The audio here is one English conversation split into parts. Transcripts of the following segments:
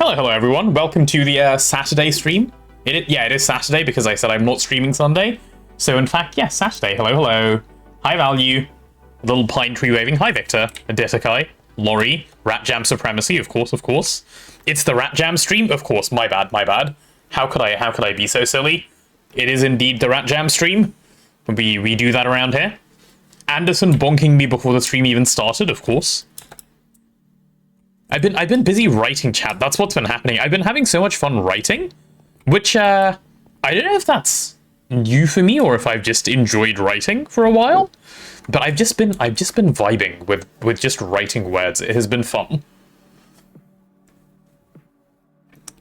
Hello everyone. Welcome to the Saturday stream. It is Saturday because I said I'm not streaming Sunday. So in fact, yes, Saturday. Hello. Hi Value. Little pine tree waving. Hi Victor. Aditakai. Laurie. Rat Jam Supremacy, of course. It's the Rat Jam stream, of course. My bad. How could I be so silly? It is indeed the Rat Jam stream. We do that around here. Anderson bonking me before the stream even started, of course. I've been busy writing, chat. That's what's been happening. I've been having so much fun writing, which I don't know if that's new for me or if I've just enjoyed writing for a while. But I've just been vibing with just writing words. It has been fun.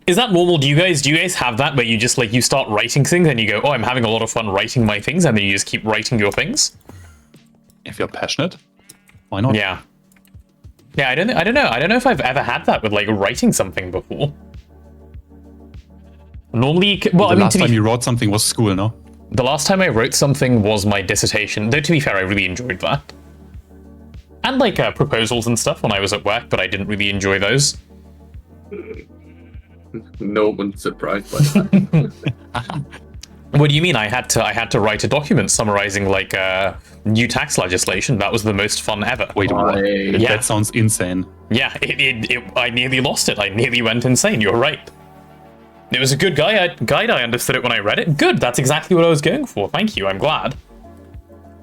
Is that normal? Do you guys have that where you just you start writing things and you go, oh, I'm having a lot of fun writing my things, and then you just keep writing your things? If you're passionate, why not? Yeah. Yeah, I don't know. I don't know if I've ever had that with writing something before. Normally, well, the last time you wrote something was school, no? The last time I wrote something was my dissertation. Though to be fair, I really enjoyed that. And proposals and stuff when I was at work, but I didn't really enjoy those. No one's surprised by that. What do you mean? I had to write a document summarizing new tax legislation. That was the most fun ever. Wait, what? Yeah. That sounds insane. Yeah, I nearly lost it. I nearly went insane. You're right. It was a good guide. I understood it when I read it. Good. That's exactly what I was going for. Thank you. I'm glad.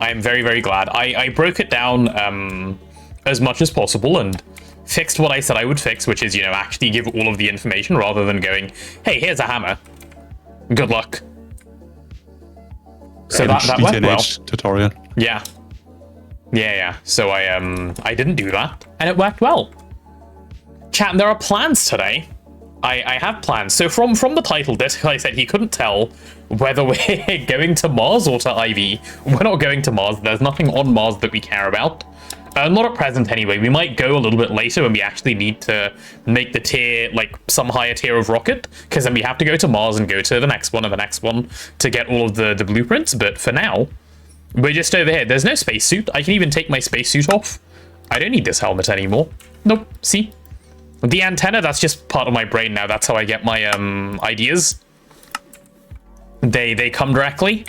I am very, very glad. I broke it down as much as possible and fixed what I said I would fix, which is, actually give all of the information rather than going, hey, here's a hammer. Good luck. So that went well. GTNH tutorial. Yeah. So I didn't do that, and it worked well. Chat, there are plans today. I have plans. So from the title, this guy said he couldn't tell whether we're going to Mars or to IV. We're not going to Mars. There's nothing on Mars that we care about. Not at present, anyway. We might go a little bit later when we actually need to make the tier, some higher tier of rocket, because then we have to go to Mars and go to the next one and the next one to get all of the blueprints. But for now, we're just over here. There's no spacesuit. I can even take my spacesuit off. I don't need this helmet anymore. Nope. See? The antenna, that's just part of my brain now. That's how I get my ideas. They come directly.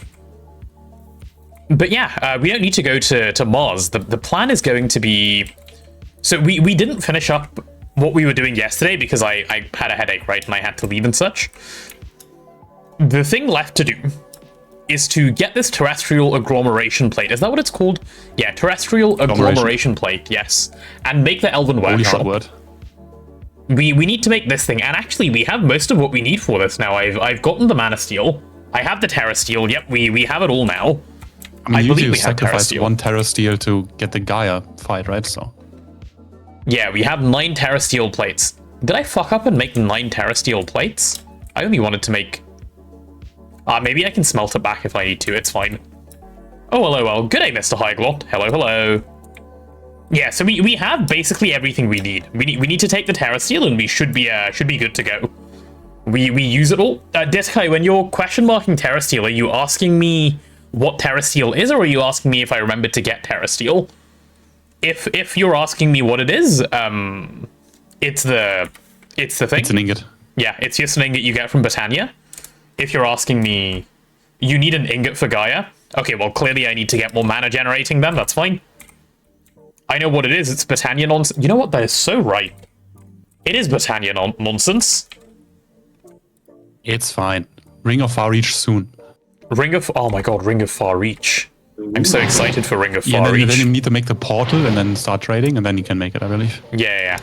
But yeah, we don't need to go to Mars. The plan is going to be... So we didn't finish up what we were doing yesterday because I had a headache, right? And I had to leave and such. The thing left to do is to get this terrestrial agglomeration plate. Is that what it's called? Yeah, terrestrial agglomeration plate, yes. And make the Elven workshop. Word. We need to make this thing. And actually, we have most of what we need for this now. I've gotten the Mana Steel. I have the Terra Steel. Yep, we have it all now. I believe you sacrificed one Terra Steel to get the Gaia fight, right? So. Yeah, we have 9 Terra Steel plates. Did I fuck up and make 9 Terra Steel plates? I only wanted to make... maybe I can smelt it back if I need to. It's fine. Oh, hello, well. Good day, Mr. Highglot. Hello. Yeah, so we have basically everything we need. We need to take the Terra Steel and we should be good to go. We use it all. Diskai, when you're question marking Terra Steel, are you asking me what Terra Steel is, or are you asking me if I remember to get Terra Steel? If you're asking me what it is, it's the thing. It's an ingot. Yeah, it's just an ingot you get from Britannia. If you're asking me, you need an ingot for Gaia. Okay, well clearly I need to get more mana generating then. That's fine. I know what it is. It's Britannia nonsense. You know what? That is so right. It is Britannia nonsense. It's fine. Ring of Far Reach soon. Oh my god, Ring of Far Reach. I'm so excited for Ring of Far Reach. Then you need to make the portal and then start trading, and then you can make it, I believe. Yeah.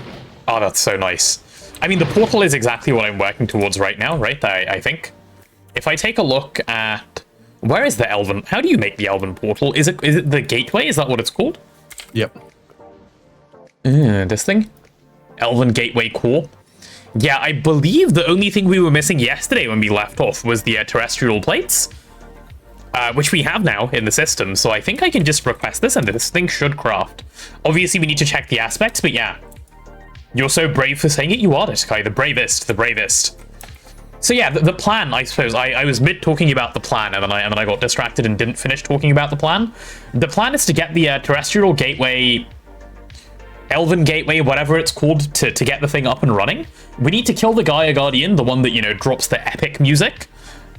Oh, that's so nice. I mean, the portal is exactly what I'm working towards right now, right? I think. If I take a look at... Where is the Elven? How do you make the Elven portal? Is it the gateway? Is that what it's called? Yep. This thing? Elven Gateway Core. Yeah, I believe the only thing we were missing yesterday when we left off was the terrestrial plates. Which we have now in the system, so I think I can just request this and this thing should craft. Obviously, we need to check the aspects, but yeah. You're so brave for saying it, you are, Diskai, the bravest. So yeah, the plan, I suppose, I was mid-talking about the plan, and then I got distracted and didn't finish talking about the plan. The plan is to get the terrestrial gateway Elven Gateway, whatever it's called, to get the thing up and running. We need to kill the Gaia Guardian, the one that, you know, drops the epic music.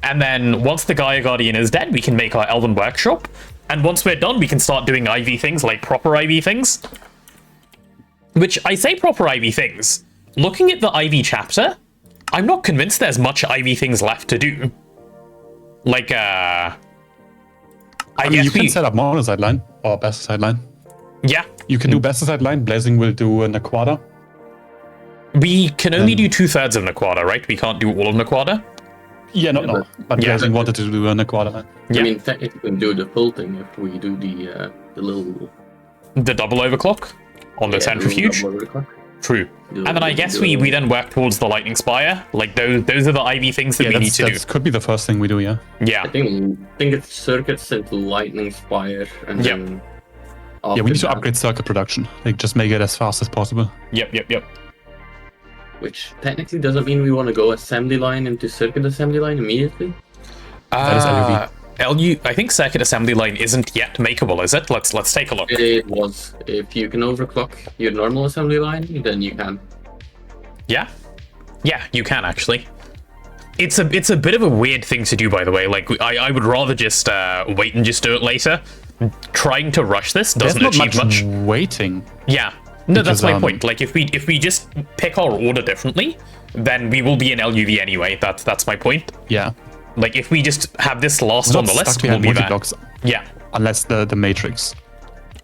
And then once the Gaia Guardian is dead, we can make our Elven Workshop. And once we're done, we can start doing IV things, like proper IV things. Which, I say proper IV things. Looking at the IV chapter, I'm not convinced there's much IV things left to do. Like, I mean, you can set up mono sideline or best sideline. Yeah. You can do best sideline. Blazing will do an Aquada. We can only do 2/3 of Naquada, right? We can't do all of Naquada. Yeah, no. But yeah. Blazing wanted to do an Aquada. Yeah. I mean, technically we can do the full thing if we do the little... The double overclock on the centrifuge. True. And then I guess we then work towards the Lightning Spire. Like, those are the IV things that we need to do. That could be the first thing we do, yeah. Yeah. I think it's circuits into Lightning Spire, and then... Yeah, we need to upgrade circuit production. Like, just make it as fast as possible. Yep. Which technically doesn't mean we want to go assembly line into circuit assembly line immediately. That is LUV. I think circuit assembly line isn't yet makeable, is it? Let's take a look. It was. If you can overclock your normal assembly line, then you can. Yeah, you can actually. It's a bit of a weird thing to do, by the way. Like, I would rather just wait and just do it later. Trying to rush this doesn't achieve much. Waiting. Yeah. No, that's my point. Like, if we just pick our order differently, then we will be in LUV anyway. That's my point. Yeah. Like, if we just have this last on the list, we'll be there. Yeah. Unless the Matrix.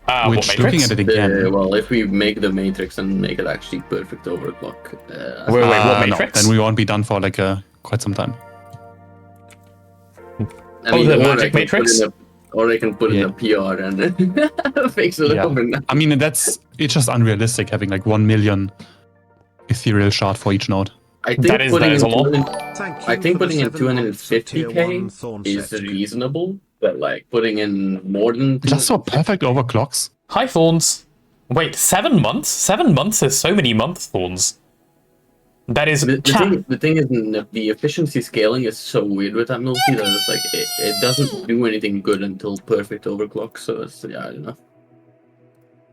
What Matrix? Looking at it again. Well, if we make the Matrix and make it actually perfect overclock. Wait, what Matrix? No, then we won't be done for like quite some time. I mean, the Magic Matrix? Or I can put in a PR and fix it overnight. I mean, it's just unrealistic having like 1 million ethereal shard for each node. I think that is a lot. I think putting in 250k is reasonable, but like putting in more than just for perfect overclocks. Hi, Thorns. Wait, 7 months? 7 months is so many months, Thorns. That is the thing is the efficiency scaling is so weird with that multi that it's like it doesn't do anything good until perfect overclock. So it's I don't know.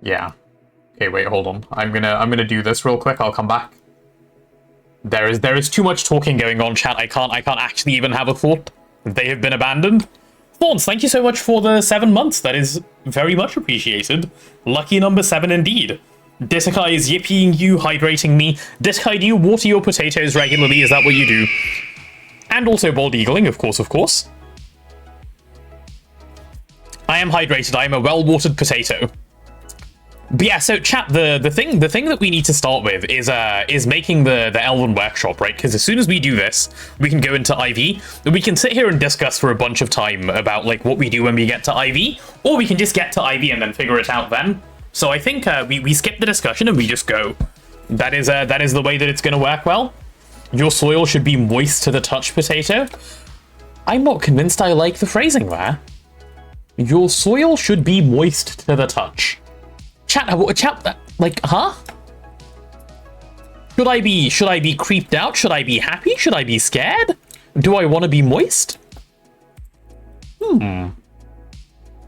Yeah. Okay, wait, hold on. I'm gonna do this real quick. I'll come back. There is too much talking going on, chat. I can't actually even have a thought. They have been abandoned. Thorns, thank you so much for the 7 months. That is very much appreciated. Lucky number 7 indeed. Dissakai is yippying you, hydrating me. Dissakai, do you water your potatoes regularly? Is that what you do? And also bald eagling, of course. I am hydrated. I am a well-watered potato. But yeah, so chat, the thing that we need to start with is making the Elven Workshop, right? Because as soon as we do this, we can go into IV. We can sit here and discuss for a bunch of time about like what we do when we get to IV, or we can just get to IV and then figure it out then. So I think we skip the discussion and we just go. That is the way that it's going to work well. Your soil should be moist to the touch, potato. I'm not convinced I like the phrasing there. Your soil should be moist to the touch. Chat, like, huh? Should I be creeped out? Should I be happy? Should I be scared? Do I want to be moist?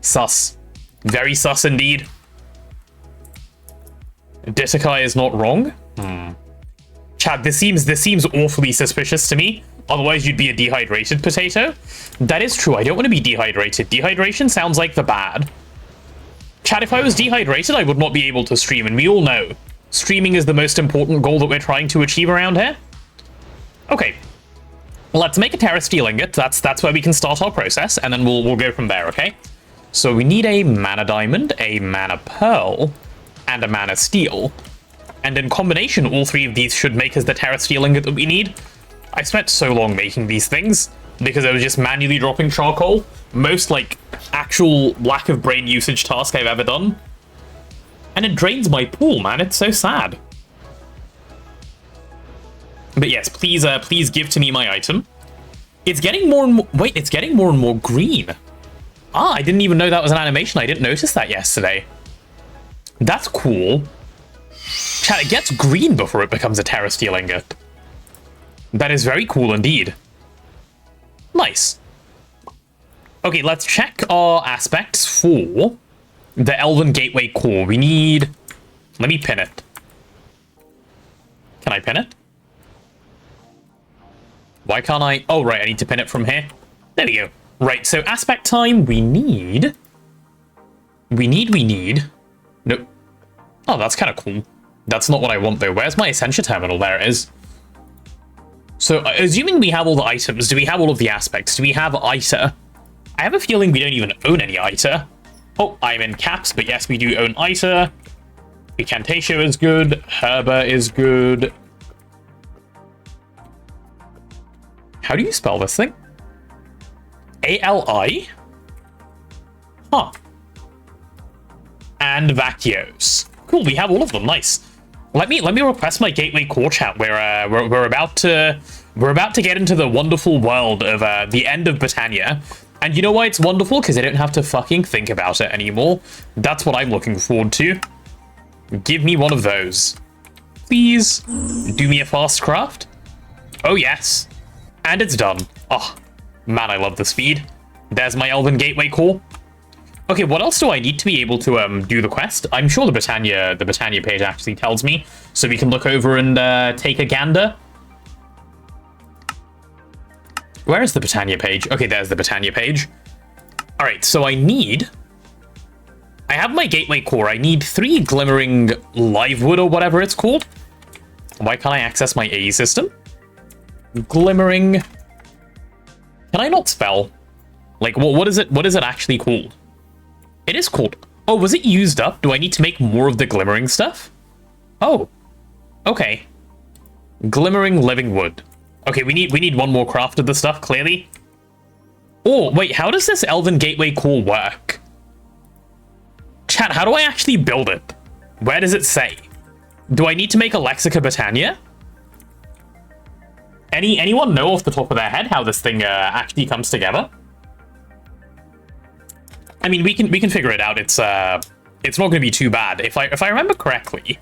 Sus. Very sus indeed. Dissakai is not wrong. Chat, this seems awfully suspicious to me. Otherwise, you'd be a dehydrated potato. That is true. I don't want to be dehydrated. Dehydration sounds like the bad. Chat, if I was dehydrated, I would not be able to stream, and we all know streaming is the most important goal that we're trying to achieve around here. Okay, let's make a Terra Steel Ingot. That's where we can start our process, and then we'll go from there. Okay. So we need a Mana Diamond, a Mana Pearl, and a Mana Steel, and in combination, all three of these should make us the Terra Steel Ingot that we need. I spent so long making these things because I was just manually dropping charcoal. Most like actual lack of brain usage task I've ever done. And it drains my pool, man. It's so sad. But yes, please give to me my item. It's getting more and more... Wait, it's getting more and more green. Ah, I didn't even know that was an animation. I didn't notice that yesterday. That's cool. Chat, it gets green before it becomes a Terra Steel Ingot. That is very cool indeed. Nice. Okay, let's check our aspects for the Elven Gateway core. We need Let me pin it. Can I pin it? Why can't I? Oh, right, I need to pin it from here. There we go. Right, so aspect time, we need... Nope. Oh, that's kind of cool. That's not what I want, though. Where's my Essentia terminal? There it is. So, assuming we have all the items, do we have all of the aspects? Do we have ITER? I have a feeling we don't even own any ITER. Oh, I'm in caps, but yes, we do own ITER. Incantatio is good. Herba is good. How do you spell this thing? A-L-I? Huh. And Vacuos. Cool, we have all of them. Nice. Let me request my Gateway Core chat. We're about to get into the wonderful world of the end of Britannia. And you know why it's wonderful? Because I don't have to fucking think about it anymore. That's what I'm looking forward to. Give me one of those. Please. Do me a fast craft. Oh, yes. And it's done. Oh, man, I love the speed. There's my Elven Gateway Core. Okay, what else do I need to be able to do the quest? I'm sure the Britannia page actually tells me, so we can look over and take a gander. Where is the Britannia page? Okay, there's the Britannia page. All right, so I have my Gateway Core. I need 3 glimmering livewood or whatever it's called. Why can't I access my AE system? Glimmering. Can I not spell? Like, what is it? What is it actually called? It is called... Oh, was it used up? Do I need to make more of the glimmering stuff? Oh. Okay. Glimmering living wood. Okay, we need one more craft of the stuff, clearly. Oh, wait, how does this Elven Gateway Core work? Chat, how do I actually build it? Where does it say? Do I need to make a Lexica Britannia? Anyone know off the top of their head how this thing actually comes together? I mean, we can figure it out. It's not going to be too bad. If I remember correctly,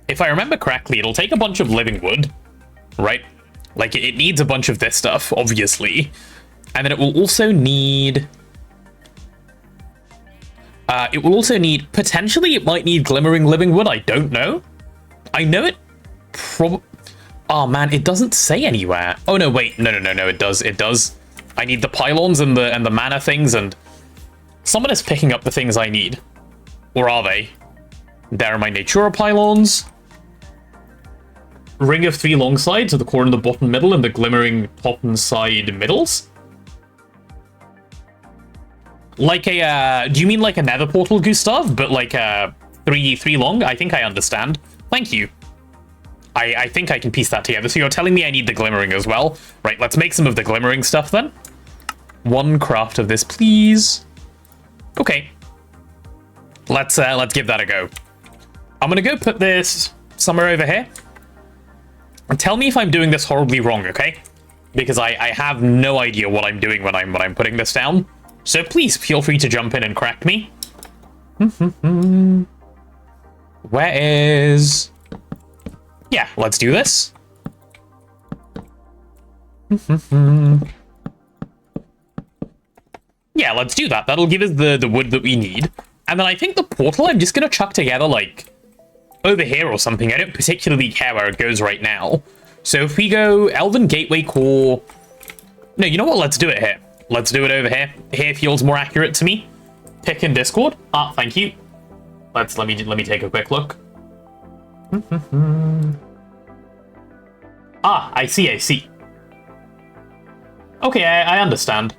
it'll take a bunch of living wood, right? Like it needs a bunch of this stuff, obviously, and then it will also need. Potentially, it might need glimmering living wood. I don't know. I know it. Oh man, it doesn't say anywhere. Oh no, wait, no, it does. It does. I need the pylons and the mana things and. Someone is picking up the things I need. Or are they? There are my Natura pylons. Ring of 3 long sides, so the core in the bottom middle and the glimmering top and side middles. Like a, do you mean like a nether portal, Gustav? But like a 3 long? I think I understand. Thank you. I think I can piece that together. So you're telling me I need the glimmering as well. Right, let's make some of the glimmering stuff then. 1 craft of this, please. Okay, let's give that a go. I'm gonna go put this somewhere over here. And tell me if I'm doing this horribly wrong, okay? Because I have no idea what I'm doing when I'm putting this down. So please feel free to jump in and correct me. Where is? Yeah, let's do this. Yeah, let's do that. That'll give us the wood that we need. And then I think the portal I'm just going to chuck together, like, over here or something. I don't particularly care where it goes right now. So if we go Elven Gateway Core... No, you know what? Let's do it here. Let's do it over here. Here feels more accurate to me. Pick in Discord. Ah, thank you. Let me take a quick look. Ah, I see. Okay, I understand.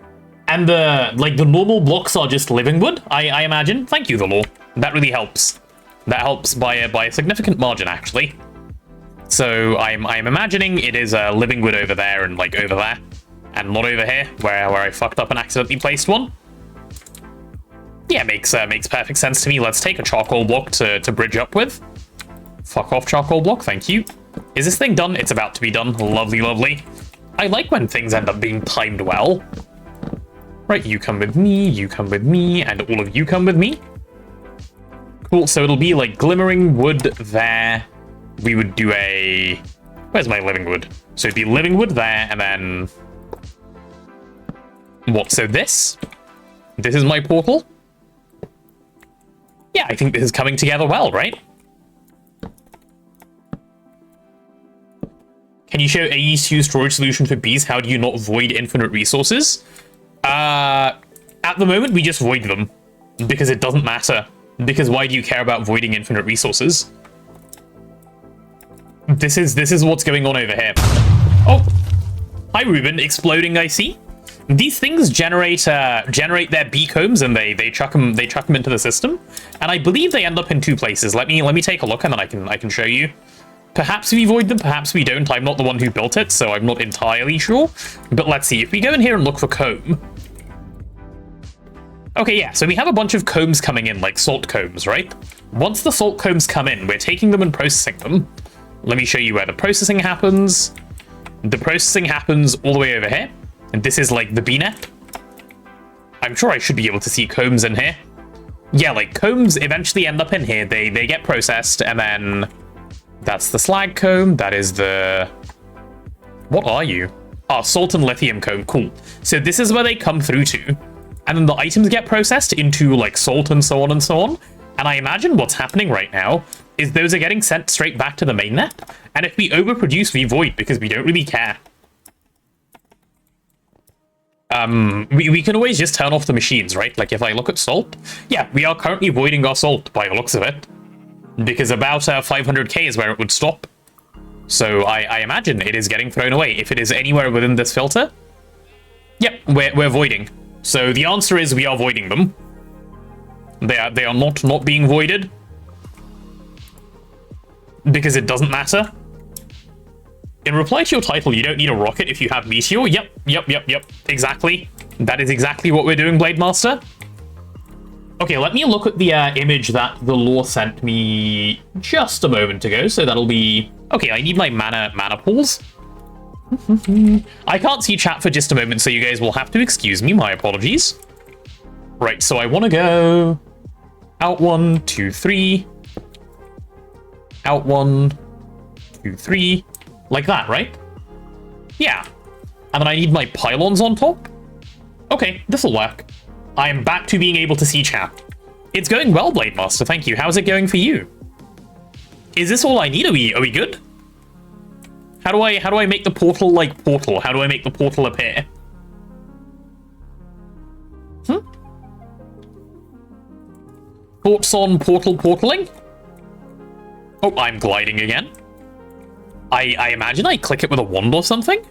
And the normal blocks are just living wood, I imagine. Thank you, the law. That really helps. That helps by a significant margin, actually. So I'm imagining it is living wood over there and like over there, and not over here where I fucked up and accidentally placed one. Yeah, makes perfect sense to me. Let's take a charcoal block to bridge up with. Fuck off, charcoal block. Thank you. Is this thing done? It's about to be done. Lovely, lovely. I like when things end up being timed well. Right, you come with me, and all of you come with me. Cool, so it'll be like glimmering wood there. We would do a... Where's my living wood? So it'd be living wood there, and then... What, so this? This is my portal? Yeah, I think this is coming together well, right? Can you show AE2 storage solution for bees? How do you not void infinite resources? At the moment, we just void them. Because it doesn't matter. Because why do you care about voiding infinite resources? This is what's going on over here. Oh! Hi, Ruben. Exploding, I see. These things generate their bee combs and they chuck them into the system. And I believe they end up in 2 places. Let me take a look and then I can show you. Perhaps we void them, perhaps we don't. I'm not the one who built it, so I'm not entirely sure. But let's see. If we go in here and look for comb. Okay, yeah, so we have a bunch of combs coming in, like salt combs, right? Once the salt combs come in, we're taking them and processing them. Let me show you where the processing happens. The processing happens all the way over here. And this is like the bee net. I'm sure I should be able to see combs in here. Yeah, like combs eventually end up in here. They get processed and then that's the slag comb. That is the... What are you? Oh, salt and lithium comb. Cool. So this is where they come through to. And then the items get processed into like salt and so on and so on. And I imagine what's happening right now is those are getting sent straight back to the mainnet. And if we overproduce, we void because we don't really care. We can always just turn off the machines, right? Like if I look at salt, yeah, we are currently voiding our salt by the looks of it. Because about 500k is where it would stop. So I imagine it is getting thrown away. If it is anywhere within this filter, yep, we're voiding. So the answer is we are voiding them. They are not being voided. Because it doesn't matter. In reply to your title, you don't need a rocket if you have Meteor. Yep. Exactly. That is exactly what we're doing, Blade Master. Okay, let me look at the image that the lore sent me just a moment ago. So that'll be... Okay, I need my mana pools. I can't see chat for just a moment, so you guys will have to excuse me. My apologies. Right, so I want to go... Out 1, 2, 3. Out 1, 2, 3. Like that, right? Yeah. And then I need my pylons on top. Okay, this'll work. I am back to being able to see chat. It's going well, Blade Master, thank you. How's it going for you? Is this all I need? Are we good? How do I make the portal like portal? How do I make the portal appear? Thoughts on portaling? Oh, I'm gliding again. I imagine I click it with a wand or something?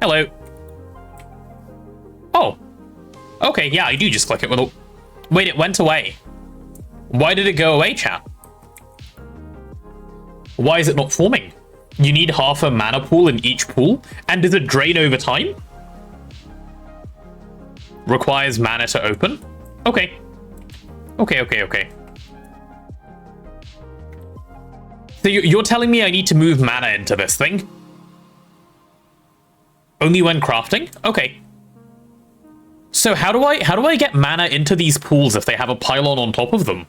Hello. Oh. Okay, yeah, I do just click it with a... Wait, it went away. Why did it go away, chat? Why is it not forming? You need half a mana pool in each pool? And does it drain over time? Requires mana to open? Okay. Okay. So you're telling me I need to move mana into this thing? Only when crafting? Okay. So how do I get mana into these pools if they have a pylon on top of them?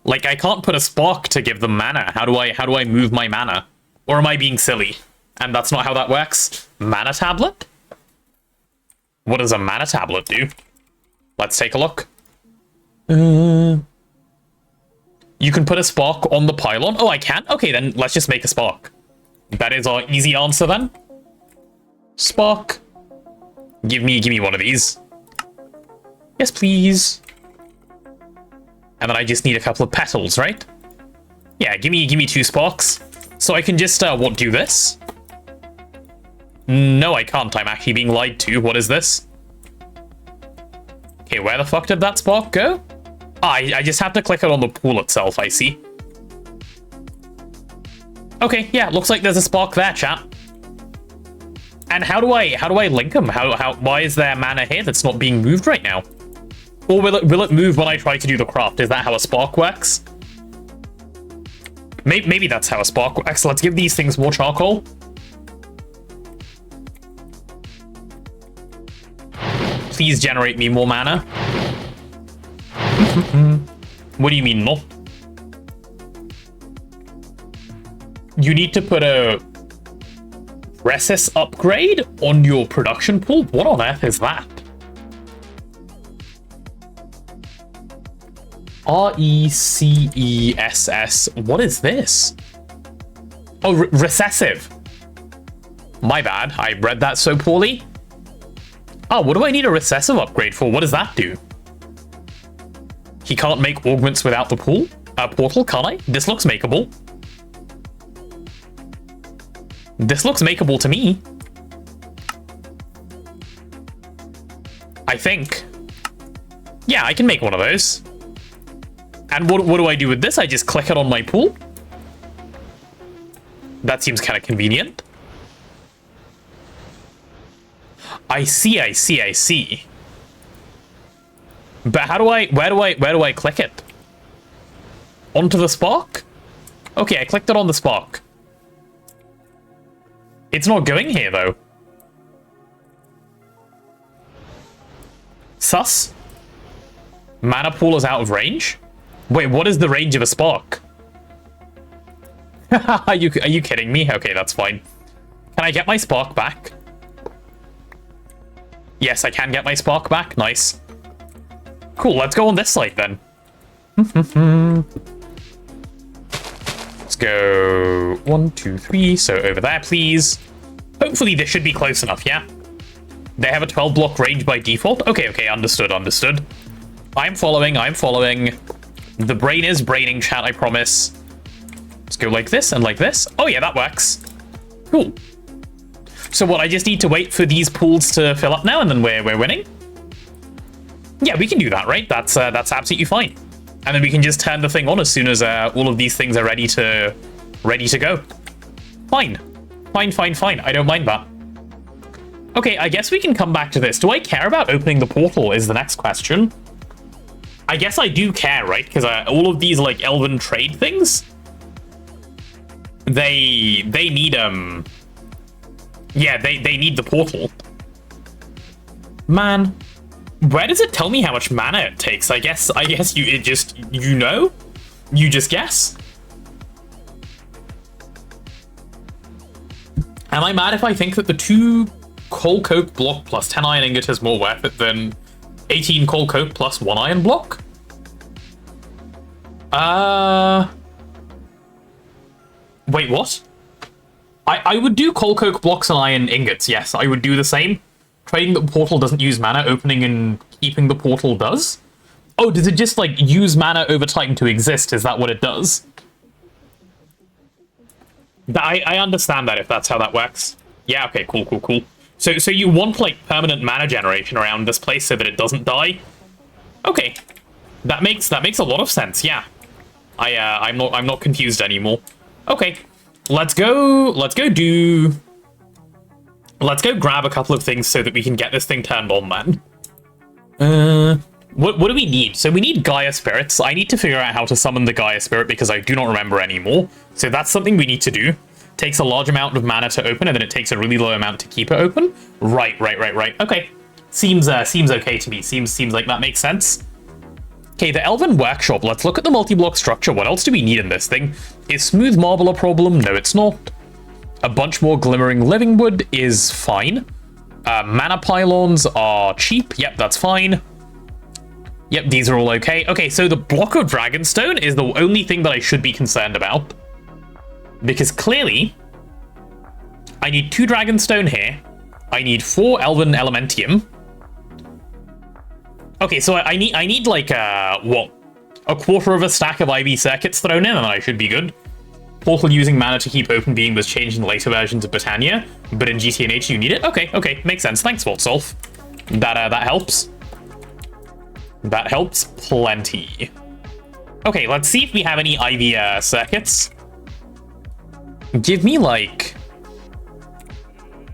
Like I can't put a spark to give them mana. How do I move my mana? Or am I being silly? And that's not how that works. Mana tablet? What does a mana tablet do? Let's take a look. You can put a spark on the pylon? Oh, I can? Okay, then let's just make a spark. That is our easy answer then. Spark. Give me one of these. Yes, please. And then I just need a couple of petals, right? Yeah, give me 2 sparks. So I can just, what, do this? No, I can't. I'm actually being lied to. What is this? Okay, where the fuck did that spark go? Ah, I just have to click it on the pool itself, I see. Okay, yeah, looks like there's a spark there, chat. And how do I link them? Why is there mana here that's not being moved right now? Or will it move when I try to do the craft? Is that how a spark works? Maybe that's how a spark works. Let's give these things more charcoal. Please generate me more mana. What do you mean not? You need to put a recess upgrade on your production pool? What on earth is that? RECESS. What is this? Oh, recessive. My bad. I read that so poorly. Oh, what do I need a recessive upgrade for? What does that do? He can't make augments without the portal, can't I? This looks makeable. This looks makeable to me. I think. Yeah, I can make one of those. And what do I do with this? I just click it on my pool. That seems kind of convenient. I see. But how do I, where do I click it? Onto the spark? Okay, I clicked it on the spark. It's not going here, though. Sus? Mana pool is out of range? Wait, what is the range of a spark? Are you kidding me? Okay, that's fine. Can I get my spark back? Yes, I can get my spark back. Nice. Cool, let's go on this side then. Let's go 1, 2, 3. So over there, please. Hopefully this should be close enough, yeah? They have a 12 block range by default. Okay, understood. I'm following. The brain is braining, chat, I promise. Let's go like this and like this. Oh yeah, that works. Cool. So what, I just need to wait for these pools to fill up now and then we're winning? Yeah, we can do that, right? That's absolutely fine. And then we can just turn the thing on as soon as all of these things are ready to go. Fine. I don't mind that. Okay, I guess we can come back to this. Do I care about opening the portal is the next question. I guess I do care, right? Because all of these, like, elven trade things, they need, yeah, they need the portal. Man, where does it tell me how much mana it takes? I guess you just guess. Am I mad if I think that the 2 coal coke block plus 10 iron ingot is more worth it than 18 coal coke plus 1 iron block? Wait, what? I would do coal coke blocks and iron ingots, yes, I would do the same. Trading the portal doesn't use mana, opening and keeping the portal does? Oh, does it just, like, use mana over time to exist? Is that what it does? I understand that if that's how that works. Yeah, okay, cool. So you want, like, permanent mana generation around this place so that it doesn't die? Okay. That makes a lot of sense, yeah. I'm not confused anymore. Okay. Let's go grab a couple of things so that we can get this thing turned on, man. What do we need? So we need Gaia Spirits. I need to figure out how to summon the Gaia Spirit because I do not remember anymore. So that's something we need to do. Takes a large amount of mana to open, and then it takes a really low amount to keep it open. Right. Okay. Seems okay to me. Seems like that makes sense. Okay, the Elven Workshop. Let's look at the multi-block structure. What else do we need in this thing? Is smooth marble a problem? No, it's not. A bunch more glimmering living wood is fine. Mana pylons are cheap. Yep, that's fine. Yep, these are all okay. Okay, so the block of Dragonstone is the only thing that I should be concerned about. Because clearly, I need 2 Dragonstone here. I need 4 Elven Elementium. Okay, so I need like, what? A quarter of a stack of IV circuits thrown in and I should be good. Portal using mana to keep open being was changed in later versions of Britannia, but in GTNH you need it? Okay, makes sense. Thanks, Voltsolf. That helps. That helps plenty. Okay, let's see if we have any IV circuits. Give me, like...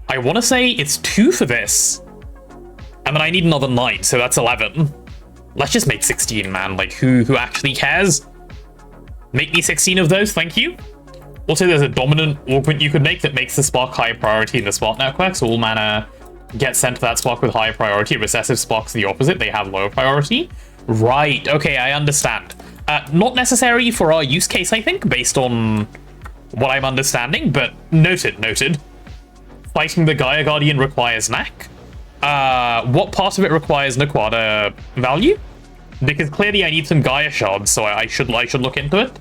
I want to say it's 2 for this. And then I need another 9, so that's 11. Let's just make 16, man. Like, who actually cares? Make me 16 of those, thank you. Also, there's a dominant augment you could make that makes the spark high priority in the spark network, so all mana gets sent to that spark with high priority. Recessive sparks the opposite, they have lower priority. Right, okay, I understand. Not necessary for our use case, I think, based on what I'm understanding, but noted. Fighting the Gaia Guardian requires knack. What part of it requires Naquada value? Because clearly I need some Gaia shards, so I should look into it.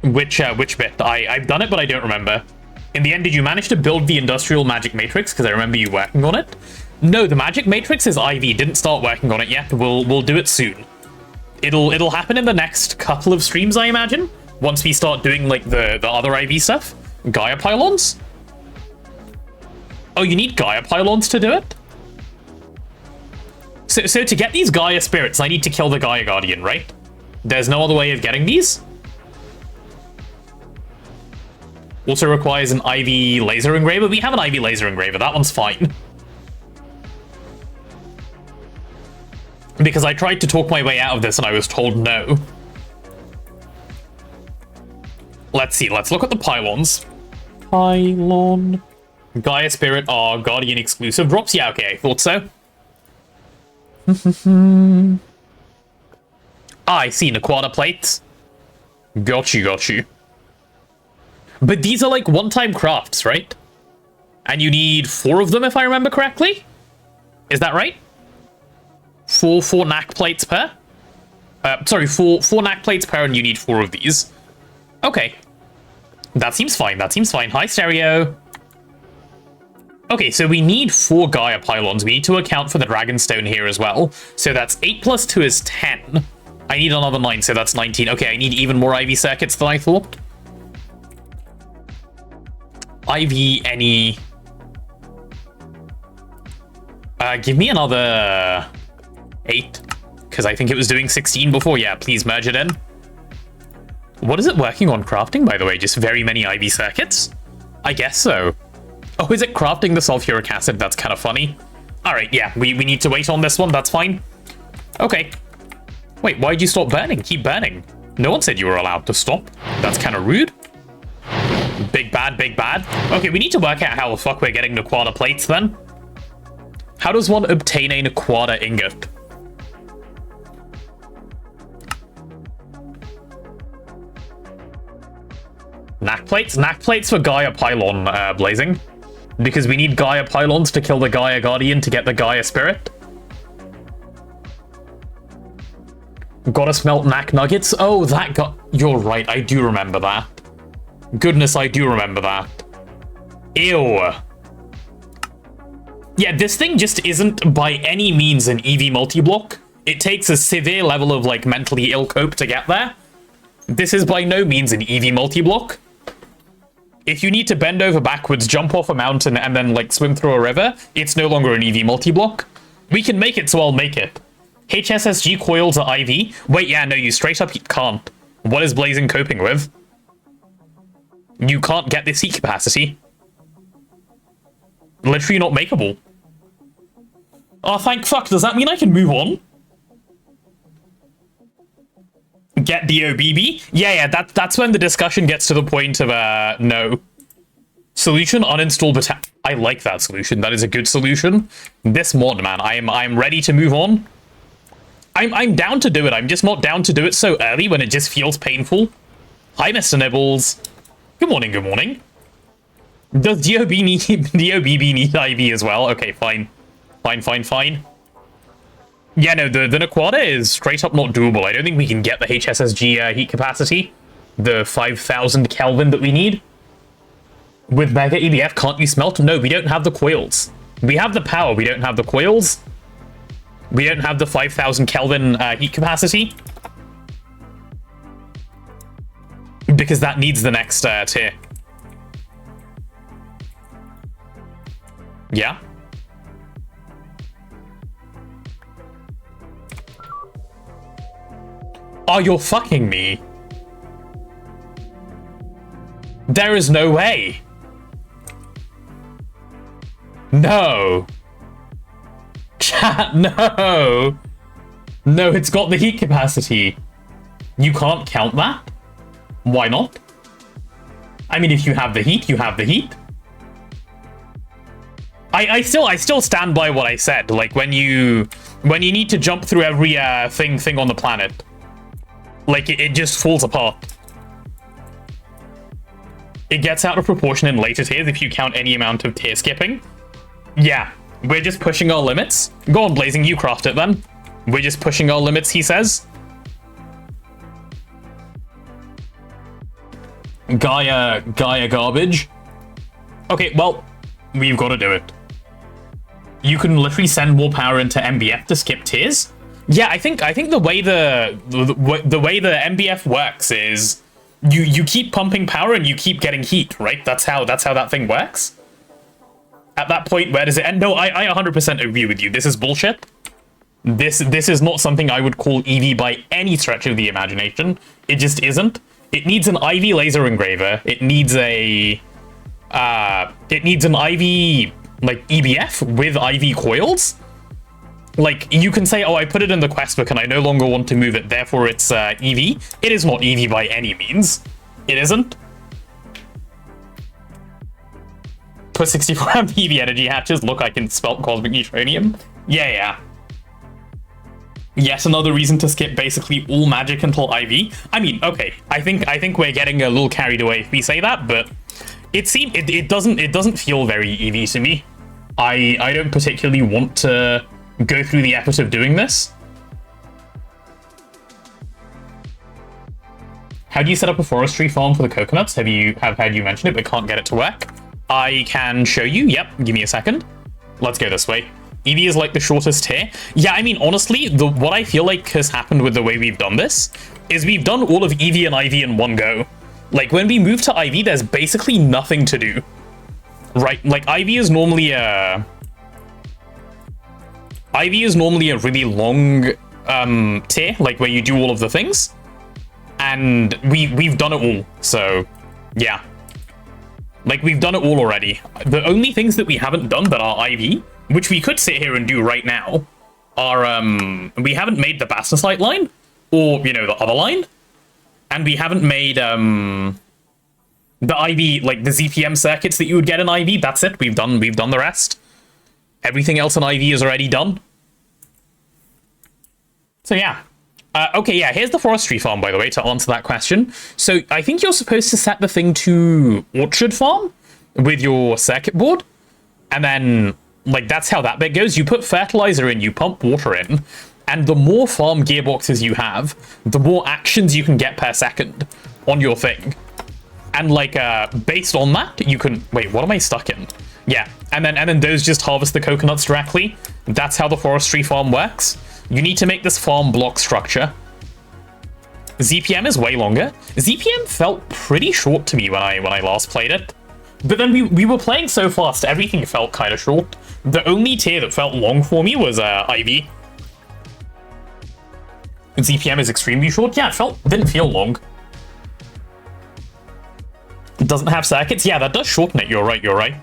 Which bit? I've done it, but I don't remember. In the end, did you manage to build the industrial magic matrix? Because I remember you working on it. No, the magic matrix is IV. Didn't start working on it yet. We'll do it soon. It'll happen in the next couple of streams, I imagine. Once we start doing like the other IV stuff. Gaia pylons. Oh, you need Gaia pylons to do it? So to get these Gaia spirits, I need to kill the Gaia Guardian, right? There's no other way of getting these? Also requires an IV laser engraver. We have an IV laser engraver. That one's fine. Because I tried to talk my way out of this and I was told no. Let's see. Let's look at the pylons. Pylon. Gaia Spirit are Guardian exclusive drops. Yeah, okay, I thought so. I see. Naquata plates. Got you. But these are like one-time crafts, right? And you need 4 of them, if I remember correctly? Is that right? 4 knack plates per? Sorry, 4 knack plates per, and you need 4 of these. Okay. That seems fine. Hi, Stereo. Okay, so we need 4 Gaia pylons. We need to account for the Dragonstone here as well. So that's 8 plus 2 is 10. I need another 9, so that's 19. Okay, I need even more IV circuits than I thought. IV any... give me another 8, because I think it was doing 16 before. Yeah, please merge it in. What is it working on crafting, by the way? Just very many IV circuits? I guess so. Oh, is it crafting the sulfuric acid? That's kind of funny. All right, yeah, we need to wait on this one. That's fine. Okay. Wait, why'd you stop burning? Keep burning. No one said you were allowed to stop. That's kind of rude. Big bad, big bad. Okay, we need to work out how the fuck we're getting Naquata plates then. How does one obtain a Naquata ingot? Knack plates for Gaia pylon blazing. Because we need Gaia pylons to kill the Gaia Guardian to get the Gaia Spirit. Gotta smelt knack nuggets. Oh, that got... You're right, I do remember that. Goodness, I do remember that. Ew. Yeah, this thing just isn't by any means an EV multi-block. It takes a severe level of, like, mentally ill cope to get there. This is by no means an EV multi-block. If you need to bend over backwards, jump off a mountain, and then, like, swim through a river, it's no longer an EV multi-block. We can make it, so I'll make it. HSSG coils are IV. Wait, yeah, no, you straight up can't. What is Blazing coping with? You can't get this heat capacity. Literally not makeable. Oh, thank fuck. Does that mean I can move on? Get DOBB? Yeah, that's when the discussion gets to the point of, no. Solution, uninstall I like that solution. That is a good solution. This mod, man, I'm ready to move on. I'm down to do it. I'm just not down to do it so early when it just feels painful. Hi, Mr. Nibbles. Good morning, good morning. Does DOBB need IV as well? Okay, fine. Fine. Yeah, no, the Naquata is straight up not doable. I don't think we can get the HSSG heat capacity. The 5,000 Kelvin that we need. With Mega EDF, can't you smelt? No, we don't have the coils. We have the power, we don't have the coils. We don't have the 5,000 Kelvin heat capacity. Because that needs the next tier. Yeah? Oh, you're fucking me. There is no way. No. Chat, no. No, it's got the heat capacity. You can't count that? Why not? I mean, if you have the heat, you have the heat. I still stand by what I said. Like, when you need to jump through every thing on the planet, like, it just falls apart. It gets out of proportion in later tiers if you count any amount of tier skipping. Yeah, we're just pushing our limits. Go on, Blazing, you craft it then. We're just pushing our limits, he says. Gaia garbage. Okay, well, we've got to do it. You can literally send more power into MBF to skip tiers. Yeah, I think the way the way the MBF works is you keep pumping power and you keep getting heat, right? That's how that thing works. At that point, where does it end? No, I 100% agree with you. This is bullshit. This is not something I would call EV by any stretch of the imagination. It just isn't. It needs an IV laser engraver. It needs an IV like EBF with IV coils. Like, you can say, oh, I put it in the quest book and I no longer want to move it, therefore it's EV. It is not EV by any means. It isn't. Put 64 amp EV energy hatches. Look, I can spelt cosmic neutronium. Yeah. Yet another reason to skip basically all magic until IV. I mean, okay, I think we're getting a little carried away if we say that, but it doesn't feel very EV to me. I don't particularly want to go through the effort of doing this. How do you set up a forestry farm for the coconuts? Have had you mention it, but can't get it to work? I can show you. Yep, give me a second. Let's go this way. EV is like the shortest tier. Yeah, I mean, honestly, what I feel like has happened with the way we've done this is we've done all of EV and IV in one go. Like, when we move to IV, there's basically nothing to do. Right? Like, IV is normally a really long tier, like where you do all of the things. And we've done it all, so yeah. Like, we've done it all already. The only things that we haven't done that are IV, which we could sit here and do right now, are we haven't made the Bastusite line, or, you know, the other line. And we haven't made the IV, like the ZPM circuits that you would get in IV. That's it. We've done the rest. Everything else in IV is already done. So yeah. Okay, yeah, here's the forestry farm, by the way, to answer that question. So I think you're supposed to set the thing to orchard farm with your circuit board. And then, like, that's how that bit goes. You put fertilizer in, you pump water in. And the more farm gearboxes you have, the more actions you can get per second on your thing. And, like, based on that, you can... Wait, what am I stuck in? Yeah, and then those just harvest the coconuts directly. That's how the forestry farm works. You need to make this farm block structure. ZPM is way longer. ZPM felt pretty short to me when I last played it. But then we were playing so fast, everything felt kind of short. The only tier that felt long for me was IV. ZPM is extremely short. Yeah, it didn't feel long. It doesn't have circuits. Yeah, that does shorten it. You're right.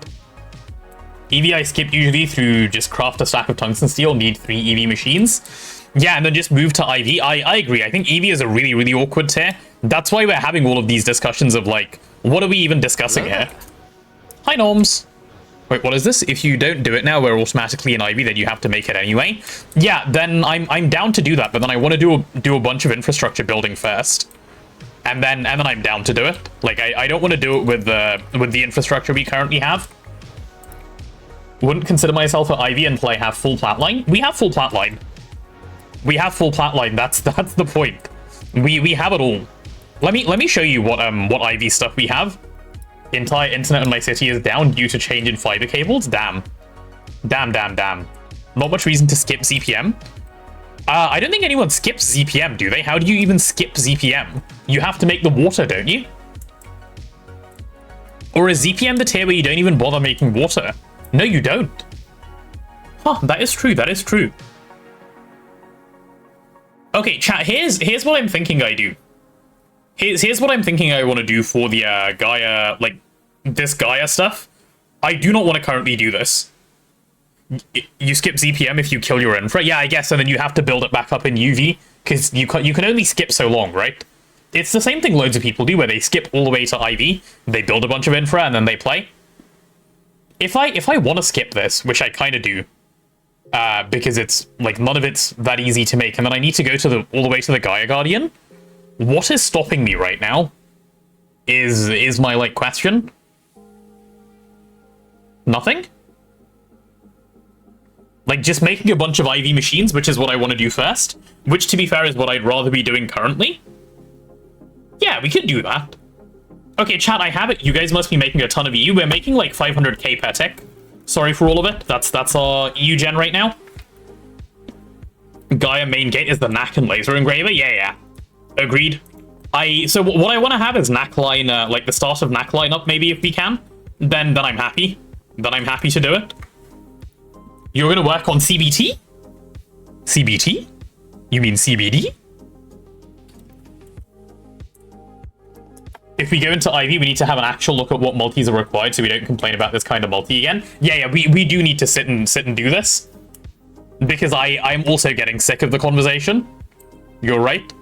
EV I skip usually through just craft a stack of tungsten steel, need 3 EV machines. Yeah, and then just move to IV. I agree. I think EV is a really, really awkward tier. That's why we're having all of these discussions of, like, what are we even discussing here? Hi, Norms. Wait, what is this? If you don't do it now, we're automatically in IV, then you have to make it anyway. Yeah, then I'm down to do that, but then I want to do a bunch of infrastructure building first. And then I'm down to do it. Like, I don't want to do it with the infrastructure we currently have. Wouldn't consider myself an IV until I have full plat line. We have full plat line. That's the point. We have it all. Let me show you what IV stuff we have. Entire internet in my city is down due to change in fiber cables. Damn. Not much reason to skip ZPM. I don't think anyone skips ZPM, do they? How do you even skip ZPM? You have to make the water, don't you? Or is ZPM the tier where you don't even bother making water? No, you don't. Huh, that is true. Okay, chat, here's what I'm thinking I do. Here's what I'm thinking I want to do for the Gaia, like, this Gaia stuff. I do not want to currently do this. You skip ZPM if you kill your infra? Yeah, I guess, and then you have to build it back up in UV, because you can only skip so long, right? It's the same thing loads of people do, where they skip all the way to IV, they build a bunch of infra, and then they play. If I want to skip this, which I kind of do, because it's, like, none of it's that easy to make, and then I need to go to all the way to the Gaia Guardian, what is stopping me right now is my, like, question. Nothing? Like, just making a bunch of IV machines, which is what I want to do first, which, to be fair, is what I'd rather be doing currently. Yeah, we could do that. Okay, chat, I have it. You guys must be making a ton of EU. We're making like 500k per tick. Sorry for all of it. That's our EU gen right now. Gaia main gate is the knack and laser engraver. Yeah. Agreed. So what I want to have is knack line, like the start of knack line up, maybe if we can. Then I'm happy. Then I'm happy to do it. You're gonna work on CBT? CBT? You mean CBD? If we go into IV, we need to have an actual look at what multis are required so we don't complain about this kind of multi again. Yeah, we do need to sit and do this. Because I'm also getting sick of the conversation. You're right.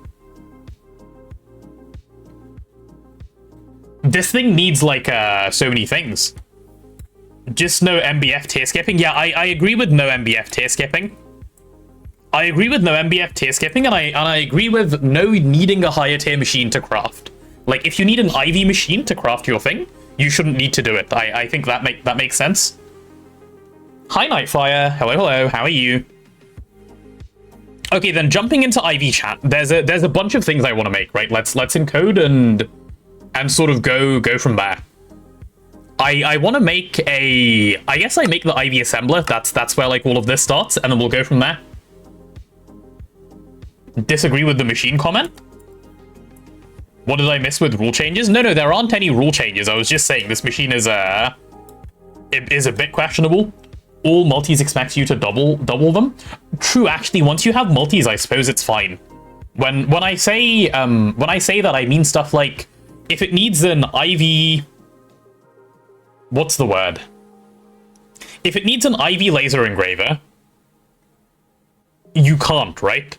This thing needs, like, so many things. Just no MBF tier skipping. Yeah, I agree with no MBF tier skipping. I agree with no MBF tier skipping, and I agree with no needing a higher tier machine to craft. Like, if you need an IV machine to craft your thing, you shouldn't need to do it. I think that makes sense. Hi, Nightfire. Hello. How are you? Okay, then jumping into IV chat, there's a bunch of things I want to make, right? Let's encode and sort of go from there. I want to make a... I guess I make the IV assembler. That's where, like, all of this starts, and then we'll go from there. Disagree with the machine comment? What did I miss with rule changes? No, there aren't any rule changes. I was just saying this machine is a bit questionable. All multis expect you to double them. True, actually, once you have multis, I suppose it's fine. When I say that, I mean stuff like if it needs an IV... What's the word? If it needs an IV laser engraver, you can't, right?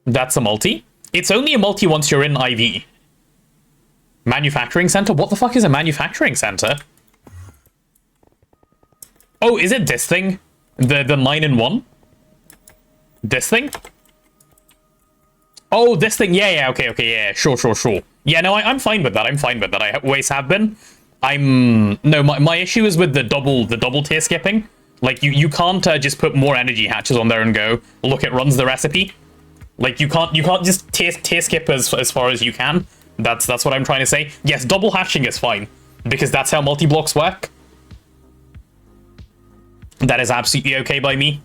That's a multi. It's only a multi once you're in IV. Manufacturing center? What the fuck is a manufacturing center? Oh, is it this thing? The 9-in-1? This thing? Oh, this thing. Yeah, okay, yeah, sure. Yeah, no, I'm fine with that. I always have been. No, my issue is with the double tier skipping. Like, you can't just put more energy hatches on there and go, look, it runs the recipe. Like, you can't just tier skip as far as you can. That's what I'm trying to say. Yes, double hatching is fine, because that's how multi-blocks work. That is absolutely okay by me.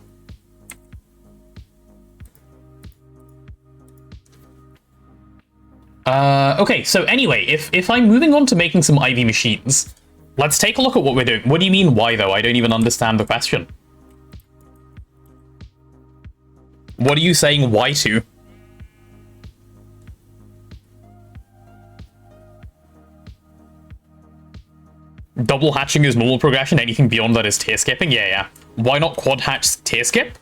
Okay, so anyway, if I'm moving on to making some IV machines, let's take a look at what we're doing. What do you mean why, though? I don't even understand the question. What are you saying why to? Double hatching is normal progression, anything beyond that is tier skipping? Yeah. Why not quad hatch tier skip?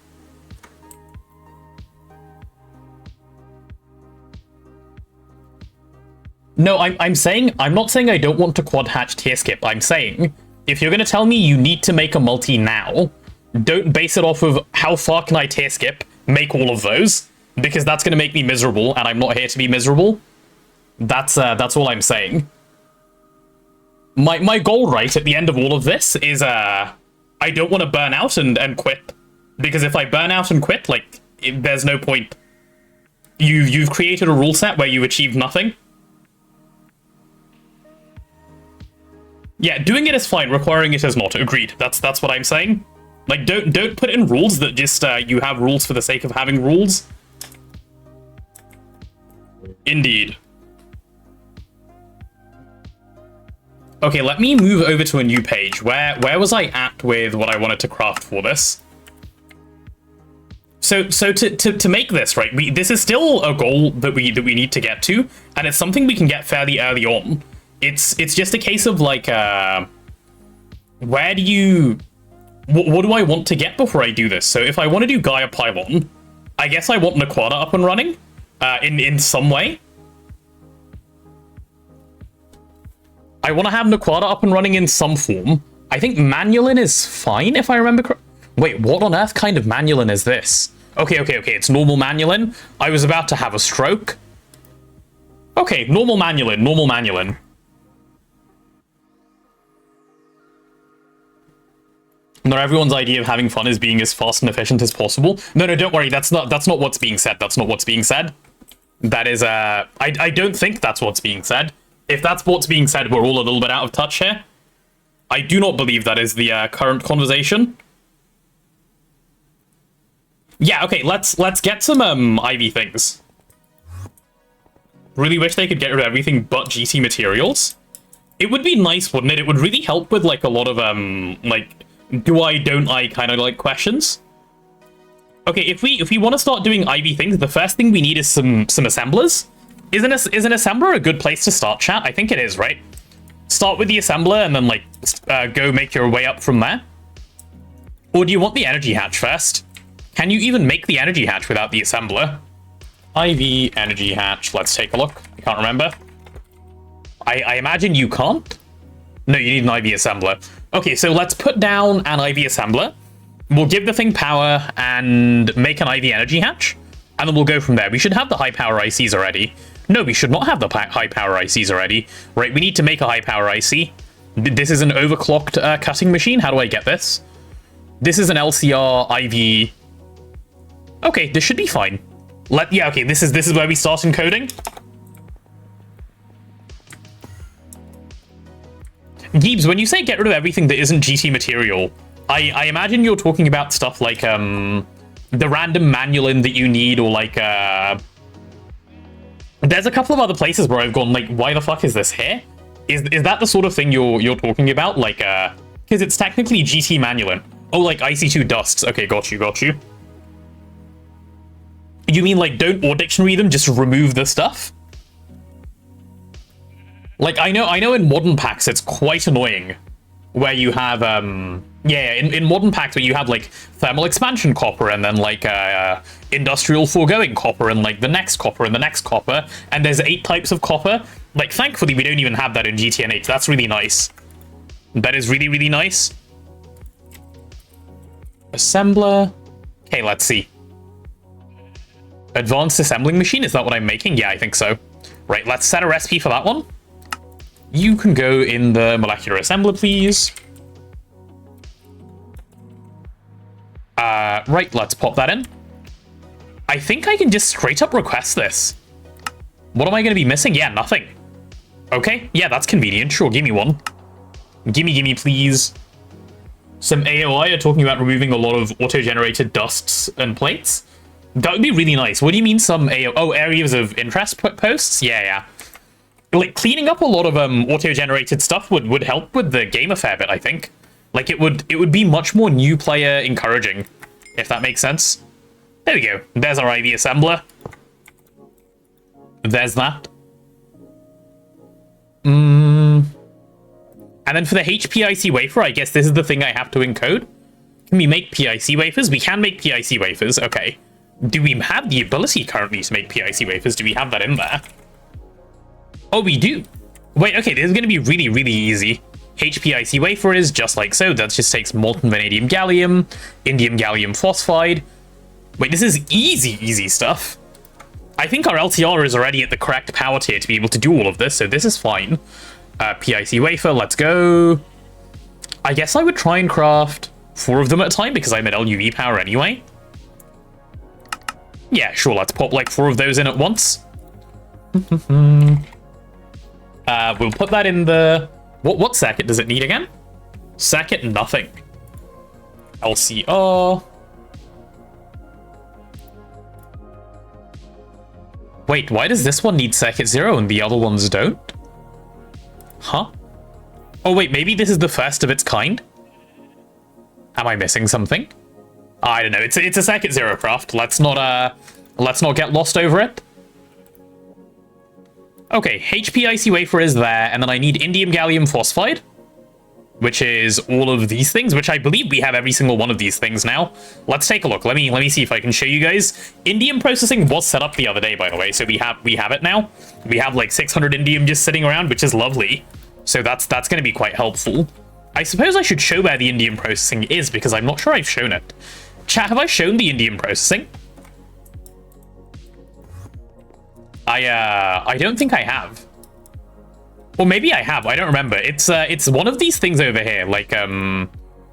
No, I'm not saying I don't want to quad hatch tier skip. I'm saying, if you're going to tell me you need to make a multi now, don't base it off of how far can I tier skip, make all of those, because that's going to make me miserable, and I'm not here to be miserable. That's all I'm saying. My goal, right, at the end of all of this is, I don't want to burn out and quit. Because if I burn out and quit, like, there's no point. You've created a rule set where you achieve nothing. Yeah, doing it is fine, requiring it is not. Agreed. That's what I'm saying. Like, don't put in rules that just, you have rules for the sake of having rules. Indeed. Okay, let me move over to a new page. Where was I at with what I wanted to craft for this? So to make this, right, this is still a goal that we need to get to, and it's something we can get fairly early on. It's just a case of, like, where do you... What do I want to get before I do this? So if I want to do Gaia Pylon, I guess I want Naquada up and running, in some way. I want to have Naquada up and running in some form. I think Manulin is fine, if I remember correctly. Wait, what on earth kind of Manulin is this? Okay, it's normal Manulin. I was about to have a stroke. Okay, normal Manulin. Not everyone's idea of having fun is being as fast and efficient as possible. No, don't worry. That's not what's being said. That's not what's being said. That is, I don't think that's what's being said. If that's what's being said, we're all a little bit out of touch here. I do not believe that is the current conversation. Yeah, okay, let's get some Ivy things. Really wish they could get rid of everything but GT materials. It would be nice, wouldn't it? It would really help with like a lot of like do I, don't I kind of like questions. Okay, if we want to start doing Ivy things, the first thing we need is some assemblers. Is an assembler a good place to start, chat? I think it is, right? Start with the assembler and then like go make your way up from there. Or do you want the energy hatch first? Can you even make the energy hatch without the assembler? Ivy energy hatch. Let's take a look. I can't remember. I imagine you can't. No, you need an Ivy assembler. Okay, so let's put down an Ivy assembler. We'll give the thing power and make an Ivy energy hatch. And then we'll go from there. We should have the high power ICs already. No, we should not have the high power ICs already. Right, we need to make a high power IC. This is an overclocked cutting machine. How do I get this? This is an LCR Ivy. Okay, this should be fine. Yeah, okay, this is where we start encoding. Giebs, when you say get rid of everything that isn't GT material, I imagine you're talking about stuff like the random manualin that you need, or like there's a couple of other places where I've gone like, why the fuck is this here? Is that the sort of thing you're talking about? Like because it's technically GT manualin. Oh, like IC2 dusts. Okay, got you. You mean like don't OR dictionary them, just remove the stuff? Like I know in modern packs it's quite annoying where you have in modern packs where you have like thermal expansion copper and then like industrial foregoing copper and like the next copper and the next copper, and there's 8 types of copper. Like thankfully we don't even have that in GTNH. That's really nice. That is really, really nice. Assembler. Okay, let's see. Advanced assembling machine, is that what I'm making? Yeah, I think so. Right, let's set a recipe for that one. You can go in the molecular assembler, please. Right, let's pop that in. I think I can just straight up request this. What am I going to be missing? Yeah, nothing. Okay, yeah, that's convenient. Sure, give me one. Gimme, please. Some AOI are talking about removing a lot of auto-generated dusts and plates. That would be really nice. What do you mean some areas of interest posts? Yeah. Like cleaning up a lot of auto-generated stuff would help with the game a fair bit, I think. Like it would be much more new player encouraging, if that makes sense. There we go. There's our IV assembler. There's that. And then for the HPIC wafer, I guess this is the thing I have to encode. Can we make PIC wafers? We can make PIC wafers. Okay. Do we have the ability currently to make PIC wafers? Do we have that in there? Oh, we do. Wait, okay, this is going to be really, really easy. HPIC wafer is just like so. That just takes molten vanadium gallium, indium gallium phosphide. Wait, this is easy stuff. I think our LTR is already at the correct power tier to be able to do all of this, so this is fine. PIC wafer, let's go. I guess I would try and craft 4 of them at a time because I'm at LUV power anyway. Yeah, sure, let's pop like 4 of those in at once. We'll put that in the... What circuit does it need again? Circuit nothing. LCR. Wait, why does this one need circuit 0 and the other ones don't? Huh? Oh wait, maybe this is the first of its kind? Am I missing something? I don't know. It's a circuit 0 craft. Let's not get lost over it. Okay, HPIC wafer is there, and then I need indium gallium phosphide, which is all of these things, which I believe we have every single one of these things now. Let's take a look. Let me see if I can show you guys. Indium processing was set up the other day, by the way, so we have it now. We have like 600 indium just sitting around, which is lovely. So that's going to be quite helpful. I suppose I should show where the indium processing is because I'm not sure I've shown it. Chat, have I shown the indium processing? I don't think I have. Or maybe I have, I don't remember. It's one of these things over here, like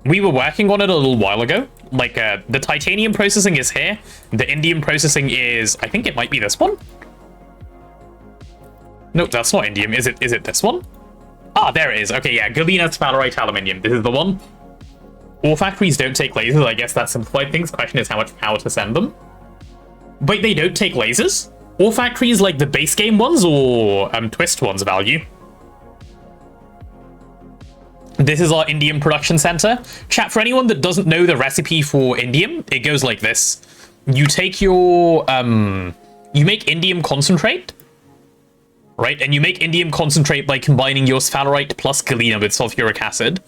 We were working on it a little while ago. Like, the titanium processing is here. The indium processing is... I think it might be this one. Nope, that's not indium. Is it this one? Ah, there it is. Okay, yeah. Galena sphalerite aluminium. This is the one. All factories don't take lasers. I guess that simplified things. Question is how much power to send them. Wait, they don't take lasers? All factories like the base game ones or Twist ones value? This is our indium production center. Chat, for anyone that doesn't know the recipe for indium, it goes like this. You take your, you make indium concentrate, right? And you make indium concentrate by combining your sphalerite plus galena with sulfuric acid.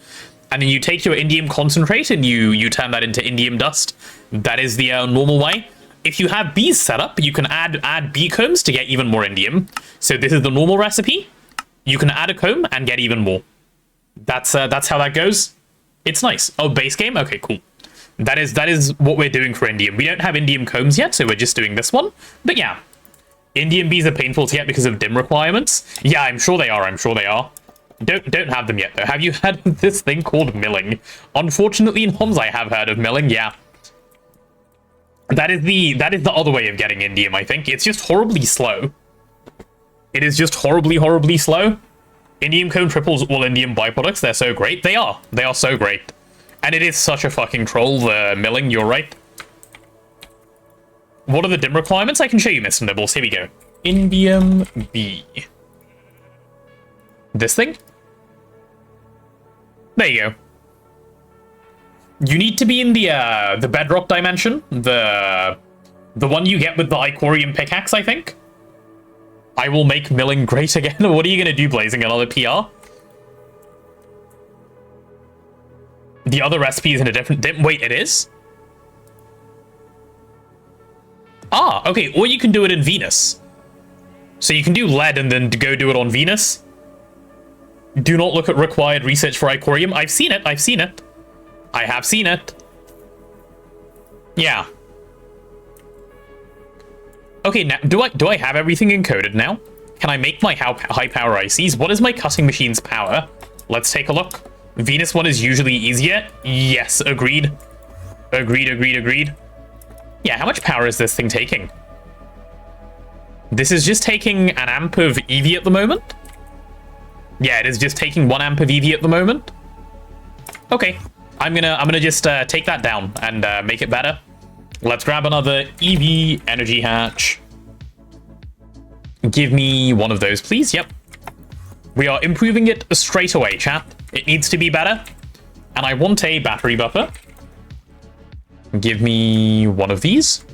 And then you take your indium concentrate and you turn that into indium dust. That is the normal way. If you have bees set up, you can add bee combs to get even more indium. So this is the normal recipe. You can add a comb and get even more. That's how that goes. It's nice. Oh, base game? Okay, cool. That is what we're doing for indium. We don't have indium combs yet, so we're just doing this one. But yeah, indium bees are painful to get because of dim requirements. Yeah, I'm sure they are. I'm sure they are. Don't have them yet though. Have you heard of this thing called milling? Unfortunately, in HOMS I have heard of milling. Yeah. That is the other way of getting indium, I think. It's just horribly slow. It is just horribly slow. Indium cone triples all indium byproducts. They're so great. They are so great. And it is such a fucking troll, the milling, you're right. What are the dim requirements? I can show you, Mr. Nibbles. Here we go. Indium B. This thing? There you go. You need to be in the bedrock dimension. The one you get with the Icorium pickaxe, I think. I will make milling great again. What are you going to do, Blazing? Another PR? The other recipe is in a different... Wait, it is? Ah, okay. Or you can do it in Venus. So you can do lead and then go do it on Venus. Do not look at required research for Icorium. I've seen it. I've seen it. I have seen it. Yeah. Okay, now do I have everything encoded now? Can I make my high power ICs? What is my cutting machine's power? Let's take a look. Venus one is usually easier. Yes, agreed. Agreed. Yeah, how much power is this thing taking? This is just taking an amp of EV at the moment. Yeah, it is just taking 1 amp of EV at the moment. Okay, I'm gonna just take that down and make it better. Let's grab another EV energy hatch. Give me one of those, please. Yep. We are improving it straight away, chat. It needs to be better. And I want a battery buffer. Give me one of these.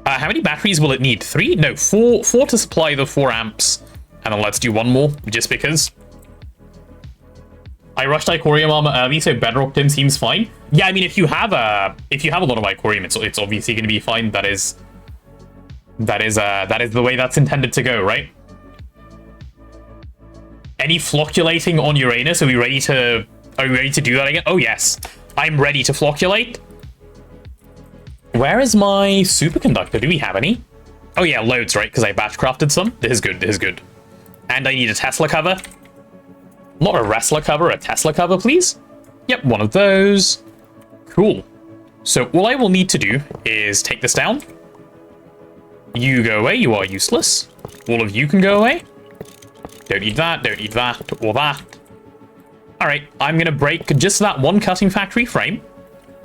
How many batteries will it need? 3? No, 4 to supply the 4 amps. And then let's do one more, just because. I rushed Icorium armor early, so Bedrock Dim seems fine. Yeah, I mean, if you have a lot of Icorium, it's obviously going to be fine. That is the way that's intended to go, right? Any flocculating on Uranus? Are we ready to do that again? Oh yes, I'm ready to flocculate. Where is my superconductor? Do we have any? Oh yeah, loads, right? Because I batch crafted some. This is good. And I need a Tesla cover. Not a wrestler cover, a Tesla cover, please. Yep, one of those. Cool. So all I will need to do is take this down. You go away, you are useless. All of you can go away. Don't need that, or that. Alright, I'm gonna break just that one cutting factory frame.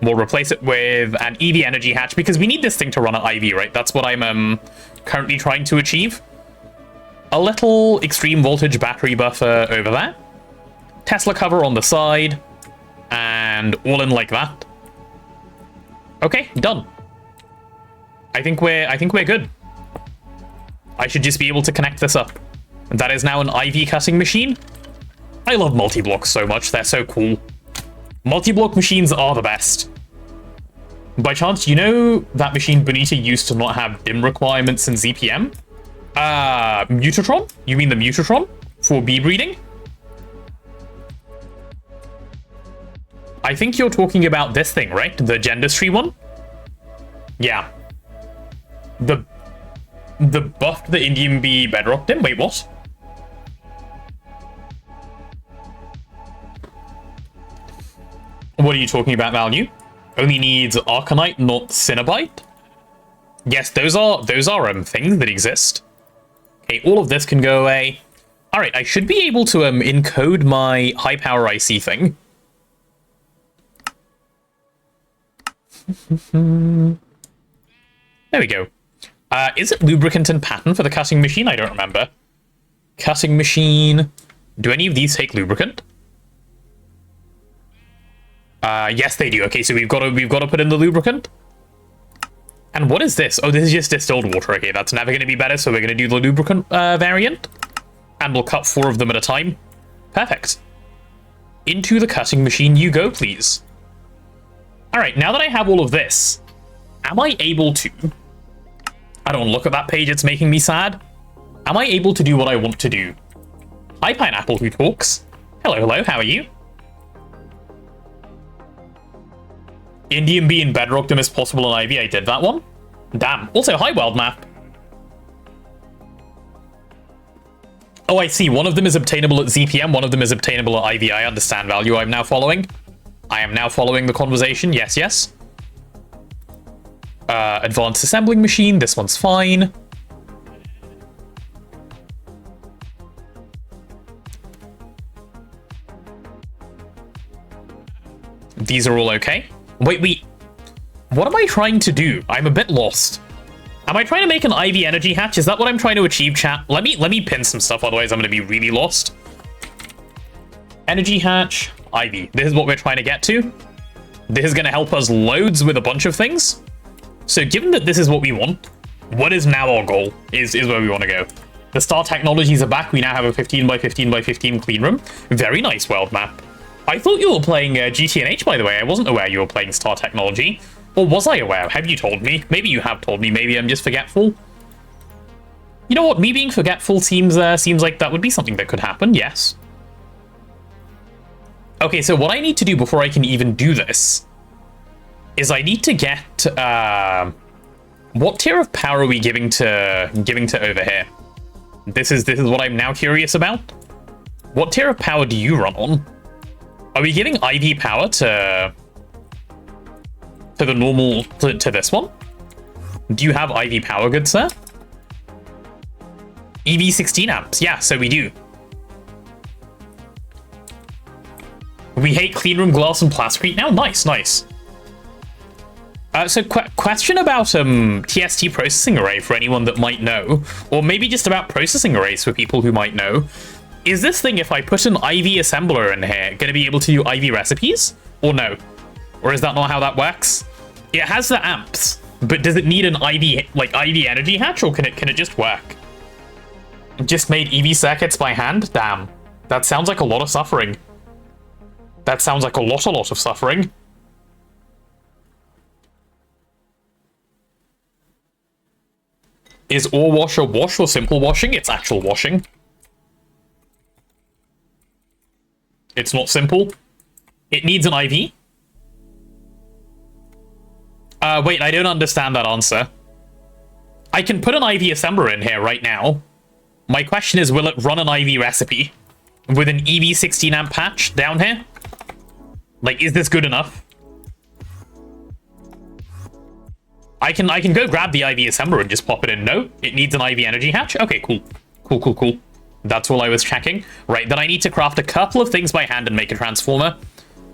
We'll replace it with an EV energy hatch because we need this thing to run at IV, right? That's what I'm currently trying to achieve. A little extreme voltage battery buffer over there. Tesla cover on the side. And all in like that. Okay, done. I think we're good. I should just be able to connect this up. That is now an IV cutting machine. I love multi-blocks so much, they're so cool. Multi-block machines are the best. By chance, you know that machine Bonita used to not have dim requirements in ZPM? Mutatron? You mean the Mutatron? For bee breeding? I think you're talking about this thing, right? The Gendustry one? Yeah. The buffed the Indian bee bedrock dim? Wait, what? What are you talking about, value? Only needs Arcanite, not Cinnabite? Yes, those are things that exist. Okay, all of this can go away. All right, I should be able to encode my high power IC thing. There we go. Is it lubricant and pattern for the cutting machine? I don't remember. Cutting machine. Do any of these take lubricant? Yes, they do. Okay, so we've got to put in the lubricant. And what is this? Oh, this is just distilled water. Okay, that's never going to be better, so we're going to do the lubricant variant. And we'll cut 4 of them at a time. Perfect. Into the cutting machine you go, please. All right, now that I have all of this, am I able to... I don't look at that page, it's making me sad. Am I able to do what I want to do? Hi, Pineapple Who Talks. Hello, hello, how are you? Indian Bee and Bedrock them as possible on Ivy. I did that one. Damn. Also, hi, World Map. Oh, I see. One of them is obtainable at ZPM. One of them is obtainable at Ivy. I understand, value. I'm now following. I am now following the conversation. Yes, yes. Advanced assembling machine. This one's fine. These are all okay. Wait. What am I trying to do? I'm a bit lost. Am I trying to make an IV energy hatch? Is that what I'm trying to achieve, chat? Let me pin some stuff, otherwise I'm going to be really lost. Energy hatch, IV. This is what we're trying to get to. This is going to help us loads with a bunch of things. So given that this is what we want, what is now our goal is where we want to go. The star technologies are back. We now have a 15 by 15 by 15 clean room. Very nice world map. I thought you were playing GTNH, by the way. I wasn't aware you were playing Star Technology. Or was I aware? Have you told me? Maybe you have told me. Maybe I'm just forgetful. You know what? Me being forgetful seems like that would be something that could happen. Yes. Okay, so what I need to do before I can even do this is I need to get... what tier of power are we giving to over here? This is what I'm now curious about. What tier of power do you run on? Are we giving IV power to the normal, to this one? Do you have IV power, good sir? EV 16 amps, yeah, so we do. We hate clean room glass and plasticrete now? Nice, nice. So question about TST processing array for anyone that might know, or maybe just about processing arrays for people who might know. Is this thing, if I put an IV assembler in here, going to be able to do IV recipes? Or no? Or is that not how that works? It has the amps, but does it need an IV, like IV energy hatch, or can it just work? Just made EV circuits by hand? Damn. That sounds like a lot of suffering. That sounds like a lot of suffering. Is ore wash a wash or simple washing? It's actual washing. It's not simple. It needs an IV. Wait, I don't understand that answer. I can put an IV assembler in here right now. My question is, will it run an IV recipe with an EV 16 amp patch down here? Like, is this good enough? I can go grab the IV assembler and just pop it in. No, it needs an IV energy hatch. Okay, cool. Cool. That's all I was checking. Right, then I need to craft a couple of things by hand and make a transformer.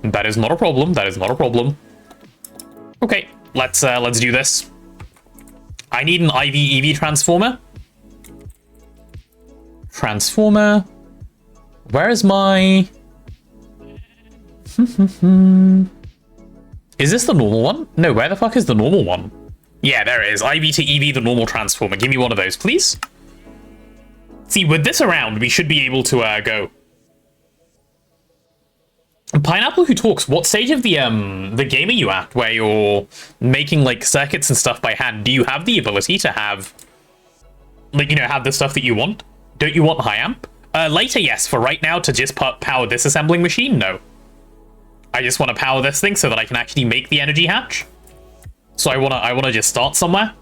That is not a problem. That is not a problem. Okay, let's do this. I need an IV EV transformer. Transformer. Where is my... Is this the normal one? No, where the fuck is the normal one? Yeah, there it is. IV to EV, the normal transformer. Give me one of those, please. See, with this around, we should be able to go. Pineapple Who Talks, what stage of the game are you at, where you're making, like, circuits and stuff by hand? Do you have the ability to have, like, you know, have the stuff that you want? Don't you want high amp? Later, yes. For right now, to just power this assembling machine, no. I just want to power this thing so that I can actually make the energy hatch. So I wanna just start somewhere.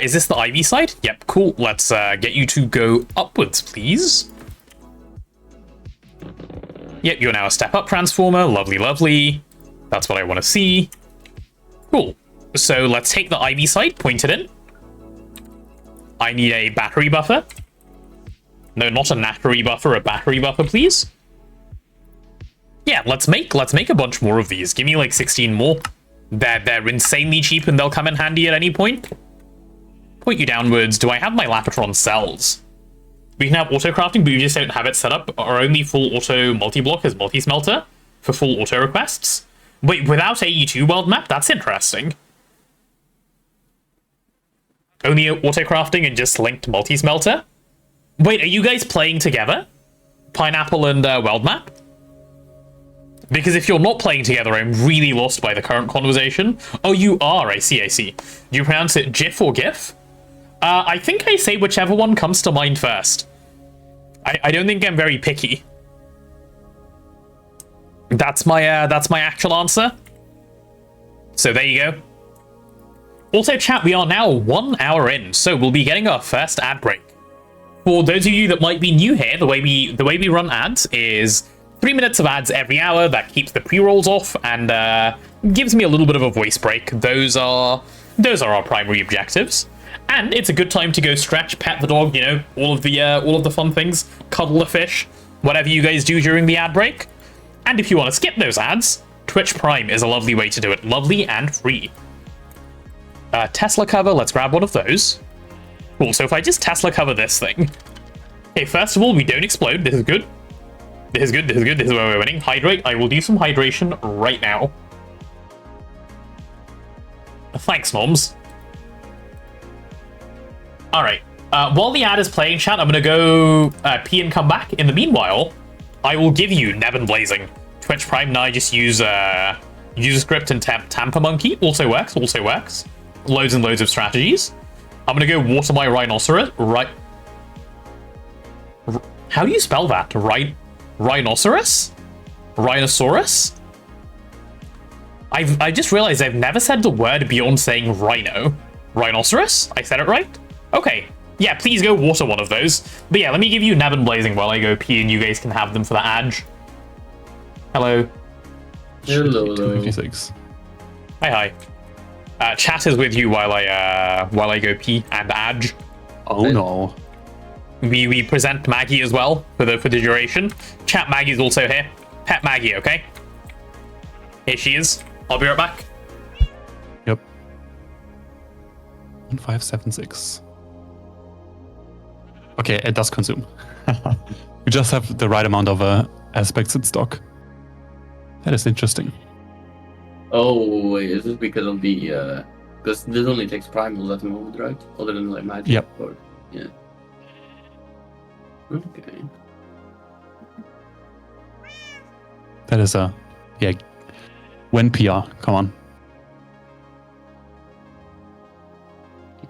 Is this the IV side? Yep, cool. Let's get you to go upwards, please. Yep, you're now a step-up transformer. Lovely, lovely. That's what I want to see. Cool. So let's take the Ivy site, point it in. I need a battery buffer. No, not a nattery buffer, a battery buffer, please. Yeah, let's make a bunch more of these. Give me like 16 more. They're insanely cheap and they'll come in handy at any point. Point you downwards. Do I have my Lapotron cells? We can have auto crafting, but we just don't have it set up. Our only full auto multi-block is multi-smelter for full auto requests. Wait, without AE2 world map? That's interesting. Only auto crafting and just linked multi-smelter? Wait, are you guys playing together? Pineapple and world map? Because if you're not playing together, I'm really lost by the current conversation. Oh, you are. I see, I see. Do you pronounce it GIF or GIF? I think I say whichever one comes to mind first. I don't think I'm very picky. That's my actual answer. So there you go. Also, chat, we are now 1 hour in, so we'll be getting our first ad break. For those of you that might be new here, the way we run ads is 3 minutes of ads every hour. That keeps the pre-rolls off and gives me a little bit of a voice break. Those are our primary objectives. And it's a good time to go stretch, pet the dog, you know, all of the fun things, cuddle the fish, whatever you guys do during the ad break. And if you want to skip those ads, Twitch Prime is a lovely way to do it, lovely and free. Tesla cover, let's grab one of those. Cool, so if I just Tesla cover this thing. Okay, first of all, we don't explode, this is good. This is good, this is good, this is where we're winning. Hydrate, I will do some hydration right now. Thanks, Noms. Alright, while the ad is playing, chat, I'm gonna go pee and come back. In the meanwhile, I will give you Nebun Blazing. Twitch Prime, now I just use user script and Tamper Monkey. Also works, also works. Loads and loads of strategies. I'm gonna go water my rhinoceros. How do you spell that? Rhinoceros? Rhinoceros? I just realized I've never said the word beyond saying rhino. Rhinoceros? I said it right? Okay. Yeah, please go water one of those. But yeah, let me give you Nebun Blazing while I go pee and you guys can have them for the Adge. Hello. Hello. 256. Hi. Chat is with you while I go pee and Adge. Oh no. We present Maggie as well for the duration. Chat Maggie's also here. Pet Maggie, okay? Here she is. I'll be right back. Yep. 1576. Okay, it does consume. We just have the right amount of aspects in stock. That is interesting. Oh, wait, is this because of the because this only takes primals at the moment, right? Other than like magic. Yep. Or, yeah. Okay. That is yeah. When PR, come on.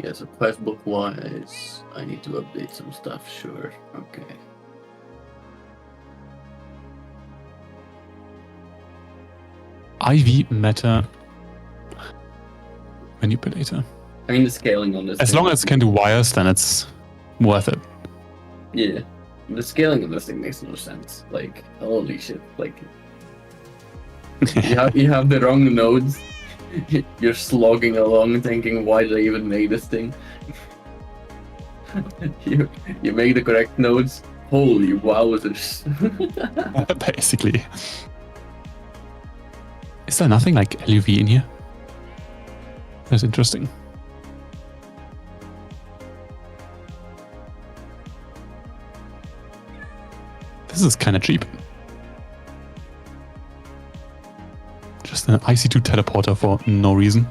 Yeah, so quest book wise, I need to update some stuff, sure. Okay. IV meta manipulator. I mean, the scaling on this. As long as it can do wires, then it's worth it. Yeah. The scaling on this thing makes no sense. Like, holy shit. Like, you have the wrong nodes. You're slogging along thinking, why did I even make this thing? you make the correct nodes. Holy wowzers. Basically. Is there nothing like LUV in here? That's interesting. This is kind of cheap. Just an IC2 teleporter for no reason.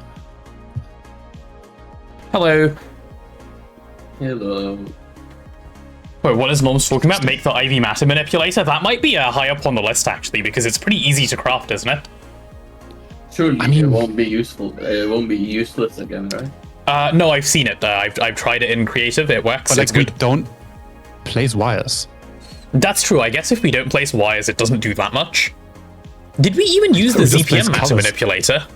Hello. Hello. Wait, what is Noms talking about? Make the IV matter manipulator? That might be high up on the list, actually, because it's pretty easy to craft, isn't it? Surely I mean, it won't be useful. It won't be useless again, right? No, I've seen it. I've tried it in creative. It works. But It's like, we good. don't place wires. That's true. I guess if we don't place wires, it doesn't do that much. Did we even use the We just place ZPM matter colors. manipulator?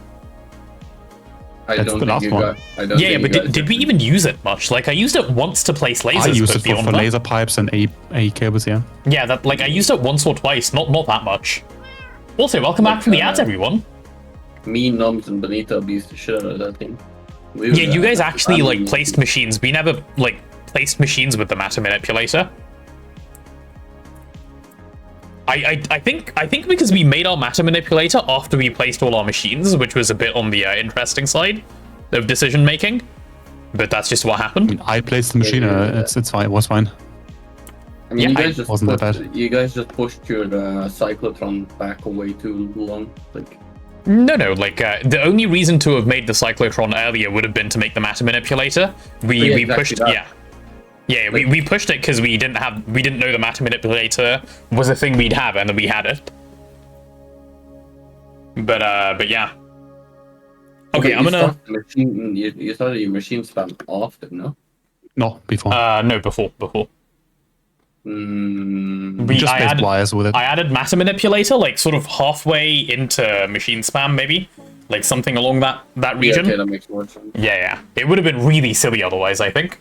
I That's don't the think last you one. got. I don't Yeah, think but you guys did we even use it much? Like, I used it once to place lasers. I used but it for beyond that- laser pipes and A cables, yeah. Yeah, that like I used it once or twice, not that much. Also, welcome back from the ads, everyone. Me, Noms, and Benito abused the shit out of that thing. Yeah, you guys actually like placed machines. We never like placed machines with the matter manipulator. I think because we made our matter manipulator after we placed all our machines, which was a bit on the interesting side of decision making. But that's just what happened. I placed the machine. It's fine. It was fine. I mean, Yeah, wasn't that bad. You guys just pushed your cyclotron back way too long. Like, No, like the only reason to have made the cyclotron earlier would have been to make the matter manipulator. We exactly pushed that. we pushed it because we didn't know the matter manipulator was a thing we'd have, and then we had it. But yeah. Okay, I'm gonna. You started your machine spam often, no? No, before. No, before. Just placed wires with it. I added matter manipulator like sort of halfway into machine spam, maybe like something along that region. Yeah, okay, that makes more sense. Yeah. It would have been really silly otherwise, I think.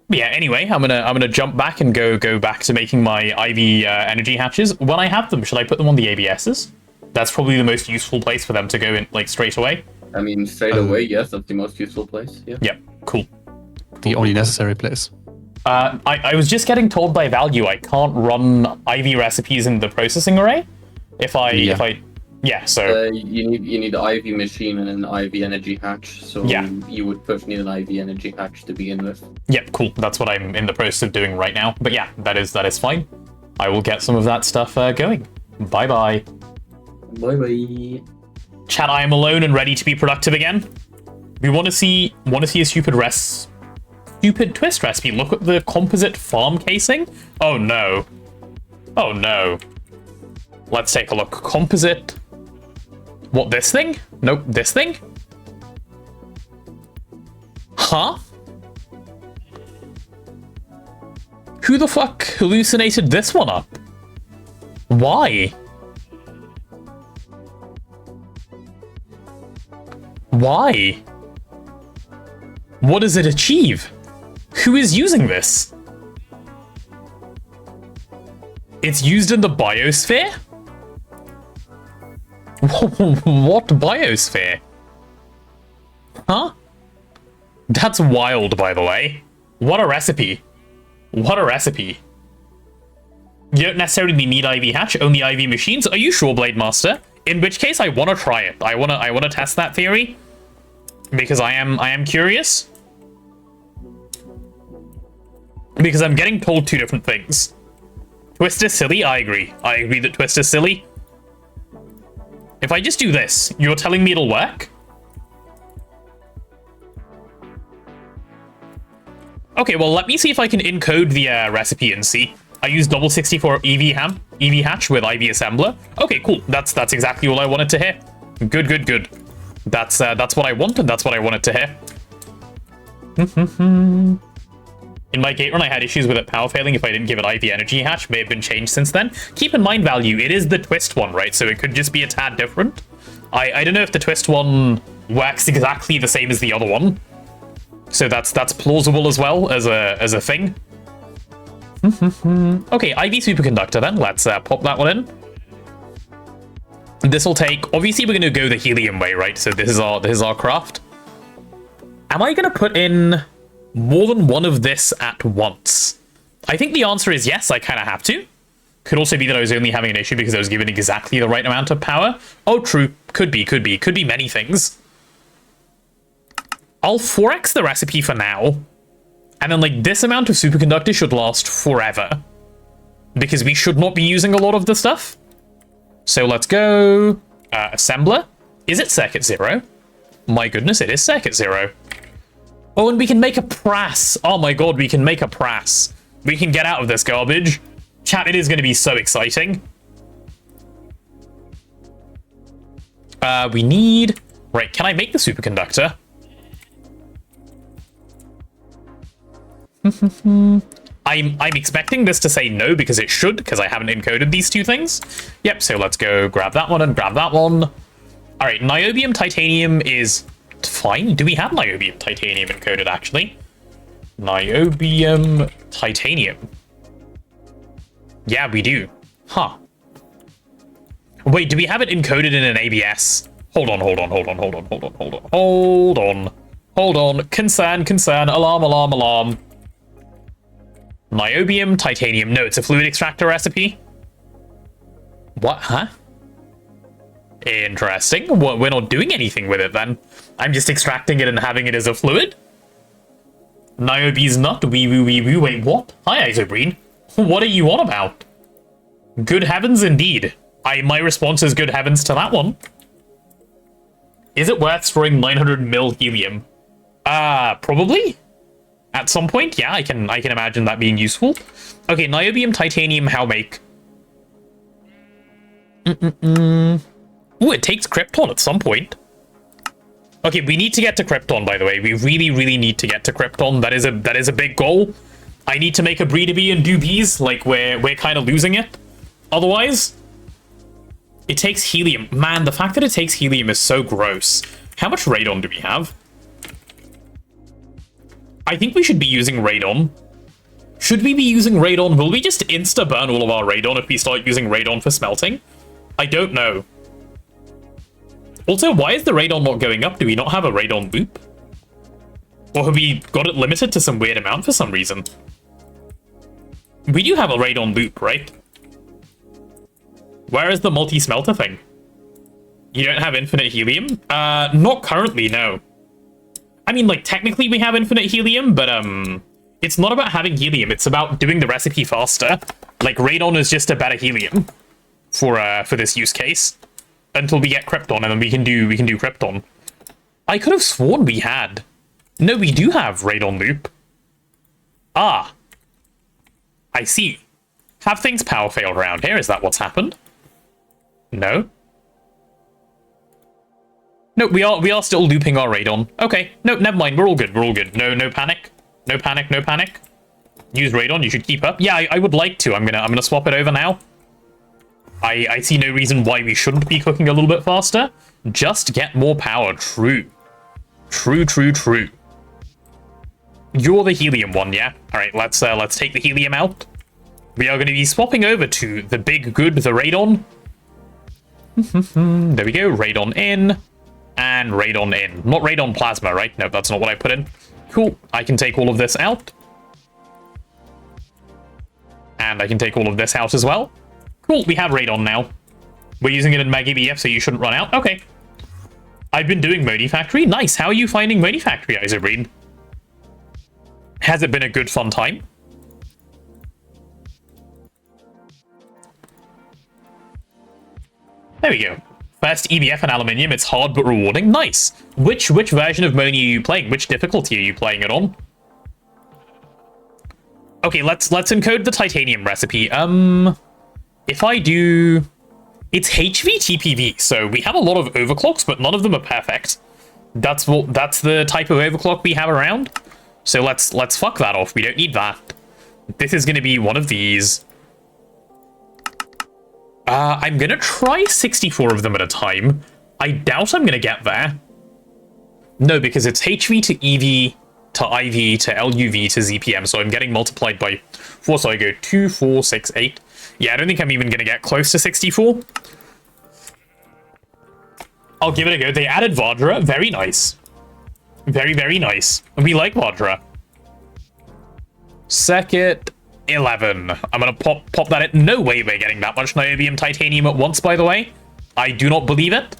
But yeah. Anyway, I'm gonna jump back and go back to making my IV energy hatches. When I have them, should I put them on the ABSs? That's probably the most useful place for them to go in, like straight away. I mean, straight away, yes, that's the most useful place. Yeah. Yep. Cool. The only necessary place. I was just getting told by Value I can't run IV recipes in the processing array. So you need the IV machine and an IV energy hatch. So Yeah. you would first need an IV energy hatch to begin with. Yep, cool. That's what I'm in the process of doing right now. But yeah, that is fine. I will get some of that stuff going. Bye bye. Bye bye. Chat, I am alone and ready to be productive again. We want to see a stupid twist recipe. Look at the composite farm casing. Oh no. Oh no. Let's take a look. Composite. What, this thing? Nope, this thing? Huh? Who the fuck hallucinated this one up? Why? Why? What does it achieve? Who is using this? It's used in the biosphere? What biosphere? Huh? That's wild, by the way. What a recipe. What a recipe. You don't necessarily need IV hatch, only IV machines. Are you sure, Blade Master? In which case, I want to try it. I want to test that theory because I am curious. Because I'm getting told two different things. Twist is silly. I agree. I agree that Twist is silly. If I just do this, you're telling me it'll work? Okay, well, let me see if I can encode the recipe and see. I use double 64 EV hatch with IV assembler. Okay, cool. That's exactly all I wanted to hear. Good. That's what I wanted. That's what I wanted to hear. In my gate run, I had issues with it power failing if I didn't give it IV energy hatch. May have been changed since then. Keep in mind, Value, it is the Twist one, right? So it could just be a tad different. I don't know if the Twist one works exactly the same as the other one. So that's plausible as well as a thing. Okay, IV superconductor then. Let's pop that one in. This will take. Obviously, we're going to go the helium way, right? So this is our craft. Am I going to put in more than one of this at once? I think the answer is yes. I kind of have to. Could also be that I was only having an issue because I was given exactly the right amount of power. Oh, true. Could be many things. I'll 4x the recipe for now. And then, like, this amount of superconductor should last forever. Because we should not be using a lot of the stuff. So let's go... assembler. Is it circuit 0? My goodness, it is circuit 0. Oh, and we can make a prass. Oh my god, we can make a prass. We can get out of this garbage. Chat, it is going to be so exciting. We need... Right, can I make the superconductor? I'm expecting this to say no because it should, because I haven't encoded these two things. Yep, so let's go grab that one and grab that one. All right, niobium titanium is fine. Do we have niobium titanium encoded, actually? Niobium titanium. Yeah, we do. Huh. Wait, do we have it encoded in an ABS? Hold on. Concern. Alarm. Niobium titanium. No, it's a fluid extractor recipe. What? Huh? Interesting. Well, we're not doing anything with it then. I'm just extracting it and having it as a fluid? Niobe's nut. Wee. Wait, what? Hi, Isobreen. What are you on about? Good heavens indeed. My response is good heavens to that one. Is it worth storing 900 mil helium? Probably. At some point, yeah, I can imagine that being useful. Okay, niobium titanium, how make? Ooh, it takes krypton at some point. Okay, we need to get to krypton, by the way. We really need to get to krypton. That is a big goal. I need to make a breeder bee and do bees. Like, we're kind of losing it. Otherwise, it takes helium. Man, the fact that it takes helium is so gross. How much radon do we have? I think we should be using radon. Should we be using radon? Will we just insta-burn all of our radon if we start using radon for smelting? I don't know. Also, why is the radon not going up? Do we not have a radon loop? Or have we got it limited to some weird amount for some reason? We do have a radon loop, right? Where is the multi-smelter thing? You don't have infinite helium? Not currently, no. I mean, like, technically we have infinite helium, but, it's not about having helium. It's about doing the recipe faster. Like, radon is just a better helium for this use case. Until we get krypton, and then we can do krypton. I could have sworn we had. No, we do have radon loop. Ah. I see. Have things power failed around here? Is that what's happened? No. No, we are still looping our radon. Okay. No, never mind. We're all good. No panic. No panic. Use radon. You should keep up. Yeah, I would like to. I'm gonna swap it over now. I see no reason why we shouldn't be cooking a little bit faster. Just get more power. True. You're the helium one, yeah? Alright, let's take the helium out. We are going to be swapping over to the big good, the radon. There we go. Radon in. And radon in. Not radon plasma, right? No, that's not what I put in. Cool. I can take all of this out. And I can take all of this out as well. Cool, we have radon now. We're using it in MegABF, so you shouldn't run out. Okay. I've been doing Modi Factory. Nice. How are you finding Modi Factory, Isobreen? Has it been a good, fun time? There we go. First EBF and aluminium. It's hard but rewarding. Nice. Which version of Moni are you playing? Which difficulty are you playing it on? Okay, let's encode the titanium recipe. If I do... It's HV-TPV, so we have a lot of overclocks, but none of them are perfect. That's the type of overclock we have around. So let's fuck that off. We don't need that. This is going to be one of these. I'm going to try 64 of them at a time. I doubt I'm going to get there. No, because it's HV to EV to IV to LUV to ZPM, so I'm getting multiplied by 4, so I go 2, 4, 6, 8. Yeah, I don't think I'm even going to get close to 64. I'll give it a go. They added Vajra. Very nice. Very nice. We like Vajra. Circuit 11. I'm going to pop that in. No way we're getting that much niobium titanium at once, by the way. I do not believe it.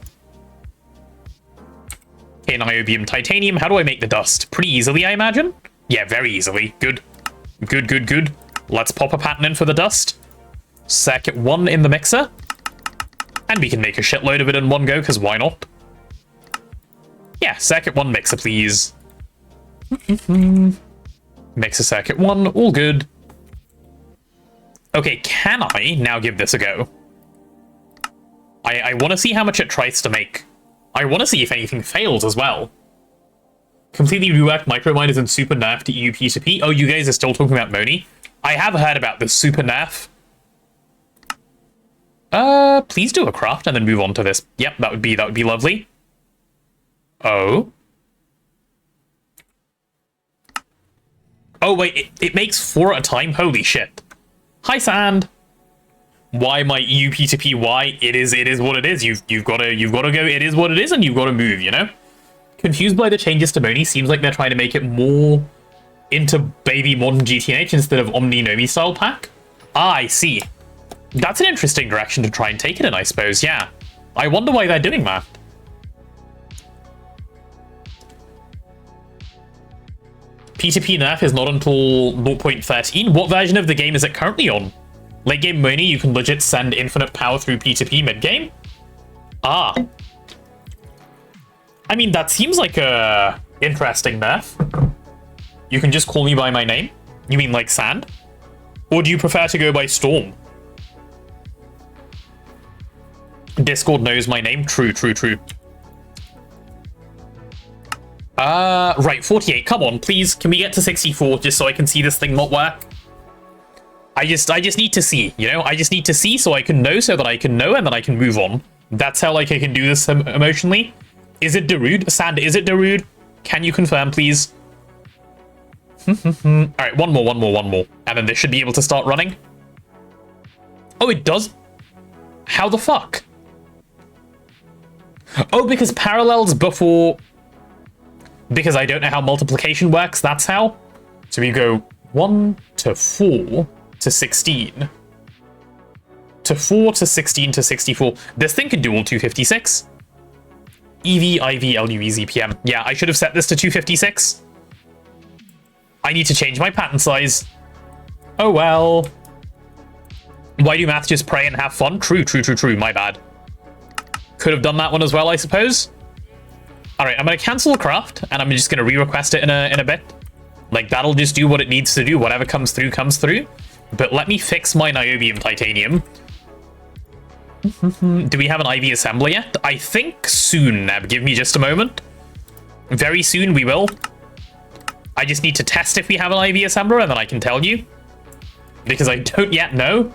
Okay, niobium titanium. How do I make the dust? Pretty easily, I imagine? Yeah, very easily. Good. Let's pop a pattern in for the dust. Circuit 1 in the mixer. And we can make a shitload of it in one go, because why not? Yeah, circuit 1 mixer, please. Mixer circuit 1, all good. Okay, can I now give this a go? I want to see how much it tries to make. I want to see if anything fails as well. Completely reworked microminers and super nerf to EUP to P. Oh, you guys are still talking about Moni? I have heard about this super nerf. Please do a craft and then move on to this. Yep, that would be lovely. Oh, Oh, wait, it makes 4 at a time? Holy shit. Hi, Sand. Why might you P2P? Why? It is what it is. You've got to go, it is what it is, and you've got to move, you know? Confused by the changes to Moni, seems like they're trying to make it more into baby modern GTNH instead of Omni Nomi style pack. Ah, I see. That's an interesting direction to try and take it in, I suppose, yeah. I wonder why they're doing that. P2P nerf is not until 0.13. What version of the game is it currently on? Late game Moni, you can legit send infinite power through P2P mid-game? Ah. I mean, that seems like a interesting nerf. You can just call me by my name? You mean like Sand? Or do you prefer to go by Storm? Discord knows my name. True. Right, 48. Come on, please. Can we get to 64 just so I can see this thing not work? I just need to see, you know? I just need to see so I can know, so that I can know, and then I can move on. That's how, like, I can do this emotionally. Is it Darude? Sand, is it Darude? Can you confirm, please? Alright, one more. And then this should be able to start running. Oh, it does? How the fuck? Oh, because parallels before... Because I don't know how multiplication works, that's how. So we go 1 to 4 to 16. To 4 to 16 to 64. This thing can do all 256. EV, IV, LU, EZPM. Yeah, I should have set this to 256. I need to change my pattern size. Oh well. Why do math just pray and have fun? True. My bad. Could have done that one as well, I suppose. Alright, I'm going to cancel a craft, and I'm just going to re-request it in a bit. Like, that'll just do what it needs to do. Whatever comes through, comes through. But let me fix my niobium titanium. Do we have an IV assembler yet? I think soon, Neb. Give me just a moment. Very soon we will. I just need to test if we have an IV assembler, and then I can tell you. Because I don't yet know.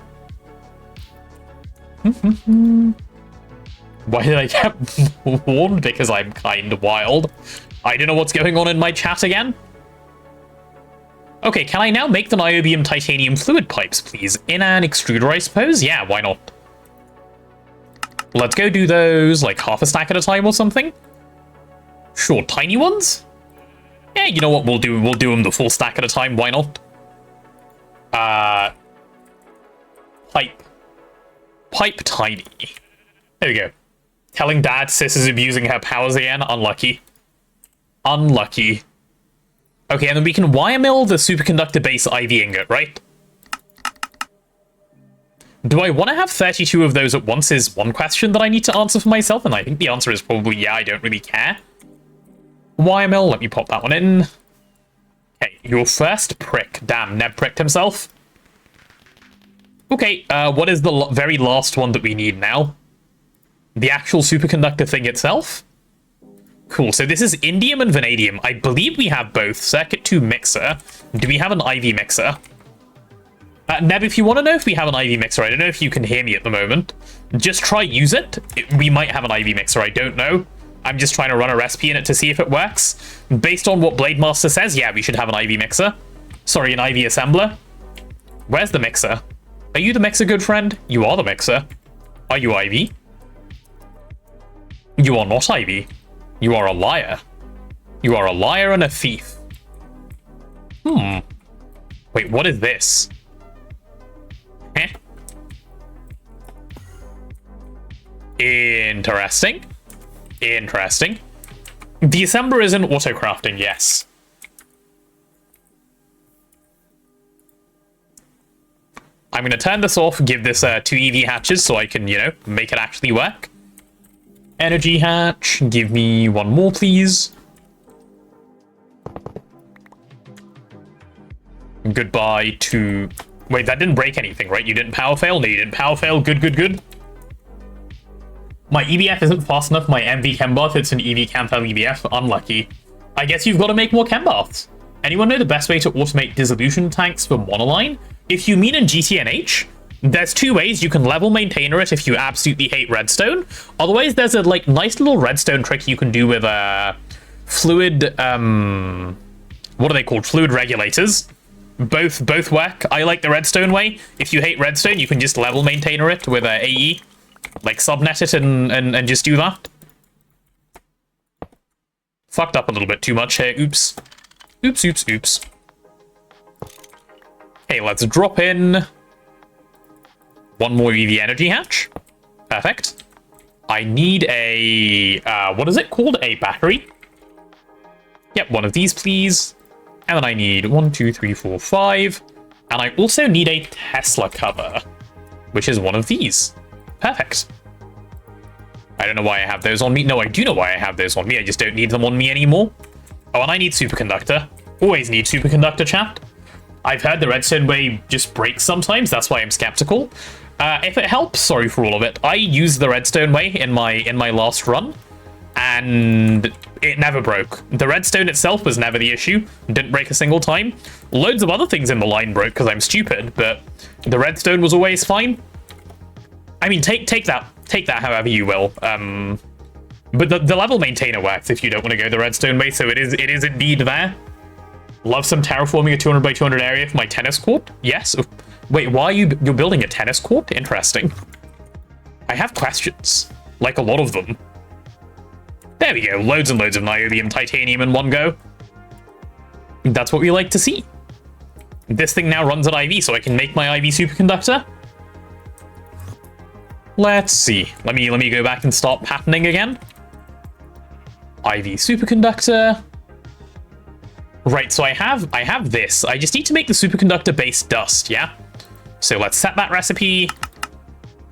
Why did I get warned? Because I'm kind of wild. I don't know what's going on in my chat again. Okay, can I now make the niobium titanium fluid pipes, please? In an extruder, I suppose? Yeah, why not? Let's go do those, like, half a stack at a time or something. Sure, tiny ones? Yeah, you know what, we'll do them the full stack at a time, why not? Pipe tiny. There we go. Telling Dad Sis is abusing her powers again. Unlucky. Okay, and then we can wire mill the superconductor base IV ingot, right? Do I want to have 32 of those at once is one question that I need to answer for myself, and I think the answer is probably yeah, I don't really care. Wire mill, let me pop that one in. Okay, your first prick. Damn, Neb pricked himself. Okay, what is the very last one that we need now? The actual superconductor thing itself? Cool, so this is indium and vanadium. I believe we have both. Circuit 2 mixer. Do we have an IV mixer? Neb, if you want to know if we have an IV mixer, I don't know if you can hear me at the moment. Just try use it. We might have an IV mixer, I don't know. I'm just trying to run a recipe in it to see if it works. Based on what Blademaster says, yeah, we should have an IV mixer. Sorry, an IV assembler. Where's the mixer? Are you the mixer, good friend? You are the mixer. Are you IV? You are not IV. You are a liar. You are a liar and a thief. Wait, what is this? Eh? Interesting. Interesting. The assembler is in auto-crafting, yes. I'm going to turn this off, give this 2 EV hatches so I can, you know, make it actually work. Energy hatch, give me one more, please. Goodbye to... Wait, that didn't break anything, right? You didn't power fail? No, you didn't power fail. Good. My EBF isn't fast enough. My MV chem bath, it's an EV Camphel EBF. Unlucky. I guess you've got to make more chem baths. Anyone know the best way to automate dissolution tanks for monoline? If you mean in GTNH, there's 2 ways. You can level maintainer it if you absolutely hate redstone. Otherwise, there's a like nice little redstone trick you can do with fluid, what are they called? Fluid regulators. Both work. I like the redstone way. If you hate redstone, you can just level maintainer it with a AE. Like subnet it and just do that. Fucked up a little bit too much here. Oops. Oops. Okay, let's drop in one more EV energy hatch. Perfect. I need a, what is it called? A battery. Yep, one of these, please. And then I need 1, 2, 3, 4, 5. And I also need a Tesla cover, which is one of these. Perfect. I don't know why I have those on me. No, I do know why I have those on me. I just don't need them on me anymore. Oh, and I need superconductor. Always need superconductor, chat. I've heard the redstone way just breaks sometimes. That's why I'm skeptical. If it helps, sorry for all of it. I used the redstone way in my last run, and it never broke. The redstone itself was never the issue. Didn't break a single time. Loads of other things in the line broke because I'm stupid, but the redstone was always fine. I mean, take that however you will. But the level maintainer works if you don't want to go the redstone way, so it is indeed there. Love some terraforming a 200 by 200 area for my tennis court. Yes. Wait, why are you're building a tennis court? Interesting. I have questions, like a lot of them. There we go. Loads and loads of niobium titanium in one go. That's what we like to see. This thing now runs at IV, so I can make my IV superconductor. Let's see. Let me go back and start patterning again. IV superconductor. Right, so I have this. I just need to make the superconductor base dust, yeah? So let's set that recipe.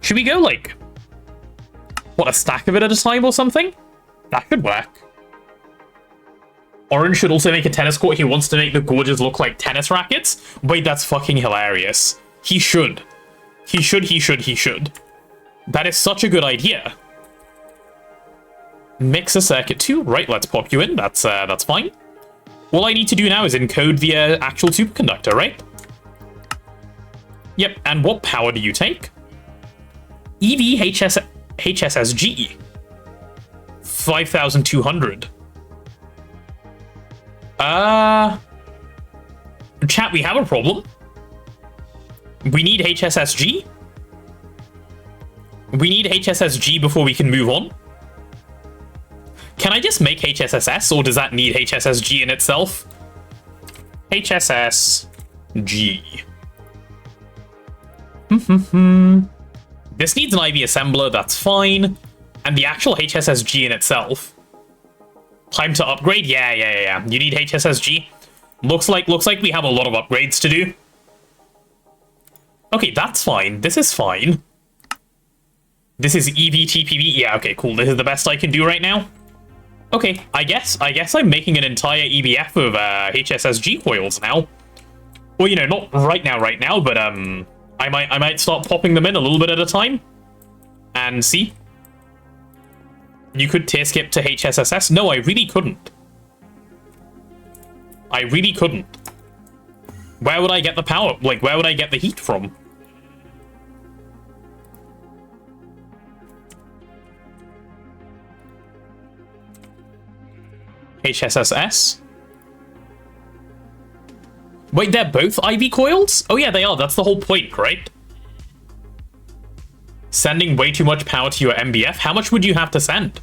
Should we go like, what, a stack of it at a time or something? That could work. Orange should also make a tennis court. He wants to make the gorges look like tennis rackets. Wait, that's fucking hilarious. He should. He should. That is such a good idea. Mixer circuit 2. Right, let's pop you in. That's fine. All I need to do now is encode the actual superconductor, right? Yep, and what power do you take? EV HSSG. 5,200. Chat, we have a problem. We need HSSG. We need HSSG before we can move on. Can I just make HSSS, or does that need HSSG in itself? HSSG. This needs an IV assembler, that's fine. And the actual HSSG in itself. Time to upgrade? Yeah. You need HSSG. Looks like we have a lot of upgrades to do. Okay, that's fine. This is fine. This is EVTPV. Yeah, okay, cool. This is the best I can do right now. Okay, I guess I'm making an entire EVF of HSSG coils now. Well, you know, not right now, but I might start popping them in a little bit at a time. And see. You could tier skip to HSSS. No, I really couldn't. Where would I get the power? Like, where would I get the heat from? HSSS? Wait, they're both IV coils? Oh yeah, they are. That's the whole point, right? Sending way too much power to your MBF? How much would you have to send?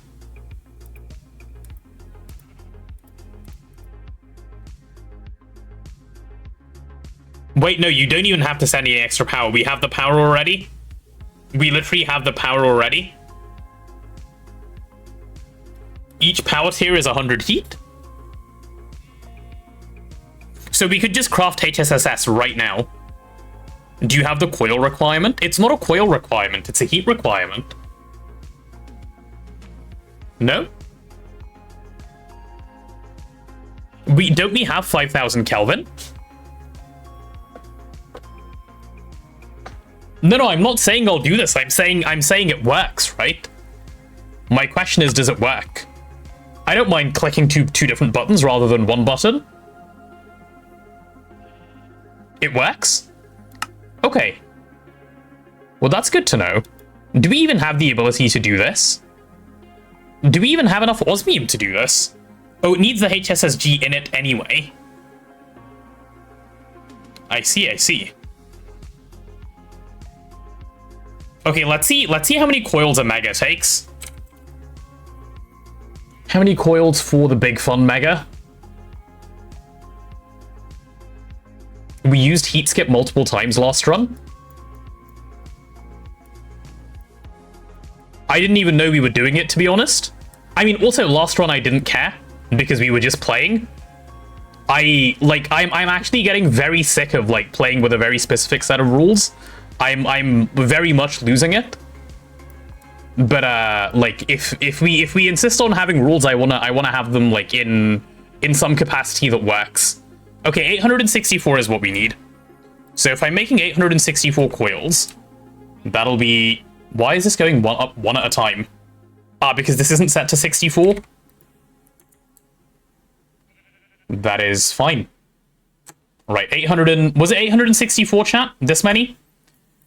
Wait, no, you don't even have to send any extra power. We have the power already. We literally have the power already. Each power tier is 100 heat. So we could just craft HSSS right now. Do you have the coil requirement? It's not a coil requirement, it's a heat requirement. No? Don't we have 5,000 Kelvin? No, I'm not saying I'll do this. I'm saying it works, right? My question is, does it work? I don't mind clicking two different buttons rather than one button. It works? Okay. Well, that's good to know. Do we even have the ability to do this? Do we even have enough osmium to do this? Oh, it needs the HSSG in it anyway. I see, I see. Okay, let's see how many coils a mega takes. How many coils for the big fun mega? We used heat skip multiple times last run. I didn't even know we were doing it, to be honest. I mean, also last run I didn't care because we were just playing. I'm actually getting very sick of like playing with a very specific set of rules. I'm very much losing it. But like if we insist on having rules, I wanna have them like in some capacity that works. Okay, 864 is what we need. So if I'm making 864 coils, that'll be... Why is this going one at a time? Ah, because this isn't set to 64? That is fine. Right, 800 and... Was it 864, chat? This many?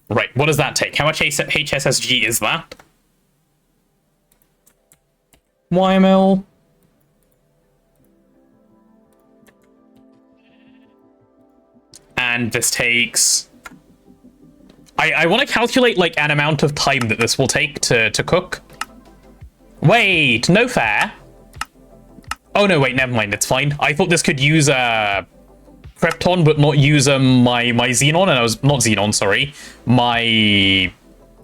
Right, what does that take? How much HSSG is that? YML... And this takes... I want to calculate, like, an amount of time that this will take to cook. Wait, no fair. Oh, no, wait, never mind, it's fine. I thought this could use, Krypton, but not use, my Xenon, and I was... Not Xenon, sorry. My...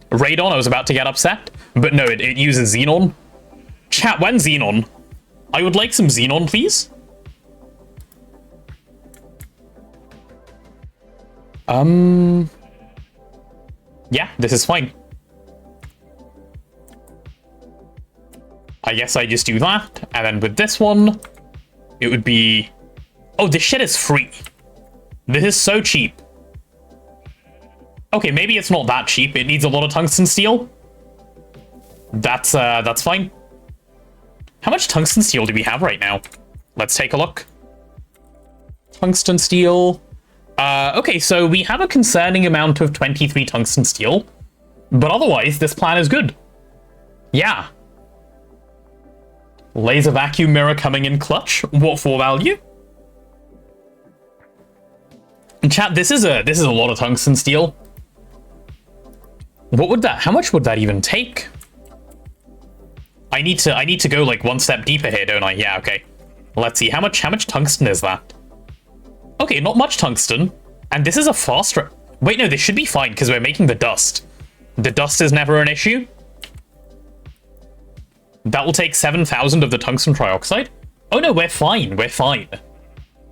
Radon, I was about to get upset. But no, it uses Xenon. Chat, when Xenon? I would like some Xenon, please. Yeah, this is fine. I guess I just do that, and then with this one, it would be... Oh, this shit is free. This is so cheap. Okay, maybe it's not that cheap. It needs a lot of tungsten steel. That's fine. How much tungsten steel do we have right now? Let's take a look. Tungsten steel... okay, so we have a concerning amount of 23 tungsten steel, but otherwise, this plan is good. Yeah. Laser vacuum mirror coming in clutch. What for value? Chat, this is a lot of tungsten steel. What would that? How much would that even take? I need to go like one step deeper here, don't I? Yeah, okay. Let's see. How much tungsten is that? Okay, not much tungsten. And this is a faster... Wait, no, this should be fine, because we're making the dust. The dust is never an issue. That will take 7,000 of the tungsten trioxide. Oh, no, we're fine. We're fine.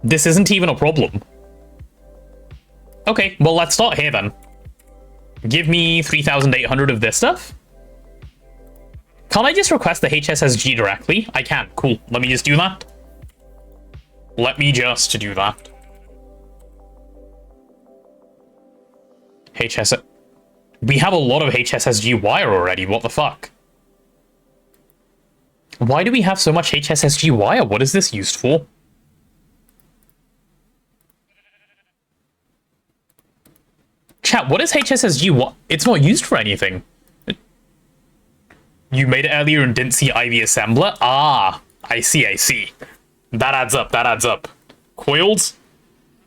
This isn't even a problem. Okay, well, let's start here, then. Give me 3,800 of this stuff. Can't I just request the HSSG directly? I can. Cool. Let me just do that. Let me just do that. HSS... We have a lot of HSSG wire already, what the fuck? Why do we have so much HSSG wire? What is this used for? Chat, what is HSSG? It's not used for anything. You made it earlier and didn't see IV assembler? Ah, I see, I see. That adds up, that adds up. Coils?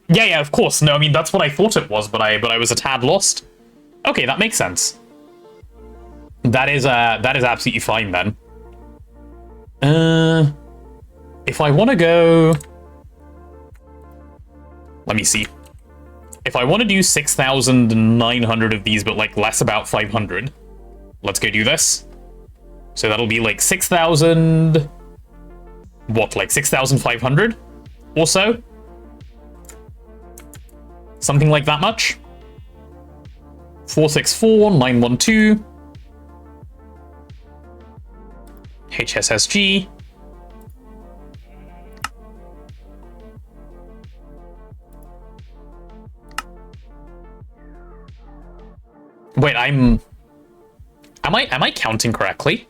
Yeah, of course. No, I mean, that's what I thought it was, but I was a tad lost. Okay, that makes sense. That is absolutely fine, then. If I want to go... Let me see. If I want to do 6,900 of these, but, like, less about 500, let's go do this. So that'll be, like, 6,000... What, like 6,500 or so? Something like that much. 464, 912. HSSG. Wait, am I counting correctly?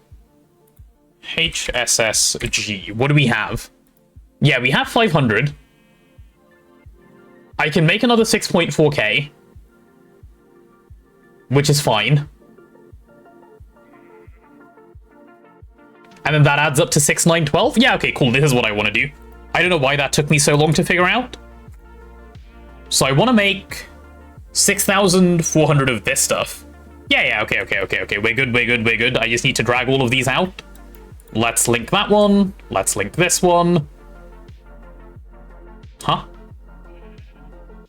HSSG. What do we have? Yeah, we have 500. I can make another 6.4k, which is fine. And then that adds up to 6,912? Yeah, okay, cool. This is what I want to do. I don't know why that took me so long to figure out. So I want to make 6,400 of this stuff. Yeah, okay. We're good. I just need to drag all of these out. Let's link that one. Let's link this one. Huh?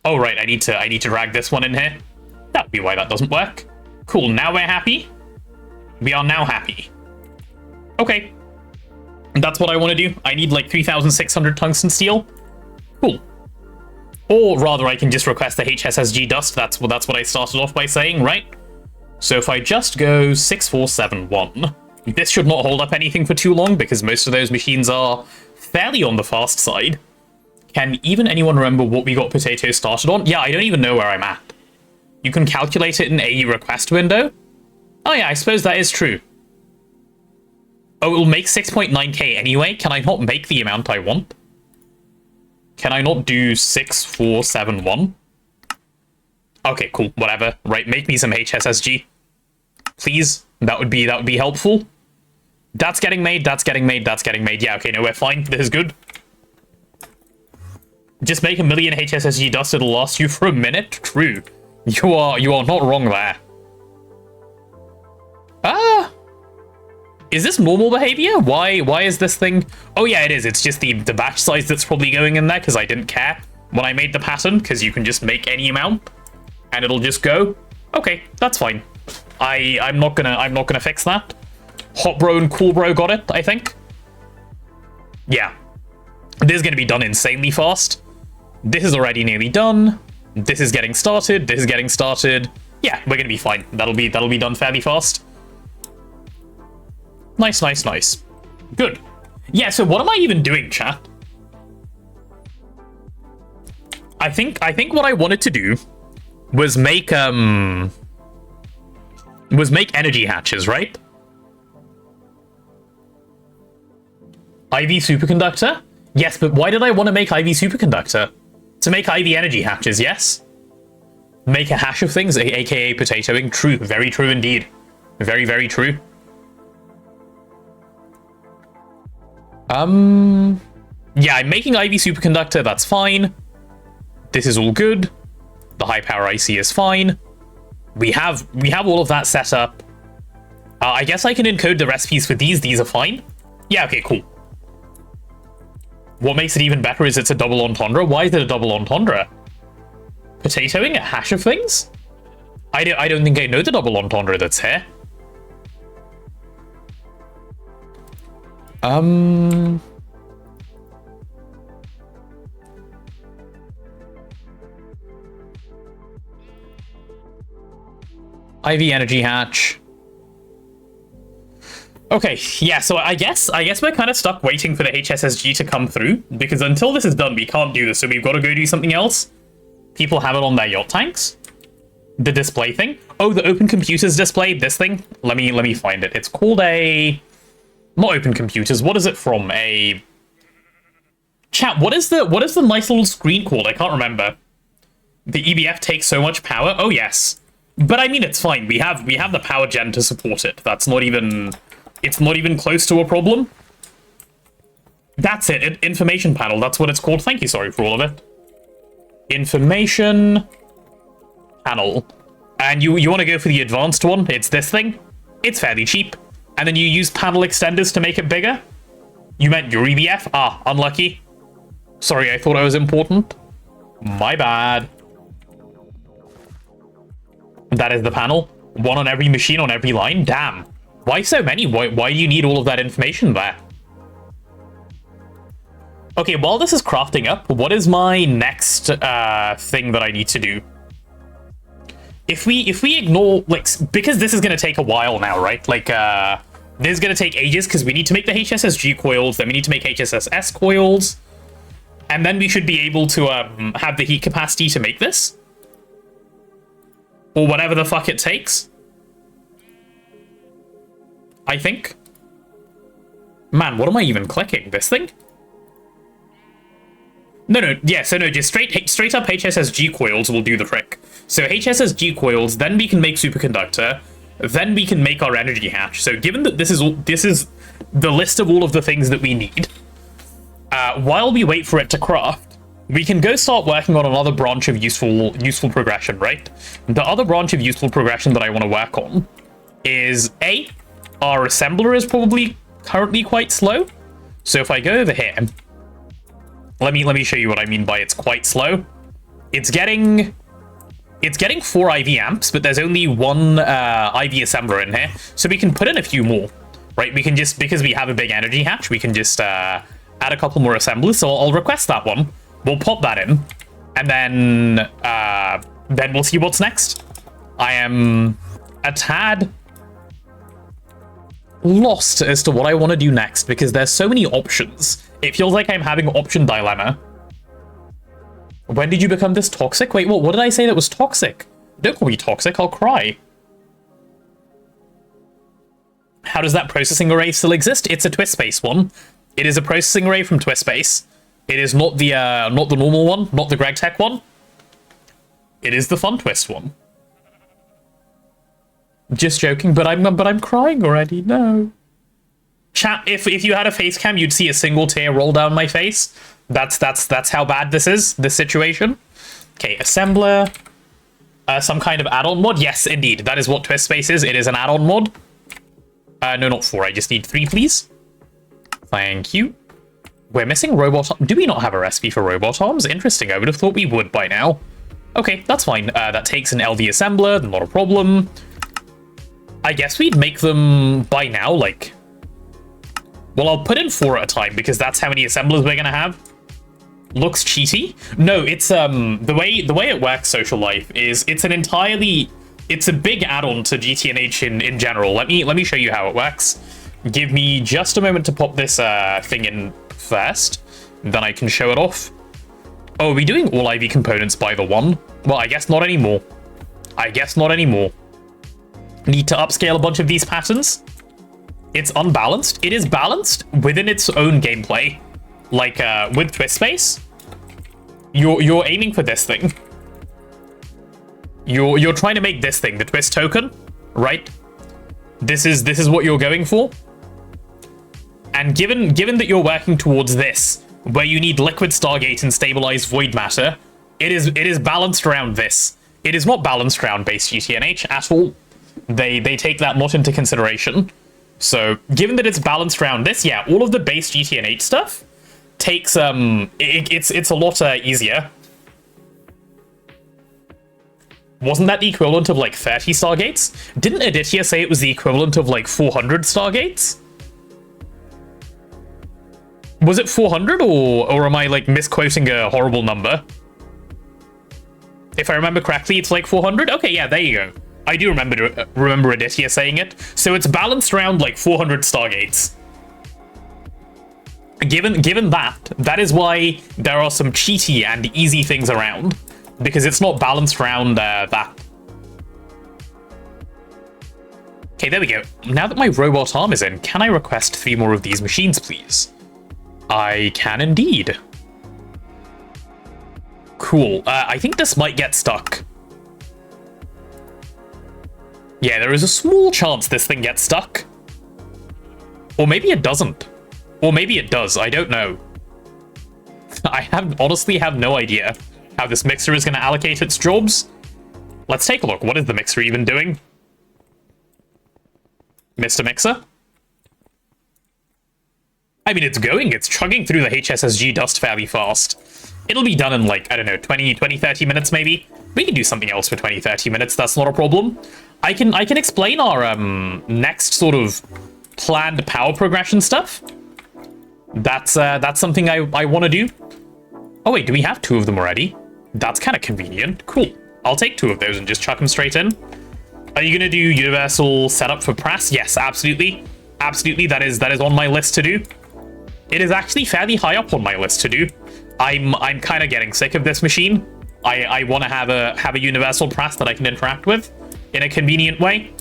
Oh, right, I need to drag this one in here. That'd be why that doesn't work. Cool, now we're happy. We are now happy. Okay. That's what I want to do. I need like 3,600 tungsten steel. Cool. Or rather, I can just request the HSSG dust. That's what I started off by saying, right? So if I just go 6471, this should not hold up anything for too long because most of those machines are fairly on the fast side. Can even anyone remember what we got potatoes started on? Yeah, I don't even know where I'm at. You can calculate it in a request window. Oh yeah, I suppose that is true. Oh, it'll make 6.9k anyway. Can I not make the amount I want? Can I not do 6471? Okay, cool, whatever. Right, make me some HSSG. Please, that would be helpful. That's getting made. Yeah, okay, no, we're fine. This is good. Just make 1 million HSSG dust, it'll last you for a minute? True. You are not wrong there. Is this normal behavior? Why is this thing... Oh yeah, it is. It's just the batch size that's probably going in there, because I didn't care when I made the pattern, because you can just make any amount, and it'll just go. Okay, that's fine. I'm not gonna fix that. Hot bro and cool bro got it, I think. Yeah. This is gonna be done insanely fast. This is already nearly done. This is getting started. This is getting started. Yeah, we're gonna be fine. That'll be done fairly fast. Nice. Good. Yeah, so what am I even doing, chat? I think what I wanted to do was make energy hatches, right? IV superconductor? Yes, but why did I want to make IV superconductor? To make IV energy hatches, yes? Make a hash of things, aka potatoing. True, very true indeed. Very, very true. Yeah, I'm making IV superconductor, that's fine. This is all good. The high power IC is fine. We have all of that set up. I guess I can encode the recipes for these are fine. Yeah, okay, cool. What makes it even better is it's a double entendre. Why is it a double entendre? Potatoing a hash of things? I don't think I know the double entendre that's here. IV energy hatch. Okay, yeah, so I guess we're kind of stuck waiting for the HSSG to come through, because until this is done, we can't do this, so we've got to go do something else. People have it on their yacht tanks. The display thing. Oh, the open computers display, this thing. Let me find it. It's called a... Not open computers, what is it from? A... Chat, what is the nice little screen called? I can't remember. The EBF takes so much power? Oh, yes. But I mean, it's fine. We have the power gen to support it. That's not even... It's not even close to a problem. That's it. Information panel. That's what it's called. Thank you, sorry, for all of it. Information panel. And you want to go for the advanced one? It's this thing. It's fairly cheap. And then you use panel extenders to make it bigger. You meant your EBF? Ah, unlucky. Sorry, I thought I was important. My bad. That is the panel. One on every machine on every line. Damn. Why so many? Why do you need all of that information there? Okay, while this is crafting up, what is my next thing that I need to do? If we ignore, like, because this is going to take a while now, right? Like, this is going to take ages because we need to make the HSSG coils, then we need to make HSSS coils, and then we should be able to have the heat capacity to make this. Or whatever the fuck it takes. I think. Man, what am I even clicking? This thing? No, yeah, so no, just straight up HSSG coils will do the trick. So HSSG coils, then we can make superconductor, then we can make our energy hatch. So given that this is the list of all of the things that we need, while we wait for it to craft, we can go start working on another branch of useful progression, right? The other branch of useful progression that I want to work on is our assembler is probably currently quite slow. So if I go over here, let me show you what I mean by it's quite slow. It's getting 4 IV amps, but there's only one IV assembler in here, so we can put in a few more, right? We can just, because we have a big energy hatch, we can just add a couple more assemblers. So I'll request that one. We'll pop that in, and then we'll see what's next. I am a tad lost as to what I want to do next because there's so many options. It feels like I'm having option dilemma. When did you become this toxic? Wait, what did I say that was toxic? Don't call me toxic, I'll cry. How does that processing array still exist? It's a TwistSpace one. It is a processing array from TwistSpace. It is not the normal one, not the Gregnant one. It is the Fun Twist one. Just joking, but I'm crying already. No. Chat, if you had a face cam, you'd see a single tear roll down my face. That's how bad this is, this situation. Okay, assembler. Some kind of add-on mod. Yes, indeed. That is what TwistSpace is. It is an add-on mod. No, not 4. I just need 3, please. Thank you. We're missing robot. Do we not have a recipe for robot arms? Interesting. I would have thought we would by now. Okay, that's fine. That takes an LV assembler. Not a problem. I guess we'd make them by now, like... Well, I'll put in 4 at a time, because that's how many assemblers we're gonna have. Looks cheaty. No, it's, the way it works, Social Life, is it's a big add-on to GTNH in general. Let me show you how it works. Give me just a moment to pop this, thing in first, then I can show it off. Oh, are we doing all IV components by the 1? Well, I guess not anymore. Need to upscale a bunch of these patterns. It's unbalanced. It is balanced within its own gameplay. Like, with TwistSpace, you're aiming for this thing. You're trying to make this thing, the twist token, right? This is what you're going for. And given that you're working towards this, where you need liquid Stargate and stabilized void matter, it is balanced around this. It is not balanced around base GTNH at all. They take that not into consideration. So, given that it's balanced around this, yeah, all of the base GTNH stuff takes, it's a lot easier. Wasn't that the equivalent of, like, 30 Stargates? Didn't Aditya say it was the equivalent of, like, 400 Stargates? Was it 400, or am I, like, misquoting a horrible number? If I remember correctly, it's, like, 400? Okay, yeah, there you go. I do remember Aditya saying it. So it's balanced around, like, 400 Stargates. Given that is why there are some cheaty and easy things around. Because it's not balanced around that. Okay, there we go. Now that my robot arm is in, can I request 3 more of these machines, please? I can indeed. Cool. I think this might get stuck. Yeah, there is a small chance this thing gets stuck. Or maybe it doesn't. Or maybe it does, I don't know. I honestly have no idea how this mixer is going to allocate its jobs. Let's take a look. What is the mixer even doing? Mr. Mixer? I mean, it's chugging through the HSSG dust fairly fast. It'll be done in, like, I don't know, 20, 30 minutes maybe? We can do something else for 20, 30 minutes, that's not a problem. I can explain our next sort of planned power progression stuff. That's something I want to do. Oh wait, do we have 2 of them already? That's kind of convenient. Cool. I'll take 2 of those and just chuck them straight in. Are you gonna do universal setup for Prass? Yes, absolutely. Absolutely, that is on my list to do. It is actually fairly high up on my list to do. I'm kind of getting sick of this machine. I want to have a universal Prass that I can interact with in a convenient way.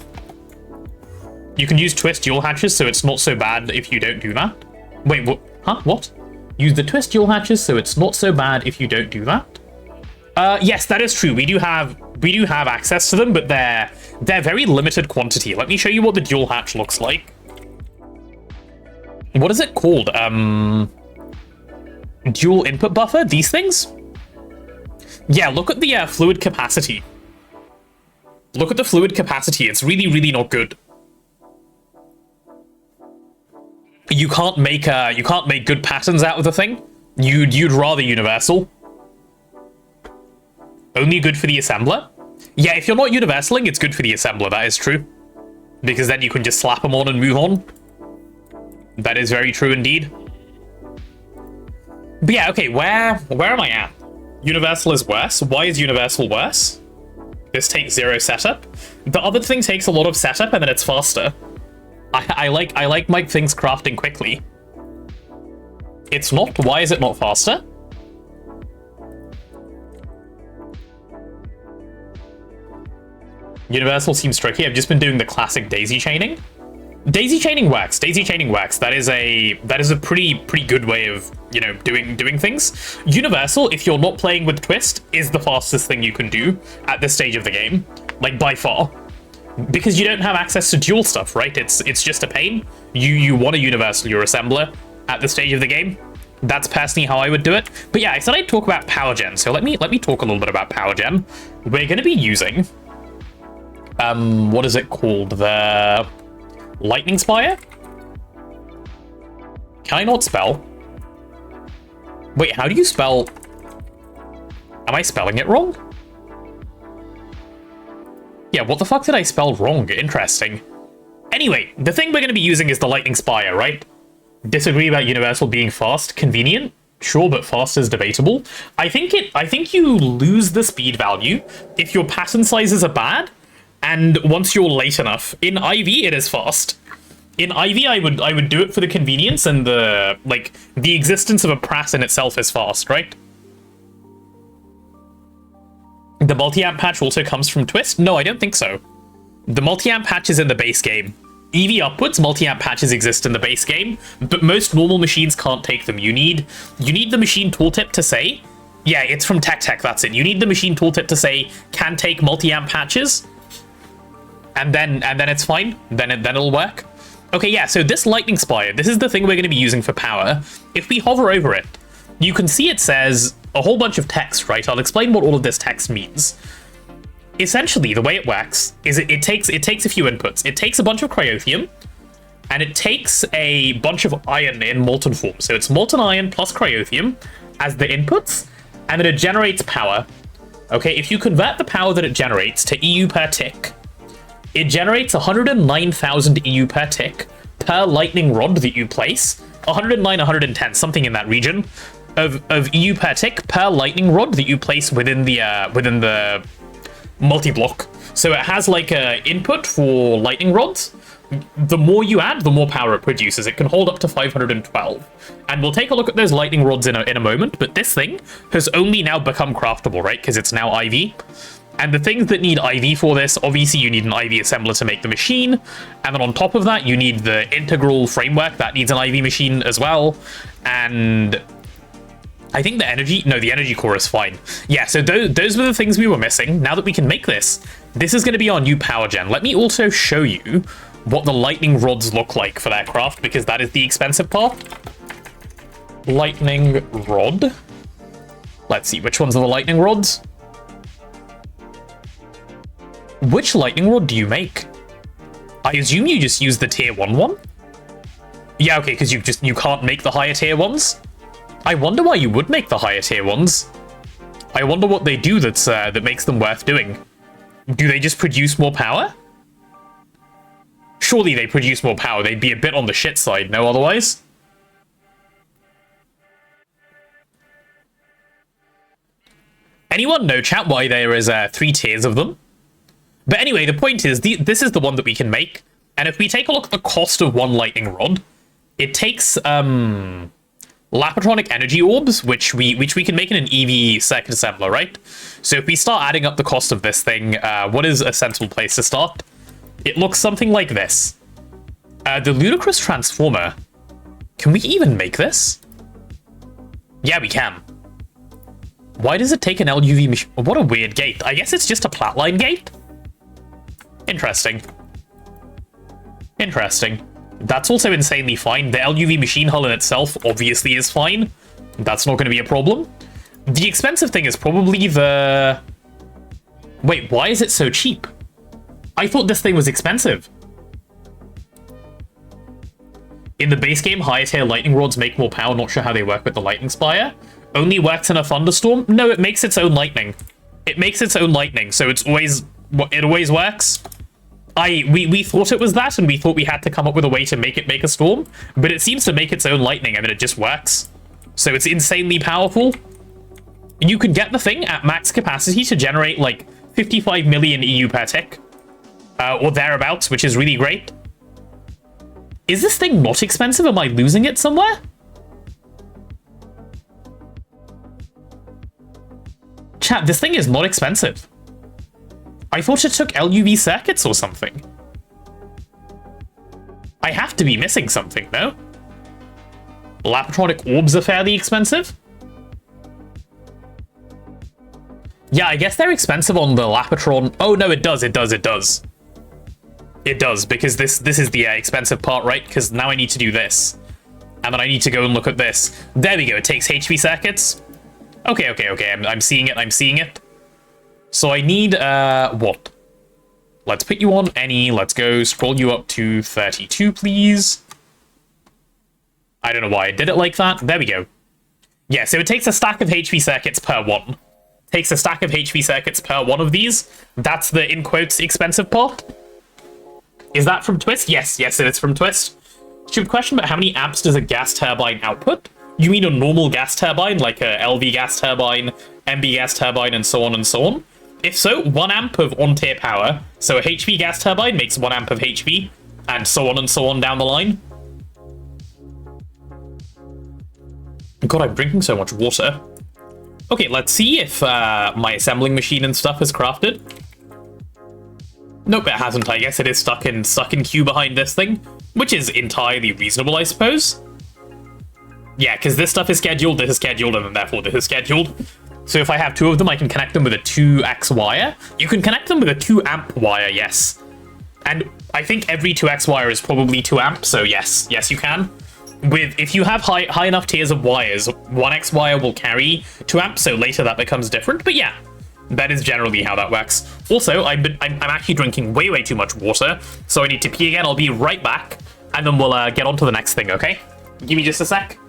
You can use twist dual hatches, so it's not so bad if you don't do that. Wait, what? Huh? What? Use the twist dual hatches, so it's not so bad if you don't do that. Yes, that is true. We do have access to them, but they're very limited quantity. Let me show you what the dual hatch looks like. What is it called? Dual input buffer, these things? Yeah, look at the fluid capacity. Look at the fluid capacity, it's really, really not good. You can't make good patterns out of the thing. You'd rather universal. Only good for the assembler? Yeah, if you're not universaling, it's good for the assembler, that is true. Because then you can just slap them on and move on. That is very true indeed. But yeah, okay, where am I at? Universal is worse. Why is universal worse? This takes 0 setup. The other thing takes a lot of setup and then it's faster. I like my things crafting quickly. It's not. Why is it not faster? Universal seems tricky. I've just been doing the classic daisy chaining. Daisy chaining works. Daisy chaining works. That is a pretty good way of, you know, doing things. Universal, if you're not playing with Twist, is the fastest thing you can do at this stage of the game, like by far, because you don't have access to dual stuff, right? It's just a pain. You want a universal your assembler at this stage of the game. That's personally how I would do it. But yeah, I said I'd talk about power gen. So let me talk a little bit about power gen. We're going to be using what is it called? The Lightning Spire? Can I not spell? Wait, how do you spell? Am I spelling it wrong? Yeah, what the fuck did I spell wrong? Interesting. Anyway, the thing we're going to be using is the Lightning Spire, right? Disagree about universal being fast? Convenient? Sure, but fast is debatable. I think you lose the speed value if your pattern sizes are bad. And once you're late enough, in IV it is fast. In IV I would do it for the convenience and the existence of a prass in itself is fast, right? The multi-amp patch also comes from Twist? No, I don't think so. The multi-amp patch is in the base game. EV upwards, multi-amp patches exist in the base game, but most normal machines can't take them. You need the machine tooltip to say, yeah, it's from Tech, that's it. You need the machine tooltip to say can take multi-amp patches. And then it's fine. Then it'll work. Okay, yeah, so this Lightning Spire, this is the thing we're going to be using for power. If we hover over it, you can see it says a whole bunch of text, right? I'll explain what all of this text means. Essentially, the way it works is it takes a few inputs. It takes a bunch of cryothium, and it takes a bunch of iron in molten form. So it's molten iron plus cryothium as the inputs, and then it generates power. Okay, if you convert the power that it generates to EU per tick, it generates 109,000 EU per tick per lightning rod that you place. 109, 110, something in that region of EU per tick per lightning rod that you place within the multi-block. So it has like a input for lightning rods. The more you add, the more power it produces. It can hold up to 512. And we'll take a look at those lightning rods in a moment, but this thing has only now become craftable, right? Because it's now IV. And the things that need IV for this, obviously you need an IV assembler to make the machine. And then on top of that, you need the integral framework that needs an IV machine as well. And I think the energy core is fine. Yeah, so those were the things we were missing. Now that we can make this is going to be our new power gen. Let me also show you what the lightning rods look like for that craft, because that is the expensive part. Lightning rod. Let's see, which ones are the lightning rods? Which lightning rod do you make? I assume you just use the tier 1 one? Yeah, okay, because you can't make the higher tier ones? I wonder why you would make the higher tier ones. I wonder what they do that makes them worth doing. Do they just produce more power? Surely they produce more power. They'd be a bit on the shit side, no otherwise? Anyone know, chat, why there is 3 tiers of them? But anyway, the point is, this is the one that we can make. And if we take a look at the cost of one lightning rod, it takes Lapatronic energy orbs, which we can make in an EV circuit assembler, right? So if we start adding up the cost of this thing, what is a sensible place to start? It looks something like this. The ludicrous transformer. Can we even make this? Yeah, we can. Why does it take an LUV machine? What a weird gate. I guess it's just a flatline gate? Interesting. Interesting. That's also insanely fine. The LUV machine hull in itself obviously is fine. That's not going to be a problem. The expensive thing is probably the... Wait, why is it so cheap? I thought this thing was expensive. In the base game, higher tier lightning rods make more power. Not sure how they work with the lightning spire. Only works in a thunderstorm? No, it makes its own lightning. It makes its own lightning, so it always works. We thought it was that, and we thought we had to come up with a way to make it make a storm, but it seems to make its own lightning. I mean, it just works. So it's insanely powerful. You can get the thing at max capacity to generate like 55 million EU per tick, or thereabouts, which is really great. Is this thing not expensive? Am I losing it somewhere? Chat, this thing is not expensive. I thought it took LUV circuits or something. I have to be missing something, no? Lapatronic orbs are fairly expensive? Yeah, I guess they're expensive on the Lapatron. Oh, no, it does. It does, because this is the expensive part, right? Because now I need to do this. And then I need to go and look at this. There we go. It takes HV circuits. Okay. I'm seeing it. So I need, what? Let's put you on any. Let's go scroll you up to 32, please. I don't know why I did it like that. There we go. Yeah, so it takes a stack of HV circuits per one. Takes a stack of HV circuits per one of these. That's the, in quotes, expensive part. Is that from Twist? Yes, it is from Twist. Stupid question, but how many amps does a gas turbine output? You mean a normal gas turbine, like a LV gas turbine, MB gas turbine, and so on and so on? If so, 1 amp of on-tier power. So a HV gas turbine makes 1 amp of HV, and so on down the line. God, I'm drinking so much water. Okay, let's see if my assembling machine and stuff is crafted. Nope, it hasn't. I guess it is stuck in queue behind this thing, which is entirely reasonable, I suppose. Yeah, because this stuff is scheduled, this is scheduled, and then therefore this is scheduled. So if I have 2 of them, I can connect them with a 2x wire. You can connect them with a 2 amp wire, yes. And I think every 2x wire is probably 2 amp, so yes, you can. If you have high enough tiers of wires, 1x wire will carry 2 amps, so later that becomes different. But yeah, that is generally how that works. Also, I'm actually drinking way too much water, so I need to pee again. I'll be right back, and then we'll get on to the next thing, okay? Give me just a sec.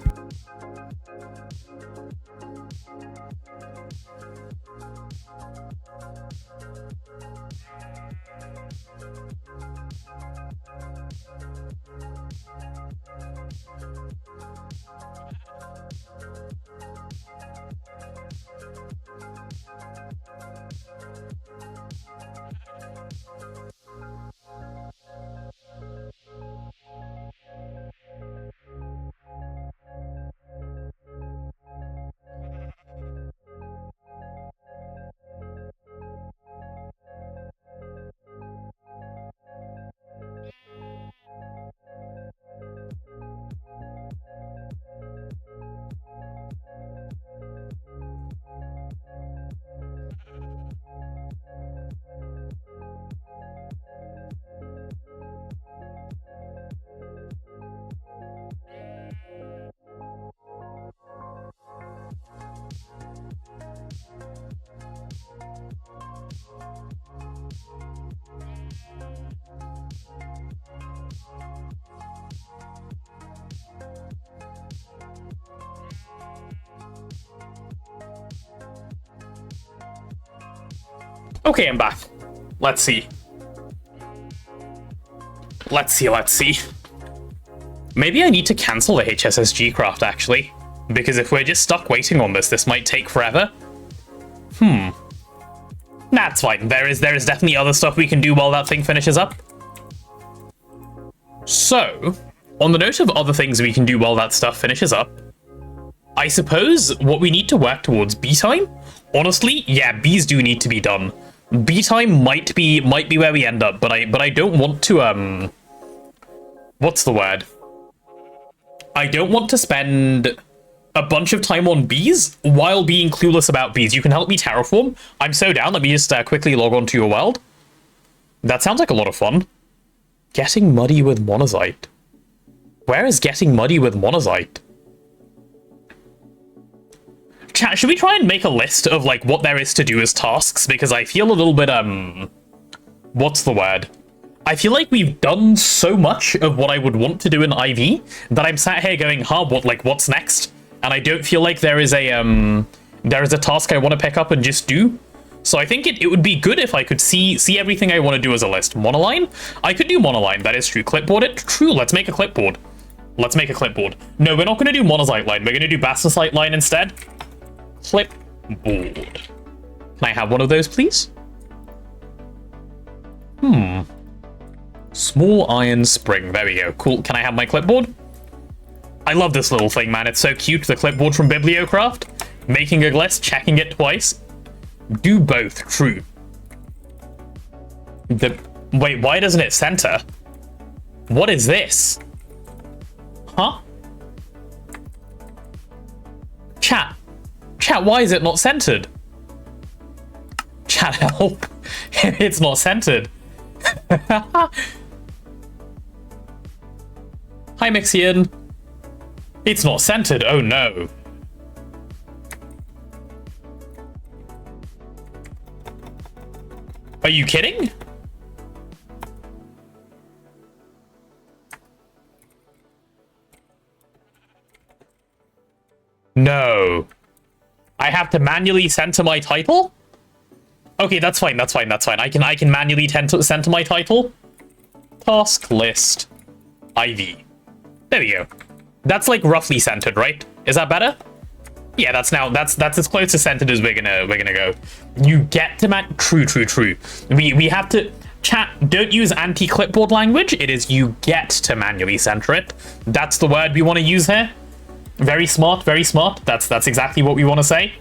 Okay, I'm back. Let's see. Maybe I need to cancel the HSSG craft, actually. Because if we're just stuck waiting on this might take forever. That's fine. There is definitely other stuff we can do while that thing finishes up. So, on the note of other things we can do while that stuff finishes up, I suppose what we need to work towards B time? Honestly, yeah, Bs do need to be done. B time might be where we end up, but I don't want to what's the word? I don't want to spend a bunch of time on bees while being clueless about bees. You can help me terraform. I'm so down. Let me just quickly log on to your world. That sounds like a lot of fun. Getting muddy with monazite. Where is getting muddy with monazite? Chat, should we try and make a list of, like, what there is to do as tasks? Because I feel a little bit, what's the word? I feel like we've done so much of what I would want to do in IV that I'm sat here going, huh, what's next? And I don't feel like there is a task I want to pick up and just do. So I think it would be good if I could see everything I want to do as a list. Monoline? I could do monoline, that is true. Clipboard it? True, let's make a clipboard. Let's make a clipboard. No, we're not going to do monocyte line. We're going to do bastocite line instead. Clipboard. Can I have one of those, please? Small iron spring. There we go. Cool. Can I have my clipboard? I love this little thing, man. It's so cute. The clipboard from Bibliocraft. Making a list, checking it twice. Do both. True. Wait, why doesn't it center? What is this? Huh? Chat, why is it not centered? Chat, help. It's not centered. Hi, Mixian. It's not centered. Oh, no. Are you kidding? No. I have to manually center my title? Okay, that's fine. I can manually center my title. Task list IV. There we go. That's like roughly centered, right? Is that better? Yeah, that's as close to centered as we're gonna go. You get to true. We have to chat. Don't use anti-clipboard language. It is you get to manually center it. That's the word we want to use here. Very smart. That's exactly what we want to say.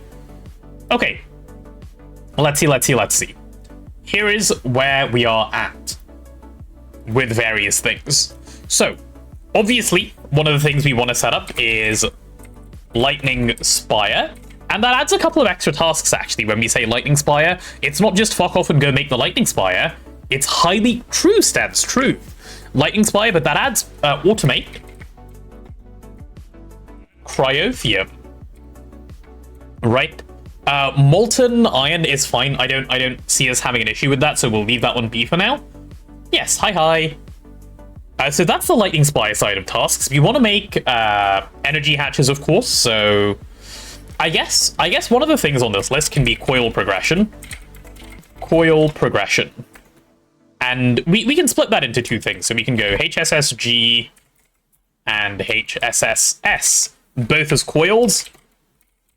Okay. Let's see. Here is where we are at with various things. So, obviously, one of the things we want to set up is Lightning Spire. And that adds a couple of extra tasks, actually, when we say Lightning Spire. It's not just fuck off and go make the Lightning Spire. It's highly true stats, true. Lightning Spire, but that adds Automate. Cryotheum. Right. Molten Iron is fine. I don't see us having an issue with that, so we'll leave that one be for now. Yes, hi. So that's the Lightning Spire side of tasks. We want to make energy hatches, of course, so I guess one of the things on this list can be coil progression. And we can split that into two things. So we can go HSSG and HSSS, both as coils.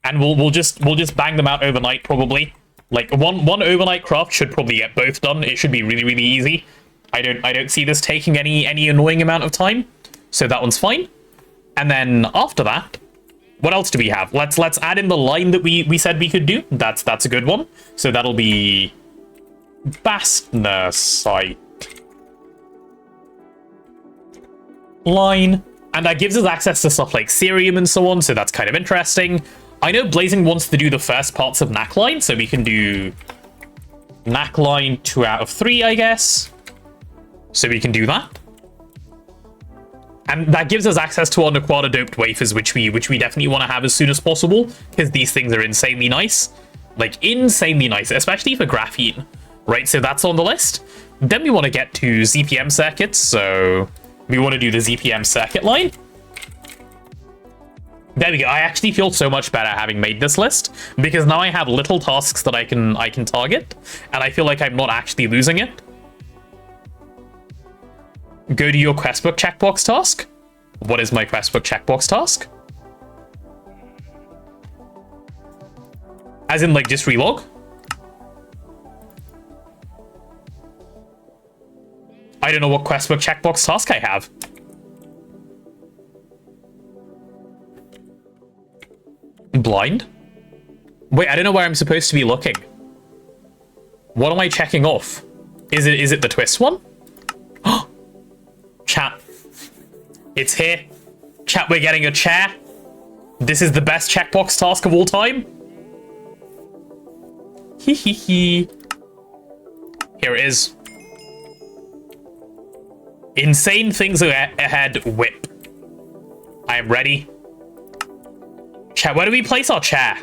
And we'll just bang them out overnight, probably. Like one overnight craft should probably get both done. It should be really easy. I don't see this taking any annoying amount of time, so that one's fine. And then after that, what else do we have? Let's add in the line that we said we could do. That's a good one. So that'll be Bastner line, and that gives us access to stuff like Cerium and so on. So that's kind of interesting. I know Blazing wants to do the first parts of Knack line, so we can do Knack line 2 out of 3, I guess. So we can do that. And that gives us access to our Naquada doped wafers, which we definitely want to have as soon as possible, because these things are insanely nice. Like, insanely nice, especially for graphene. Right, so that's on the list. Then we want to get to ZPM circuits, so we want to do the ZPM circuit line. There we go. I actually feel so much better having made this list, because now I have little tasks that I can target, and I feel like I'm not actually losing it. Go to your questbook checkbox task. What is my questbook checkbox task? As in, like, just relog? I don't know what questbook checkbox task I have. Blind? Wait, I don't know where I'm supposed to be looking. What am I checking off? Is it the twist one? Chat. It's here. Chat, we're getting a chair. This is the best checkbox task of all time. Hee. Here it is. Insane things ahead, whip. I am ready. Chat, where do we place our chair?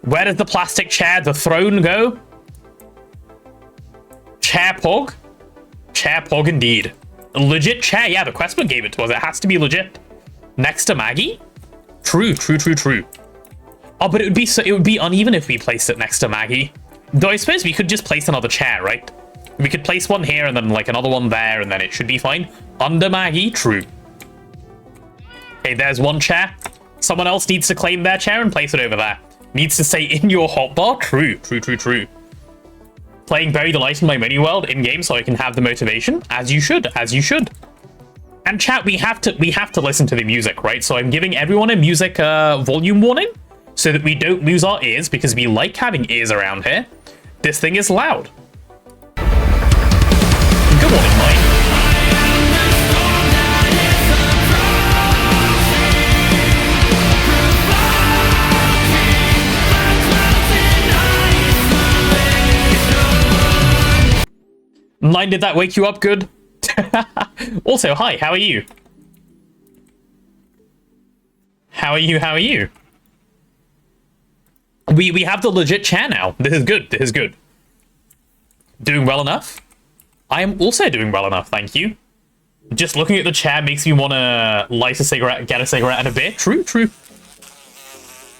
Where does the plastic chair, the throne, go? Chair pog? Chair pog indeed. Legit chair, yeah, the questman gave it to us. It has to be legit. Next to Maggie? True, true, true, true. Oh, but it would be uneven if we placed it next to Maggie. Though I suppose we could just place another chair, right? We could place one here and then like another one there and then it should be fine. Under Maggie, true. Okay, there's one chair. Someone else needs to claim their chair and place it over there. Needs to say in your hotbar, true, true, true, true. Playing Very Delight in my mini world in game so I can have the motivation, as you should, as you should. And chat, we have to listen to the music, right? So I'm giving everyone a music volume warning so that we don't lose our ears because we like having ears around here. This thing is loud. Good morning, Mike. Nine, did that wake you up good? Also, hi, how are you? How are you? How are you? We have the legit chair now. This is good. This is good. Doing well enough? I am also doing well enough, thank you. Just looking at the chair makes me want to light a cigarette, get a cigarette and a beer. True, true.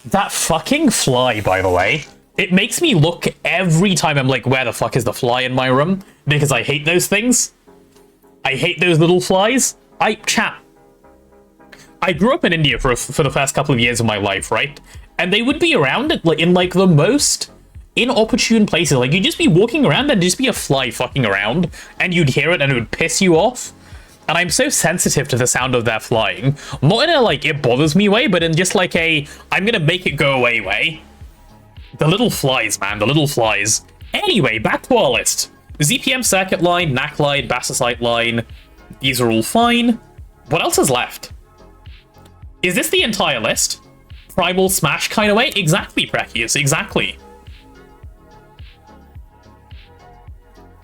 That fucking fly, by the way. It makes me look every time I'm like, where the fuck is the fly in my room? Because I hate those things. I hate those little flies. Chat. I grew up in India for the first couple of years of my life, right? And they would be around in like the most inopportune places. Like you'd just be walking around and just be a fly fucking around and you'd hear it and it would piss you off. And I'm so sensitive to the sound of their flying. Not in a like it bothers me way, but in just like a I'm gonna make it go away way. The little flies, man, the little flies. Anyway, back to our list. ZPM circuit line, NAC line, Bassasite line. These are all fine. What else is left? Is this the entire list? Primal Smash kind of way? Exactly, Prekius, exactly.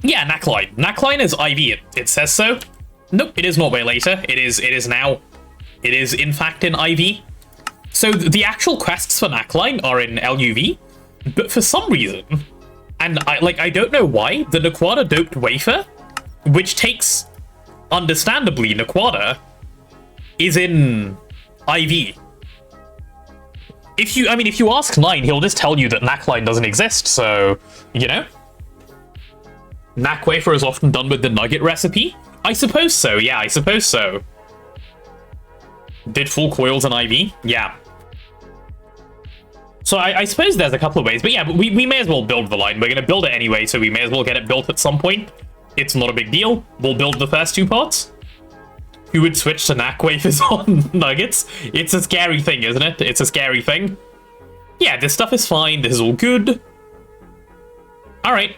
Yeah, NAC line. NAC line is IV, it says so. Nope, it is not way later. It is now. It is, in fact, in IV. So the actual quests for NAC line are in LUV. But for some reason, and I don't know why, the Naquada doped wafer, which takes, understandably, Naquada, is in IV. If you ask Nine, he'll just tell you that NAC line doesn't exist, so, you know? NAC wafer is often done with the nugget recipe? I suppose so, yeah, I suppose so. Did full coils in IV? Yeah. So I suppose there's a couple of ways, but yeah, but we may as well build the line. We're going to build it anyway, so we may as well get it built at some point. It's not a big deal. We'll build the first two parts. Who would switch to NAC wafers on nuggets? It's a scary thing, isn't it? It's a scary thing. Yeah, this stuff is fine. This is all good. All right.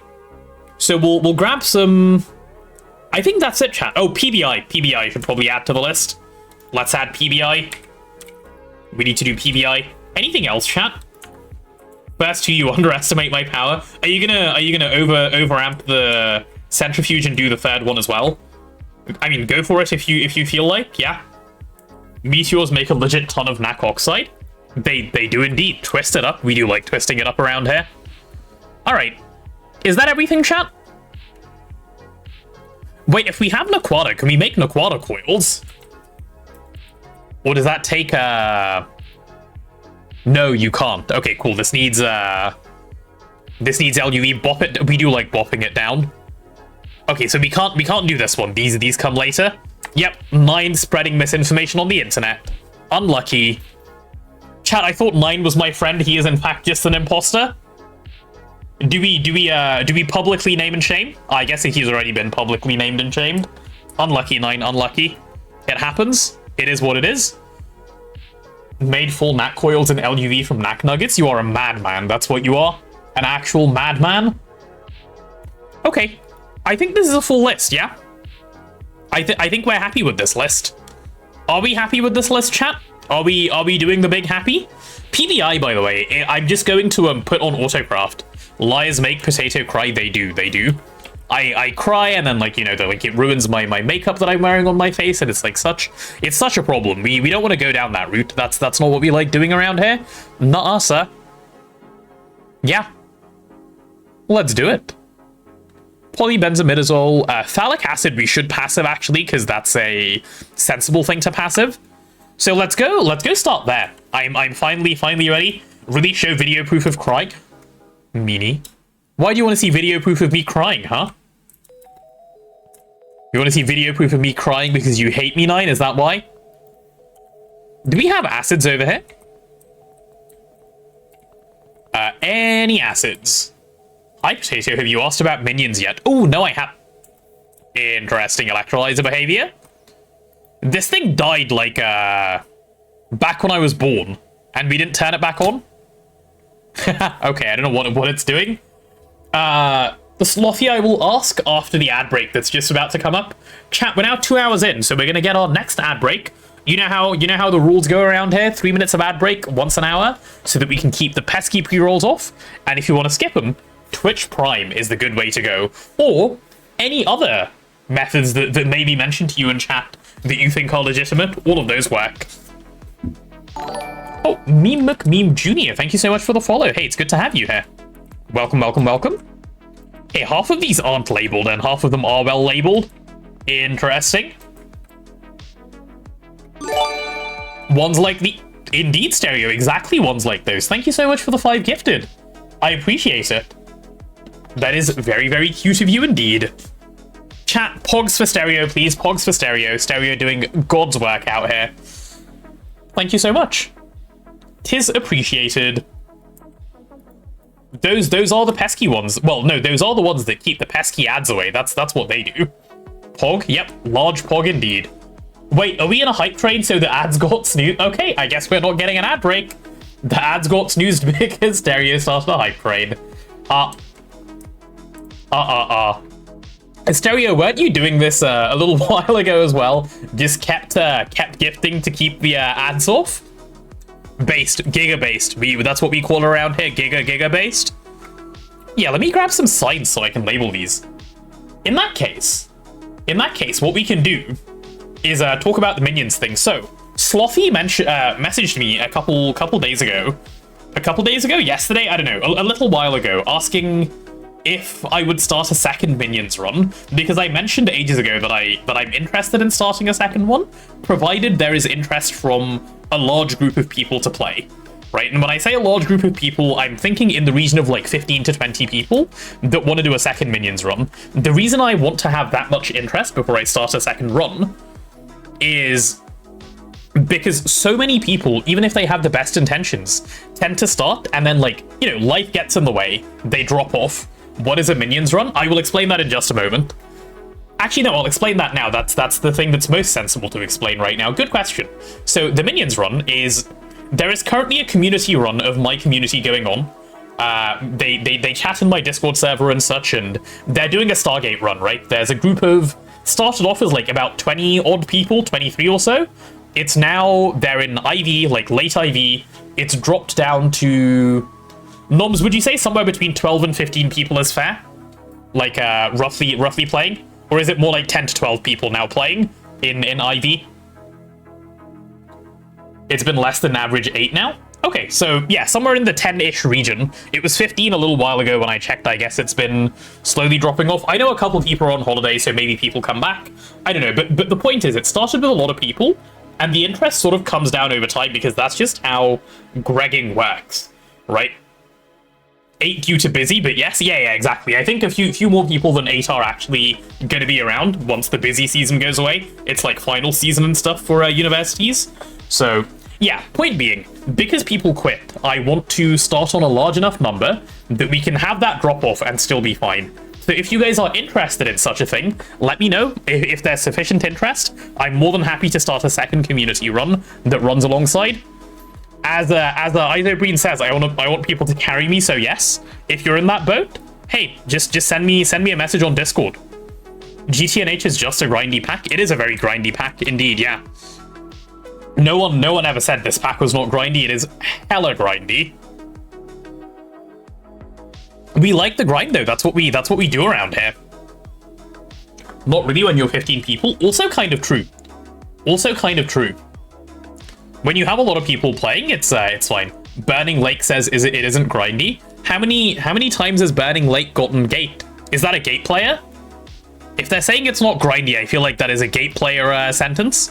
So we'll grab some... I think that's it, chat. Oh, PBI. PBI should probably add to the list. Let's add PBI. We need to do PBI. Anything else, chat? First two, you underestimate my power. Are you gonna overamp the centrifuge and do the third one as well? I mean, go for it if you feel like, yeah. Meteors make a legit ton of NAC oxide. They do indeed. Twist it up. We do like twisting it up around here. All right. Is that everything, chat? Wait, if we have Naquada, can we make Naquada coils? Or does that take No, you can't. Okay, cool. This needs LUV. Bop it. We do like bopping it down. Okay, so we can't do this one. These come later. Yep, 9 spreading misinformation on the internet. Unlucky. Chat, I thought 9 was my friend. He is in fact just an imposter. Do we publicly name and shame? I guess he's already been publicly named and shamed. Unlucky, 9, unlucky. It happens. It is what it is. Made full NAC coils and LUV from NAC nuggets. You are a madman. That's what you are. An actual madman. Okay. I think this is a full list, yeah? I think we're happy with this list. Are we happy with this list, chat? Are we doing the big happy? PBI, by the way, I'm just going to put on autocraft. Liars make potato cry. They do. I cry and then like, you know, like it ruins my makeup that I'm wearing on my face, and it's like such a problem. We don't want to go down that route. That's not what we like doing around here. Nuh-uh, sir. Yeah. Let's do it. Polybenzimidazole, phthalic acid we should passive actually, because that's a sensible thing to passive. So let's go start there. I'm finally ready. Really show video proof of crying. Meanie. Why do you want to see video proof of me crying, huh? You want to see video proof of me crying because you hate me, 9? Is that why? Do we have acids over here? Any acids? Hi, Potato, have you asked about minions yet? Oh, no, I have. Interesting electrolyzer behavior. This thing died, like, back when I was born, and we didn't turn it back on. Okay, I don't know what it's doing. The Slothy I will ask after the ad break that's just about to come up. Chat, we're now 2 hours in, so we're gonna get our next ad break. You know how the rules go around here? 3 minutes of ad break once an hour, so that we can keep the pesky pre-rolls off. And if you want to skip them, Twitch Prime is the good way to go. Or any other methods that may be mentioned to you in chat that you think are legitimate, all of those work. Oh, Meme McMeme Jr., thank you so much for the follow. Hey, it's good to have you here. Welcome, welcome, welcome. Hey, half of these aren't labeled and half of them are well labeled. Interesting. Ones like the... Indeed, Stereo, exactly ones like those. Thank you so much for the 5 gifted. I appreciate it. That is very, very cute of you indeed. Chat, pogs for Stereo, please. Pogs for Stereo. Stereo doing God's work out here. Thank you so much. 'Tis appreciated. Those are the pesky ones. Well, no, those are the ones that keep the pesky ads away. That's what they do. Pog? Yep, large pog indeed. Wait, are we in a hype train so the ads got snoozed? Okay, I guess we're not getting an ad break. The ads got snoozed because Stereo started a hype train. Stereo, weren't you doing this a little while ago as well? Just kept gifting to keep the ads off? Giga based. That's what we call it around here. Giga based. Yeah, let me grab some signs so I can label these. In that case, what we can do is talk about the minions thing. So, Slothy messaged me a couple days ago. Yesterday? I don't know. A little while ago, asking if I would start a second minions run, because I mentioned ages ago that I'm interested in starting a second one, provided there is interest from a large group of people to play, right? And when I say a large group of people, I'm thinking in the region of like 15 to 20 people that want to do a second minions run. The reason I want to have that much interest before I start a second run is because so many people, even if they have the best intentions, tend to start and then, like, you know, life gets in the way, they drop off. What is a minions run? I will explain that in just a moment. Actually, no, I'll explain that now. That's the thing that's most sensible to explain right now. Good question. So the minions run is... There is currently a community run of my community going on. They chat in my Discord server and such, and they're doing a Stargate run, right? There's a group of... Started off as like about 20 odd people, 23 or so. It's now... They're in IV, like late IV. It's dropped down to... Noms, would you say somewhere between 12 and 15 people is fair? Like, roughly playing? Or is it more like 10 to 12 people now playing in IV? It's been less than average 8 now? Okay, so yeah, somewhere in the 10-ish region. It was 15 a little while ago when I checked. I guess it's been slowly dropping off. I know a couple of people are on holiday, so maybe people come back. I don't know, but the point is, it started with a lot of people, and the interest sort of comes down over time because that's just how Gregging works, right? 8 due to busy, but yes, yeah, exactly. I think a few more people than 8 are actually going to be around once the busy season goes away. It's like final season and stuff for universities. So, yeah, point being, because people quit, I want to start on a large enough number that we can have that drop off and still be fine. So if you guys are interested in such a thing, let me know. If there's sufficient interest, I'm more than happy to start a second community run that runs alongside. As Isobreen says, I want people to carry me, so yes. If you're in that boat, hey, just send me a message on Discord. GTNH is just a grindy pack. It is a very grindy pack indeed, yeah. No one ever said this pack was not grindy. It is hella grindy. We like the grind though. That's what we do around here. Not really when you're 15 people. Also kind of true. When you have a lot of people playing, it's fine. Burning Lake says it isn't grindy. How many times has Burning Lake gotten gate? Is that a gate player? If they're saying it's not grindy, I feel like that is a gate player sentence.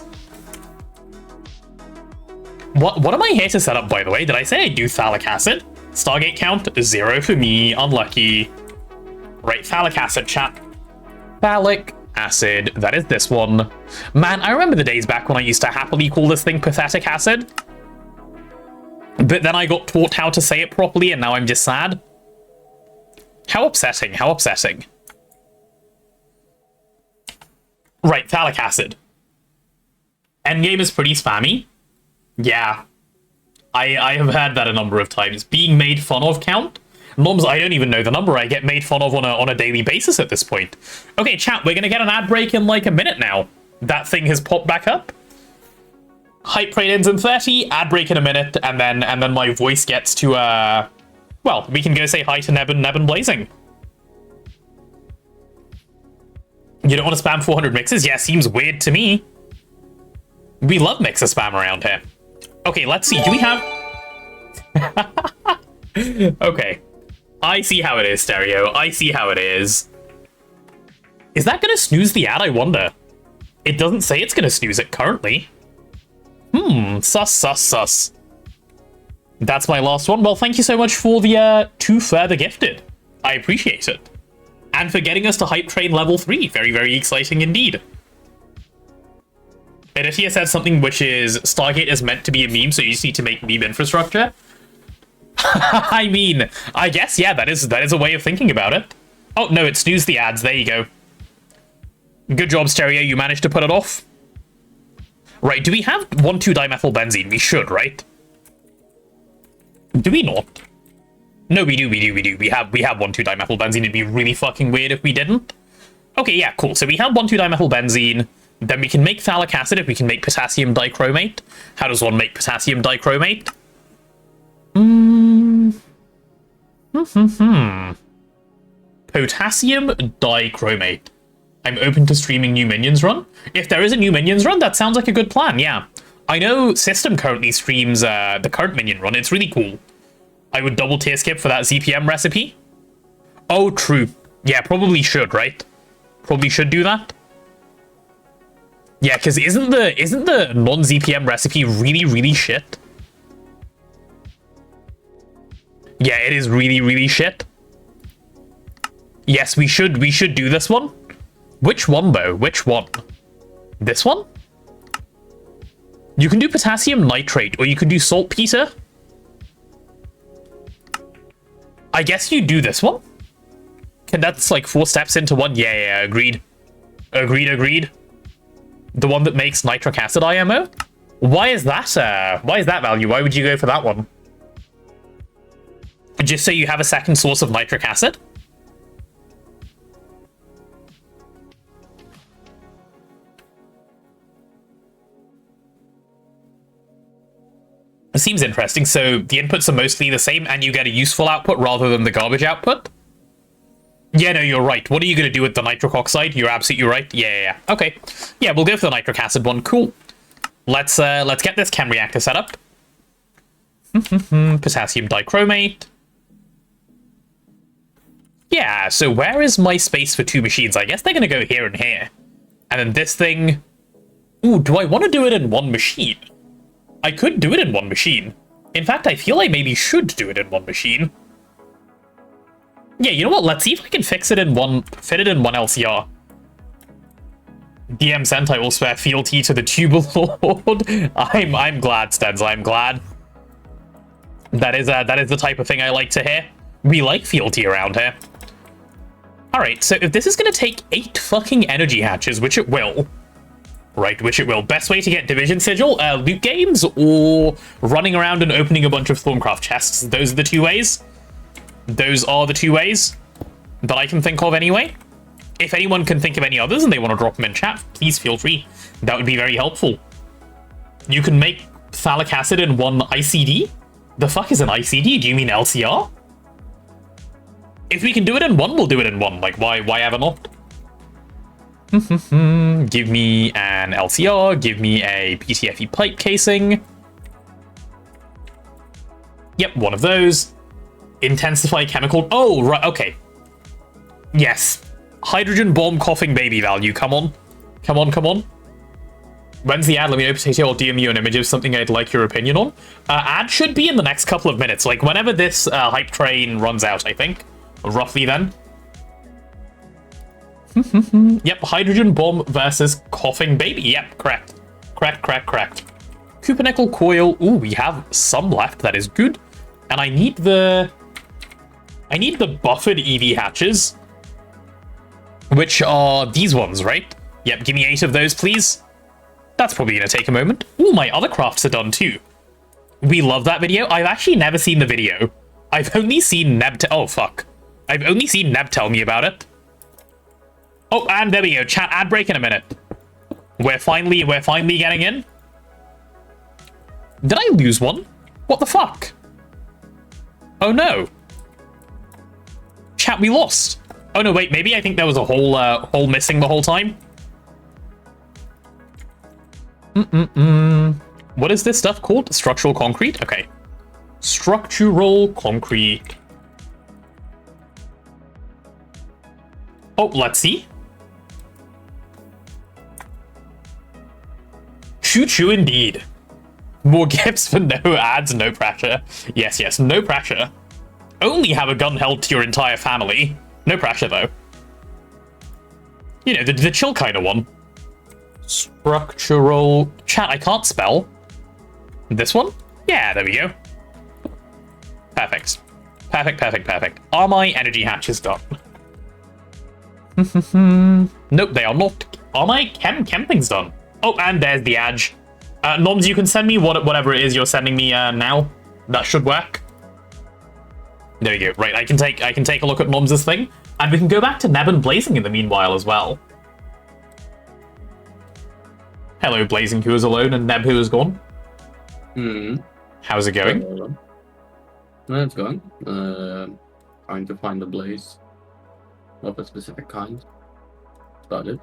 What am I here to set up, by the way? Did I say I do Phthalic Acid? Stargate count, 0 for me. Unlucky. Right, Phthalic Acid, chat. Phthalic Acid. That is this one. Man, I remember the days back when I used to happily call this thing Pathetic Acid. But then I got taught how to say it properly, and now I'm just sad. How upsetting, how upsetting. Right, Phthalic Acid. Endgame is pretty spammy. Yeah. I have heard that a number of times. Being made fun of count? Noms, I don't even know the number. I get made fun of on a daily basis at this point. Okay, chat, we're gonna get an ad break in like a minute now. That thing has popped back up. Hype train ends in 30, ad break in a minute, and then my voice gets to well, we can go say hi to Nebun Blazing. You don't want to spam 400 mixes? Yeah, seems weird to me. We love mixer spam around here. Okay, let's see. Do we have... Okay. I see how it is, Stereo. I see how it is. Is that going to snooze the ad, I wonder? It doesn't say it's going to snooze it currently. Sus. That's my last one. Well, thank you so much for the 2 further gifted. I appreciate it. And for getting us to Hype Train level 3. Very, very exciting indeed. Editia said something which is, Stargate is meant to be a meme, so you just need to make meme infrastructure. I mean, I guess, yeah, that is a way of thinking about it. Oh, no, it snoozed the ads. There you go. Good job, Stereo. You managed to put it off. Right, do we have 1,2-dimethylbenzene? We should, right? Do we not? No, we do. We have 1,2-dimethylbenzene. It'd be really fucking weird if we didn't. Okay, yeah, cool. So we have 1,2-dimethylbenzene. Then we can make phthalic acid if we can make potassium dichromate. How does one make potassium dichromate? Potassium dichromate. I'm open to streaming new Minions run. If there is a new Minions run, that sounds like a good plan, yeah. I know System currently streams the current Minion run. It's really cool. I would double tier skip for that ZPM recipe. Oh, true. Yeah, probably should, right? Probably should do that. Yeah, because isn't the non-ZPM recipe really, really shit? Yeah, it is really, really shit. Yes, we should do this one. Which one, though? Which one? This one? You can do potassium nitrate, or you can do saltpeter. I guess you do this one. That's like 4 steps into one. Yeah, agreed. Agreed. The one that makes nitric acid IMO? Why is that value? Why would you go for that one? Just so you have a second source of nitric acid? It seems interesting. So the inputs are mostly the same and you get a useful output rather than the garbage output? Yeah, no, you're right. What are you going to do with the nitric oxide? You're absolutely right. Yeah. Okay. Yeah, we'll go for the nitric acid one. Cool. Let's get this chem reactor set up. Potassium dichromate. Yeah, so where is my space for 2 machines? I guess they're going to go here and here. And then this thing... Ooh, do I want to do it in one machine? I could do it in one machine. In fact, I feel I maybe should do it in one machine. Yeah, you know what? Let's see if I can fit it in one LCR. DM sent, I will spare fealty to the Tubal Lord. I'm glad, Stens, I'm glad. That is the type of thing I like to hear. We like fealty around here. Alright, so if this is going to take 8 fucking energy hatches, which it will... Right, which it will. Best way to get Division Sigil? Loot games or running around and opening a bunch of Thorncraft chests? Those are the 2 ways. Those are the 2 ways that I can think of anyway. If anyone can think of any others and they want to drop them in chat, please feel free. That would be very helpful. You can make phthalic acid in one ICD? The fuck is an ICD? Do you mean LCR? If we can do it in one, we'll do it in one. Like, why ever not? Give me an LCR, give me a PTFE pipe casing. Yep, one of those. Intensify chemical. Oh, right. Okay. Yes. Hydrogen bomb coughing baby value. Come on. Come on, come on. When's the ad? Let me know, Potato. I'll DM you an image of something I'd like your opinion on. Ad should be in the next couple of minutes. Like, whenever this hype train runs out, I think. Roughly then. Yep, hydrogen bomb versus coughing baby. Yep, correct. Correct. Cupernickel coil. Ooh, we have some left. That is good. And I need the buffered EV hatches. Which are these ones, right? Yep, give me 8 of those, please. That's probably going to take a moment. Ooh, my other crafts are done too. We love that video. I've actually never seen the video. I've only seen Neb... Oh, fuck. I've only seen Neb tell me about it. Oh, and there we go. Chat ad break in a minute. We're finally getting in. Did I lose one? What the fuck? Oh, no. Chat, we lost. Oh, no, wait. Maybe I think there was a hole missing the whole time. What is this stuff called? Structural concrete? Okay. Structural concrete. Oh, let's see. Choo-choo indeed. More gifts for no ads, no pressure. Yes, no pressure. Only have a gun held to your entire family. No pressure, though. You know, the chill kind of one. Structural... Chat, I can't spell. This one? Yeah, there we go. Perfect. Perfect. Are my energy hatches done? Nope, they are not. Are my chem things done? Oh, and there's the edge. Noms, you can send me whatever it is you're sending me now. That should work. There you go. Right, I can take a look at Noms' thing, and we can go back to Neb and Blazing in the meanwhile as well. Hello, Blazing, who is alone, and Neb, who is gone. How's it going? It's going. Trying to find a blaze of a specific kind. Started.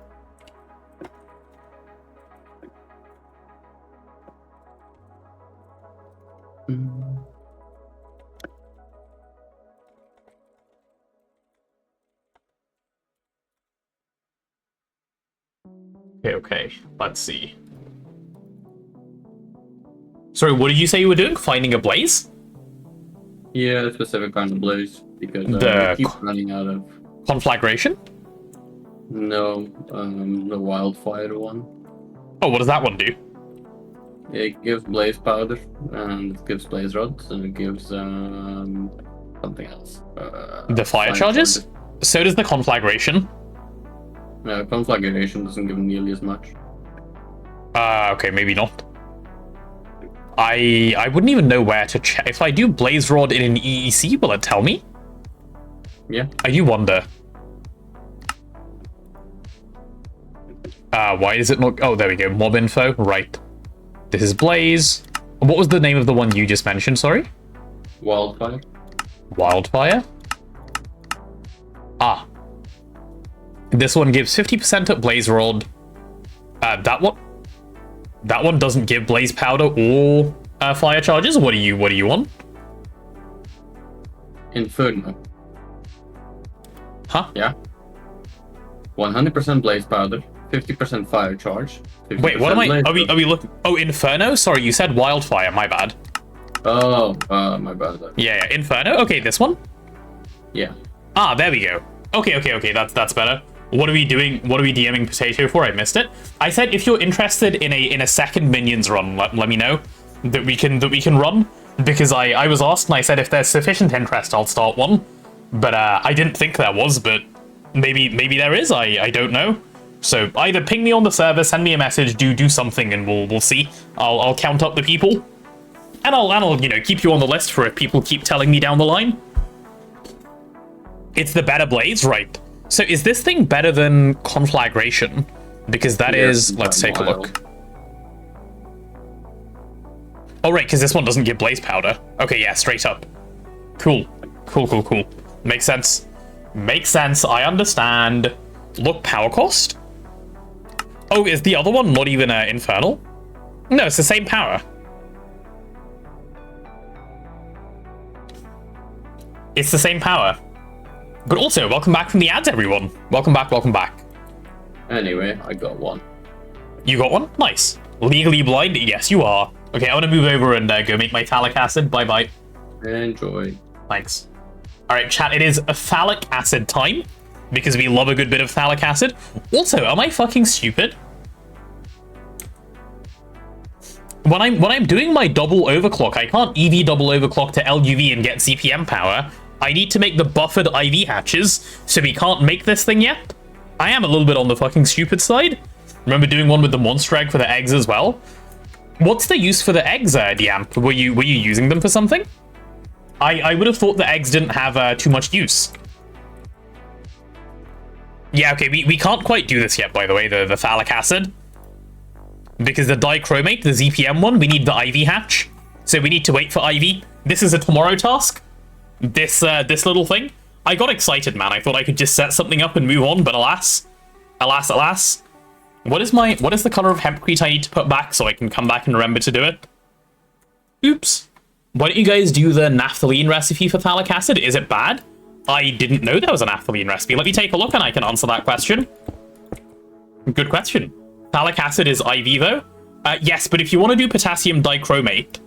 Okay. Let's see. Sorry, what did you say you were doing? Finding a blaze? Yeah, a specific kind of blaze, because The I keep running out of... Conflagration? No, the wildfire one. Oh, what does that one do? It gives blaze powder, and it gives blaze rods, and it gives something else. The fire charges? So does the conflagration. Conflagration doesn't give nearly as much. Okay, maybe not. I wouldn't even know where to check. If I do blaze rod in an EEC, will it tell me? Yeah. I do wonder. Why is it not... Oh, there we go. Mob info. Right. This is blaze. What was the name of the one you just mentioned, sorry? Wildfire. Wildfire? Ah. This one gives 50% at blaze rod. That one doesn't give blaze powder or fire charges. What do you want? Inferno. Huh? Yeah. 100% blaze powder, 50% fire charge. Wait, what am I? Are we looking? Oh, Inferno. Sorry, you said wildfire. My bad. Oh, my bad. Yeah, Inferno. Okay, this one. Yeah. Ah, there we go. Okay. That's better. What are we doing? What are we DMing Potato for? I missed it. I said if you're interested in a second minions run, let me know that we can run, because I was asked and I said if there's sufficient interest, I'll start one. But I didn't think there was, but maybe there is. I don't know. So either ping me on the server, send me a message, do something, and we'll see. I'll count up the people, and I'll keep you on the list for if people keep telling me down the line. It's the better blaze, right? So is this thing better than conflagration? Because that is... Let's take a look. Oh, right, because this one doesn't give blaze powder. Okay, yeah, straight up. Cool. Makes sense. I understand. Look, power cost? Oh, is the other one not even infernal? No, it's the same power. It's the same power. But also, welcome back from the ads, everyone. Welcome back, welcome back. Anyway, I got one. You got one? Nice. Legally blind? Yes, you are. Okay, I want to move over and go make my phthalic acid. Bye-bye. Enjoy. Thanks. Alright, chat, it is a phthalic acid time, because we love a good bit of phthalic acid. Also, am I fucking stupid? When I'm doing my double overclock, I can't EV double overclock to LUV and get CPM power. I need to make the buffered IV hatches, so we can't make this thing yet. I am a little bit on the fucking stupid side. Remember doing one with the monster egg for the eggs as well? What's the use for the eggs, Diamp? Were you using them for something? I would have thought the eggs didn't have too much use. Yeah, okay, we can't quite do this yet, by the way, the phthalic acid. Because the dichromate, the ZPM one, we need the IV hatch. So we need to wait for IV. This is a tomorrow task. This little thing. I got excited, man. I thought I could just set something up and move on, but alas. Alas, alas. What is the color of hempcrete I need to put back so I can come back and remember to do it? Oops. Why don't you guys do the naphthalene recipe for phthalic acid? Is it bad? I didn't know there was a naphthalene recipe. Let me take a look and I can answer that question. Good question. Phthalic acid is IV though? Yes, but if you want to do potassium dichromate,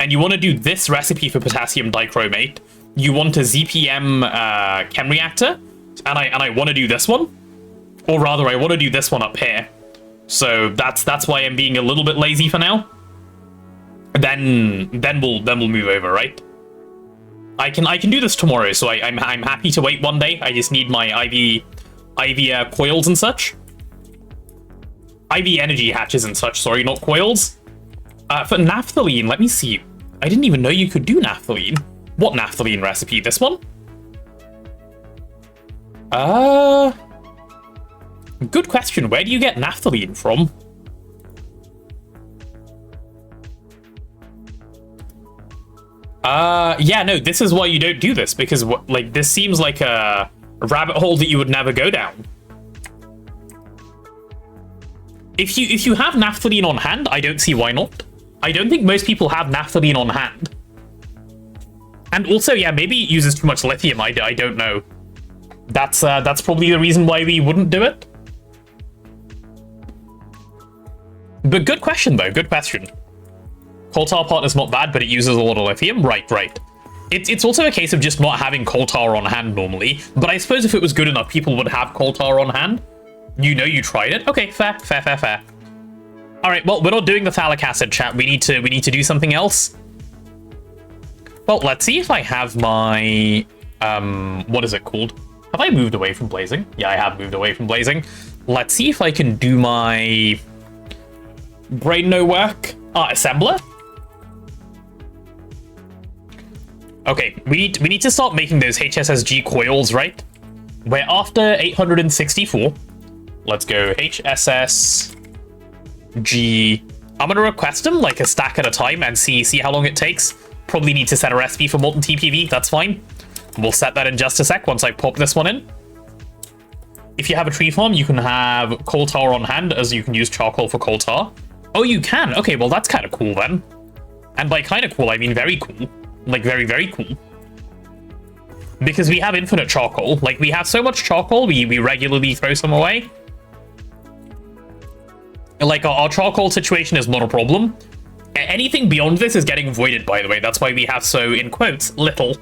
and you want to do this recipe for potassium dichromate, you want a ZPM chem reactor, and I want to do this one. Or rather, I want to do this one up here. So that's why I'm being a little bit lazy for now. Then we'll move over, right? I can do this tomorrow, so I'm happy to wait one day. I just need my IV coils and such. IV energy hatches and such, sorry, not coils. For naphthalene, let me see. I didn't even know you could do naphthalene. What naphthalene recipe? This one? Good question. Where do you get naphthalene from? Yeah, no, this is why you don't do this, because like this seems like a rabbit hole that you would never go down. If you have naphthalene on hand, I don't see why not. I don't think most people have naphthalene on hand. And also, yeah, maybe it uses too much lithium. I don't know. That's probably the reason why we wouldn't do it. But good question, though. Good question. Coal tar partner's not bad, but it uses a lot of lithium. Right. It's also a case of just not having coal tar on hand normally. But I suppose if it was good enough, people would have coal tar on hand. You know you tried it. Okay, fair. All right, well, we're not doing the phthalic acid, chat. We need to do something else. Well, let's see if I have my what is it called? Have I moved away from blazing? Yeah, I have moved away from blazing. Let's see if I can do my brain no work assembler. Okay, we need to start making those HSSG coils, right? We're after 864. Let's go HSSG. I'm gonna request them like a stack at a time and see how long it takes. Probably need to set a recipe for molten TPV. That's fine. We'll set that in just a sec once I pop this one in. If you have a tree farm, you can have coal tar on hand, as you can use charcoal for coal tar. Oh, you can? Okay, well, that's kind of cool then. And by kind of cool, I mean very cool. Like, very, very cool. Because we have infinite charcoal. Like, we have so much charcoal, we regularly throw some away. Like, our charcoal situation is not a problem. Anything beyond this is getting voided, by the way. That's why we have so, in quotes, little.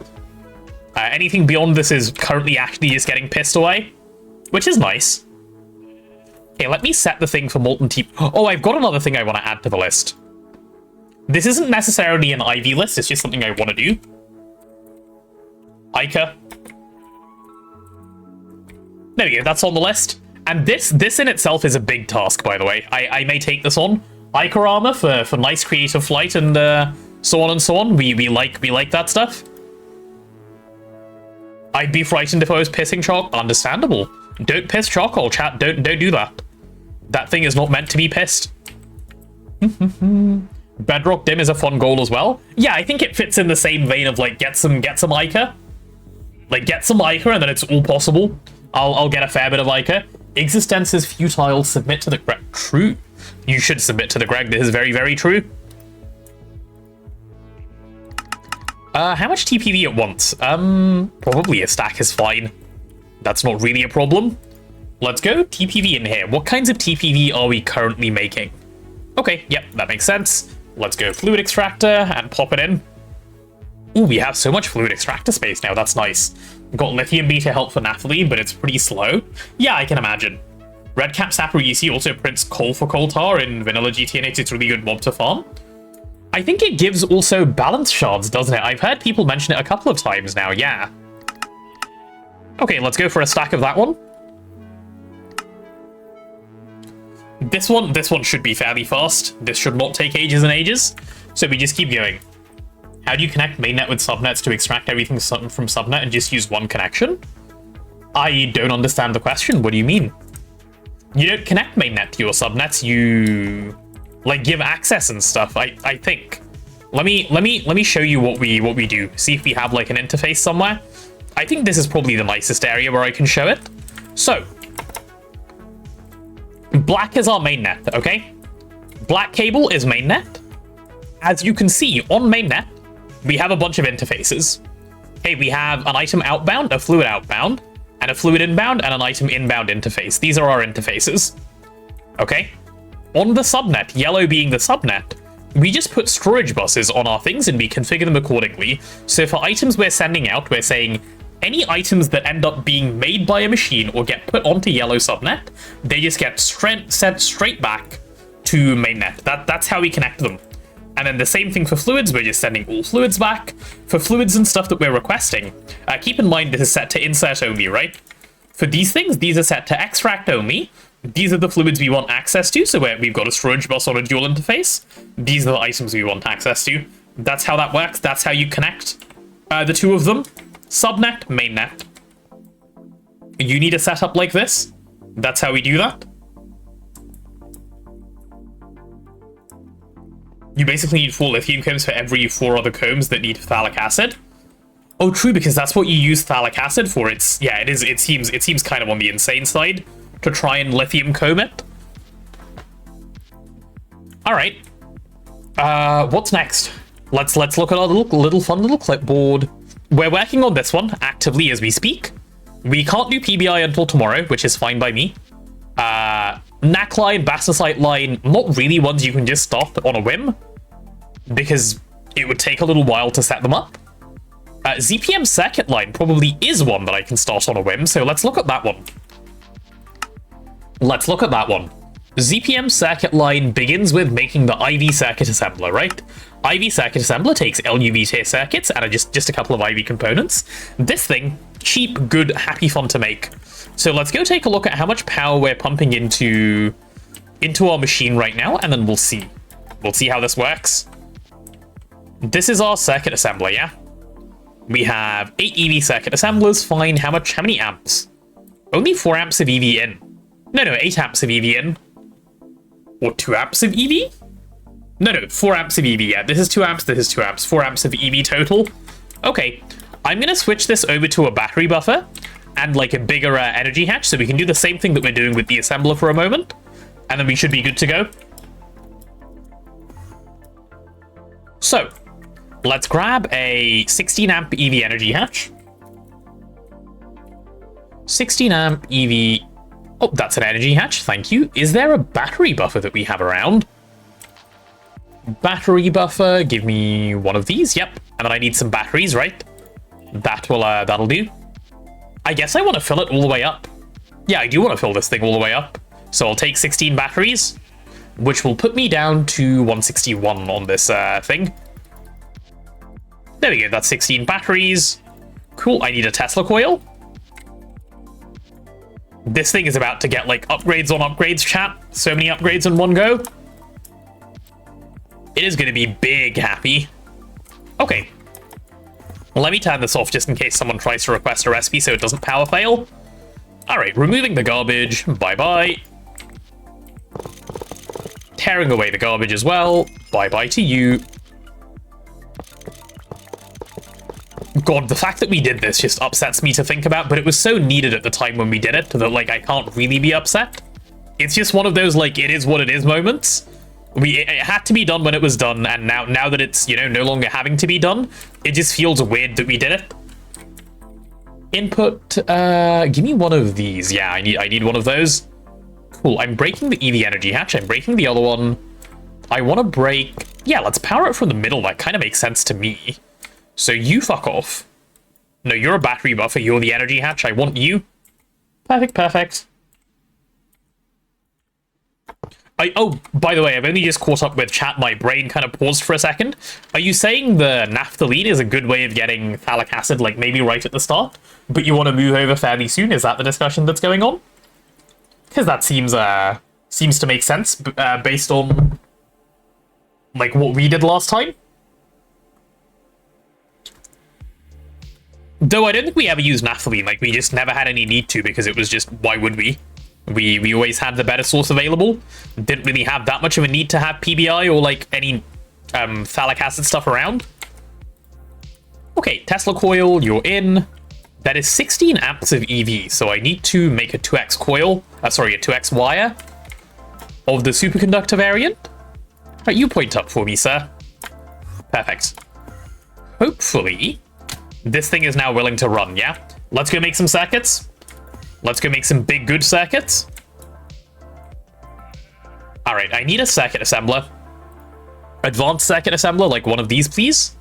Anything beyond this is currently actually just getting pissed away. Which is nice. Okay, let me set the thing for molten TP. Oh, I've got another thing I want to add to the list. This isn't necessarily an IV list, it's just something I want to do. Ica. There we go, that's on the list. And this in itself is a big task, by the way. I may take this on. Ica armor for nice creative flight and so on and so on. We like that stuff. I'd be frightened if I was pissing charcoal. Understandable. Don't piss charcoal, chat. Don't do that. That thing is not meant to be pissed. Bedrock dim is a fun goal as well. Yeah, I think it fits in the same vein of like get some Ica. Like get some Ica and then it's all possible. I'll get a fair bit of Ica. Existence is futile. Submit to the Greg. True. You should submit to the Greg. This is very, very true. How much TPV at once? Probably a stack is fine. That's not really a problem. Let's go TPV in here. What kinds of TPV are we currently making? Okay, yep, that makes sense. Let's go fluid extractor and pop it in. Ooh, we have so much fluid extractor space now. That's nice. We've got lithium B to help for naphthalene, but it's pretty slow. Yeah, I can imagine. Redcap Sapper EC also prints coal for coal tar in vanilla GTNH. It's a really good mob to farm. I think it gives also balance shards, doesn't it? I've heard people mention it a couple of times now, yeah. Okay, let's go for a stack of that one. This one should be fairly fast. This should not take ages and ages. So we just keep going. How do you connect mainnet with subnets to extract everything from subnet and just use one connection? I don't understand the question. What do you mean? You don't connect mainnet to your subnets. You like give access and stuff. I think. Let me show you what we do. See if we have like an interface somewhere. I think this is probably the nicest area where I can show it. So, black is our mainnet, okay? Black cable is mainnet. As you can see on mainnet, we have a bunch of interfaces. Okay, we have an item outbound, a fluid outbound, and a fluid inbound, and an item inbound interface. These are our interfaces. Okay? On the subnet, yellow being the subnet, we just put storage buses on our things and we configure them accordingly. So for items we're sending out, we're saying any items that end up being made by a machine or get put onto yellow subnet, they just get sent straight back to mainnet. That's how we connect them. And then the same thing for fluids, we're just sending all fluids back. For fluids and stuff that we're requesting, keep in mind this is set to insert only, right? For these things, these are set to extract only. These are the fluids we want access to, so we've got a storage bus on a dual interface. These are the items we want access to. That's how that works. That's how you connect the two of them. Subnet, mainnet. You need a setup like this. That's how we do that. You basically need 4 lithium combs for every 4 other combs that need phthalic acid. Oh, true, because that's what you use phthalic acid for. It seems kind of on the insane side to try and lithium comb it. All right. What's next? Let's look at our little fun little clipboard. We're working on this one actively as we speak. We can't do PBI until tomorrow, which is fine by me. NAC line, bastosite line, not really ones you can just start on a whim, because it would take a little while to set them up. ZPM circuit line probably is one that I can start on a whim, so let's look at that one. Let's look at that one. ZPM circuit line begins with making the IV circuit assembler, right? IV circuit assembler takes LUV tier circuits and just a couple of IV components. This thing, cheap, good, happy fun to make. So let's go take a look at how much power we're pumping into our machine right now, and then we'll see. We'll see how this works. This is our circuit assembler, yeah? We have 8 EV circuit assemblers, fine. How many amps? Only 4 amps of EV in. No, 8 amps of EV in. Or 2 amps of EV? No, 4 amps of EV, yeah. This is 2 amps, this is 2 amps. 4 amps of EV total. Okay, I'm gonna switch this over to a battery buffer and like a bigger energy hatch, so we can do the same thing that we're doing with the assembler for a moment, and then we should be good to go. So, let's grab a 16 amp EV energy hatch. 16 amp EV... Oh, that's an energy hatch, thank you. Is there a battery buffer that we have around? Battery buffer, give me one of these, yep. And then I need some batteries, right? That'll do. I guess I want to fill it all the way up. Yeah, I do want to fill this thing all the way up. So I'll take 16 batteries, which will put me down to 161 on this thing. There we go, that's 16 batteries. Cool, I need a Tesla coil. This thing is about to get, like, upgrades on upgrades, chat. So many upgrades in one go. It is going to be big happy. Okay. Let me turn this off just in case someone tries to request a recipe so it doesn't power fail. Alright, removing the garbage. Bye-bye. Tearing away the garbage as well. Bye-bye to you. God, the fact that we did this just upsets me to think about, but it was so needed at the time when we did it that, like, I can't really be upset. It's just one of those, like, it is what it is moments, It had to be done when it was done, and now that it's, you know, no longer having to be done, it just feels weird that we did it. Input, give me one of these. Yeah, I need one of those. Cool, I'm breaking the EV energy hatch, I'm breaking the other one. I want to break... Yeah, let's power it from the middle, that kind of makes sense to me. So you fuck off. No, you're a battery buffer, you're the energy hatch, I want you. Perfect, perfect. Oh, by the way, I've only just caught up with chat. My brain kind of paused for a second. Are you saying the naphthalene is a good way of getting phthalic acid, like maybe right at the start, but you want to move over fairly soon? Is that the discussion that's going on? Because that seems to make sense based on like what we did last time. Though I don't think we ever used naphthalene. Like we just never had any need to because it was just, why would we? We always had the better source available. Didn't really have that much of a need to have PBI or like any phthalic acid stuff around. Okay, Tesla coil, you're in. That is 16 amps of EV, so I need to make a 2x coil. Sorry, a 2x wire of the superconductor variant. Right, you point up for me, sir. Perfect. Hopefully, this thing is now willing to run, yeah? Let's go make some circuits. Let's go make some big, good circuits. Alright, I need a circuit assembler. Advanced circuit assembler, like one of these, please.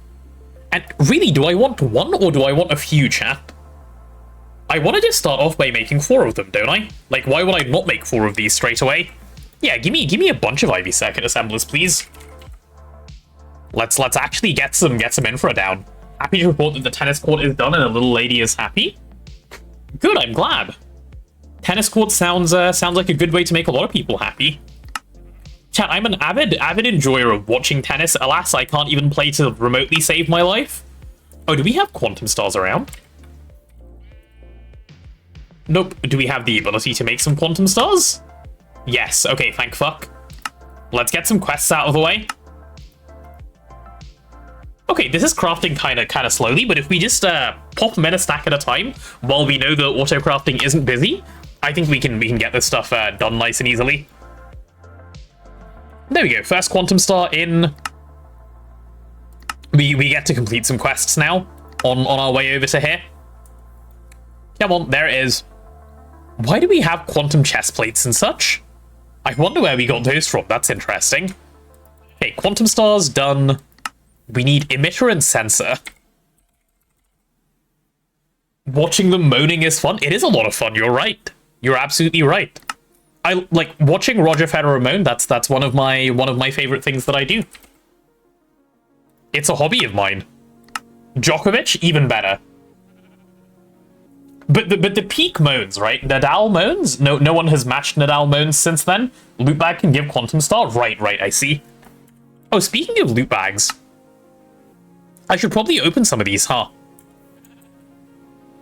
And really, do I want one or do I want a few, chat? I want to just start off by making 4 of them, don't I? Like, why would I not make 4 of these straight away? Yeah, give me a bunch of IV circuit assemblers, please. Let's actually get some infra down. Happy to report that the tennis court is done and the little lady is happy. Good, I'm glad. Tennis court sounds like a good way to make a lot of people happy. Chat, I'm an avid enjoyer of watching tennis. Alas, I can't even play to remotely save my life. Oh, do we have quantum stars around? Nope. Do we have the ability to make some quantum stars? Yes. Okay, thank fuck. Let's get some quests out of the way. Okay, this is crafting kind of slowly, but if we just pop them in a stack at a time, while we know that auto crafting isn't busy, I think we can get this stuff done nice and easily. There we go. First quantum star in. We get to complete some quests now on our way over to here. Come on, there it is. Why do we have quantum chest plates and such? I wonder where we got those from. That's interesting. Okay, quantum stars done. We need emitter and sensor. Watching them moaning is fun. It is a lot of fun. You're right. You're absolutely right. I like watching Roger Federer moan. That's one of my favorite things that I do. It's a hobby of mine. Djokovic, even better. But the peak moans, right? Nadal moans? No one has matched Nadal moans since then. Loot bag can give quantum star? Right, I see. Oh, speaking of loot bags, I should probably open some of these, huh?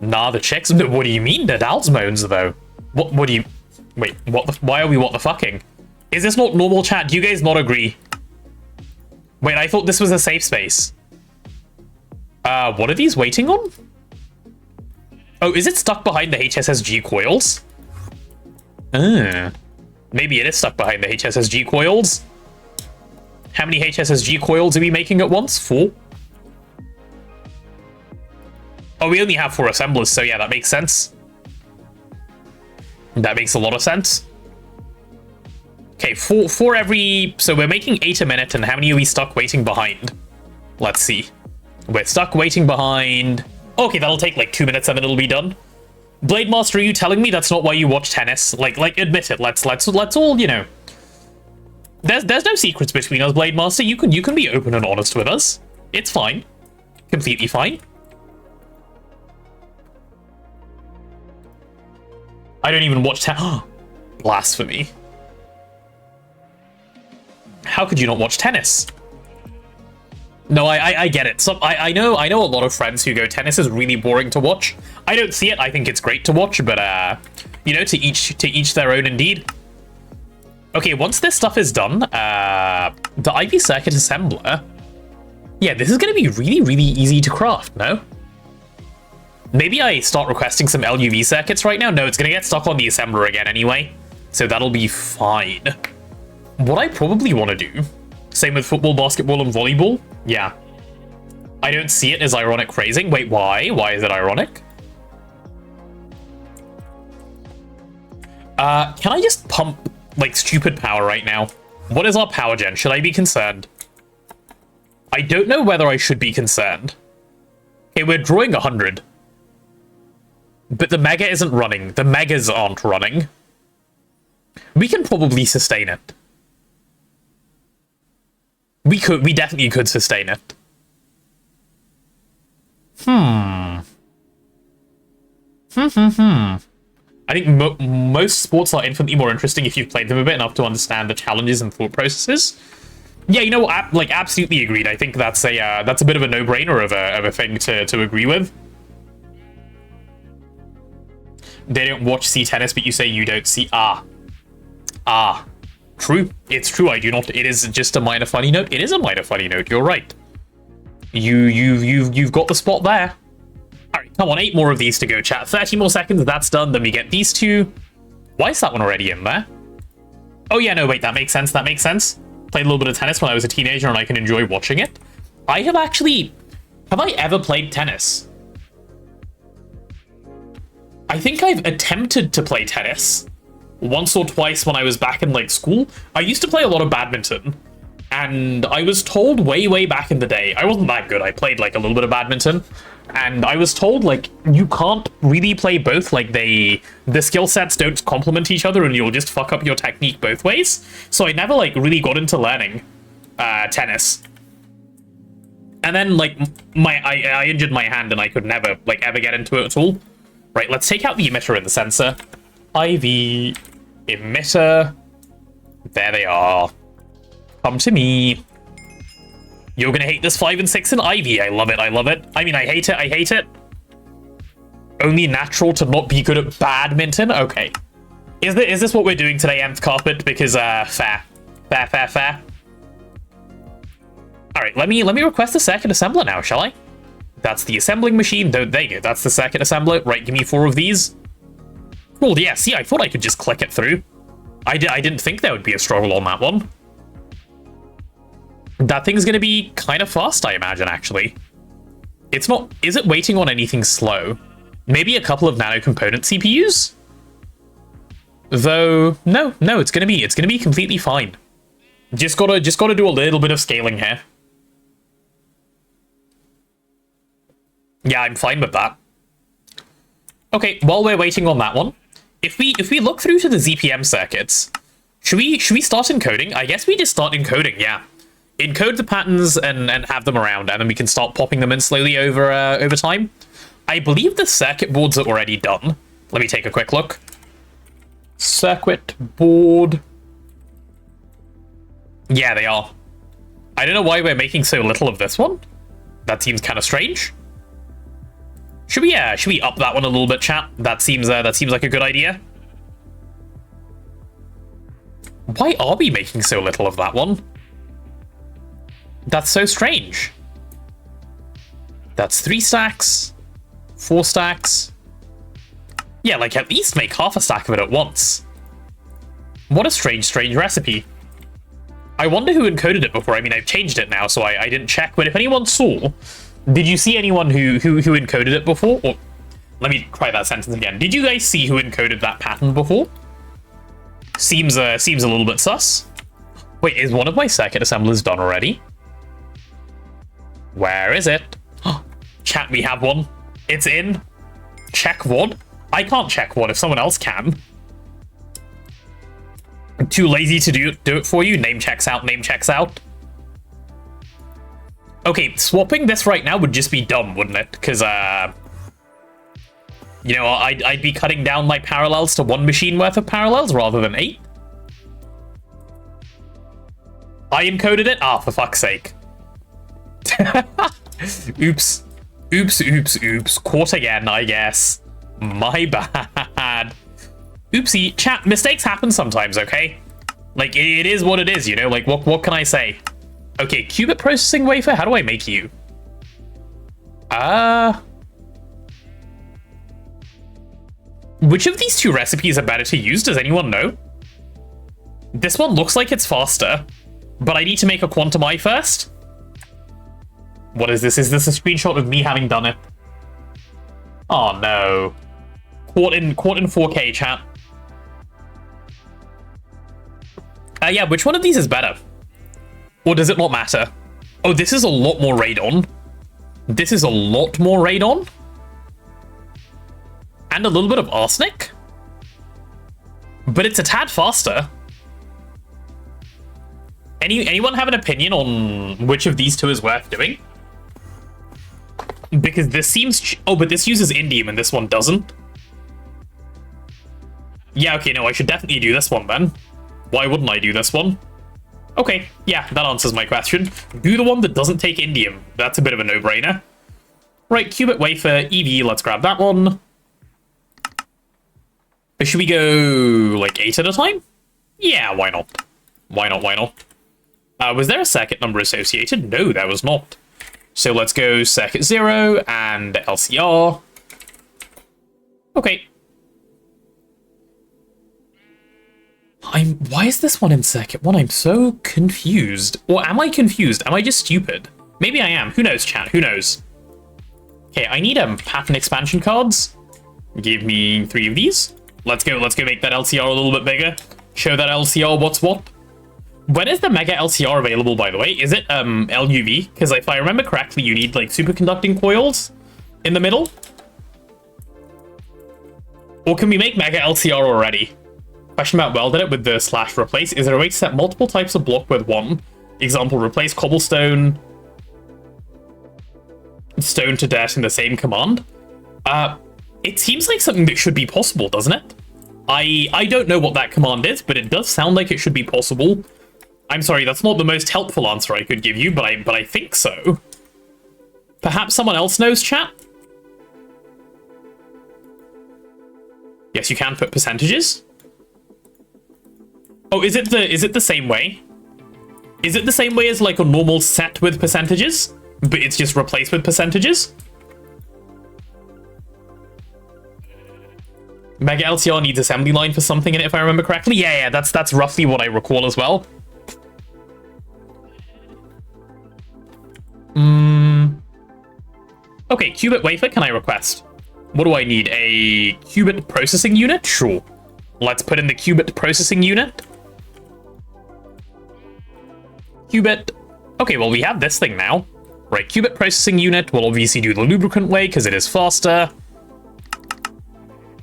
Nah, the chicks. What do you mean Nadal's moans, though? What do you... Wait, why are we what the fucking? Is this not normal, chat? Do you guys not agree? Wait, I thought this was a safe space. What are these waiting on? Oh, is it stuck behind the HSSG coils? Maybe it is stuck behind the HSSG coils. How many HSSG coils are we making at once? 4? Oh, we only have 4 assemblers, so yeah, that makes sense. That makes a lot of sense. Okay, 4 every... So we're making 8 a minute, and how many are we stuck waiting behind? Let's see. We're stuck waiting behind... Okay, that'll take like 2 minutes and then it'll be done. Blade Master, are you telling me that's not why you watch tennis? Like admit it. Let's all, you know. There's no secrets between us, Blade Master. You can be open and honest with us. It's fine. Completely fine. I don't even watch tennis. Blasphemy. How could you not watch tennis? No, I get it. I know a lot of friends who go, tennis is really boring to watch. I don't see it. I think it's great to watch, but you know, to each their own indeed. Okay, once this stuff is done, the IV circuit assembler. Yeah, this is going to be really easy to craft, no? Maybe I start requesting some LUV circuits right now. No, it's going to get stuck on the assembler again anyway, so that'll be fine. What I probably want to do, same with football, basketball, and volleyball. Yeah. I don't see it as ironic phrasing. Wait, why? Why is it ironic? Can I just pump, like, stupid power right now? What is our power gen? Should I be concerned? I don't know whether I should be concerned. Okay, we're drawing 100. But the mega isn't running. The megas aren't running. We can probably sustain it. We definitely could sustain it. I think most sports are infinitely more interesting if you've played them a bit enough to understand the challenges and thought processes. Yeah, you know, like, absolutely agreed. I think that's a bit of a no-brainer of a thing to agree with. They don't watch see tennis, but you say you don't see True. It's true. I do not. It is just a minor funny note. It is a minor funny note. You're right. You've got the spot there. All right, come on. 8 more of these to go, chat. 30 more seconds. That's done. Then we get these 2. Why is that one already in there? Oh yeah, no, wait. That makes sense. That makes sense. Played a little bit of tennis when I was a teenager, and I can enjoy watching it. Have I ever played tennis? I think I've attempted to play tennis once or twice when I was back in, like, school. I used to play a lot of badminton, and I was told way back in the day, I wasn't that good. I played, like, a little bit of badminton, and I was told, like, you can't really play both. Like, the skill sets don't complement each other, and you'll just fuck up your technique both ways. So I never, like, really got into learning tennis. And then, like, I injured my hand, and I could never, like, ever get into it at all. Right, let's take out the emitter and the sensor. IV, emitter. There they are. Come to me. You're gonna hate this 5 and 6 in IV. I love it, I love it. I mean, I hate it, I hate it. Only natural to not be good at badminton? Okay. Is this what we're doing today, Nth Carpet? Because, fair. Fair. Alright, let me request a circuit assembler now, shall I? That's the assembling machine. There you go. That's the circuit assembler. Right, give me 4 of these. Cool, yeah, see, I thought I could just click it through. I didn't think there would be a struggle on that one. That thing's gonna be kind of fast, I imagine, actually. It's not... Is it waiting on anything slow? Maybe a couple of nano component CPUs? Though, no, it's gonna be completely fine. Just gotta do a little bit of scaling here. Yeah, I'm fine with that. Okay, while we're waiting on that one, if we look through to the ZPM circuits, should we start encoding? I guess we just start encoding, yeah. Encode the patterns and have them around, and then we can start popping them in slowly over time. I believe the circuit boards are already done. Let me take a quick look. Circuit board. Yeah, they are. I don't know why we're making so little of this one. That seems kind of strange. Should we up that one a little bit, chat? That seems like a good idea. Why are we making so little of that one? That's so strange. That's 3 stacks, 4 stacks. Yeah, like, at least make half a stack of it at once. What a strange recipe. I wonder who encoded it before. I mean, I've changed it now, so I didn't check, but if anyone saw... Did you see anyone who encoded it before? Or let me try that sentence again. Did you guys see who encoded that pattern before? Seems a little bit sus. Wait, is one of my circuit assemblers done already? Where is it? Chat, we have one. It's in. Check VOD. I can't check VOD if someone else can. I'm too lazy to do it for you. Name checks out. Name checks out. Okay, swapping this right now would just be dumb, wouldn't it? Because, you know, I'd be cutting down my parallels to 1 machine worth of parallels rather than 8. I encoded it? Ah, for fuck's sake. Oops. Oops. Caught again, I guess. My bad. Oopsie. Chat, mistakes happen sometimes, okay? Like, it is what it is, you know? Like, what can I say? Okay, qubit processing wafer, how do I make you? Which of these 2 recipes are better to use? Does anyone know? This one looks like it's faster, but I need to make a quantum eye first. What is this? Is this a screenshot of me having done it? Oh no. Caught in 4K, chat. Yeah, which one of these is better? Or does it not matter? Oh, this is a lot more radon. This is a lot more radon. And a little bit of arsenic. But it's a tad faster. Anyone have an opinion on which of these two is worth doing? Because this seems... Oh, but this uses indium and this one doesn't. Yeah, okay, no, I should definitely do this one then. Why wouldn't I do this one? Okay, yeah, that answers my question. Do the one that doesn't take indium. That's a bit of a no-brainer. Right, qubit wafer, EV, let's grab that one. Should we go, like, 8 at a time? Yeah, why not? Why not, why not? Was there a circuit number associated? No, there was not. So let's go circuit 0 and LCR. Okay. Why is this one in circuit 1? I'm so confused. Or am I confused? Am I just stupid? Maybe I am. Who knows, chat? Who knows? Okay, I need pattern expansion cards. Give me 3 of these. Let's go make that LCR a little bit bigger. Show that LCR what's what. When is the Mega LCR available, by the way? Is it LUV? Because if I remember correctly, you need like superconducting coils in the middle. Or can we make Mega LCR already? Question about welded it with the / replace. Is there a way to set multiple types of block with one? Example, replace cobblestone, stone to dirt in the same command. It seems like something that should be possible, doesn't it? I don't know what that command is, but it does sound like it should be possible. I'm sorry, that's not the most helpful answer I could give you, but I think so. Perhaps someone else knows, chat? Yes, you can put percentages. Oh, is it the same way? Is it the same way as like a normal set with percentages, but it's just replaced with percentages? Mega LCR needs assembly line for something in it, if I remember correctly. Yeah, that's roughly what I recall as well. Okay, qubit wafer, can I request? What do I need? A qubit processing unit? Sure. Let's put in the qubit processing unit. Qubit. Okay, well, we have this thing now. Right, qubit processing unit. We'll obviously do the lubricant way, because it is faster.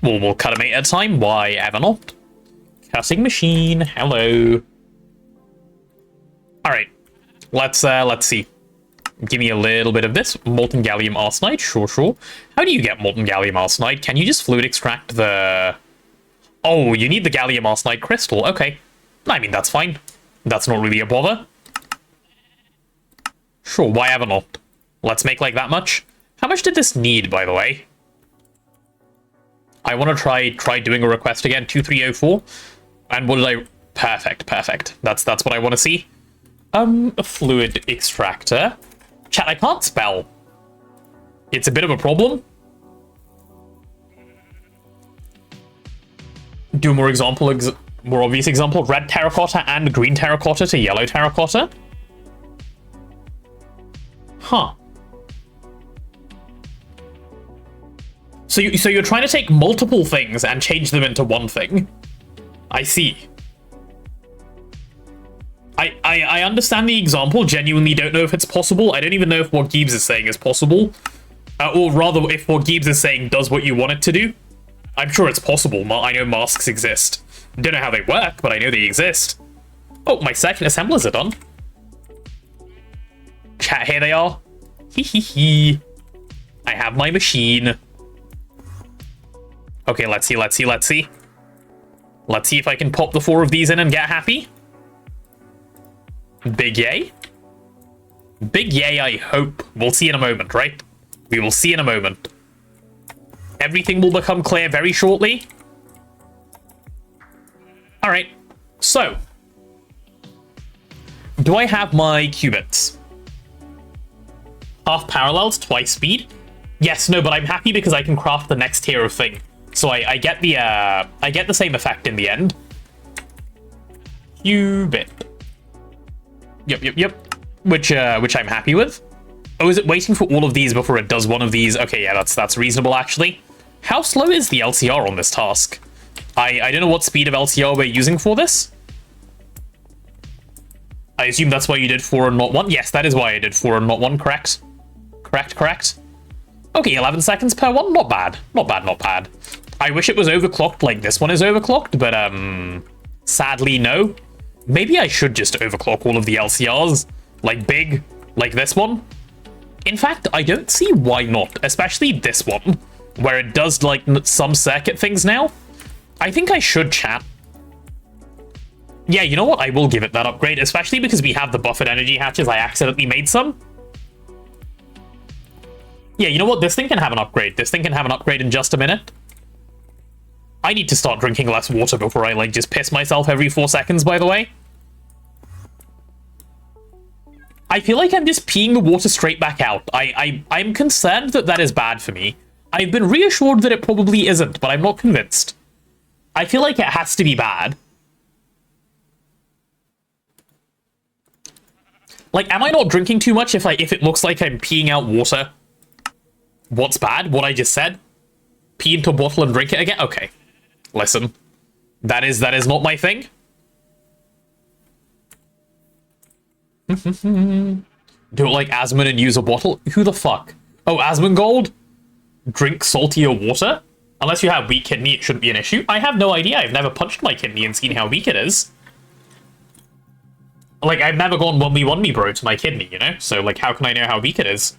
We'll cut them 8 at a time. Why ever not? Cutting machine. Hello. All right. Let's see. Give me a little bit of this. Molten gallium arsenide. Sure. How do you get molten gallium arsenide? Can you just fluid extract the... Oh, you need the gallium arsenide crystal. Okay. I mean, that's fine. That's not really a bother. Sure, why ever not? Let's make like that much. How much did this need, by the way? I want to try doing a request again. 2304. And what did I... Perfect. That's what I want to see. A fluid extractor. Chat, I can't spell. It's a bit of a problem. Do a more obvious example. Red terracotta and green terracotta to yellow terracotta. Huh. So you're trying to take multiple things and change them into one thing. I see. I understand the example, genuinely don't know if it's possible. I don't even know if what Gibbs is saying is possible. Or rather, if what Gibbs is saying does what you want it to do. I'm sure it's possible. I know masks exist. Don't know how they work, but I know they exist. Oh, my second assemblers are done. Chat, here they are. Hee. I have my machine. Okay, let's see. Let's see if I can pop the 4 of these in and get happy. Big yay. Big yay, I hope. We'll see in a moment, right? We will see in a moment. Everything will become clear very shortly. Alright, so. Do I have my qubits? Half parallels, twice speed? Yes, no, but I'm happy because I can craft the next tier of thing. So I get the same effect in the end. few bit. Yep. Which I'm happy with. Oh, is it waiting for all of these before it does one of these? Okay, yeah, that's reasonable, actually. How slow is the LCR on this task? I don't know what speed of LCR we're using for this. I assume that's why you did 4 and not 1? Yes, that is why I did 4 and not 1, correct? Correct. Okay, 11 seconds per one, not bad. Not bad. I wish it was overclocked like this one is overclocked, but sadly no. Maybe I should just overclock all of the LCRs, like big, like this one. In fact, I don't see why not, especially this one, where it does like some circuit things now. I think I should, chat. Yeah, you know what? I will give it that upgrade, especially because we have the buffered energy hatches. I accidentally made some. Yeah, you know what? This thing can have an upgrade. This thing can have an upgrade in just a minute. I need to start drinking less water before I, like, just piss myself every 4 seconds, by the way. I feel like I'm just peeing the water straight back out. I'm concerned that that is bad for me. I've been reassured that it probably isn't, but I'm not convinced. I feel like it has to be bad. Like, am I not drinking too much if it looks like I'm peeing out water? What's bad? What I just said? Pee into a bottle and drink it again? Okay. Listen. That is not my thing. Do it like Asmon and use a bottle? Who the fuck? Oh, Asmongold? Drink saltier water? Unless you have weak kidney, it shouldn't be an issue. I have no idea. I've never punched my kidney and seen how weak it is. Like, I've never gone 1v1 bro to my kidney, you know? So, like, how can I know how weak it is?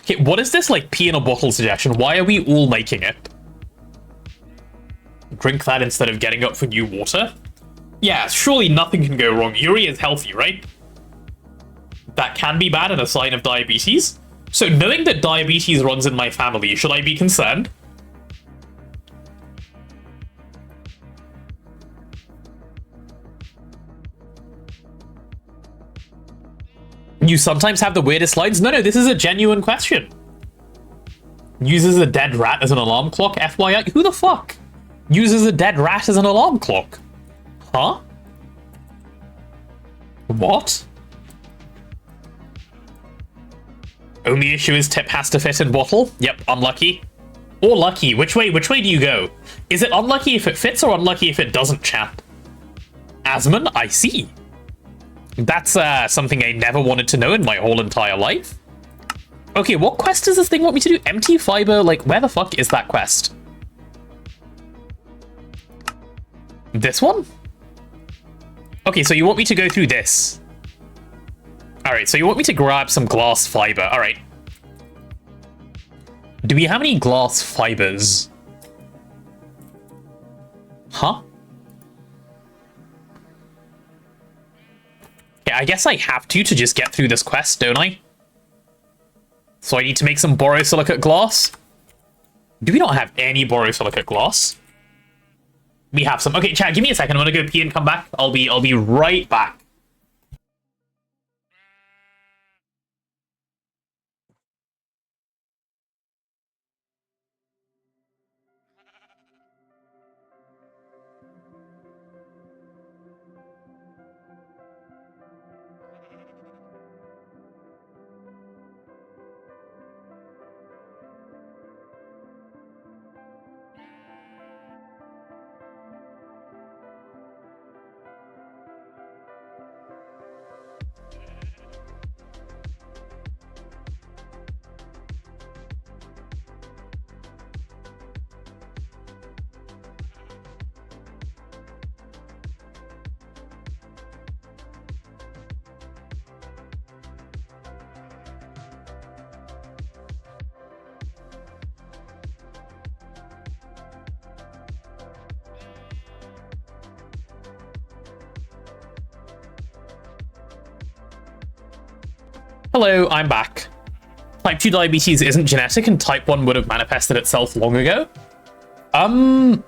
Okay, what is this, like, pee in a bottle suggestion? Why are we all making it? Drink that instead of getting up for new water? Yeah, surely nothing can go wrong. Urea is healthy, right? That can be bad and a sign of diabetes. So, knowing that diabetes runs in my family, should I be concerned? You sometimes have the weirdest lines? No, this is a genuine question. Uses a dead rat as an alarm clock, FYI? Who the fuck uses a dead rat as an alarm clock? Huh? What? Only issue is tip has to fit in bottle? Yep, unlucky. Or lucky. Which way do you go? Is it unlucky if it fits or unlucky if it doesn't, chat? Asmon, I see. That's something I never wanted to know in my whole entire life. Okay, what quest does this thing want me to do? Empty fiber, like, where the fuck is that quest? This one? Okay, so you want me to go through this. Alright, so you want me to grab some glass fiber. Alright. Do we have any glass fibers? Huh? Yeah, I guess I have to just get through this quest, don't I? So I need to make some borosilicate glass. Do we not have any borosilicate glass? We have some. Okay, chat, give me a second. I'm gonna go pee and come back. I'll be right back. Hello, I'm back. Type 2 diabetes isn't genetic and type 1 would have manifested itself long ago. How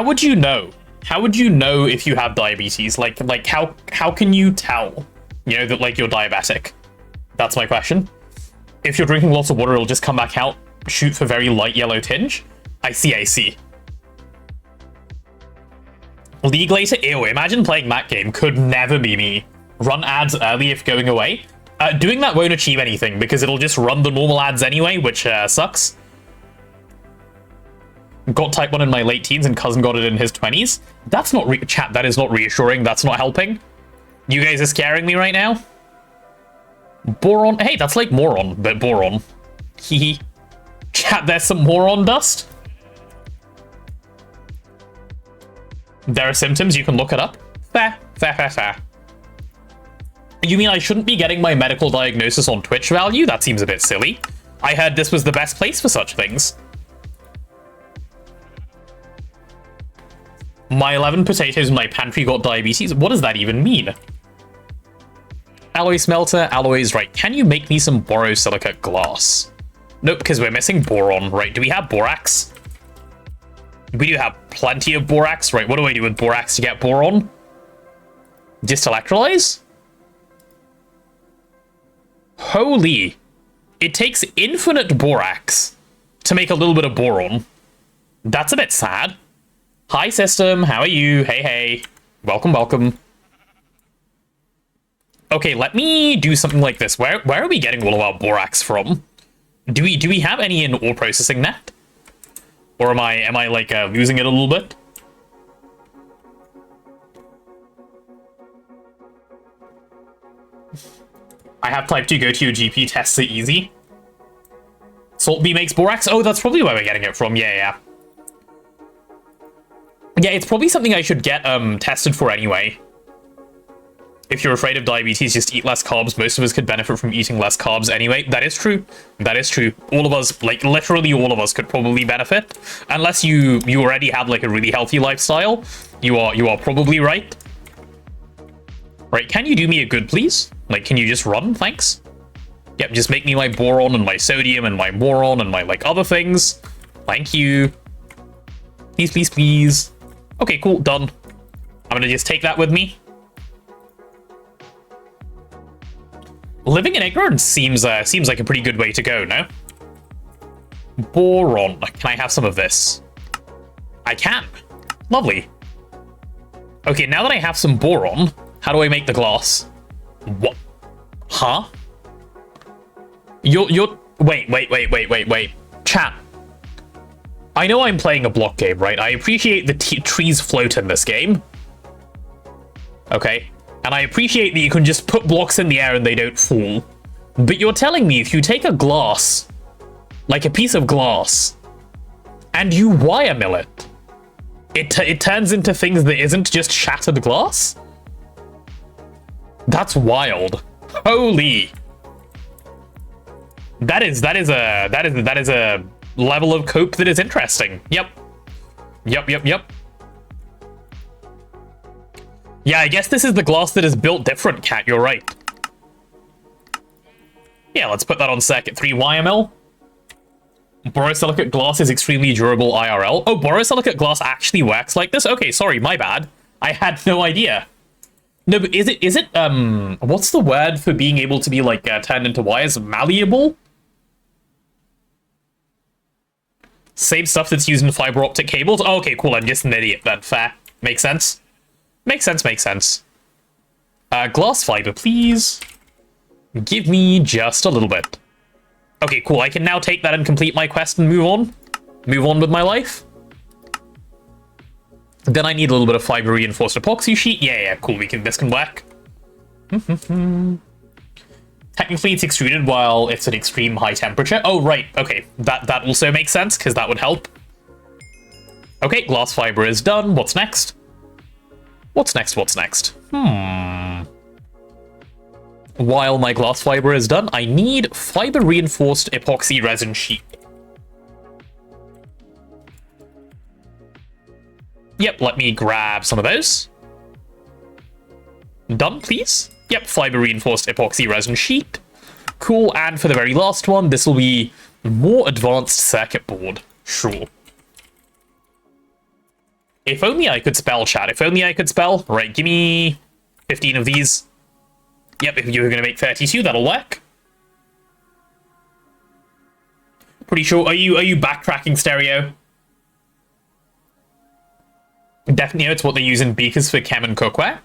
would you know? How would you know if you have diabetes? Like how can you tell, you know, that like you're diabetic? That's my question. If you're drinking lots of water, it'll just come back out, shoot for very light yellow tinge. I see. League later? Ew, imagine playing that game. Could never be me. Run ads early if going away. Doing that won't achieve anything because it'll just run the normal ads anyway, which sucks. Got type 1 in my late teens and cousin got it in his 20s. That's not chat, that is not reassuring. That's not helping. You guys are scaring me right now. Boron. Hey, that's like moron, but boron. Hehe. Chat, there's some moron dust. There are symptoms, you can look it up. Fair, fair, fair, fair. You mean I shouldn't be getting my medical diagnosis on Twitch value? That seems a bit silly. I heard this was the best place for such things. My 11 potatoes in my pantry got diabetes. What does that even mean? Alloy smelter, alloys, right. Can you make me some borosilicate glass? Nope, because we're missing boron, right? Do we have borax? We do have plenty of borax, right? What do I do with borax to get boron? Just electrolyze? Holy. It takes infinite borax to make a little bit of boron. That's a bit sad. Hi, system. How are you? Hey, hey. Welcome, welcome. Okay, let me do something like this. Where are we getting all of our borax from? Do we have any in ore processing net? Or am I like losing it a little bit? I have type 2, go to your GP, tests it easy. Salt B makes borax? Oh, that's probably where we're getting it from. Yeah. Yeah, it's probably something I should get tested for anyway. If you're afraid of diabetes, just eat less carbs. Most of us could benefit from eating less carbs anyway. That is true. That is true. All of us, like literally all of us could probably benefit. Unless you already have like a really healthy lifestyle. You are probably right. Right, can you do me a good, please? Like, can you just run? Thanks. Yep, just make me my boron and my sodium and my boron and my like other things. Thank you. Please, please, please. Okay, cool, done. I'm gonna just take that with me. Living in ignorance seems like a pretty good way to go, no? Boron. Can I have some of this? I can. Lovely. Okay, now that I have some boron, how do I make the glass? What? Huh? You're... Wait. Chat. I know I'm playing a block game, right? I appreciate the trees float in this game. Okay. And I appreciate that you can just put blocks in the air and they don't fall. But you're telling me if you take a glass, like a piece of glass, and you wire mill it, it turns into things that isn't just shattered glass? That's wild. Holy. That is a level of cope that is interesting. Yep. Yeah, I guess this is the glass that is built different, Cat. You're right. Yeah, let's put that on circuit 3 YML. Borosilicate glass is extremely durable IRL. Oh, borosilicate glass actually works like this? Okay, sorry, my bad. I had no idea. No, but is it, what's the word for being able to be, like, turned into wires? Malleable? Same stuff that's used in fiber optic cables? Oh, okay, cool, I'm just an idiot then. Fair. Makes sense. Makes sense. Glass fiber, please. Give me just a little bit. Okay, cool. I can now take that and complete my quest and move on. Move on with my life. Then I need a little bit of fiber reinforced epoxy sheet. Yeah, cool. This can work. Technically, it's extruded while it's at extreme high temperature. Oh, right. Okay, that also makes sense because that would help. Okay, glass fiber is done. What's next? What's next? While my glass fiber is done, I need fiber reinforced epoxy resin sheet. Yep, let me grab some of those. Done, please. Yep, fiber reinforced epoxy resin sheet. Cool, and for the very last one, this will be more advanced circuit board. Sure. If only I could spell, chat. If only I could spell. Right, give me 15 of these. Yep, if you're going to make 32, that'll work. Pretty sure. Are you backtracking, Stereo? definitely know it's what they use in beakers for chem and cookware.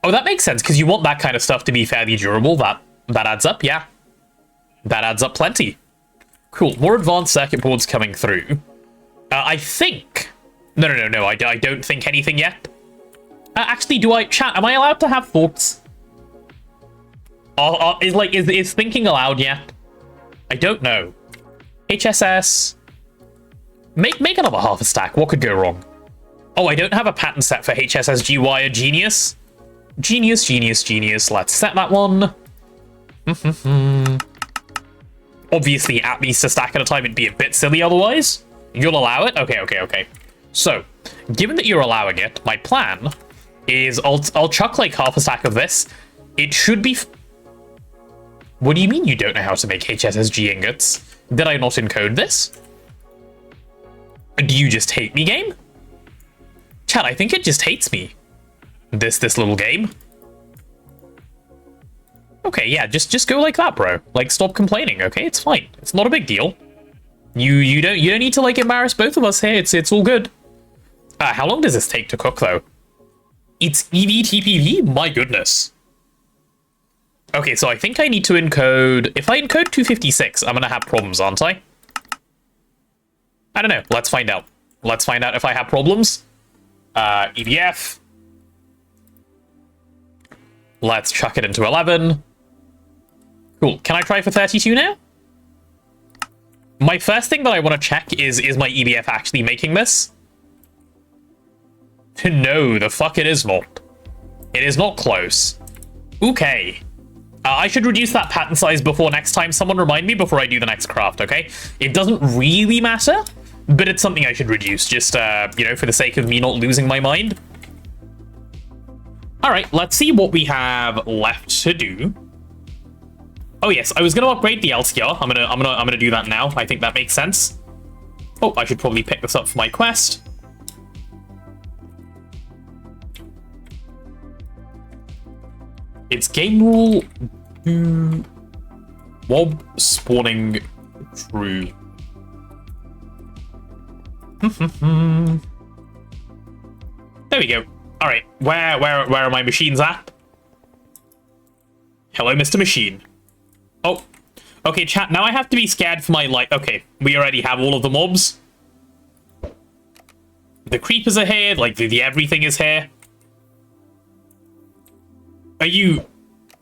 Oh, that makes sense, because you want that kind of stuff to be fairly durable. That adds up, yeah. That adds up plenty. Cool, more advanced circuit boards coming through. I think... No, I don't think anything yet. Actually, chat, am I allowed to have thoughts? Is thinking allowed yet? I don't know. HSS... Make another half a stack, what could go wrong? Oh, I don't have a pattern set for HSSG wire. Genius. Genius. Let's set that one. Obviously, at least a stack at a time, it'd be a bit silly otherwise. You'll allow it? Okay. So, given that you're allowing it, my plan is I'll chuck like half a stack of this. It should be... What do you mean you don't know how to make HSSG ingots? Did I not encode this? Do you just hate me, game? Chat, I think it just hates me. This little game. Okay, yeah, just go like that, bro. Like, stop complaining, okay? It's fine. It's not a big deal. You don't need to like embarrass both of us here. It's all good. How long does this take to cook though? It's EVTPV? My goodness. Okay, so I think I need to encode... If I encode 256, I'm gonna have problems, aren't I? I don't know. Let's find out. Let's find out if I have problems. EDF. Let's chuck it into 11. Cool. Can I try for 32 now? My first thing that I want to check is my EDF actually making this? No, the fuck it is not. It is not close. Okay. I should reduce that pattern size before next time. Someone remind me before I do the next craft, okay? It doesn't really matter, but it's something I should reduce, just, you know, for the sake of me not losing my mind. All right, let's see what we have left to do. Oh yes, I was going to upgrade the LCR. I'm gonna do that now. I think that makes sense. Oh, I should probably pick this up for my quest. It's game rule to mob spawning true. There we go. All right, where are my machines at? Hello, Mr. Machine. Oh, okay, chat. Now I have to be scared for my life. Okay, we already have all of the mobs. The creepers are here. Like the everything is here. Are you...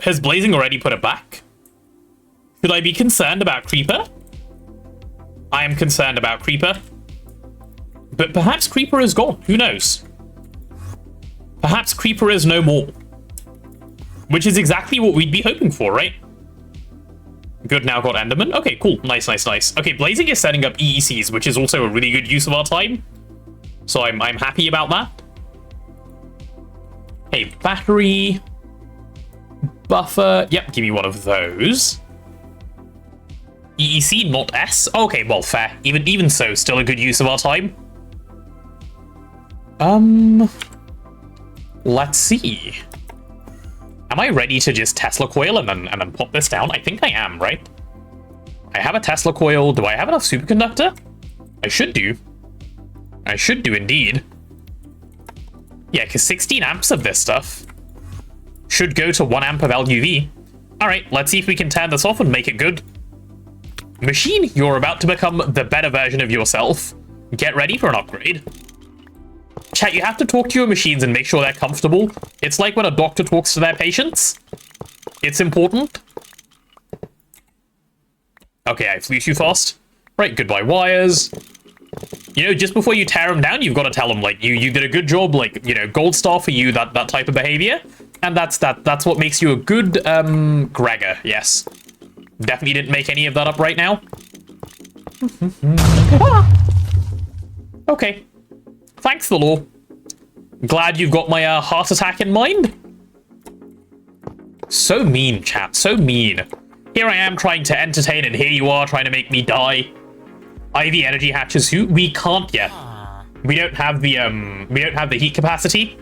Has Blazing already put it back? Should I be concerned about Creeper? I am concerned about Creeper. But perhaps Creeper is gone. Who knows? Perhaps Creeper is no more. Which is exactly what we'd be hoping for, right? Good, now got Enderman. Okay, cool. Nice. Okay, Blazing is setting up EECs, which is also a really good use of our time. So I'm happy about that. Hey, battery... Buffer. Yep, give me one of those. EEC, not S. Okay, well, fair. Even so, still a good use of our time. Let's see. Am I ready to just Tesla coil and then pop this down? I think I am, right? I have a Tesla coil. Do I have enough superconductor? I should do. I should do indeed. Yeah, because 16 amps of this stuff should go to 1 amp of LUV. All right, let's see if we can turn this off and make it good. Machine, you're about to become the better version of yourself. Get ready for an upgrade. Chat, you have to talk to your machines and make sure they're comfortable. It's like when a doctor talks to their patients. It's important. Okay, I flew too fast. Right, goodbye wires. You know, just before you tear them down, you've got to tell them, like, you did a good job, like, you know, gold star for you, that type of behavior. And that's what makes you a good, Gregor, yes. Definitely didn't make any of that up right now. Okay. Thanks, the law. Glad you've got my, heart attack in mind. So mean, chat, so mean. Here I am trying to entertain, and here you are trying to make me die. IV energy hatches who? We can't yet. We don't have the heat capacity.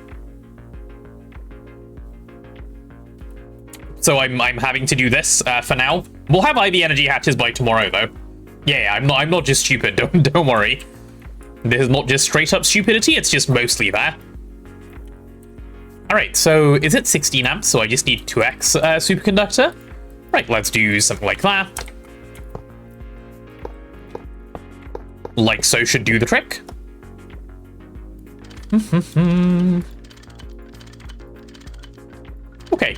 So I'm having to do this for now. We'll have IV energy hatches by tomorrow though. Yeah, I'm not just stupid. Don't worry. This is not just straight up stupidity, it's just mostly there. Alright, so is it 16 amps? So I just need 2x superconductor. Right, let's do something like that. Like so should do the trick. Okay.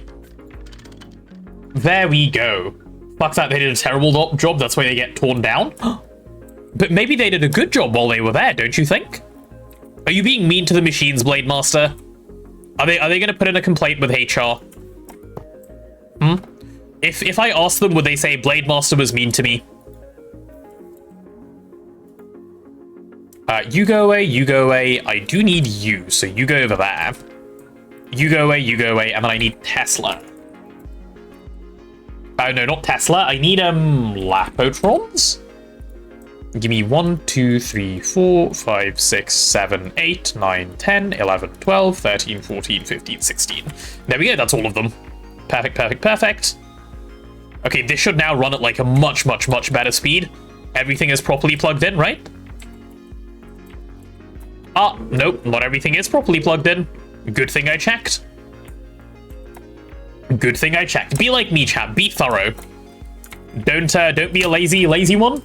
There we go. Fuck that, they did a terrible job, that's why they get torn down. But maybe they did a good job while they were there, don't you think? Are you being mean to the machines, Blade Master? Are they gonna put in a complaint with HR? If I ask them, would they say Blade Master was mean to me? You go away, you go away. I do need you, so you go over there. You go away, and then I need Tesla. No, not Tesla. I need, Lapotrons? Give me 1, 2, 3, 4, 5, 6, 7, 8, 9, 10, 11, 12, 13, 14, 15, 16. There we go, that's all of them. Perfect, perfect, perfect. Okay, this should now run at like a much, much, much better speed. Everything is properly plugged in, right? Ah, nope, not everything is properly plugged in. Good thing I checked. Good thing I checked. Be like me, chat. Be thorough. Don't be a lazy one.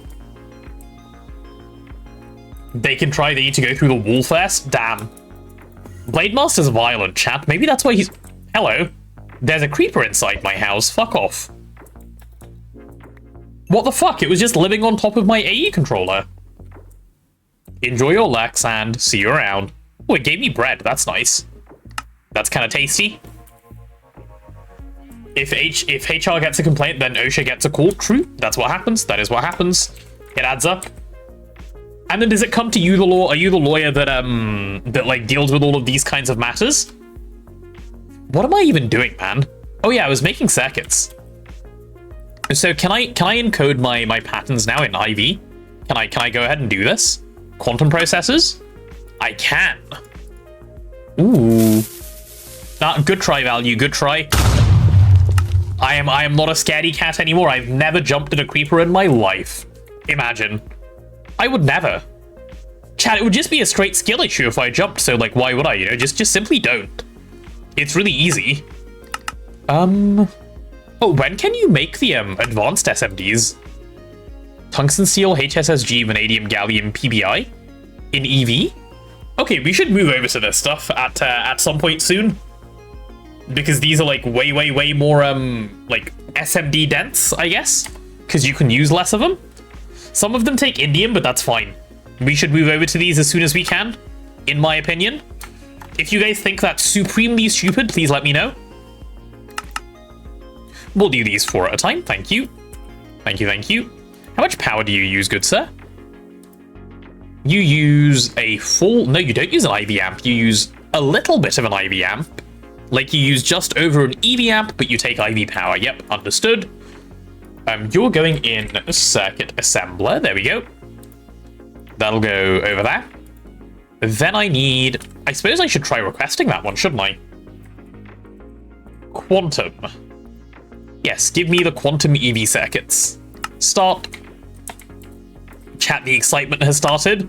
They can try. They need to go through the wall first. Damn. Blade Master's violent, chat. Maybe that's why he's... Hello. There's a creeper inside my house. Fuck off. What the fuck? It was just living on top of my AE controller. Enjoy your Lex and see you around. Oh, it gave me bread. That's nice. That's kind of tasty. If HR gets a complaint, then OSHA gets a call. True. That's what happens. That is what happens. It adds up. And then does it come to you, the law? Are you the lawyer that that like deals with all of these kinds of matters? What am I even doing, man? Oh yeah, I was making circuits. So can I encode my patterns now in IV? Can I go ahead and do this? Quantum processors? I can. Ooh. Good try, Value. Good try. I am not a scaredy cat anymore. I've never jumped at a creeper in my life. Imagine. I would never. Chat, it would just be a straight skill issue if I jumped, so like why would I, you know? Just simply don't. It's really easy. Oh, when can you make the advanced SMDs? Tungsten steel, HSSG, vanadium, gallium, PBI in EV? Okay, we should move over to this stuff at some point soon. Because these are like way more like SMD dense, I guess, because you can use less of them. Some of them take indium, but that's fine. We should move over to these as soon as we can, in my opinion. If you guys think that's supremely stupid, please let me know. We'll do these 4 at a time. Thank you. Thank you, thank you. How much power do you use, good sir? You use a full... No, you don't use an IV amp. You use a little bit of an IV amp. Like you use just over an EV amp, but you take IV power. Yep, understood. You're going in circuit assembler. There we go. That'll go over there. Then I need... I suppose I should try requesting that one, shouldn't I? Quantum. Yes, give me the quantum EV circuits. Start. Chat, the excitement has started.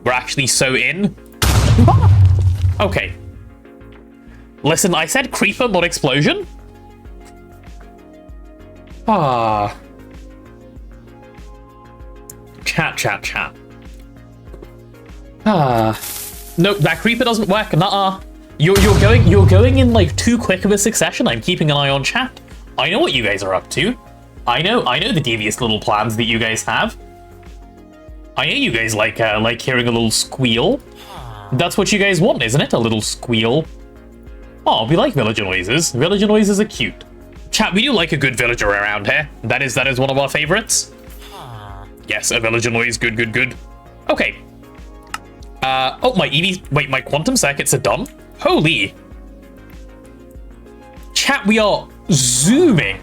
We're actually so in. Okay. Listen, I said creeper, not explosion. Ah. Chat. Ah. Nope, that creeper doesn't work. Nuh-uh. You're going in like too quick of a succession. I'm keeping an eye on chat. I know what you guys are up to. I know the devious little plans that you guys have. I know you guys like hearing a little squeal. That's what you guys want, isn't it? A little squeal. Oh, we like villager noises. Villager noises are cute. Chat, we do like a good villager around here. That is one of our favorites. Yes, a villager noise. Good. Okay. Oh, my EV... Wait, my quantum circuits are done? Holy. Chat, we are zooming.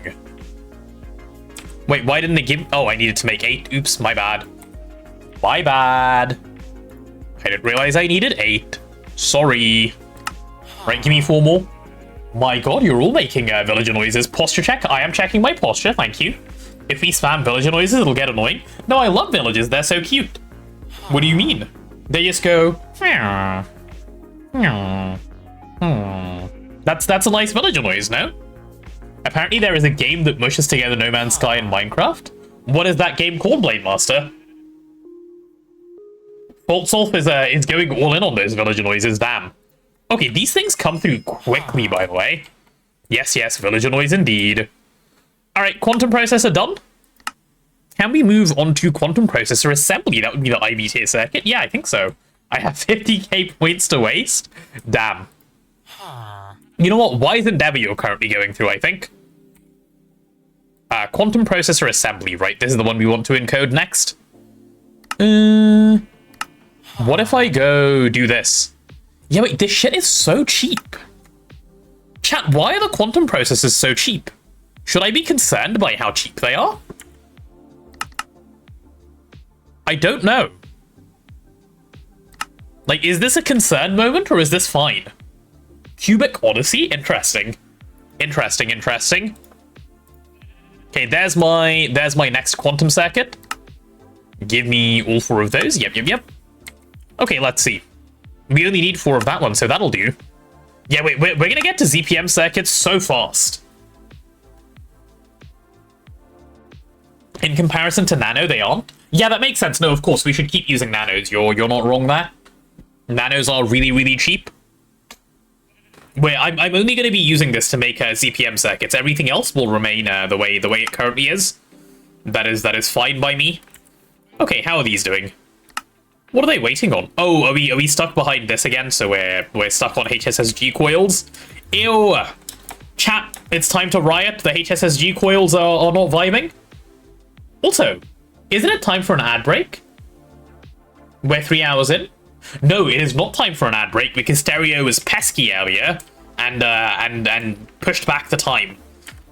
Wait, why didn't they give... Oh, I needed to make 8. Oops, my bad. My bad. I didn't realize I needed 8. Sorry. Right, give me 4 more. My god, you're all making villager noises. Posture check. I am checking my posture, thank you. If we spam villager noises, it'll get annoying. No, I love villagers. They're so cute. What do you mean? They just go. That's a nice villager noise, no? Apparently there is a game that mushes together No Man's Sky and Minecraft. What is that game called, Blade Master? Faultsolf is going all in on those villager noises, damn. Okay, these things come through quickly, by the way. Yes, yes, villager noise indeed. Alright, quantum processor done. Can we move on to quantum processor assembly? That would be the IB tier circuit. Yeah, I think so. I have 50k points to waste. Damn. You know what? Why is Endeavor you're currently going through, I think? Quantum processor assembly, right? This is the one we want to encode next. What if I go do this? Yeah, wait, this shit is so cheap. Chat, why are the quantum processors so cheap? Should I be concerned by how cheap they are? I don't know. Like, is this a concern moment or is this fine? Cubic Odyssey? Interesting. Interesting, interesting. Okay, there's my next quantum circuit. Give me all 4 of those. Yep. Okay, let's see. We only need 4 of that one, so that'll do. Yeah, wait, we're gonna get to ZPM circuits so fast. In comparison to Nano, they aren't. Yeah, that makes sense. No, of course, we should keep using Nanos. You're not wrong there. Nanos are really, really cheap. Wait, I'm only going to be using this to make ZPM circuits. Everything else will remain the way it currently is. That is fine by me. Okay, how are these doing? What are they waiting on? Oh, are we stuck behind this again? So we're stuck on HSSG coils. Ew. Chat, it's time to riot. The HSSG coils are not vibing. Also, isn't it time for an ad break? We're 3 hours in. No, it is not time for an ad break because Stereo was pesky earlier and pushed back the time.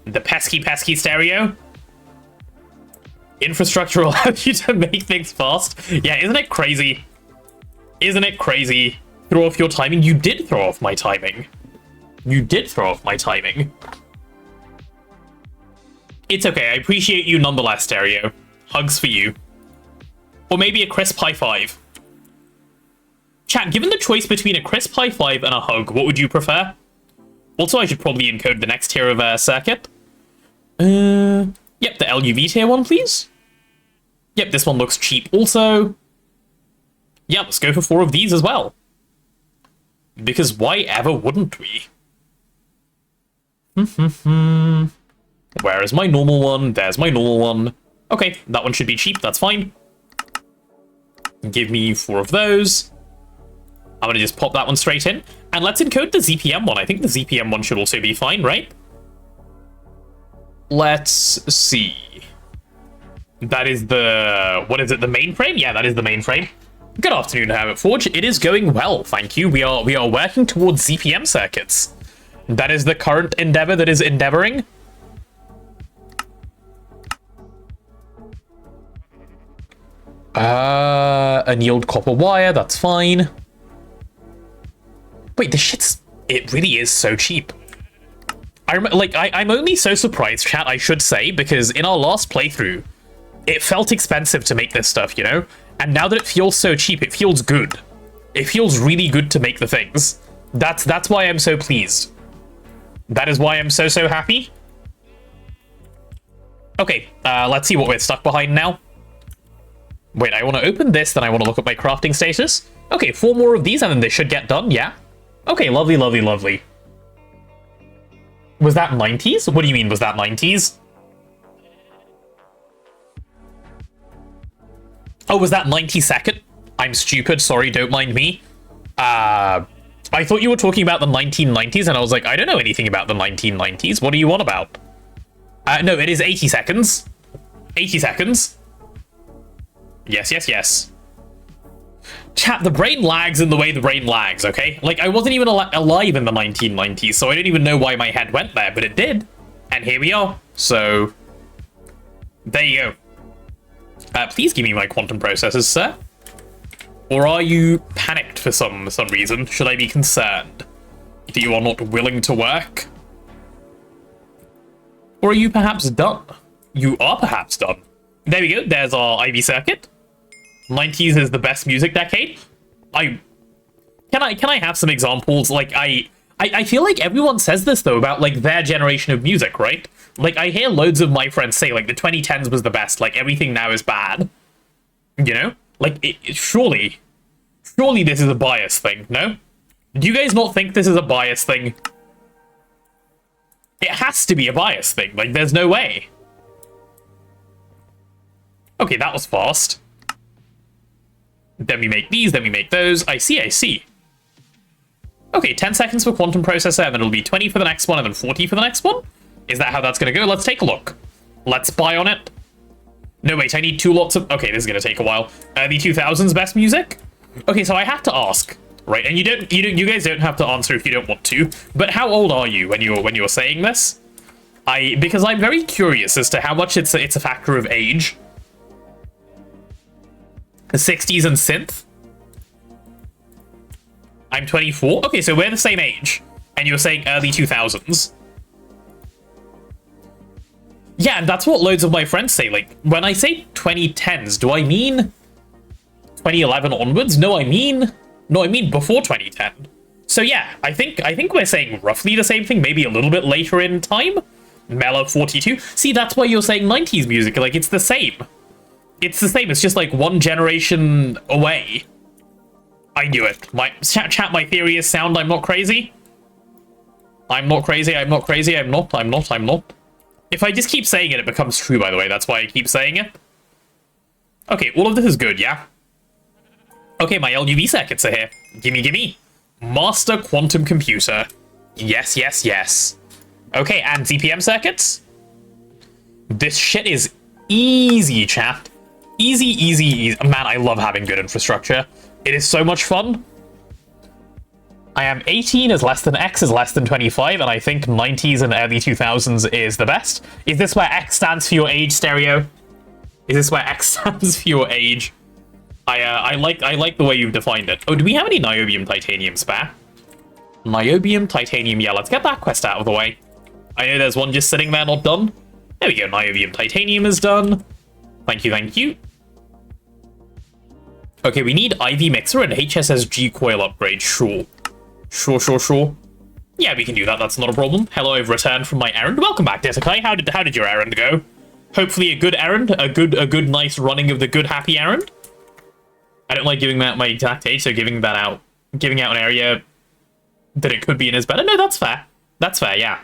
The pesky Stereo. Infrastructure allows you to make things fast. Yeah, isn't it crazy? Isn't it crazy? Throw off your timing. You did throw off my timing. You did throw off my timing. It's okay. I appreciate you nonetheless, Stereo. Hugs for you. Or maybe a crisp high 5. Chat, given the choice between a crisp high 5 and a hug, what would you prefer? Also, I should probably encode the next tier of circuit. Yep, the LUV tier one, please. Yep, this one looks cheap also. Yeah, let's go for 4 of these as well. Because why ever wouldn't we? Where is my normal one? There's my normal one. Okay, that one should be cheap, that's fine. Give me 4 of those. I'm gonna just pop that one straight in. And let's encode the ZPM one. I think the ZPM one should also be fine, right? Let's see. That is the... What is it, the mainframe? Yeah, that is the mainframe. Good afternoon, Herbert Forge. It is going well, thank you. We are working towards ZPM circuits. That is the current endeavor that is endeavoring. Annealed copper wire, that's fine. Wait, this shit's... It really is so cheap. I'm only so surprised, chat, I should say, because in our last playthrough, it felt expensive to make this stuff, you know? And now that it feels so cheap, it feels good. It feels really good to make the things. That's why I'm so pleased. That is why I'm so happy. Okay, let's see what we're stuck behind now. Wait, I want to open this, then I want to look at my crafting status. Okay, 4 more of these, and then they should get done, yeah. Okay, lovely, lovely, lovely. Was that 90s? What do you mean, was that 90s? Oh, was that 92nd? I'm stupid, sorry, don't mind me. I thought you were talking about the 1990s, and I was like, I don't know anything about the 1990s. What do you want about? No, it is 80 seconds. 80 seconds. Yes, yes, yes. Chat, the brain lags in the way the brain lags, okay? Like, I wasn't even alive in the 1990s, so I don't even know why my head went there, but it did. And here we are. So, there you go. Please give me my quantum processors, sir. Or are you panicked for some reason? Should I be concerned that you are not willing to work? Or are you perhaps done? You are perhaps done. There we go. There's our IV circuit. 90s is the best music decade. Can I have some examples? Like, I feel like everyone says this, though, about, like, their generation of music, right? Like, I hear loads of my friends say, like, the 2010s was the best, like, everything now is bad. You know? Like, surely this is a bias thing, no? Do you guys not think this is a bias thing? It has to be a bias thing, like, there's no way. Okay, that was fast. Then we make these, then we make those. I see. Okay, 10 seconds for quantum processor, and then it'll be 20 for the next one, and then 40 for the next one? Is that how that's gonna go? Let's take a look. Let's buy on it. No, wait, I need 2 lots of... Okay, this is gonna take a while. The 2000s best music? Okay, so I have to ask, right? And you guys don't have to answer if you don't want to, but how old are you when you're saying this? Because I'm very curious as to how much it's a factor of age. The 60s and synth? I'm 24? Okay, so we're the same age. And you're saying early 2000s. Yeah, and that's what loads of my friends say. Like, when I say 2010s, do I mean 2011 onwards? No, I mean before 2010. So yeah, I think we're saying roughly the same thing, maybe a little bit later in time. Mellow 42. See, that's why you're saying 90s music. Like, it's the same. It's the same. It's just like one generation away. I knew it. My chat, my theory is sound. I'm not crazy. I'm not crazy. I'm not crazy. I'm not. If I just keep saying it, it becomes true, by the way. That's why I keep saying it. Okay, all of this is good, yeah? Okay, my LUV circuits are here. Gimme. Master quantum computer. Yes. Okay, and ZPM circuits? This shit is easy, chat. Easy. Man, I love having good infrastructure. It is so much fun. I am 18 is less than X is less than 25, and I think 90s and early 2000s is the best. Is this where X stands for your age, Stereo? Is this where X stands for your age? I like the way you've defined it. Oh, do we have any niobium titanium spare? Niobium titanium, yeah, let's get that quest out of the way. I know there's one just sitting there not done. There we go, niobium titanium is done. Thank you. Okay, we need IV mixer and HSSG coil upgrade, sure. Yeah, we can do that, that's not a problem. Hello, I've returned from my errand. Welcome back, Desakai. How did your errand go? Hopefully a good errand, a good nice running of the good happy errand. I don't like giving out my exact age, so giving out an area that it could be in is better. No, that's fair. That's fair, yeah.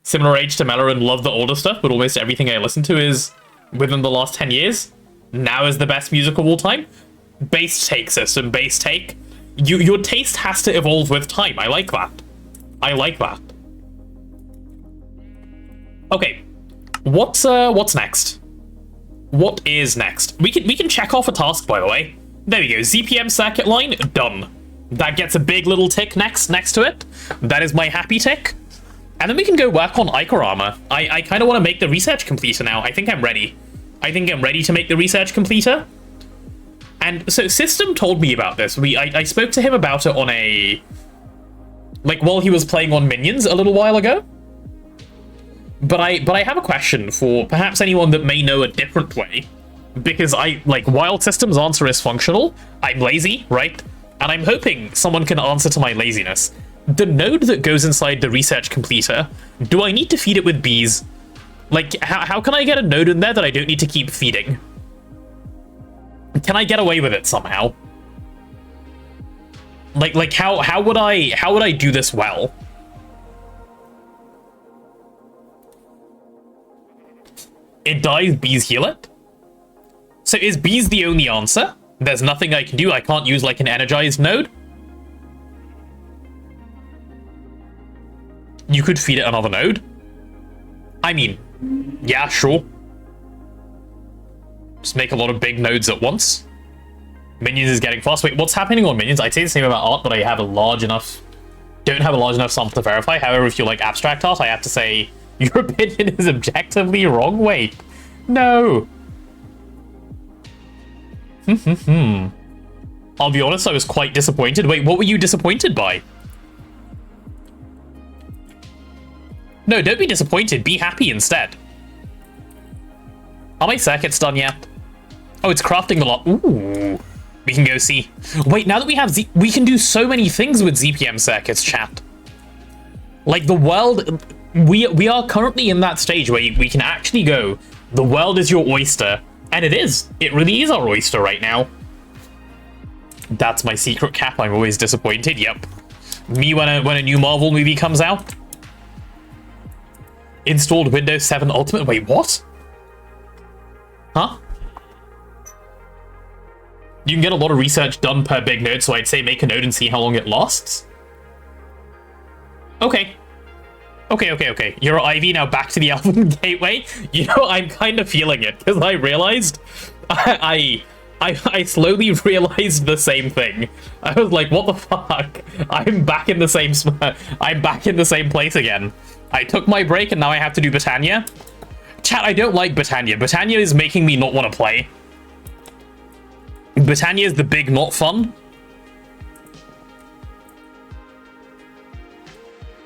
Similar age to Mellor and love the older stuff, but almost everything I listen to is within the last 10 years. Now is the best music of all time. Base take, system, base take. Your taste has to evolve with time. I like that. Okay. What's next? What is next? We can check off a task, by the way. There we go. ZPM circuit line, done. That gets a big little tick next to it. That is my happy tick. And then we can go work on Icar armor. I kind of want to make the research completer now. I think I'm ready. To make the research completer. And so System told me about this. I spoke to him about it on a... like, while he was playing on Minions a little while ago. But I have a question for perhaps anyone that may know a different way. Because while System's answer is functional, I'm lazy, right? And I'm hoping someone can answer to my laziness. The node that goes inside the research completer, do I need to feed it with bees? Like, how can I get a node in there that I don't need to keep feeding? Can I get away with it somehow? Like how would I do this well? It dies, bees heal it? So is bees the only answer? There's nothing I can do? I can't use like an energized node? You could feed it another node? I mean, yeah, sure. Just make a lot of big nodes at once. Minions is getting fast. Wait, what's happening on Minions? I'd say the same about art, but I have a large enough... don't have a large enough sample to verify. However, if you like abstract art, I have to say your opinion is objectively wrong. Wait. No. I'll be honest, I was quite disappointed. Wait, what were you disappointed by? No, don't be disappointed. Be happy instead. Are my circuits done yet? Oh, it's crafting a lot. Ooh. We can go see. Wait, now that we have we can do so many things with ZPM circuits, chat. Like, the world... We are currently in that stage where we can actually go, the world is your oyster. And it is. It really is our oyster right now. That's my secret cap. I'm always disappointed. Yep. Me when a new Marvel movie comes out. Installed Windows 7 Ultimate. Wait, what? Huh? You can get a lot of research done per big node, so I'd say make a node and see how long it lasts. Okay. Okay. You're Ivy, now back to the Elven Gateway. You know, I'm kind of feeling it, because I realized... I slowly realized the same thing. I was like, what the fuck? I'm back in the same place again. I took my break and now I have to do Britannia. Chat, I don't like Britannia. Britannia is making me not want to play. Britannia is the big not fun.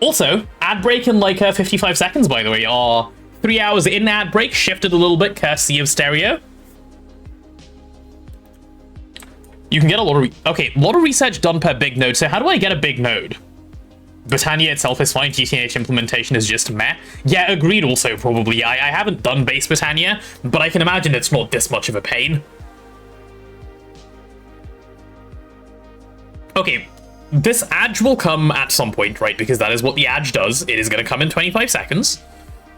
Also, ad break in like 55 seconds, by the way, are 3 hours in ad break, shifted a little bit, courtesy of stereo. You can get a lot of research done per big node. So how do I get a big node? Britannia itself is fine. GTNH implementation is just meh. Yeah, agreed also, probably. I haven't done base Britannia, but I can imagine it's not this much of a pain. Okay, this adge will come at some point, right? Because that is what the adge does. It is going to come in 25 seconds.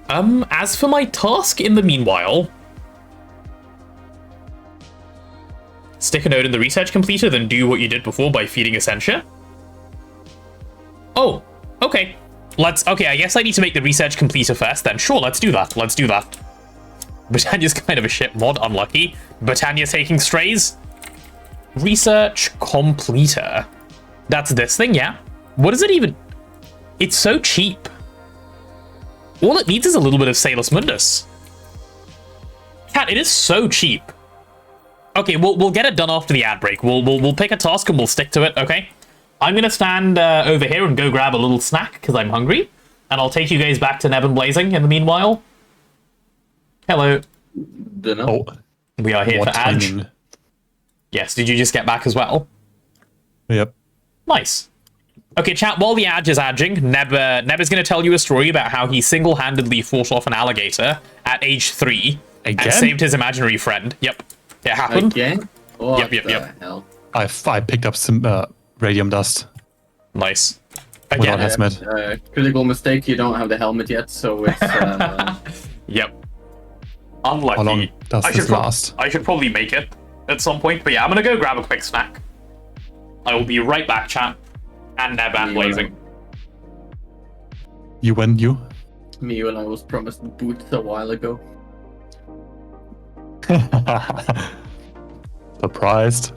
As for my task in the meanwhile... Stick a node in the research completer, then do what you did before by feeding Essentia. Oh, okay. Okay, I guess I need to make the research completer first then. Sure, let's do that. Britannia's kind of a shit mod, unlucky. Britannia's taking strays. Research completer. That's this thing, yeah? What is it even? It's so cheap. All it needs is a little bit of Salus Mundus. Cat, it is so cheap. Okay, we'll get it done after the ad break. We'll pick a task and we'll stick to it, okay? I'm gonna stand over here and go grab a little snack because I'm hungry, and I'll take you guys back to Nebun Blazing in the meanwhile. Hello. Dunno. Oh, We are here for Adge. timing. Yes, did you just get back as well? Yep. Nice. Okay, chat, while the Adge is adging, Neb is going to tell you a story about how he single-handedly fought off an alligator at age 3 Again? and saved his imaginary friend. Yep, it happened. Again? What Yep. the hell? I picked up some radium dust. Nice. Without Again. hazmat. Critical mistake, you don't have the helmet yet, so it's... Yep. Unlucky. How long does this last? I should probably make it at some point, but yeah, I'm going to go grab a quick snack. I will be right back, chat. And Neb and Blazing. You when you? Me when I was promised boots a while ago. Surprised.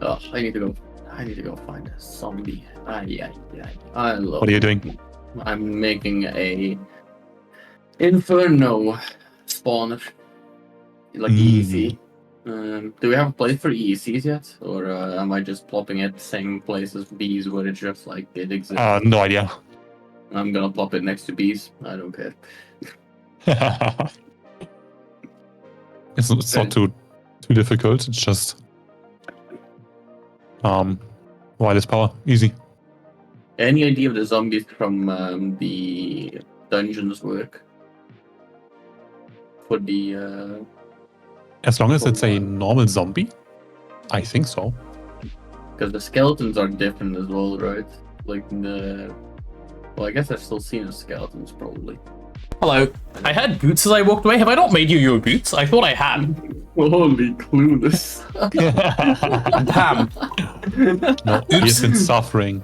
Oh, I need to go find a zombie. Yeah. I love. What are you doing? I'm making a Inferno spawner. Like EEC. Do we have a place for EECs yet? Or am I just plopping it same place as bees where it's just like it exists? No idea. I'm gonna plop it next to bees. I don't care. It's not too difficult. It's just wireless power, easy. Any idea of the zombies from the dungeons work? For the As long as it's a normal zombie, I think so. because the skeletons are different as well, right? Like the well, I guess I've still seen the skeletons probably. Hello. I had boots as I walked away. Have I not made you your boots? I thought I had. Holy clueless! Damn. No, he's been suffering.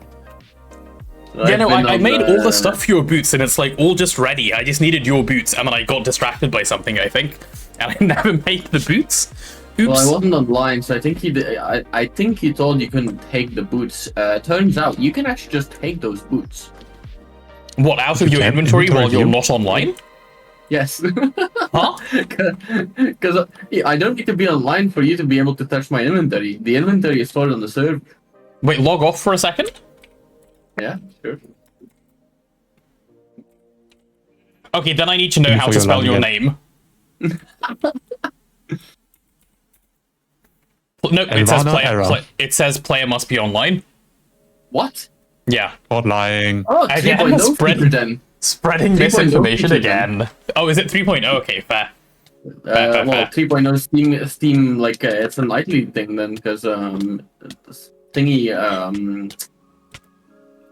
Yeah, no, I made all the stuff for your boots, and it's like all just ready. I just needed your boots, and then I got distracted by something, I think, and I never made the boots. Oops. Well, I wasn't online, so I think I think he told you couldn't take the boots. Turns out you can actually just take those boots. What, out of your can't inventory while inventory you're you? not online? Yes. Huh? Because I don't need to be online for you to be able to touch my inventory. The inventory is stored on the server. Wait, log off for a second? Yeah, sure. Okay, then I need to know how to spell your name. No, it says player must be online. What? Yeah. Not lying. Oh, 3.0 then. Spreading misinformation again. Oh, is it 3.0? Okay, fair. Well, 3.0 Steam, like, it's a nightly thing then, because, thingy,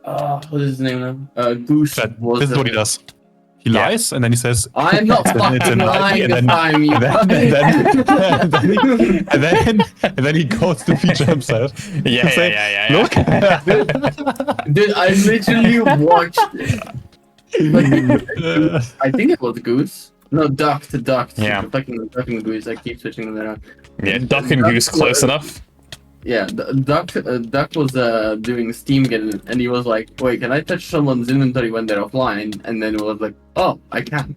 what is his name now? Goose. This is what he does. He lies, and then he says, I'm not fucking lying this time, and then he goes to feature himself. Yeah. Look. Dude, I literally watched it. Like, I think it was Goose. No, Duck. Yeah. Duck and Goose. I keep switching them around. Yeah, Duck and Goose close enough. Yeah, Duck was doing Steam Get, and he was like, "Wait, can I touch someone's inventory when they're offline?" And then it was like, "Oh, I can."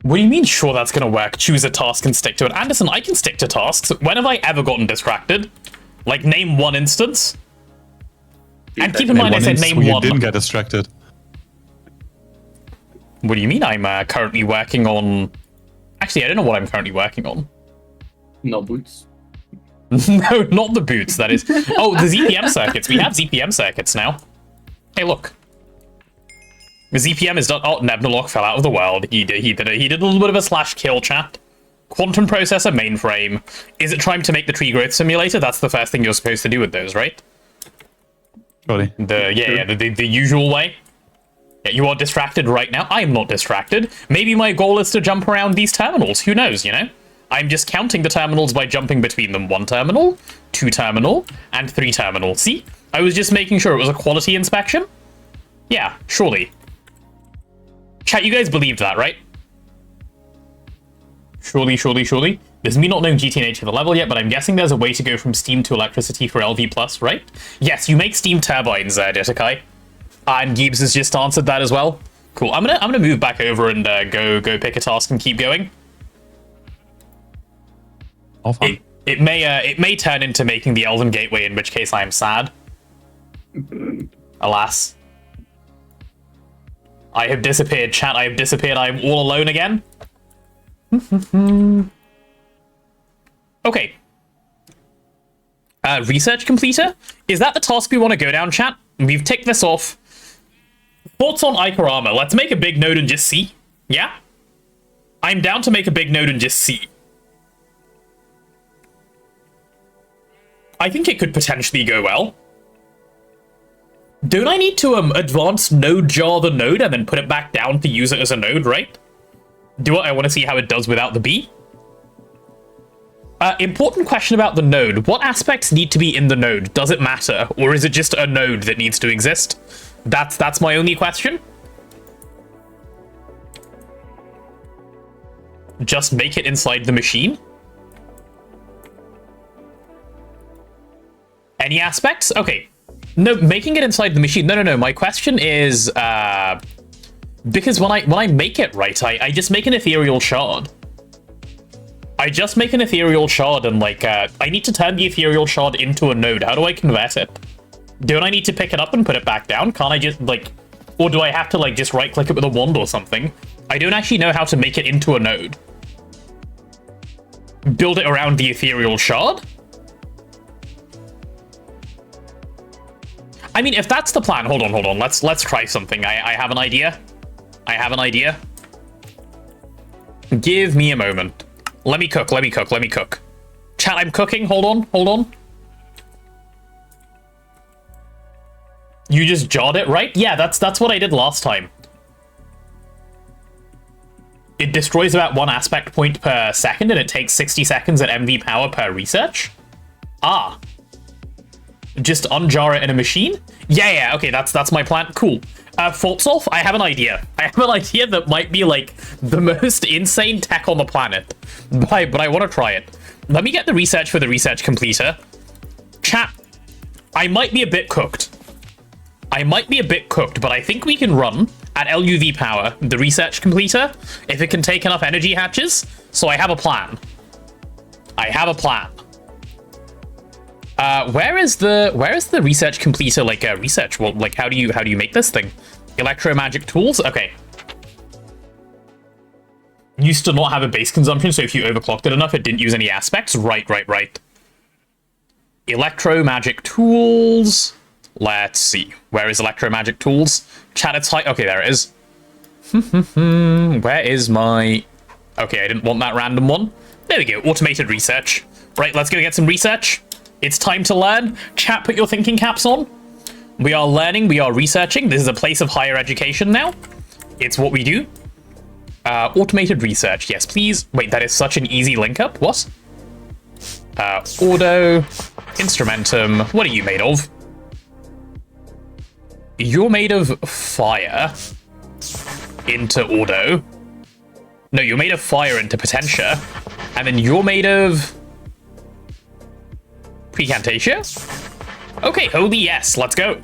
What do you mean? Sure, that's gonna work. Choose a task and stick to it. Anderson, I can stick to tasks. When have I ever gotten distracted? Like, name one instance. And keep in mind, I said name one. You didn't get distracted. What do you mean? I'm currently working on. Actually, I don't know what I'm currently working on. No boots. No, not the boots, that is. Oh, the ZPM circuits. We have ZPM circuits now. Hey, look. The ZPM is done. Oh, Nebnolock fell out of the world. He did a little bit of a /kill chat. Quantum processor mainframe. Is it trying to make the tree growth simulator? That's the first thing you're supposed to do with those, right? Surely. The usual way. Yeah, you are distracted right now. I am not distracted. Maybe my goal is to jump around these terminals. Who knows, you know? I'm just counting the terminals by jumping between them. 1 terminal, 2 terminal, and 3 terminal. See? I was just making sure it was a quality inspection. Yeah, surely. Chat, you guys believed that, right? Surely. There's me not knowing GTNH at the level yet, but I'm guessing there's a way to go from steam to electricity for LV+, right? Yes, you make steam turbines, Ditakai. And Gibbs has just answered that as well. Cool. I'm gonna move back over and go pick a task and keep going. It may turn into making the Elven Gateway, in which case I am sad. Alas. I have disappeared, chat. I have disappeared. I am all alone again. Okay. Research completer? Is that the task we want to go down, chat? We've ticked this off. Thoughts on Ica Armor? Let's make a big node and just see. Yeah? I'm down to make a big node and just see. I think it could potentially go well. Don't I need to advance node jar the node and then put it back down to use it as a node, right? Do I want to see how it does without the B? Important question about the node. What aspects need to be in the node? Does it matter? Or is it just a node that needs to exist? That's my only question. Just make it inside the machine? Any aspects? Okay. No, making it inside the machine. No. My question is, because when I make it right, I just make an ethereal shard. I just make an ethereal shard and, like, I need to turn the ethereal shard into a node. How do I convert it? Don't I need to pick it up and put it back down? Can't I just, like... Or do I have to, like, just right-click it with a wand or something? I don't actually know how to make it into a node. Build it around the ethereal shard? I mean, if that's the plan... Hold on. Let's try something. I have an idea. Give me a moment. Let me cook. Chat, I'm cooking. Hold on. You just jarred it, right? Yeah, that's what I did last time. It destroys about 1 aspect point per second, and it takes 60 seconds at MV power per research. Ah. Just unjar it in a machine? Yeah, okay, that's my plan. Cool. Faultsolve, I have an idea. That might be, like, the most insane tech on the planet. But I want to try it. Let me get the research for the research completer. Chat, I might be a bit cooked. But I think we can run at LUV power the research completer if it can take enough energy hatches. So I have a plan. Where is the research completer, like, research? Well, like, how do you make this thing? Electromagic tools? Okay. Used to not have a base consumption, so if you overclocked it enough, it didn't use any aspects. Right. Electro magic tools. Let's see. Where is electro magic tools? Chat, it's high. Okay, there it is. Where is my... Okay, I didn't want that random one. There we go. Automated research. Right, let's go get some research. It's time to learn. Chat, put your thinking caps on. We are learning. We are researching. This is a place of higher education now. It's what we do. Automated research. Yes, please. Wait, that is such an easy link up. What? Auto. Instrumentum. What are you made of? You're made of fire into auto. No, you're made of fire into potentia. And then you're made of precantatia? Okay, holy yes, let's go.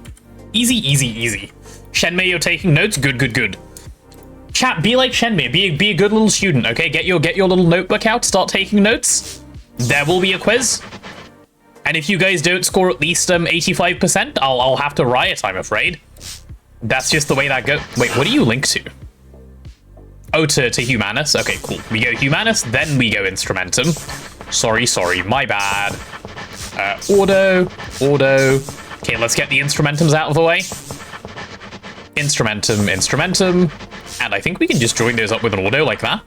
Easy. Shenmei, you're taking notes? Good. Chat, be like Shenmei, be a good little student, okay? Get your little notebook out, start taking notes. There will be a quiz. And if you guys don't score at least 85%, I'll have to riot, I'm afraid. That's just the way that goes. Wait, what do you link to? Oh, to Humanus? Okay, cool. We go Humanus, then we go Instrumentum. Sorry, my bad. Auto. Okay, let's get the Instrumentums out of the way. Instrumentum. And I think we can just join those up with an auto like that.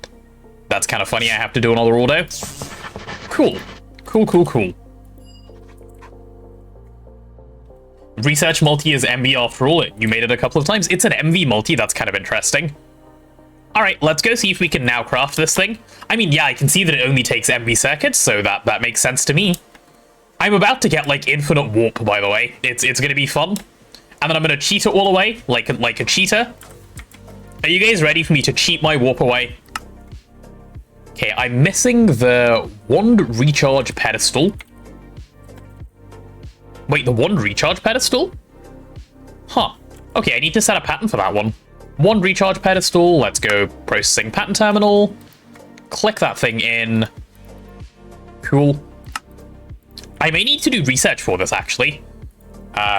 That's kind of funny, I have to do another auto. Cool. Research multi is MV after all. You made it a couple of times. It's an MV multi, that's kind of interesting. Alright, let's go see if we can now craft this thing. I mean, yeah, I can see that it only takes MV circuits, so that makes sense to me. I'm about to get, like, infinite warp, by the way. It's gonna be fun. And then I'm gonna cheat it all away, like a cheater. Are you guys ready for me to cheat my warp away? Okay, I'm missing the wand recharge pedestal. Wait, the wand recharge pedestal? Huh. Okay, I need to set a pattern for that one. Wand recharge pedestal, let's go processing pattern terminal. Click that thing in. Cool. I may need to do research for this, actually.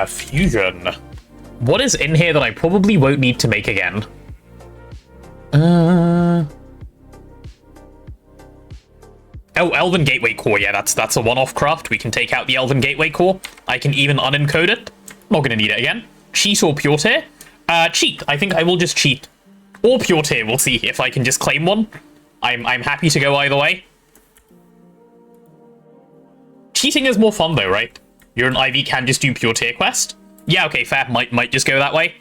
Fusion. What is in here that I probably won't need to make again? Oh, Elven Gateway Core. Yeah, that's a one-off craft. We can take out the Elven Gateway Core. I can even unencode it. Not going to need it again. Cheat or pure tier? Cheat. I think I will just cheat. Or pure tier. We'll see if I can just claim one. I'm happy to go either way. Cheating is more fun though, right? You're an IV, can just do pure tier quest. Yeah, okay, fair. Might just go that way.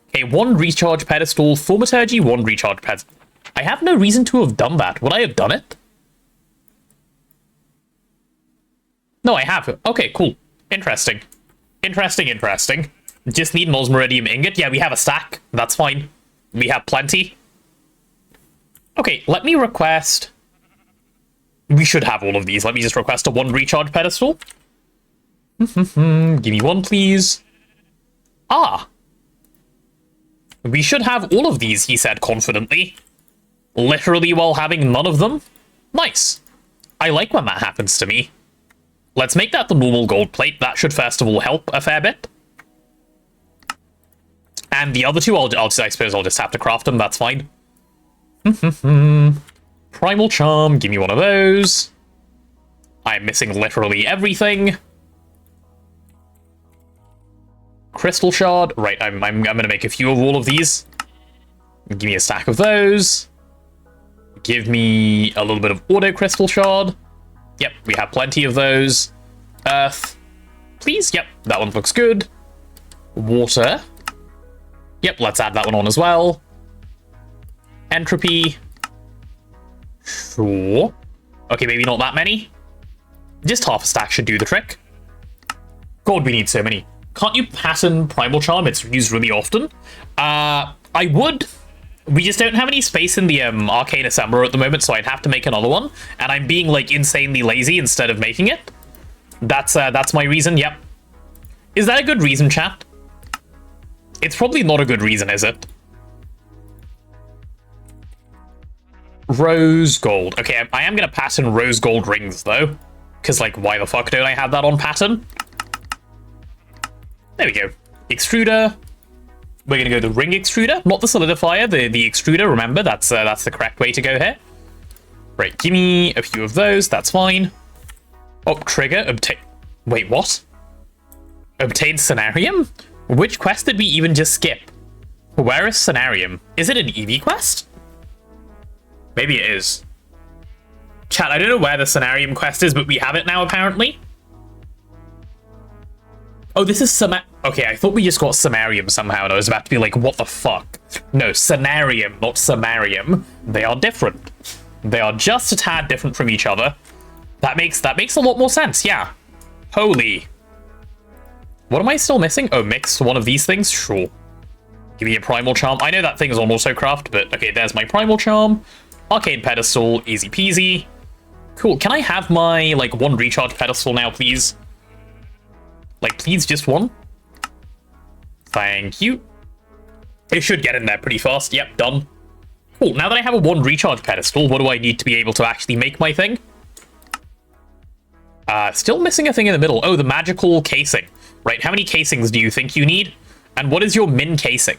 Okay, one recharge pedestal, thaumaturgy, one recharge pedestal. I have no reason to have done that. Would I have done it? No, I have. Okay, cool. Interesting. Just need an osmiridium ingot. Yeah, we have a stack. That's fine. We have plenty. Okay, let me request... We should have all of these. Let me just request a one recharge pedestal. Give me one, please. Ah. We should have all of these, he said confidently. Literally while having none of them. Nice. I like when that happens to me. Let's make that the normal gold plate. That should first of all help a fair bit. And the other two, I suppose I'll just have to craft them. That's fine. Primal Charm, give me one of those. I'm missing literally everything. Crystal Shard. Right, I'm gonna make a few of all of these. Give me a stack of those. Give me a little bit of Auto Crystal Shard. Yep, we have plenty of those. Earth. Please, yep, that one looks good. Water. Yep, let's add that one on as well. Entropy. Sure. Okay, maybe not that many. Just half a stack should do the trick. God, we need so many. Can't you pattern Primal Charm? It's used really often. I would. We just don't have any space in the Arcane Assembler at the moment, so I'd have to make another one. And I'm being, like, insanely lazy instead of making it. That's my reason, yep. Is that a good reason, chat? It's probably not a good reason, is it? Rose gold. Okay, I am going to pattern rose gold rings, though. Because, like, why the fuck don't I have that on pattern? There we go. Extruder. We're going to go the ring extruder, not the solidifier, the extruder. Remember, that's the correct way to go here. Right, give me a few of those. That's fine. Oh, trigger, obtain... Wait, what? Obtain Scenarium? Which quest did we even just skip? Where is Scenarium? Is it an Eevee quest? Maybe it is. Chat, I don't know where the Scenarium quest is, but we have it now, apparently. Oh, this is Okay, I thought we just got Sumarium somehow, and I was about to be like, what the fuck? No, Scenarium, not Sumarium. They are different. They are just a tad different from each other. That makes a lot more sense, yeah. Holy. What am I still missing? Oh, mix one of these things? Sure. Give me a Primal Charm. I know that thing is on Autocraft, but okay, there's my Primal Charm. Arcade Pedestal, easy peasy. Cool, can I have my, like, one recharge pedestal now, please? Like, please, just one? Thank you. It should get in there pretty fast. Yep, done. Cool, now that I have a one recharge pedestal, what do I need to be able to actually make my thing? Still missing a thing in the middle. Oh, the magical casing. Right, how many casings do you think you need? And what is your min casing?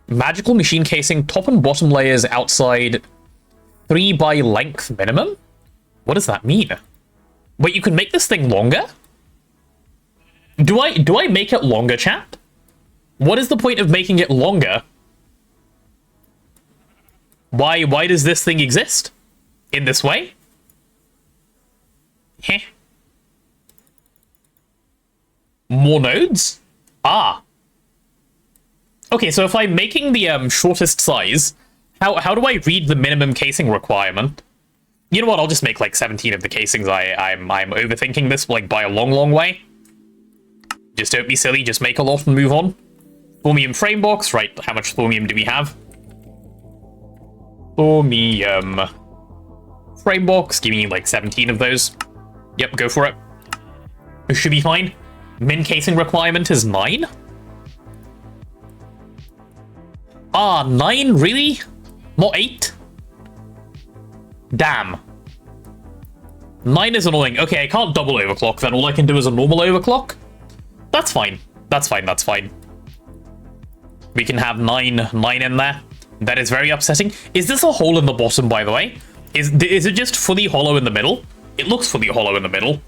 Magical machine casing, top and bottom layers outside 3 by length minimum? What does that mean? Wait, you can make this thing longer? Do I make it longer, chat? What is the point of making it longer? Why does this thing exist? In this way? Heh. More nodes? Ah. Okay, so if I'm making the shortest size, how do I read the minimum casing requirement? You know what? I'll just make like 17 of the casings. I'm overthinking this like by a long way. Just don't be silly. Just make a lot and move on. Thaumium frame box. Right. How much thaumium do we have? Thaumium frame box. Give me like 17 of those. Yep. Go for it. It should be fine. Min casing requirement is 9. Ah, 9? Really? Not 8? Damn. 9 is annoying. Okay, I can't double overclock, then all I can do is a normal overclock. That's fine. That's fine, that's fine. We can have 9 in there. That is very upsetting. Is this a hole in the bottom, by the way? Is it just fully hollow in the middle? It looks fully hollow in the middle.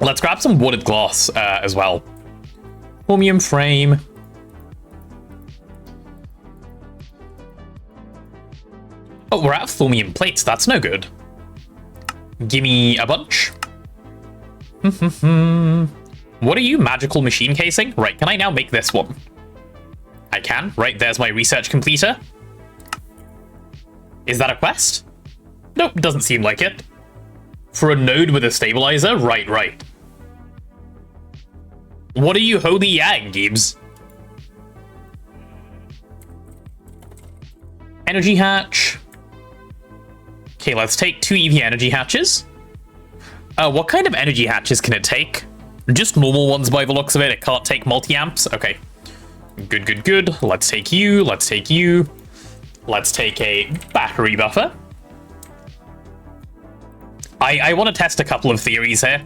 Let's grab some wooded glass as well. Chromium frame. Oh, we're out of thaumium plates. That's no good. Give me a bunch. What are you, magical machine casing? Right, can I now make this one? I can. Right, there's my research completer. Is that a quest? Nope, doesn't seem like it. For a node with a stabilizer? Right. What are you, holy yang, Gibbs? Energy hatch. Okay, let's take 2 EV energy hatches. What kind of energy hatches can it take? Just normal ones by the looks of it. It can't take multi-amps. Okay. Good. Let's take you. Let's take you. Let's take a battery buffer. I want to test a couple of theories here.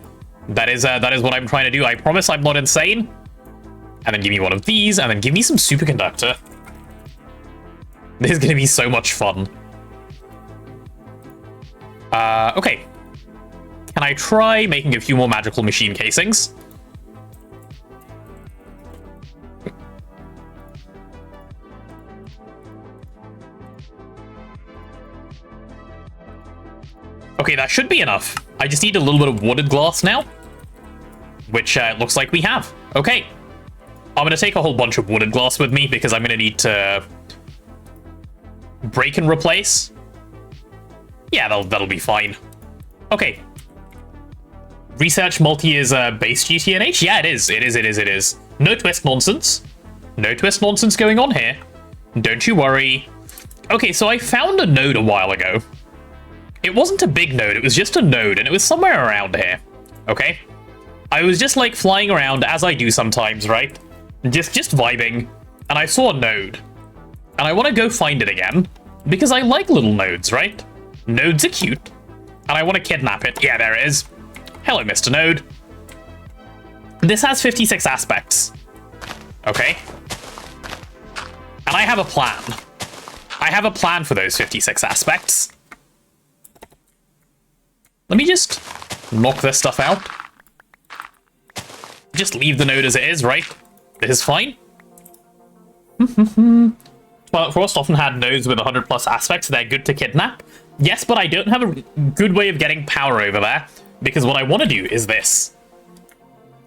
That is what I'm trying to do. I promise I'm not insane. And then give me one of these, and then give me some superconductor. This is going to be so much fun. Okay. Can I try making a few more magical machine casings? Okay, that should be enough. I just need a little bit of wooded glass now, which it looks like we have. Okay. I'm going to take a whole bunch of wooded glass with me because I'm going to need to break and replace. Yeah, that'll be fine. Okay. Research multi is base GTNH? Yeah, it is. No twist nonsense. No twist nonsense going on here. Don't you worry. Okay, so I found a node a while ago. It wasn't a big node, it was just a node, and it was somewhere around here. Okay? I was just, like, flying around, as I do sometimes, right? Just vibing, and I saw a node. And I want to go find it again, because I like little nodes, right? Nodes are cute. And I want to kidnap it. Yeah, there it is. Hello, Mr. Node. This has 56 aspects. Okay. And I have a plan. I have a plan for those 56 aspects. Let me just knock this stuff out. Just leave the node as it is, right? This is fine. Well, Frost often had nodes with 100 plus aspects, so they're good to kidnap. Yes, but I don't have a good way of getting power over there, because what I want to do is this.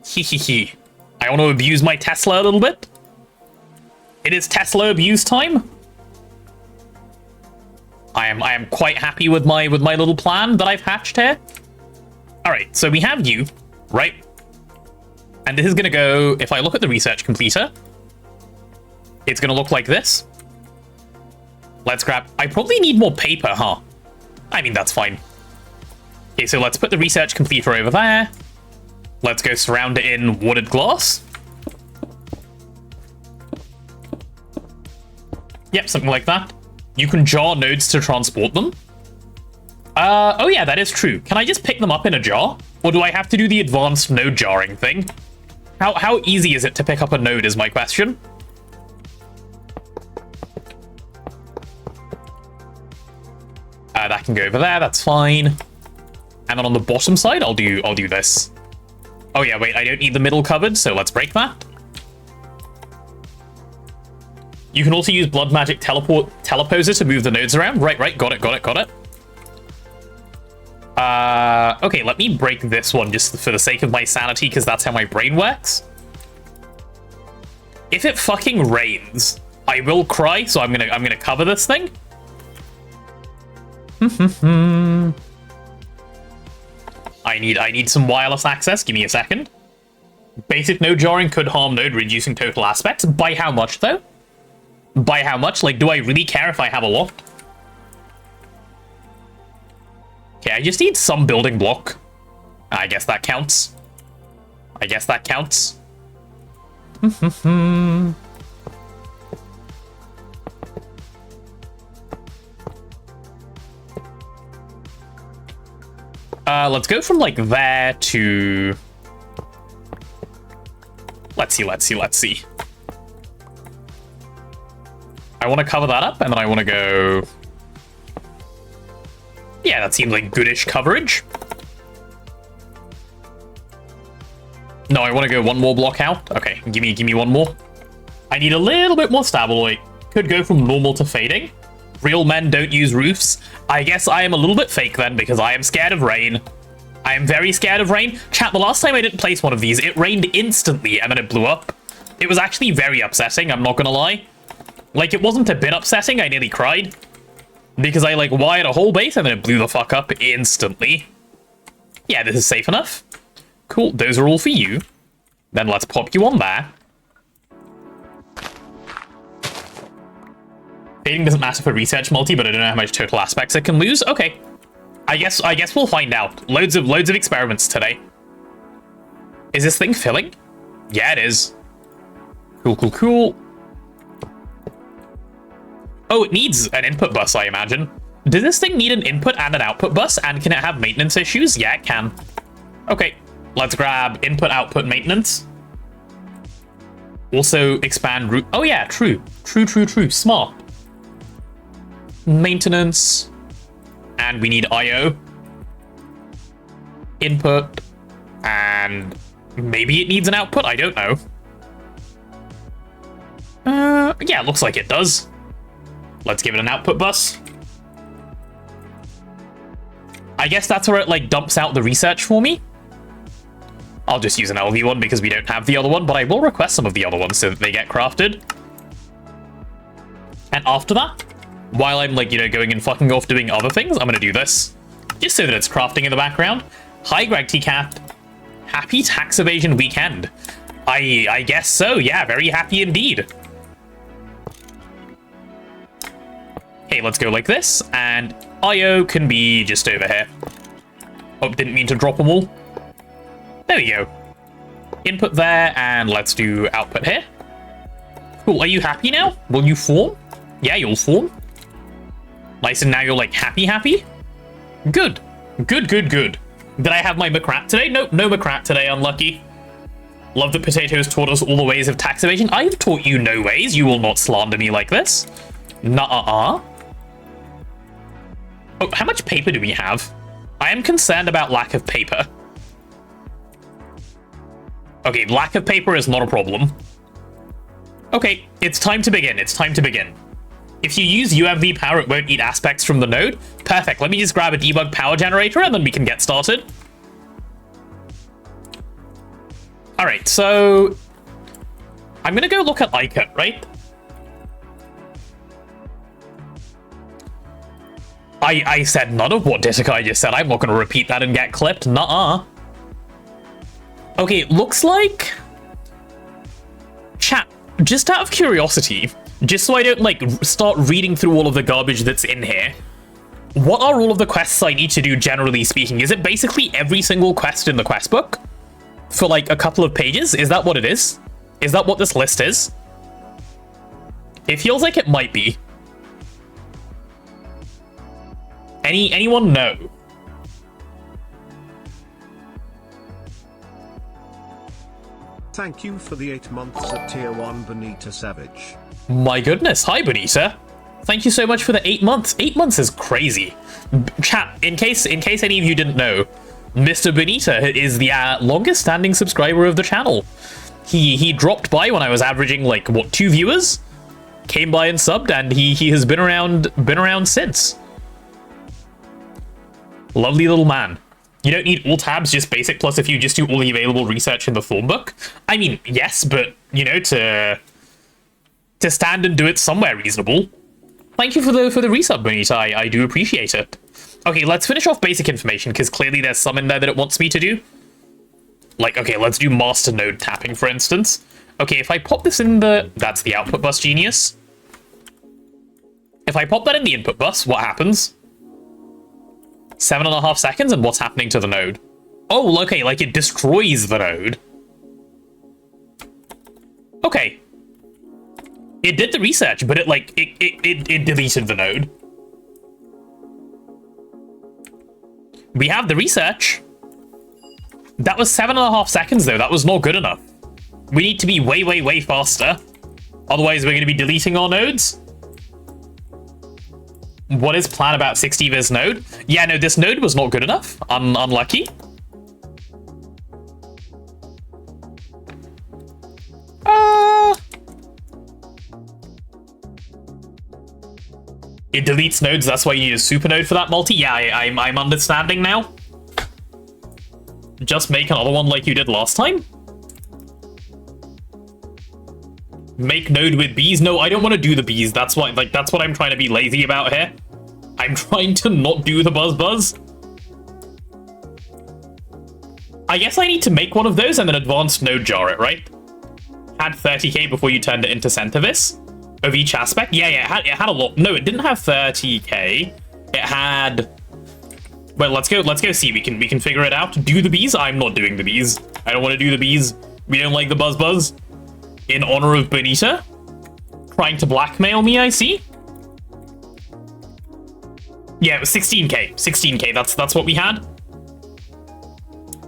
Hehehe. I want to abuse my Tesla a little bit. It is Tesla abuse time. I am quite happy with my little plan that I've hatched here. All right, so we have you, right? And this is gonna go, if I look at the research completer, it's gonna look like this. Let's grab, I probably need more paper, huh? I mean, that's fine. Okay, so let's put the research completer over there. Let's go surround it in wooded glass. Yep, something like that. You can jar nodes to transport them. Oh yeah, that is true. Can I just pick them up in a jar? Or do I have to do the advanced node jarring thing? How easy is it to pick up a node is my question. That can go over there, that's fine. And then on the bottom side, I'll do this. Oh yeah, wait, I don't need the middle covered, so let's break that. You can also use Blood Magic Teleposer to move the nodes around. Right, got it. Okay, let me break this one just for the sake of my sanity, because that's how my brain works. If it fucking rains, I will cry, so I'm gonna cover this thing. I need some wireless access. Give me a second. Basic node jarring could harm node, reducing total aspects. By how much, though? By how much? Like, do I really care if I have a lot? Okay, I just need some building block. I guess that counts. Let's go from, like, there to... Let's see. I want to cover that up, and then I want to go... Yeah, that seems like goodish coverage. No, I want to go one more block out. Okay, give me one more. I need a little bit more stability. Could go from normal to fading. Real men don't use roofs. I guess I am a little bit fake then, because I am scared of rain. I am very scared of rain. Chat, the last time I didn't place one of these, it rained instantly, and then it blew up. It was actually very upsetting, I'm not gonna lie. Like, it wasn't a bit upsetting, I nearly cried. Because I, like, wired a whole base, and then it blew the fuck up instantly. Yeah, this is safe enough. Cool, those are all for you. Then let's pop you on there. Fading doesn't matter for research multi, but I don't know how much total aspects it can lose. Okay. I guess we'll find out. Loads of experiments today. Is this thing filling? Yeah, it is. Cool. Oh, it needs an input bus, I imagine. Does this thing need an input and an output bus? And can it have maintenance issues? Yeah, it can. Okay, let's grab input, output, maintenance. Also expand route. Oh yeah, true. Smart. Maintenance. And we need IO. Input. And maybe it needs an output, I don't know. Yeah, looks like it does. Let's give it an output bus. I guess that's where it, like, dumps out the research for me. I'll just use an LV one because we don't have the other one, but I will request some of the other ones so that they get crafted. And after that, while I'm, like, you know, going and fucking off doing other things, I'm gonna do this. Just so that it's crafting in the background. Hi, Greg T-Cat. Happy tax evasion weekend. I guess so, yeah, very happy indeed. Okay, let's go like this, and IO can be just over here. Oh, didn't mean to drop them all. There we go. Input there, and let's do output here. Cool, are you happy now? Will you form? Yeah, you'll form. Nice, and now you're, like, happy? Good. Good. Did I have my McRat today? Nope, no McRat today, unlucky. Love that Potatoes taught us all the ways of tax evasion. I've taught you no ways. You will not slander me like this. Nuh-uh-uh. Oh, how much paper do we have? I am concerned about lack of paper. Okay, lack of paper is not a problem. Okay, it's time to begin. It's time to begin. If you use UMV power, it won't eat aspects from the node. Perfect. Let me just grab a debug power generator and then we can get started. All right, so I'm going to go look at ICUT, right? I said none of what Ditakai just said. I'm not going to repeat that and get clipped. Nuh-uh. Okay, it looks like... Chat, just out of curiosity, just so I don't, like, start reading through all of the garbage that's in here, what are all of the quests I need to do, generally speaking? Is it basically every single quest in the quest book? For, like, a couple of pages? Is that what it is? Is that what this list is? It feels like it might be. Anyone know? Thank you for the 8 months at tier 1, Bonita Savage. My goodness, hi Bonita. Thank you so much for the 8 months. 8 months is crazy. Chat, in case any of you didn't know, Mr. Bonita is the longest standing subscriber of the channel. He dropped by when I was averaging like what, 2 viewers? Came by and subbed, and he has been around since. Lovely little man. You don't need all tabs, just basic plus if you just do all the available research in the form book. I mean, yes, but, you know, to stand and do it somewhere reasonable. Thank you for the resub, Bonita. I do appreciate it. Okay, let's finish off basic information, because clearly there's some in there that it wants me to do. Like, okay, let's do master node tapping, for instance. Okay, if I pop this in the... That's the output bus, genius. If I pop that in the input bus, what happens? 7.5 seconds, and what's happening to the node? Oh, okay, like it destroys the node. Okay. It did the research, but it deleted the node. We have the research. That was 7.5 seconds, though. That was not good enough. We need to be way, way, way faster. Otherwise, we're going to be deleting our nodes. What is plan about 60 viz node? Yeah, no, this node was not good enough. Unlucky. It deletes nodes, that's why you need a super node for that multi? Yeah, I'm understanding now. Just make another one like you did last time. Make node with bees? No, I don't want to do the bees. That's why, like, that's what I'm trying to be lazy about here. I'm trying to not do the buzz. I guess I need to make one of those and then advanced node jar it, right? Had 30k before you turned it into Centavis of each aspect. Yeah, it had a lot. No, it didn't have 30k. It had... Well, let's go see. We can figure it out. Do the bees? I'm not doing the bees. I don't want to do the bees. We don't like the buzz. In honor of Bonita? Trying to blackmail me, I see. Yeah, it was 16k. 16k, that's what we had.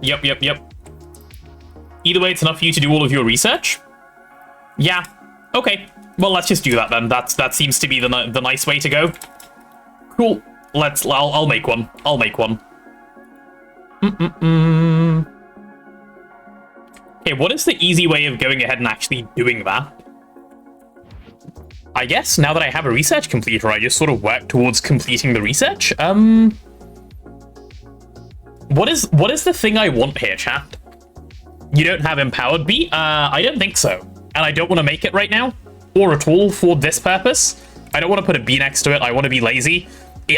Yep. Either way, it's enough for you to do all of your research. Yeah. Okay. Well, let's just do that then. That seems to be the nice way to go. Cool. I'll make one. Okay, what is the easy way of going ahead and actually doing that? I guess now that I have a research completer, I just sort of work towards completing the research. What is the thing I want here, chat? You don't have empowered bee? I don't think so. And I don't want to make it right now, or at all for this purpose. I don't want to put a bee next to it. I want to be lazy.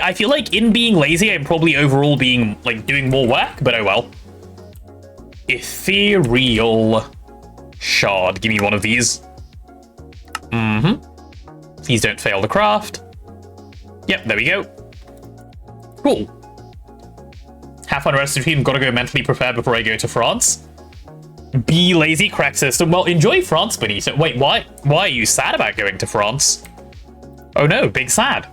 I feel like in being lazy, I'm probably overall being, like, doing more work, but oh well. Ethereal shard. Give me one of these. Please don't fail the craft. Yep, there we go. Cool. Have fun rest of the team. Gotta go mentally prepare before I go to France. Be lazy, correct system. Well, enjoy France, Benito. Wait, why are you sad about going to France? Oh no, big sad.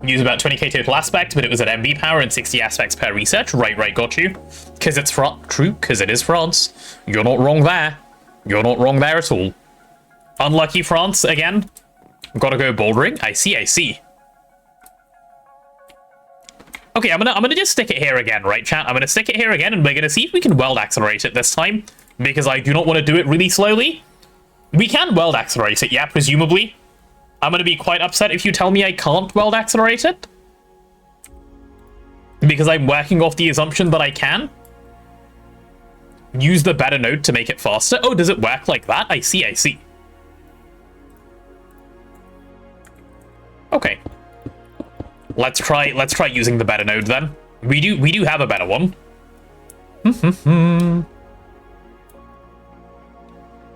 Use about 20k total aspect, but it was at MB power and 60 aspects per research. Right, got you. Because it's true, because it is France. You're not wrong there. You're not wrong there at all. Unlucky France again. Gotta go bouldering. I see. Okay, I'm gonna just stick it here again, right, chat? I'm gonna stick it here again, and we're gonna see if we can weld accelerate it this time, because I do not want to do it really slowly. We can weld accelerate it, yeah, presumably. I'm gonna be quite upset if you tell me I can't weld accelerate it, because I'm working off the assumption that I can. Use the better node to make it faster. Oh, does it work like that? I see. Okay. Let's try using the better node then. We do have a better one.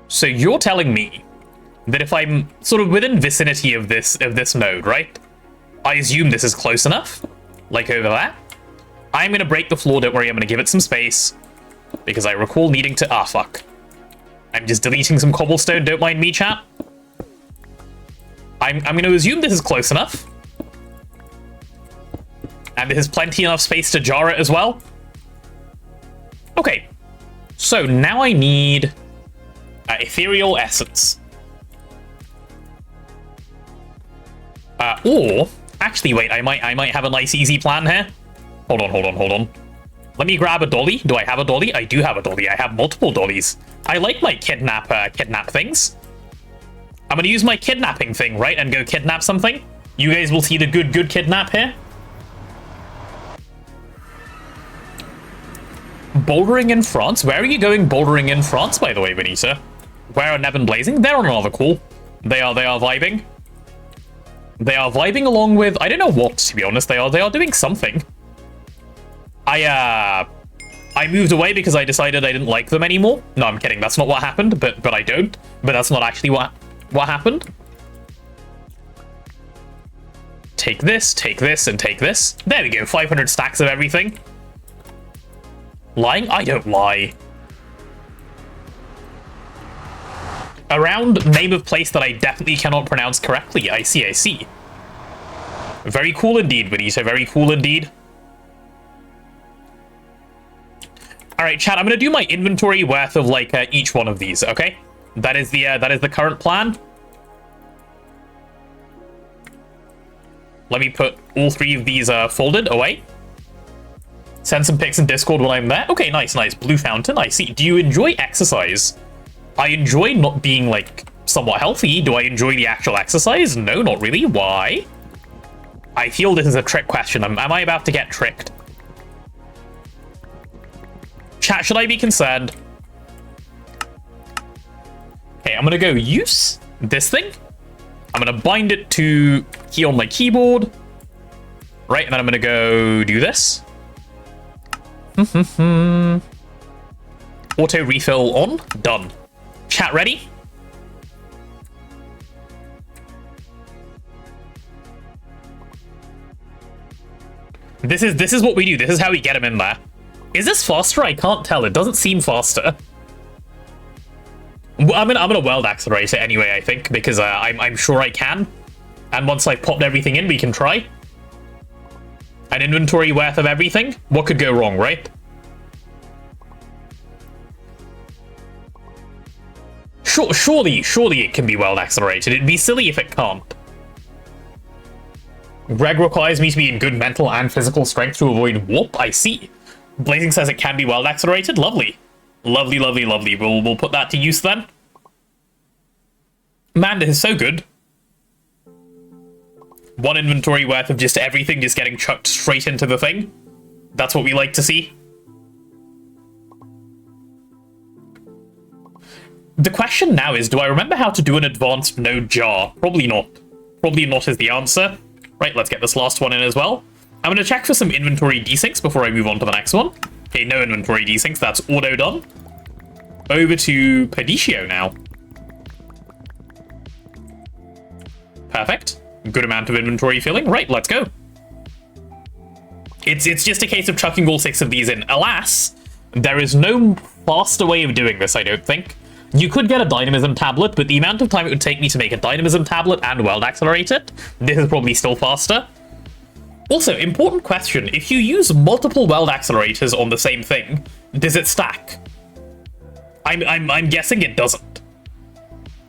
So you're telling me that if I'm sort of within vicinity of this node, right? I assume this is close enough, like over there. I'm gonna break the floor. Don't worry, I'm gonna give it some space because I recall needing to. Ah, fuck. I'm just deleting some cobblestone. Don't mind me, chat. I'm gonna assume this is close enough. And there's plenty enough space to jar it as well. Okay. So now I need ethereal essence. Or actually, wait. I might have a nice easy plan here. Hold on. Let me grab a dolly. Do I have a dolly? I do have a dolly. I have multiple dollies. I like my kidnap things. I'm gonna use my kidnapping thing, right, and go kidnap something. You guys will see the good kidnap here. Bouldering in France? Where are you going bouldering in France, by the way, Benita? Where are Neb and Blazing? They're on another call. They are vibing. They are vibing along with, I don't know what, to be honest. They are doing something. I moved away because I decided I didn't like them anymore. No, I'm kidding. That's not what happened, but I don't. But that's not actually what happened. Take this, and take this. There we go. 500 stacks of everything. Lying? I don't lie. Around name of place that I definitely cannot pronounce correctly. I see. Very cool indeed, Benito. Very cool indeed. Alright, chat, I'm gonna do my inventory worth of, like, each one of these, okay? That is the current plan. Let me put all three of these folded away. Send some pics in Discord when I'm there. Okay, nice. Blue fountain, I see. Do you enjoy exercise? I enjoy not being, like, somewhat healthy. Do I enjoy the actual exercise? No, not really. Why? I feel this is a trick question. Am I about to get tricked? Chat, should I be concerned? Okay, I'm gonna go use this thing. I'm gonna bind it to key on my keyboard. Right, and then I'm gonna go do this. Auto refill on. Done. Chat ready? This is what we do. This is how we get him in there. Is this faster? I can't tell. It doesn't seem faster. I'm gonna weld accelerate it anyway, I think, because I'm sure I can. And once I've popped everything in, we can try. An inventory worth of everything? What could go wrong, right? Surely it can be weld accelerated. It'd be silly if it can't. Greg requires me to be in good mental and physical strength to avoid warp. I see. Blazing says it can be weld accelerated. Lovely. Lovely. We'll put that to use then. Man, this is so good. One inventory worth of just everything just getting chucked straight into the thing. That's what we like to see. The question now is, do I remember how to do an advanced node jar? Probably not. Probably not is the answer. Right, let's get this last one in as well. I'm going to check for some inventory desyncs before I move on to the next one. Okay, no inventory desyncs. That's auto done. Over to Pedicio now. Perfect. Good amount of inventory filling. Right, let's go. It's just a case of chucking all 6 of these in. Alas, there is no faster way of doing this, I don't think. You could get a dynamism tablet, but the amount of time it would take me to make a dynamism tablet and world accelerate it, this is probably still faster. Also, important question, if you use multiple world accelerators on the same thing, does it stack? I'm guessing it doesn't.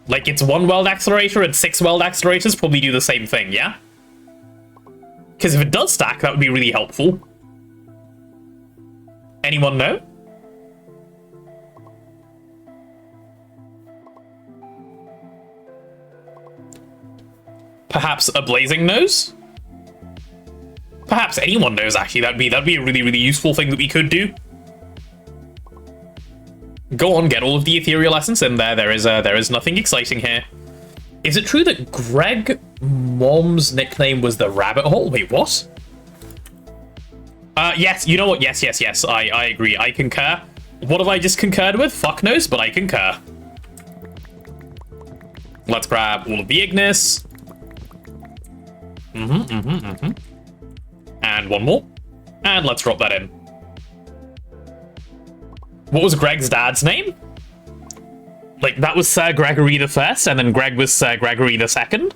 Like, it's one world accelerator and 6 world accelerators probably do the same thing, yeah? Because if it does stack, that would be really helpful. Anyone know? Perhaps a blazing knows? Perhaps anyone knows, actually. That'd be a really, really useful thing that we could do. Go on, get all of the ethereal essence in there. There is nothing exciting here. Is it true that Greg Mom's nickname was the rabbit hole? Wait, what? Yes, you know what? Yes. I agree. I concur. What have I just concurred with? Fuck knows, but I concur. Let's grab all of the Ignis. And one more. And let's drop that in. What was Greg's dad's name? Like, that was Sir Gregory the First, and then Greg was Sir Gregory the Second?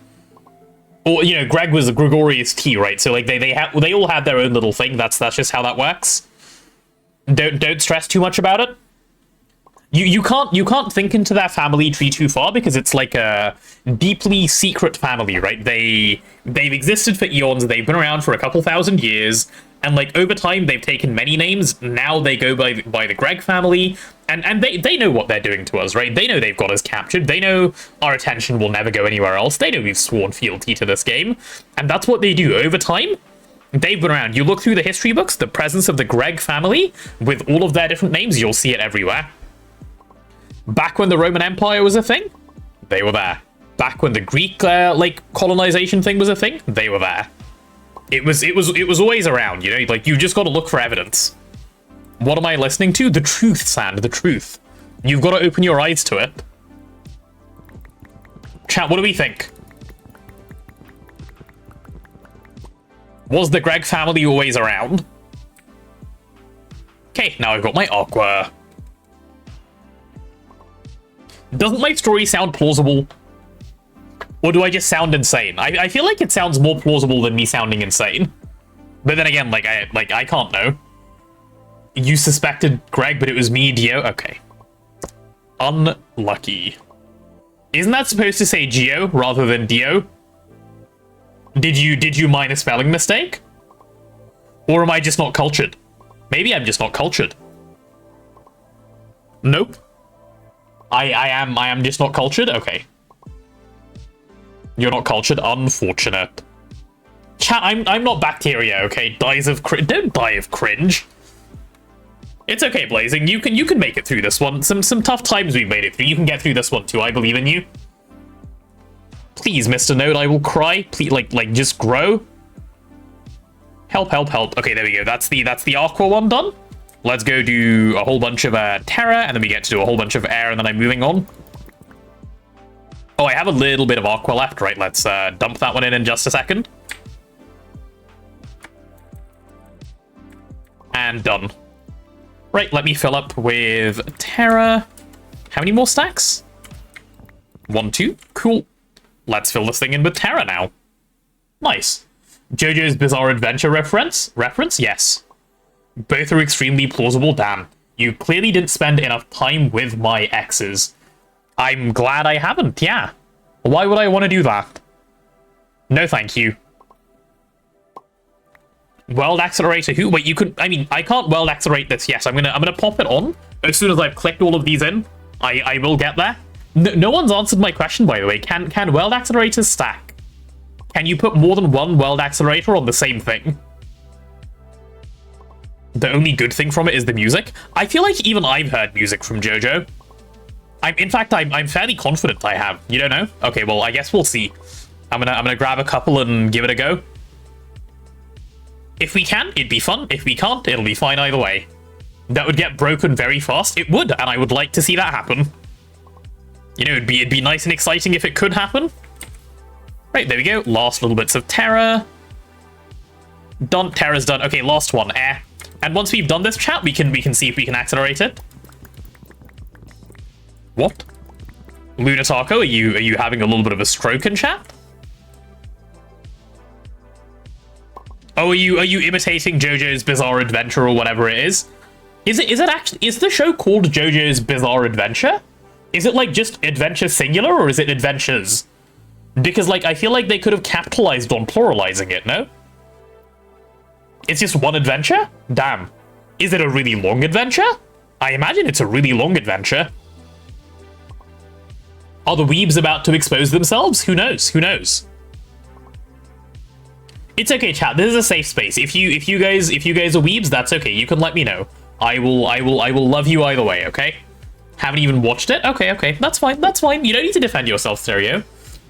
Or, you know, Greg was Gregorius T, right? So, like, they all had their own little thing. That's just how that works. Don't stress too much about it. You can't think into their family tree too far, because it's like a deeply secret family, right? They've existed for eons, they've been around for a couple thousand years, and like over time they've taken many names. Now they go by the Greg family, and they know what they're doing to us, right? They know they've got us captured, they know our attention will never go anywhere else, they know we've sworn fealty to this game, and that's what they do over time. They've been around. You look through the history books, the presence of the Greg family with all of their different names, you'll see it everywhere. Back when the Roman Empire was a thing, they were there. Back when the Greek like colonization thing was a thing, they were there. It was always around, you know, like you just got to look for evidence. What am I listening to? The truth, Sand, the truth. You've got to open your eyes to it. Chat, what do we think? Was the Greg family always around? Okay, now I've got my Aqua. Doesn't my story sound plausible? Or do I just sound insane? I feel like it sounds more plausible than me sounding insane. But then again, I can't know. You suspected Greg, but it was me, Dio? Okay. Unlucky. Isn't that supposed to say Geo rather than Dio? Did you mind a spelling mistake? Or am I just not cultured? Maybe I'm just not cultured. Nope. I am just not cultured? Okay. You're not cultured? Unfortunate. Chat, I'm not bacteria, okay? Don't die of cringe. It's okay, Blazing. You can make it through this one. Some tough times we've made it through. You can get through this one too. I believe in you. Please, Mr. Node, I will cry. Please, like just grow. Help. Okay, there we go. That's the Aqua one done. Let's go do a whole bunch of Terra, and then we get to do a whole bunch of Air, and then I'm moving on. Oh, I have a little bit of Aqua left, right? Let's dump that one in just a second. And done. Right, let me fill up with Terra. How many more stacks? 1, 2. Cool. Let's fill this thing in with Terra now. Nice. JoJo's Bizarre Adventure reference? Yes. Both are extremely plausible. Damn. You clearly didn't spend enough time with my exes. I'm glad I haven't, yeah. Why would I want to do that? No thank you. World Accelerator who? Wait, you could... I mean, I can't World Accelerate this yet. I'm gonna pop it on. As soon as I've clicked all of these in, I will get there. No one's answered my question, by the way. Can World Accelerators stack? Can you put more than one World Accelerator on the same thing? The only good thing from it is the music. I feel like even I've heard music from JoJo. In fact, I'm fairly confident I have. You don't know? Okay, well, I guess we'll see. I'm gonna grab a couple and give it a go. If we can, it'd be fun. If we can't, it'll be fine either way. That would get broken very fast. It would, and I would like to see that happen. You know, it'd be nice and exciting if it could happen. Right, there we go. Last little bits of Terra. Done. Terra's done. Okay, last one. Air. And once we've done this, chat, we can see if we can accelerate it. What? Lunataco, are you having a little bit of a stroke in chat? Oh, are you imitating JoJo's Bizarre Adventure or whatever it is? Is the show called JoJo's Bizarre Adventure? Is it like just adventure singular, or is it adventures? Because like I feel like they could have capitalized on pluralizing it, no? It's just one adventure? Damn. Is it a really long adventure? I imagine it's a really long adventure. Are the weebs about to expose themselves? Who knows? Who knows? It's okay, chat. This is a safe space. If you guys are weebs, that's okay. You can let me know. I will love you either way, okay? Haven't even watched it? Okay. That's fine. That's fine. You don't need to defend yourself, Stereo.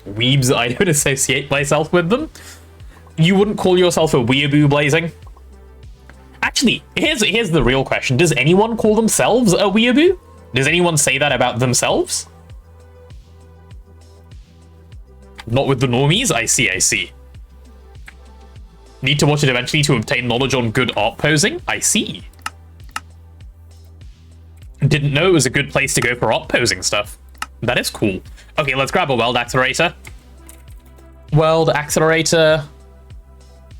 Weebs, I don't associate myself with them. You wouldn't call yourself a weeaboo blazing? Actually, here's the real question. Does anyone call themselves a weeaboo? Does anyone say that about themselves? Not with the normies? I see. Need to watch it eventually to obtain knowledge on good art posing? I see. Didn't know it was a good place to go for art posing stuff. That is cool. Okay, let's grab a Weld Accelerator. Weld Accelerator.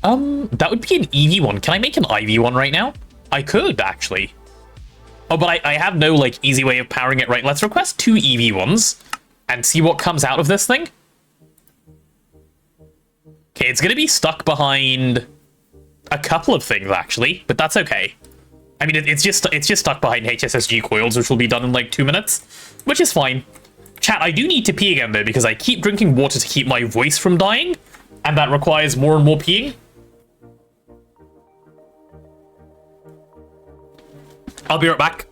That would be an EV one. Can I make an IV one right now? I could, actually. Oh, but I have no, like, easy way of powering it right. Let's request 2 EV ones and see what comes out of this thing. Okay, it's gonna be stuck behind a couple of things, actually, but that's okay. I mean, it's just stuck behind HSSG coils, which will be done in, like, 2 minutes, which is fine. Chat, I do need to pee again, though, because I keep drinking water to keep my voice from dying, and that requires more and more peeing. I'll be right back.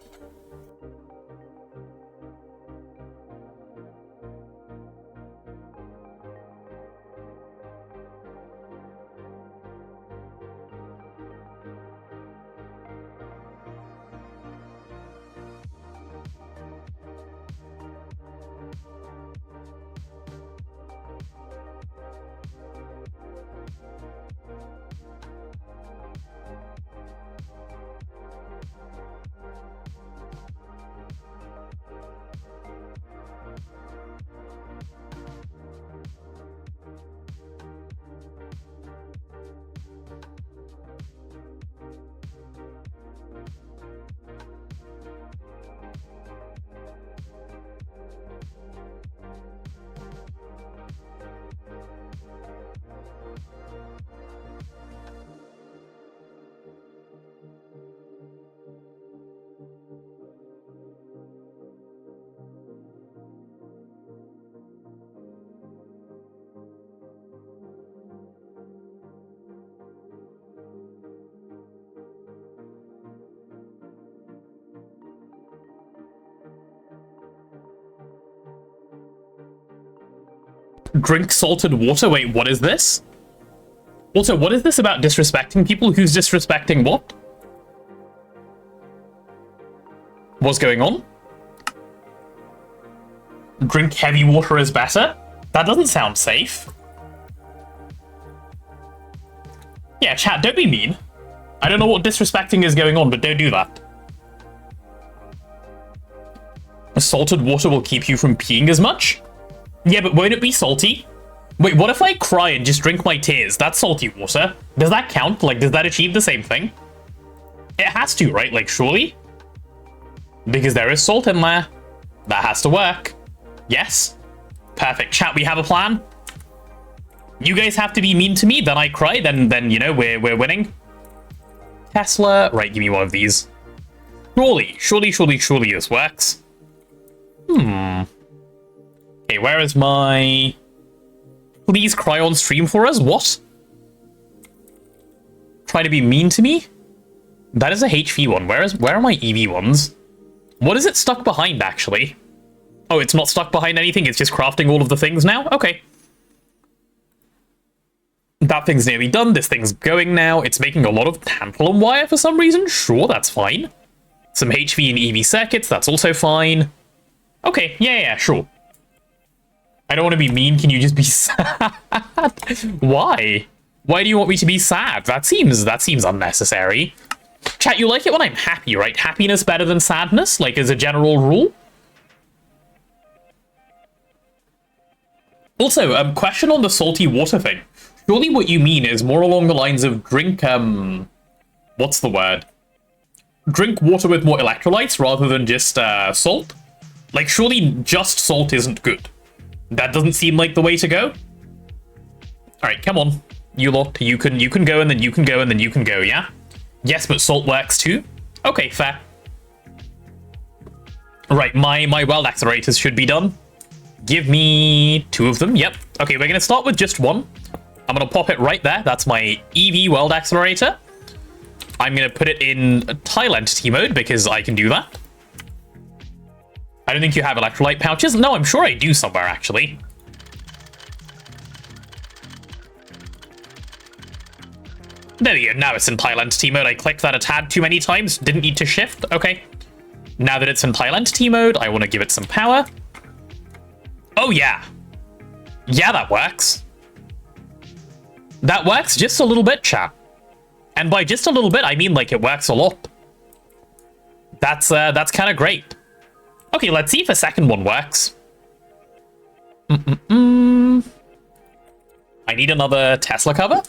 Drink salted water? Wait, what is this? Also, what is this about disrespecting people? Who's disrespecting what? What's going on? Drink heavy water is better? That doesn't sound safe. Yeah, chat, don't be mean. I don't know what disrespecting is going on, but don't do that. Salted water will keep you from peeing as much? Yeah, but won't it be salty? Wait, what if I cry and just drink my tears? That's salty water. Does that count? Like, does that achieve the same thing? It has to, right? Like, surely? Because there is salt in there. That has to work. Yes? Perfect. Chat, we have a plan. You guys have to be mean to me, then I cry, then you know, we're winning. Tesla. Right, give me one of these. Surely this works. Okay, where is my... Please cry on stream for us? What? Try to be mean to me? That is a HV one. Where are my EV ones? What is it stuck behind, actually? Oh, it's not stuck behind anything, it's just crafting all of the things now? Okay. That thing's nearly done, this thing's going now. It's making a lot of tantalum wire for some reason. Sure, that's fine. Some HV and EV circuits, that's also fine. Okay, yeah, sure. I don't want to be mean, can you just be sad? Why? Why do you want me to be sad? That seems unnecessary. Chat, you like it when I'm happy, right? Happiness better than sadness, like as a general rule? Also, question on the salty water thing. Surely what you mean is more along the lines of drink, what's the word? Drink water with more electrolytes rather than just, salt? Like, surely just salt isn't good. That doesn't seem like the way to go. Alright, come on. You lot, you can go, and then you can go, and then you can go, yeah? Yes, but salt works too? Okay, fair. Right, my weld accelerators should be done. Give me 2 of them, yep. Okay, we're gonna start with just 1. I'm gonna pop it right there. That's my EV weld accelerator. I'm gonna put it in tile entity mode because I can do that. I don't think you have electrolyte pouches. No, I'm sure I do somewhere, actually. There we go. Now it's in tile entity mode. I clicked that a tad too many times. Didn't need to shift. Okay. Now that it's in tile entity mode, I want to give it some power. Oh, yeah. Yeah, that works. That works just a little bit, chap. And by just a little bit, I mean, like, it works a lot. That's kind of great. Okay, let's see if a second one works. I need another Tesla cover.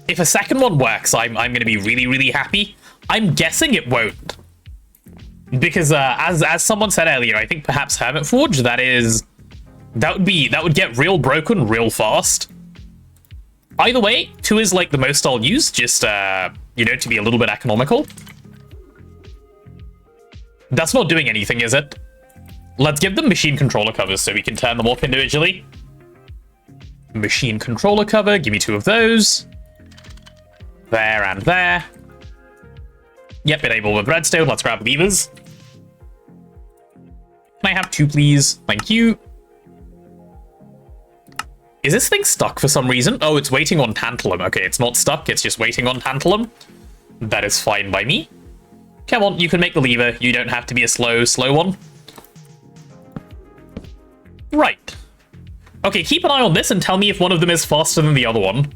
If a second one works, I'm going to be really, really happy. I'm guessing it won't. Because as someone said earlier, I think perhaps Hermit Forge, that would get real broken real fast. Either way, 2 is like the most I'll use, just you know, to be a little bit economical. That's not doing anything, is it? Let's give them machine controller covers so we can turn them off individually. Machine controller cover, give me 2 of those. There and there. Yep, enable with redstone. Let's grab levers. Can I have 2, please? Thank you. Is this thing stuck for some reason? Oh, it's waiting on tantalum. Okay, it's not stuck. It's just waiting on tantalum. That is fine by me. Come on, you can make the lever. You don't have to be a slow one. Right. Okay, keep an eye on this and tell me if one of them is faster than the other one.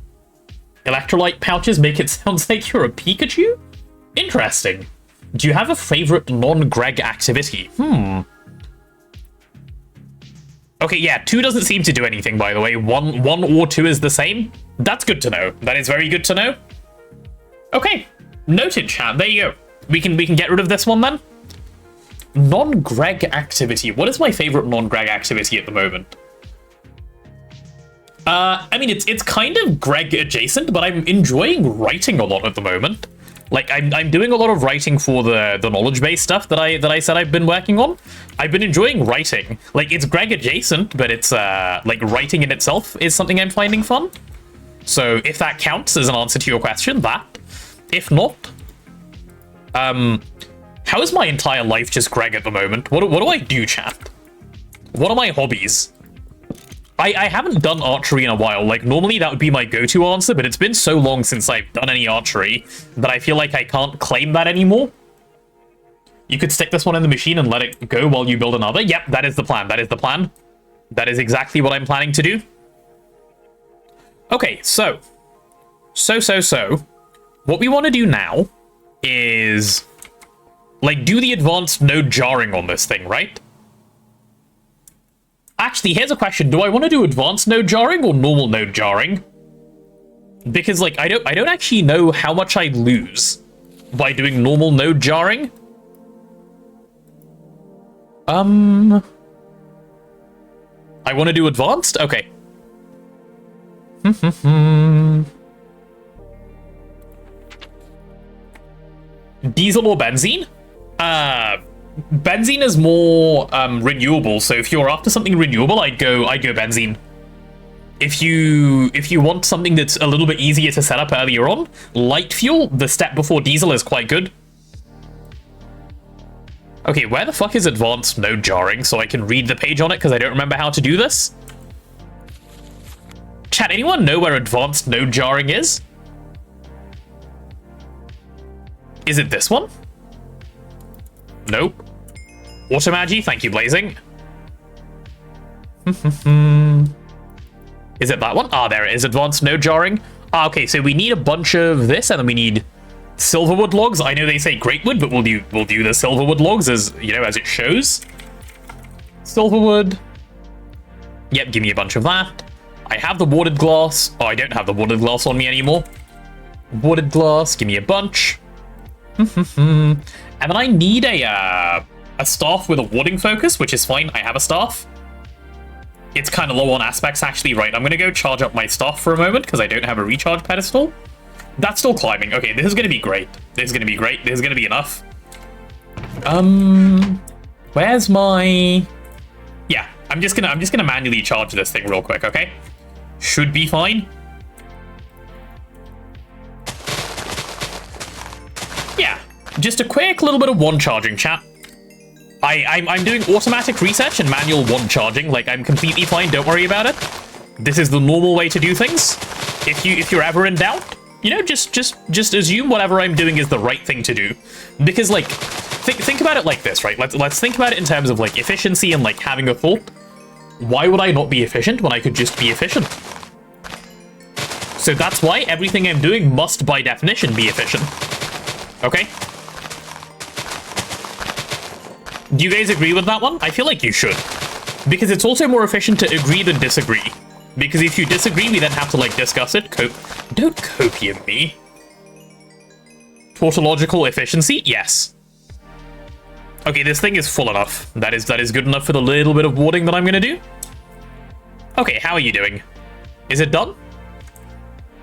Electrolyte pouches make it sound like you're a Pikachu? Interesting. Do you have a favorite non-Greg activity? Okay, yeah, 2 doesn't seem to do anything, by the way. 1 or 2 is the same. That's good to know. That is very good to know. Okay, noted, chat. There you go. We can get rid of this one then. Non-Greg activity. What is my favorite non-Greg activity at the moment? I mean, it's kind of Greg adjacent, but I'm enjoying writing a lot at the moment. Like, I'm doing a lot of writing for the knowledge base stuff that I said I've been working on. I've been enjoying writing. Like, it's Greg adjacent, but it's like writing in itself is something I'm finding fun. So if that counts as an answer to your question, that. If not, how is my entire life just Greg at the moment? What do I do, chat? What are my hobbies? I haven't done archery in a while. Like, normally that would be my go-to answer, but it's been so long since I've done any archery that I feel like I can't claim that anymore. You could stick this one in the machine and let it go while you build another. Yep, that is the plan. That is the plan. That is exactly what I'm planning to do. Okay, so. What we want to do now is, like, do the advanced node jarring on this thing, right? Actually, here's a question. Do I want to do advanced node jarring or normal node jarring? Because, like, I don't actually know how much I lose by doing normal node jarring. I want to do advanced? Okay. Diesel or benzene? Benzene is more renewable, so if you're after something renewable, I'd go benzene. If you want something that's a little bit easier to set up earlier on, light fuel, the step before diesel, is quite good. Okay, where the fuck is advanced node jarring so I can read the page on it, because I don't remember how to do this? Chat, anyone know where advanced node jarring is? Is it this one? Nope. Automagi, thank you, Blazing. Is it that one? Ah, there it is, advanced node jarring. Ah, okay, so we need a bunch of this, and then we need silverwood logs. I know they say greatwood, but we'll do the silverwood logs as, you know, as it shows. Silverwood. Yep, give me a bunch of that. I have the warded glass. Oh, I don't have the warded glass on me anymore. Warded glass, give me a bunch. And then I need a staff with a warding focus, which is fine. I have a staff. It's kind of low on aspects, actually. Right, I'm going to go charge up my staff for a moment because I don't have a recharge pedestal. That's still climbing. Okay, this is going to be great. This is going to be great. This is going to be enough. Where's my... Yeah, I'm just gonna manually charge this thing real quick, okay? Should be fine. Yeah, just a quick little bit of one charging, chat. I'm doing automatic research and manual one charging. Like, I'm completely fine. Don't worry about it. This is the normal way to do things. If you're ever in doubt, you know, just assume whatever I'm doing is the right thing to do. Because, like, think about it like this, right? Let's think about it in terms of, like, efficiency and, like, having a thought. Why would I not be efficient when I could just be efficient? So that's why everything I'm doing must, by definition, be efficient. Okay? Do you guys agree with that one? I feel like you should. Because it's also more efficient to agree than disagree. Because if you disagree, we then have to, like, discuss it. Don't copium me. Tautological efficiency? Yes. Okay, this thing is full enough. That is good enough for the little bit of warding that I'm gonna do. Okay, how are you doing? Is it done?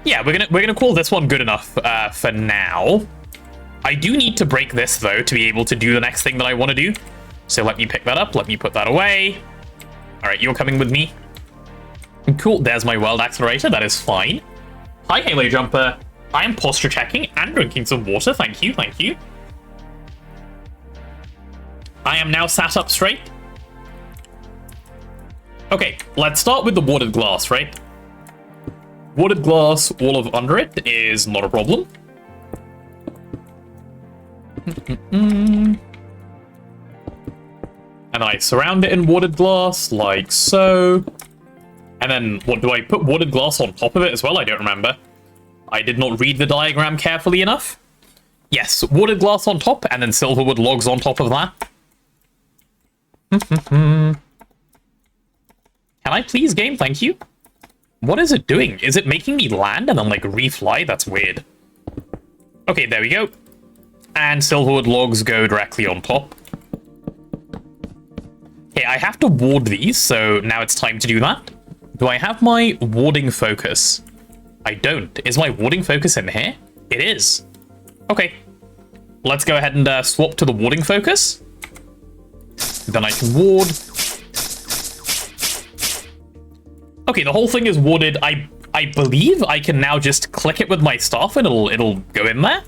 Yeah, we're gonna call this one good enough for now. I do need to break this though to be able to do the next thing that I want to do. So let me pick that up. Let me put that away. All right, you're coming with me. Cool. There's my world accelerator. That is fine. Hi, Halo Jumper. I am posture checking and drinking some water. Thank you. Thank you. I am now sat up straight. Okay, let's start with the warded glass, right? Warded glass, all of under it is not a problem. And then I surround it in warded glass, like so. And then, what, do I put warded glass on top of it as well? I don't remember. I did not read the diagram carefully enough. Yes, warded glass on top, and then silverwood logs on top of that. Can I please, game? Thank you. What is it doing? Is it making me land and then, like, refly? That's weird. Okay, there we go. And silverwood logs go directly on top. Okay, I have to ward these, so now it's time to do that. Do I have my warding focus? I don't. Is my warding focus in here? It is. Okay. Let's go ahead and swap to the warding focus. Then I can ward. Okay, the whole thing is warded. I believe I can now just click it with my staff and it'll go in there.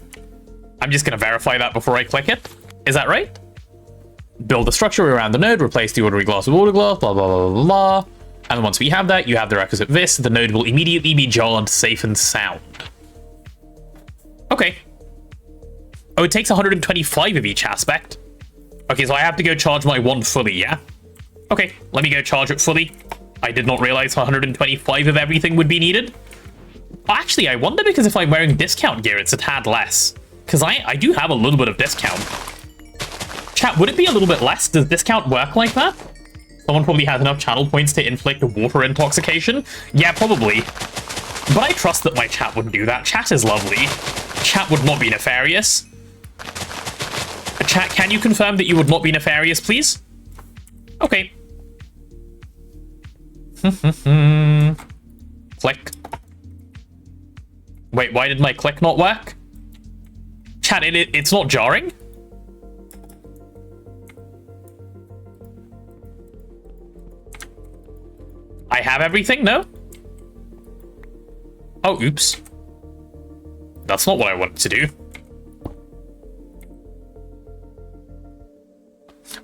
I'm just gonna verify that before I click it. Is that right? Build the structure around the node, replace the ordinary glass with water glass, blah, blah, blah, blah, blah. And once we have that, you have the requisite vis. The node will immediately be jarred, safe and sound. Okay. Oh, it takes 125 of each aspect. Okay, so I have to go charge my one fully, yeah? Okay, let me go charge it fully. I did not realize 125 of everything would be needed. Actually, I wonder because if I'm wearing discount gear, it's a tad less. Because I do have a little bit of discount. Chat, would it be a little bit less? Does discount work like that? Someone probably has enough channel points to inflict a water intoxication? Yeah, probably. But I trust that my chat wouldn't do that. Chat is lovely. Chat would not be nefarious. Chat, can you confirm that you would not be nefarious, please? Okay. Click. Wait, why did my click not work? Chat, it's not jarring? I have everything? No? Oh, oops. That's not what I wanted to do.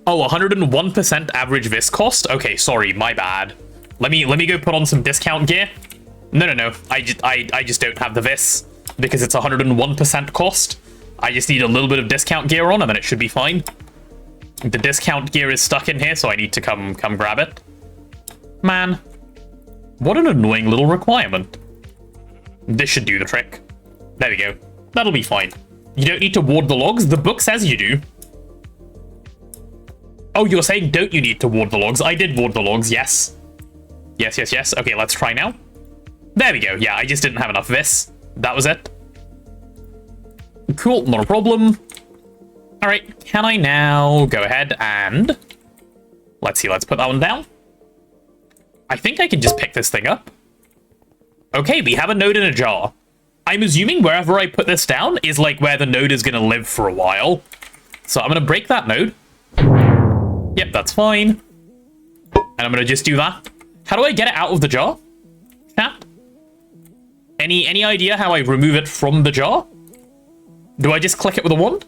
Oh, 101% average vis cost? Okay, sorry, my bad. Let me go put on some discount gear. No. I just don't have the vis because it's 101% cost. I just need a little bit of discount gear on and then it should be fine. The discount gear is stuck in here, so I need to come grab it. Man, what an annoying little requirement. This should do the trick. There we go. That'll be fine. You don't need to ward the logs. The book says you do. Oh, you're saying don't you need to ward the logs? I did ward the logs, yes. Yes, yes, yes. Okay, let's try now. There we go. Yeah, I just didn't have enough of this. That was it. Cool, not a problem. All right, can I now go ahead and... Let's see, let's put that one down. I think I can just pick this thing up. Okay, we have a node in a jar. I'm assuming wherever I put this down is like where the node is going to live for a while. So I'm going to break that node. Yep, that's fine. And I'm going to just do that. How do I get it out of the jar? Chat? Any idea how I remove it from the jar? Do I just click it with a wand?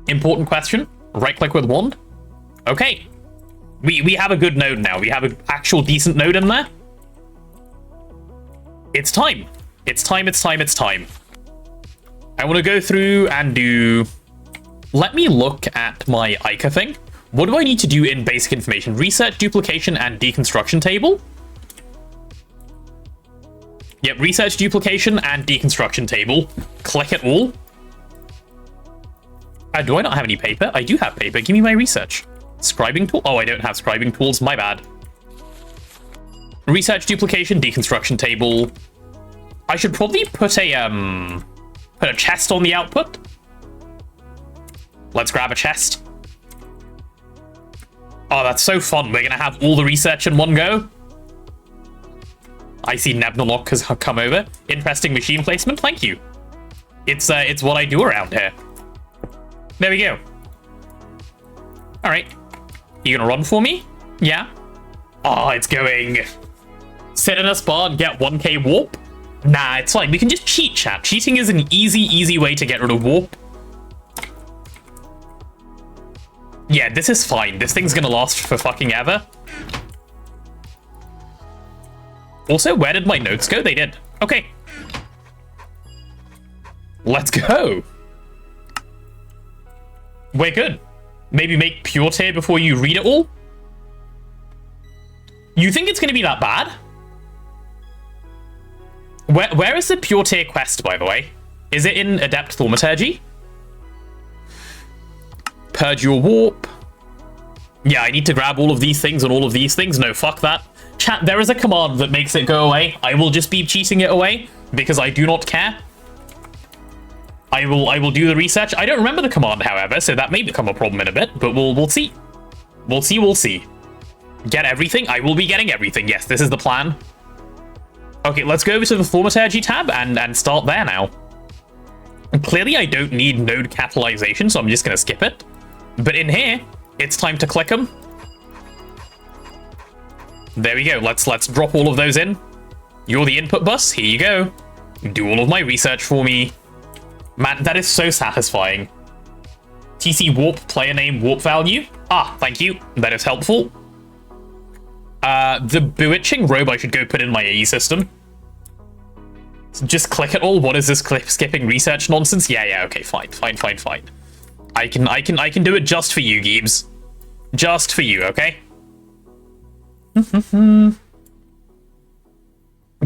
Important question. Right click with wand. Okay. We have a good node now. We have an actual decent node in there. It's time. It's time, it's time, it's time. I want to go through and do... Let me look at my Ica thing. What do I need to do in basic information? Research, duplication, and deconstruction table? Yep, research, duplication, and deconstruction table. Click it all. Do I not have any paper? I do have paper. Give me my research. Scribing tool? Oh, I don't have scribing tools. My bad. Research, duplication, deconstruction table. I should probably put a chest on the output. Let's grab a chest. Oh, that's so fun. We're gonna have all the research in one go. I see Nebnolock has come over. Interesting machine placement. Thank you. It's what I do around here. There we go. All right. You gonna run for me? Yeah. Oh, it's going. Sit in a spot and get 1k warp? Nah, it's fine. We can just cheat, chat. Cheating is an easy way to get rid of warp. Yeah, this is fine. This thing's gonna last for fucking ever. Also, where did my notes go? They did. Okay. Let's go. We're good. Maybe make pure tier before you read it all? You think it's gonna be that bad? Where is the pure tier quest, by the way? Is it in Adept Thaumaturgy? Purge your warp. Yeah, I need to grab all of these things and all of these things. No, fuck that. Chat, there is a command that makes it go away. I will just be cheating it away because I do not care. I will do the research. I don't remember the command, however, so that may become a problem in a bit, but we'll see. We'll see. Get everything. I will be getting everything. Yes, this is the plan. Okay, let's go over to the Thaumaturgy tab and start there now. And clearly, I don't need node catalyzation, so I'm just going to skip it. But in here, it's time to click them. There we go. Let's drop all of those in. You're the input bus. Here you go. Do all of my research for me. Man, that is so satisfying. TC warp player name warp value. Ah, thank you. That is helpful. The bewitching robe I should go put in my AE system. So just click it all. What is this clip skipping research nonsense? Yeah, okay, fine. I can do it just for you, Geebs. Just for you, okay?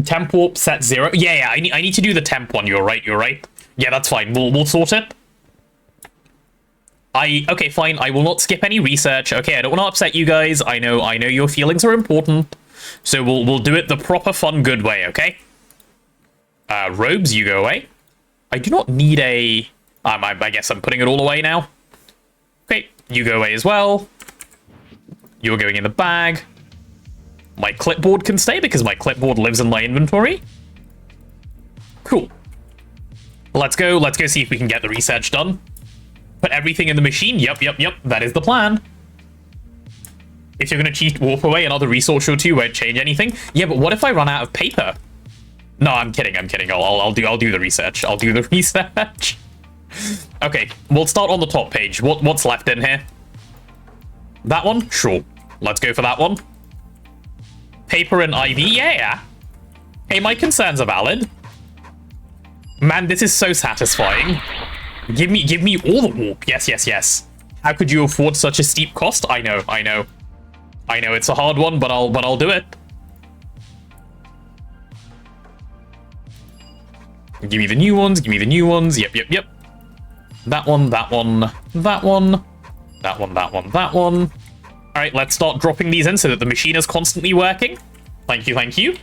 Temp warp set 0. Yeah, I need to do the temp one. You're right. Yeah, that's fine. We'll sort it. Okay, fine. I will not skip any research. Okay, I don't want to upset you guys. I know your feelings are important. So we'll do it the proper fun good way, okay? Robes, you go away. I do not need a... I guess I'm putting it all away now. Okay, you go away as well. You're going in the bag. My clipboard can stay because my clipboard lives in my inventory. Cool. Let's go see if we can get the research done. Put everything in the machine. Yep. That is the plan. If you're going to cheat warp away, another resource or two won't change anything. Yeah, but what if I run out of paper? No, I'm kidding. I'll do the research. I'll do the research. Okay, we'll start on the top page. What's left in here? That one? Sure. Let's go for that one. Paper and IV? Yeah. Hey, my concerns are valid. Man, this is so satisfying. Give me all the warp. Yes. How could you afford such a steep cost? I know. It's a hard one, but I'll do it. Give me the new ones. Yep. That one. right, let's start dropping these in so that the machine is constantly working. Thank you, thank you.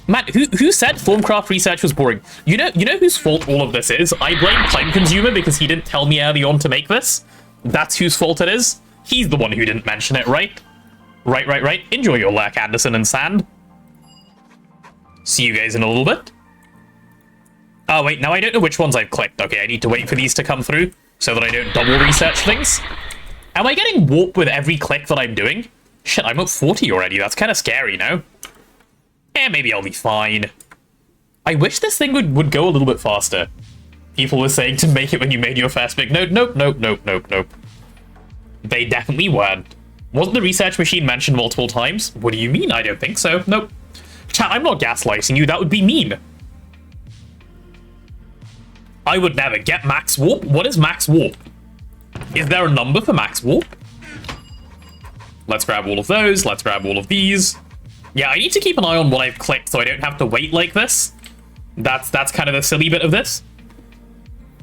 Matt, who said Formcraft research was boring? You know whose fault all of this is? I blame Time Consumer because he didn't tell me early on to make this. That's whose fault it is. He's the one who didn't mention it, right? Right. Enjoy your lurk, Anderson and Sand. See you guys in a little bit. Oh, wait, now I don't know which ones I've clicked. Okay, I need to wait for these to come through so that I don't double research things. Am I getting warped with every click that I'm doing? Shit, I'm up 40 already. That's kind of scary, no? Maybe I'll be fine. I wish this thing would go a little bit faster. People were saying to make it when you made your first big node. Nope. They definitely weren't. Wasn't the research machine mentioned multiple times? What do you mean? I don't think so. Nope. Chat, I'm not gaslighting you. That would be mean. I would never get max warp. What is max warp? Is there a number for max warp? Let's grab all of those. Let's grab all of these. Yeah, I need to keep an eye on what I've clicked so I don't have to wait like this. That's kind of the silly bit of this.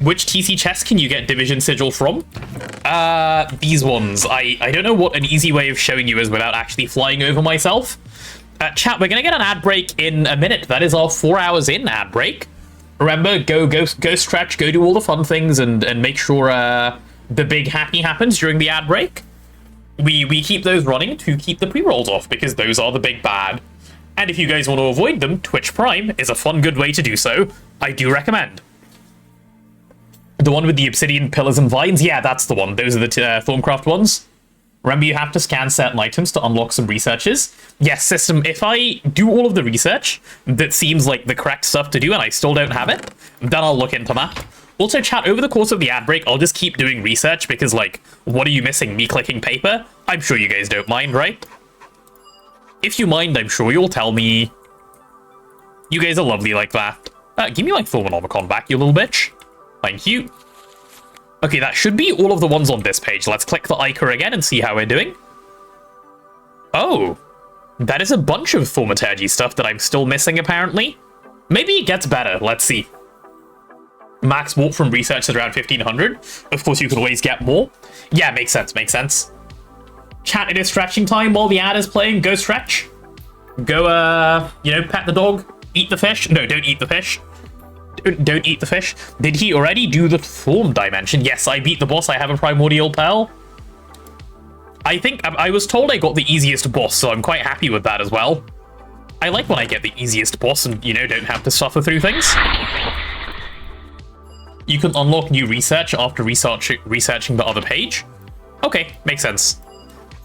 Which TC chest can you get Division Sigil from? These ones. I don't know what an easy way of showing you is without actually flying over myself. Chat, we're going to get an ad break in a minute. That is our 4 hours in ad break. Remember, go stretch, go do all the fun things and make sure the big happy happens during the ad break. We keep those running to keep the pre-rolls off because those are the big bad. And if you guys want to avoid them, Twitch Prime is a fun, good way to do so. I do recommend. The one with the obsidian pillars and vines? Yeah, that's the one. Those are the Thorncraft ones. Remember, you have to scan certain items to unlock some researches. Yes, system, if I do all of the research that seems like the correct stuff to do and I still don't have it, then I'll look into that. Also, chat, over the course of the ad break, I'll just keep doing research because, like, what are you missing? Me clicking paper? I'm sure you guys don't mind, right? If you mind, I'm sure you'll tell me. You guys are lovely like that. Give me, like, Thormonomicon back, you little bitch. Thank you. Okay, that should be all of the ones on this page. Let's click the Ica again and see how we're doing. Oh, that is a bunch of Thaumaturgy stuff that I'm still missing, apparently. Maybe it gets better. Let's see. Max warp from research is around 1500. Of course, you could always get more. Yeah, makes sense, makes sense. Chat, it is stretching time while the ad is playing. Go stretch. Go, you know, pet the dog. Eat the fish. No, don't eat the fish. Don't eat the fish. Did he already do the form dimension? Yes, I beat the boss. I have a primordial pearl. I think I was told I got the easiest boss, so I'm quite happy with that as well. I like when I get the easiest boss and, you know, don't have to suffer through things. You can unlock new research after researching the other page. Okay, makes sense.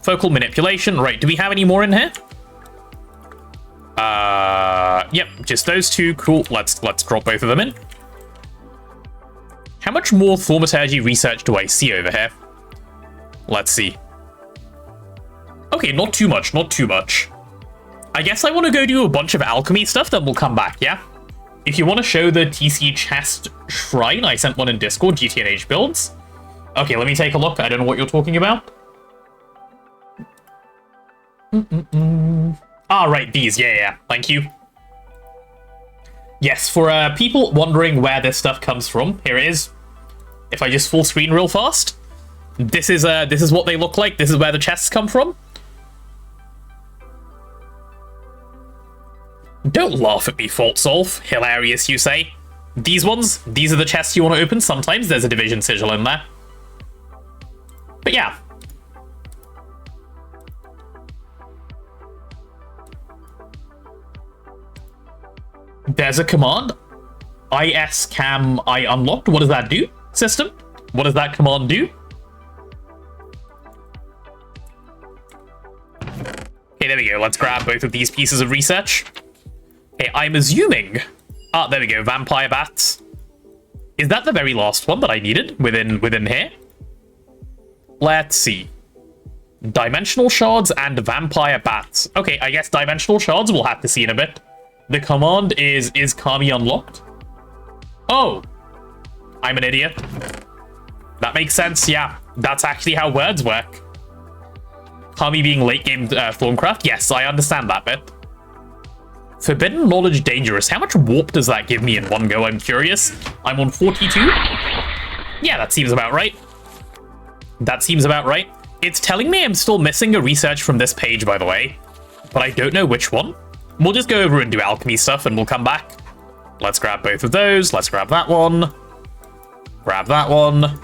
Focal manipulation. Right, do we have any more in here? Yep, just those two. Cool. Let's drop both of them in. How much more Thaumaturgy research do I see over here? Let's see. Okay, not too much, not too much. I guess I want to go do a bunch of alchemy stuff, then we'll come back, yeah? If you want to show the TC chest shrine, I sent one in Discord, GTNH builds. Okay, let me take a look. I don't know what you're talking about. Ah, right, these. Yeah. Thank you. Yes, for people wondering where this stuff comes from, here it is. If I just full screen real fast, this is what they look like. This is where the chests come from. Don't laugh at me, FaultSolve. Hilarious, you say. These ones, these are the chests you want to open. Sometimes there's a division sigil in there. But yeah. There's a command. ISCAM I unlocked. What does that do, system? What does that command do? Okay, there we go. Let's grab both of these pieces of research. Okay, I'm assuming... Ah, there we go. Vampire bats. Is that the very last one that I needed within here? Let's see. Dimensional shards and vampire bats. Okay, I guess dimensional shards we'll have to see in a bit. The command is Kami unlocked? Oh. I'm an idiot. That makes sense, yeah. That's actually how words work. Kami being late game Thorncraft? Yes, I understand that bit. Forbidden knowledge dangerous. How much warp does that give me in one go? I'm curious. I'm on 42. Yeah, that seems about right. That seems about right. It's telling me I'm still missing a research from this page, by the way. But I don't know which one. We'll just go over and do alchemy stuff and we'll come back. Let's grab both of those. Let's grab that one. Grab that one.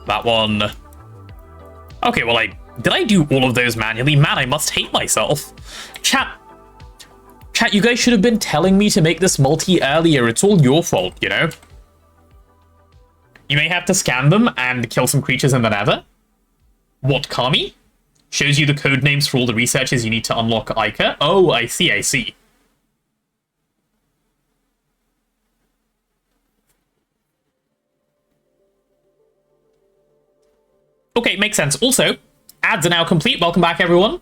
That one. Okay, well, did I do all of those manually? Man, I must hate myself. Chat, you guys should have been telling me to make this multi earlier. It's all your fault, you know? You may have to scan them and kill some creatures in the nether. What, Kami? Shows you the code names for all the researches you need to unlock Ica. Oh, I see, I see. Okay, makes sense. Also, ads are now complete. Welcome back, everyone.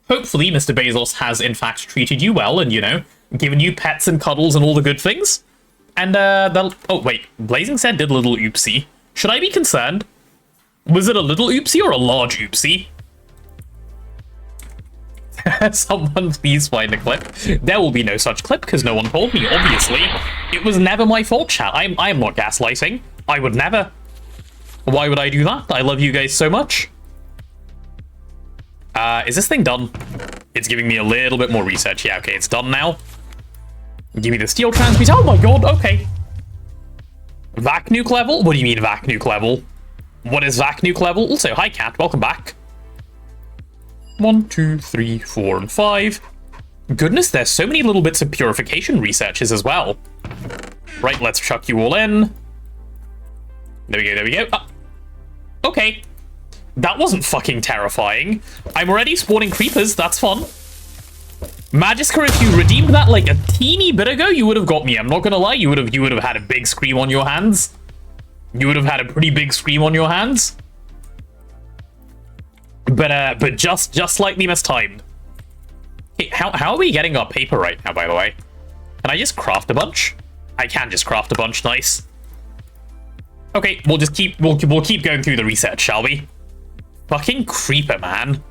Hopefully, Mr. Bezos has, in fact, treated you well and, you know, given you pets and cuddles and all the good things. And, oh, wait. Blazing said did a little oopsie. Should I be concerned? Was it a little oopsie or a large oopsie? Someone please find a clip. There will be no such clip, because no one told me, obviously. It was never my fault, chat. I am not gaslighting. I would never. Why would I do that? I love you guys so much. Is this thing done? It's giving me a little bit more research. Yeah, okay, it's done now. Give me the steel transmute. Oh my god, okay. Vac nuke level? What do you mean vac nuke level? What is vac nuke level? Also, hi Cat, welcome back. 1, 2, 3, 4, and 5. Goodness, there's so many little bits of purification researches as well. Right, let's chuck you all in. There we go, there we go. Okay. That wasn't fucking terrifying. I'm already spawning creepers, that's fun. Magisker, if you redeemed that like a teeny bit ago, you would have got me. I'm not gonna lie, you would have had a big scream on your hands. You would have had a pretty big scream on your hands. But just slightly mistimed. Hey, how are we getting our paper right now, by the way? Can I just craft a bunch? I can just craft a bunch, nice. Okay, we'll keep going through the research, shall we? Fucking creeper, man.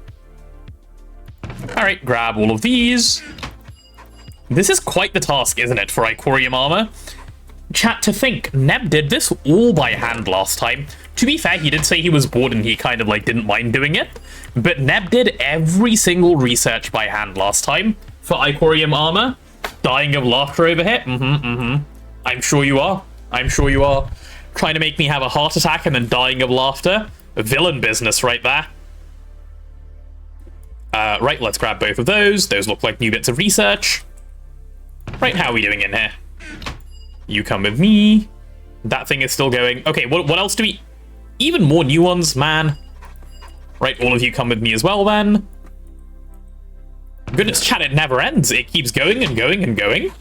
Alright, grab all of these. This is quite the task, isn't it, for Icorium armor? Chat, to think, Neb did this all by hand last time. To be fair, he did say he was bored and he kind of like didn't mind doing it. But Neb did every single research by hand last time for Icorium armor. Dying of laughter over here. I'm sure you are. I'm sure you are. Trying to make me have a heart attack and then dying of laughter. Villain business right there. Right, let's grab both of those. Those look like new bits of research. Right, how are we doing in here? You come with me. That thing is still going. Okay, what else do we... Even more new ones, man. Right, all of you come with me as well, then. Goodness, chat, it never ends. It keeps going and going and going.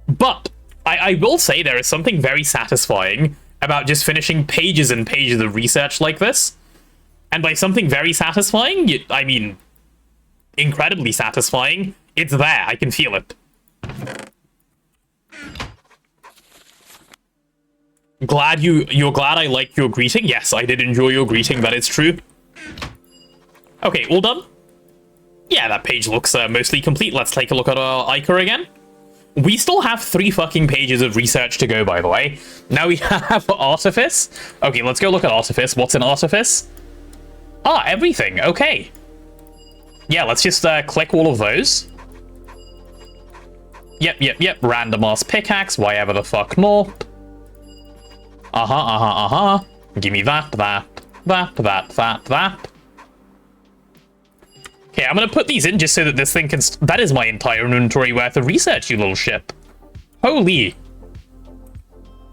But I will say there is something very satisfying about just finishing pages and pages of research like this. And by something very satisfying, I mean incredibly satisfying. It's there. I can feel it. You're glad I liked your greeting? Yes, I did enjoy your greeting. That is true. Okay, all done? Yeah, that page looks mostly complete. Let's take a look at our Ica again. We still have 3 fucking pages of research to go, by the way. Now we have Artifice. Okay, let's go look at Artifice. What's in Artifice? Ah, everything. Okay. Yeah, let's just click all of those. Yep. Random ass pickaxe, whatever the fuck not. Give me that. Okay, I'm gonna put these in just so that this thing can... That is my entire inventory worth of research, you little shit. Holy.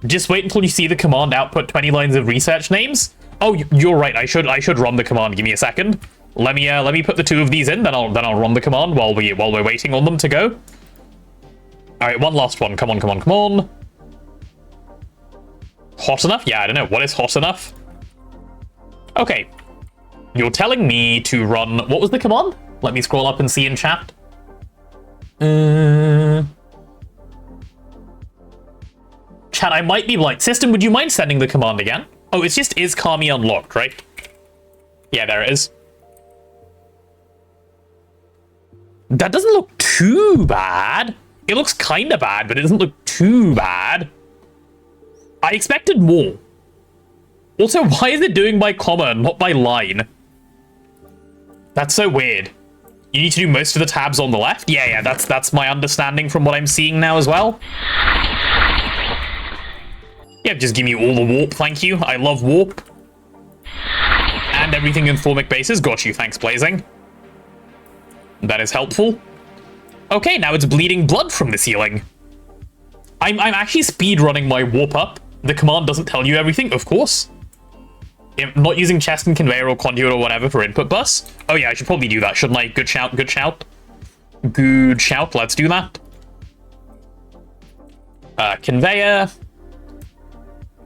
Just wait until you see the command output 20 lines of research names. Oh, you're right. I should run the command. Give me a second. Let me put the 2 of these in, then I'll run the command while we're waiting on them to go. All right, one last one. Come on. Hot enough? Yeah, I don't know. What is hot enough? Okay. You're telling me to run... What was the command? Let me scroll up and see in chat. Chat, I might be blind. System, would you mind sending the command again? Oh, it's just is Kami unlocked, right? Yeah, there it is. That doesn't look too bad. It looks kind of bad, but it doesn't look too bad. I expected more. Also, why is it doing by comma and not by line? That's so weird. You need to do most of the tabs on the left? Yeah, that's my understanding from what I'm seeing now as well. Yeah, just give me all the warp, thank you. I love warp. And everything in formic bases. Got you, thanks, Blazing. That is helpful. Okay, now it's bleeding blood from the ceiling. I'm actually speedrunning my warp up. The command doesn't tell you everything, of course. I'm not using chest and conveyor or conduit or whatever for input bus. Oh yeah, I should probably do that, shouldn't I? Good shout, good shout. Good shout, let's do that. Conveyor.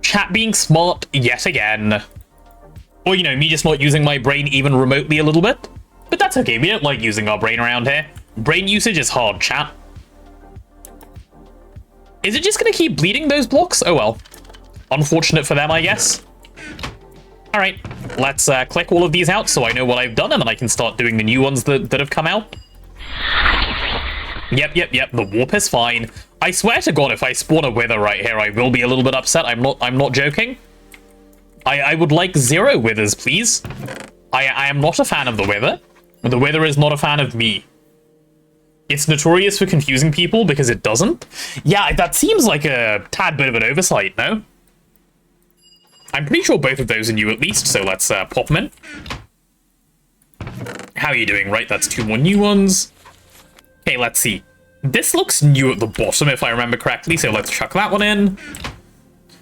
Chat being smart yet again. Or, you know, me just not using my brain even remotely a little bit. But that's okay, we don't like using our brain around here. Brain usage is hard, chat. Is it just gonna keep bleeding those blocks? Oh well. Unfortunate for them, I guess. Alright, let's click all of these out so I know what I've done, and then I can start doing the new ones that have come out. Yep, the warp is fine. I swear to God, if I spawn a wither right here, I will be a little bit upset. I'm not joking. I would like 0 withers, please. I am not a fan of the wither. The wither is not a fan of me. It's notorious for confusing people because it doesn't. Yeah, that seems like a tad bit of an oversight, no? I'm pretty sure both of those are new at least, so let's pop them in. How are you doing? Right, that's 2 more new ones. Okay, let's see. This looks new at the bottom, if I remember correctly, so let's chuck that one in.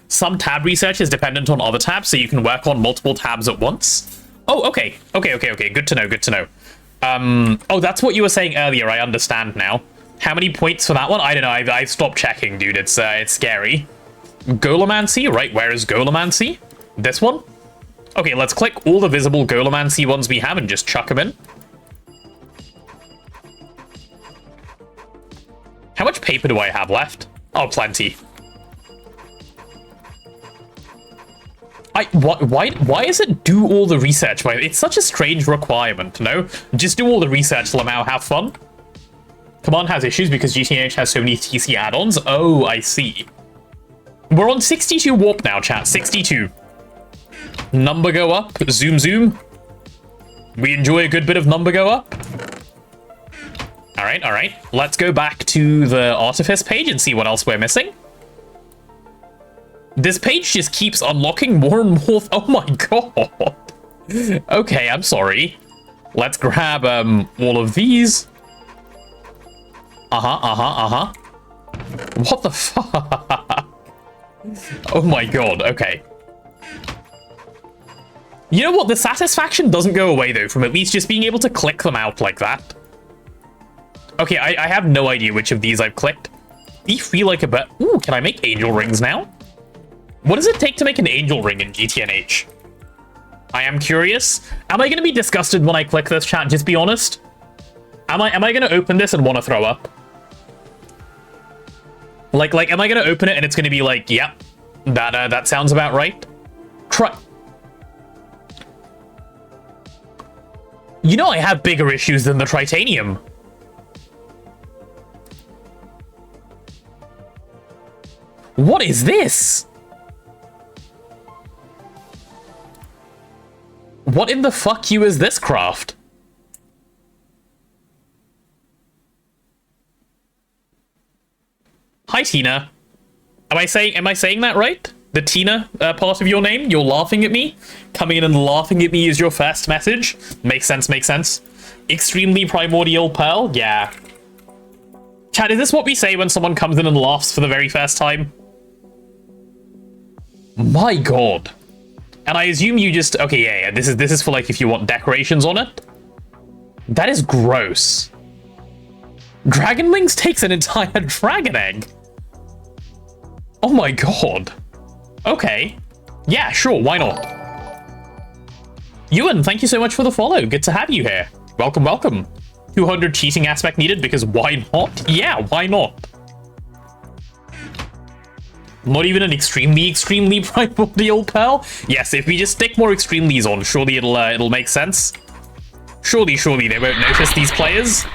Some tab research is dependent on other tabs, so you can work on multiple tabs at once. Oh, okay. Okay. Good to know, good to know. Oh, that's what you were saying earlier, I understand now. How many points for that one? I don't know, I've stopped checking, dude, it's scary. Golemancy, right, where is Golemancy? This one? Okay, let's click all the visible Golemancy ones we have and just chuck them in. How much paper do I have left? Oh, plenty. Why does it do all the research? It's such a strange requirement, no? Just do all the research, Lamau, have fun. Command has issues because GTNH has so many TC add-ons. Oh, I see. We're on 62 warp now, chat. 62. Number go up. Zoom, zoom. We enjoy a good bit of number go up. Alright. Let's go back to the Artifice page and see what else we're missing. This page just keeps unlocking more and more. Oh my god. Okay, I'm sorry. Let's grab all of these. What the fuck? Oh my god, okay. You know what? The satisfaction doesn't go away, though, from at least just being able to click them out like that. Okay, I have no idea which of these I've clicked. These feel like a bit... Ooh, can I make angel rings now? What does it take to make an angel ring in GTNH? I am curious. Am I going to be disgusted when I click this, chat? Just be honest. Am I going to open this and want to throw up? Like, am I going to open it and it's going to be like, yep, that sounds about right? Try... You know I have bigger issues than the Tritanium. What is this? What in the fuck you is this craft? Hi, Tina. Am I saying that right? The Tina part of your name? You're laughing at me? Coming in and laughing at me is your first message? Makes sense, makes sense. Extremely primordial pearl? Yeah. Chat, is this what we say when someone comes in and laughs for the very first time? My god. And I assume you just... Okay, yeah, this is for, like, if you want decorations on it. That is gross. Dragon Wings takes an entire dragon egg. Oh my god. Okay. Yeah, sure, why not? Ewan, thank you so much for the follow. Good to have you here. Welcome, welcome. 200 cheating aspect needed, because why not? Yeah, why not? Not even an extremely primordial pearl? Yes, if we just stick more extremelies on, surely it'll make sense. Surely they won't notice these players.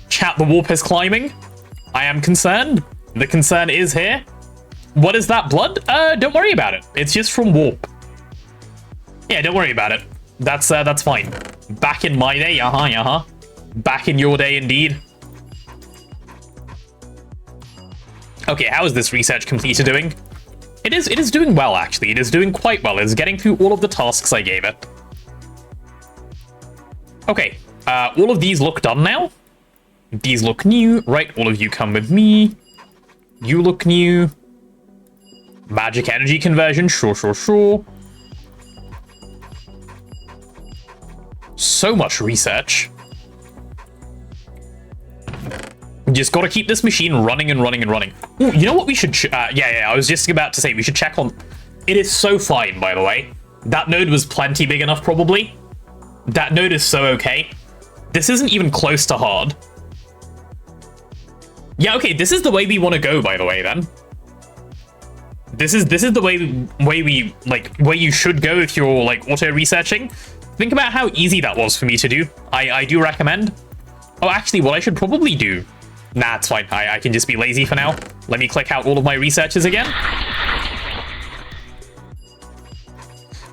Chat, the warp is climbing. I am concerned. The concern is here. What is that blood? Don't worry about it. It's just from warp. Yeah, don't worry about it. That's fine. Back in my day, Back in your day, indeed. Okay, how is this research completer doing? It is doing well, actually. It is doing quite well. It's getting through all of the tasks I gave it. Okay, all of these look done now. These look new. Right, all of you come with me. You look new. Magic energy conversion, sure. So much research. Just gotta keep this machine running and running and running. Ooh, you know what we should... yeah, I was just about to say we should check on... It is so fine, by the way. That node was plenty big enough, probably. That node is so okay. This isn't even close to hard. Yeah, okay, this is the way we want to go, by the way, then. This is the way you should go if you're, like, auto-researching. Think about how easy that was for me to do. I do recommend. Oh, actually, what I should probably do... Nah, it's fine. I can just be lazy for now. Let me click out all of my researches again.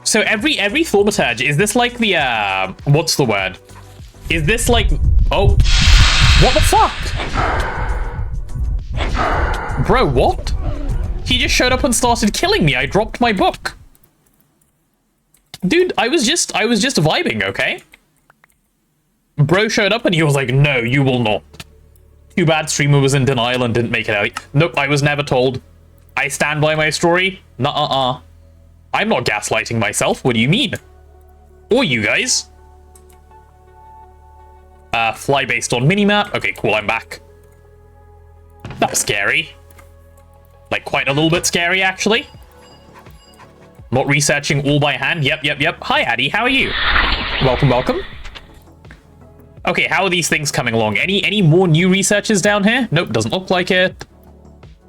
So every thaumaturge, is this like the, what's the word? Is this like... Oh. What the fuck? Bro, what? He just showed up and started killing me. I dropped my book. Dude, I was just vibing, okay? Bro showed up and he was like, no, you will not. Too bad streamer was in denial and didn't make it out. Nope, I was never told. I stand by my story. Nuh-uh-uh. I'm not gaslighting myself. What do you mean? Or you guys. Fly based on minimap. Okay, cool, I'm back. That was scary. Like, quite a little bit scary, actually. Not researching all by hand. Yep. Hi, Addy, how are you? Welcome. Okay, how are these things coming along? Any more new researches down here? Nope, doesn't look like it.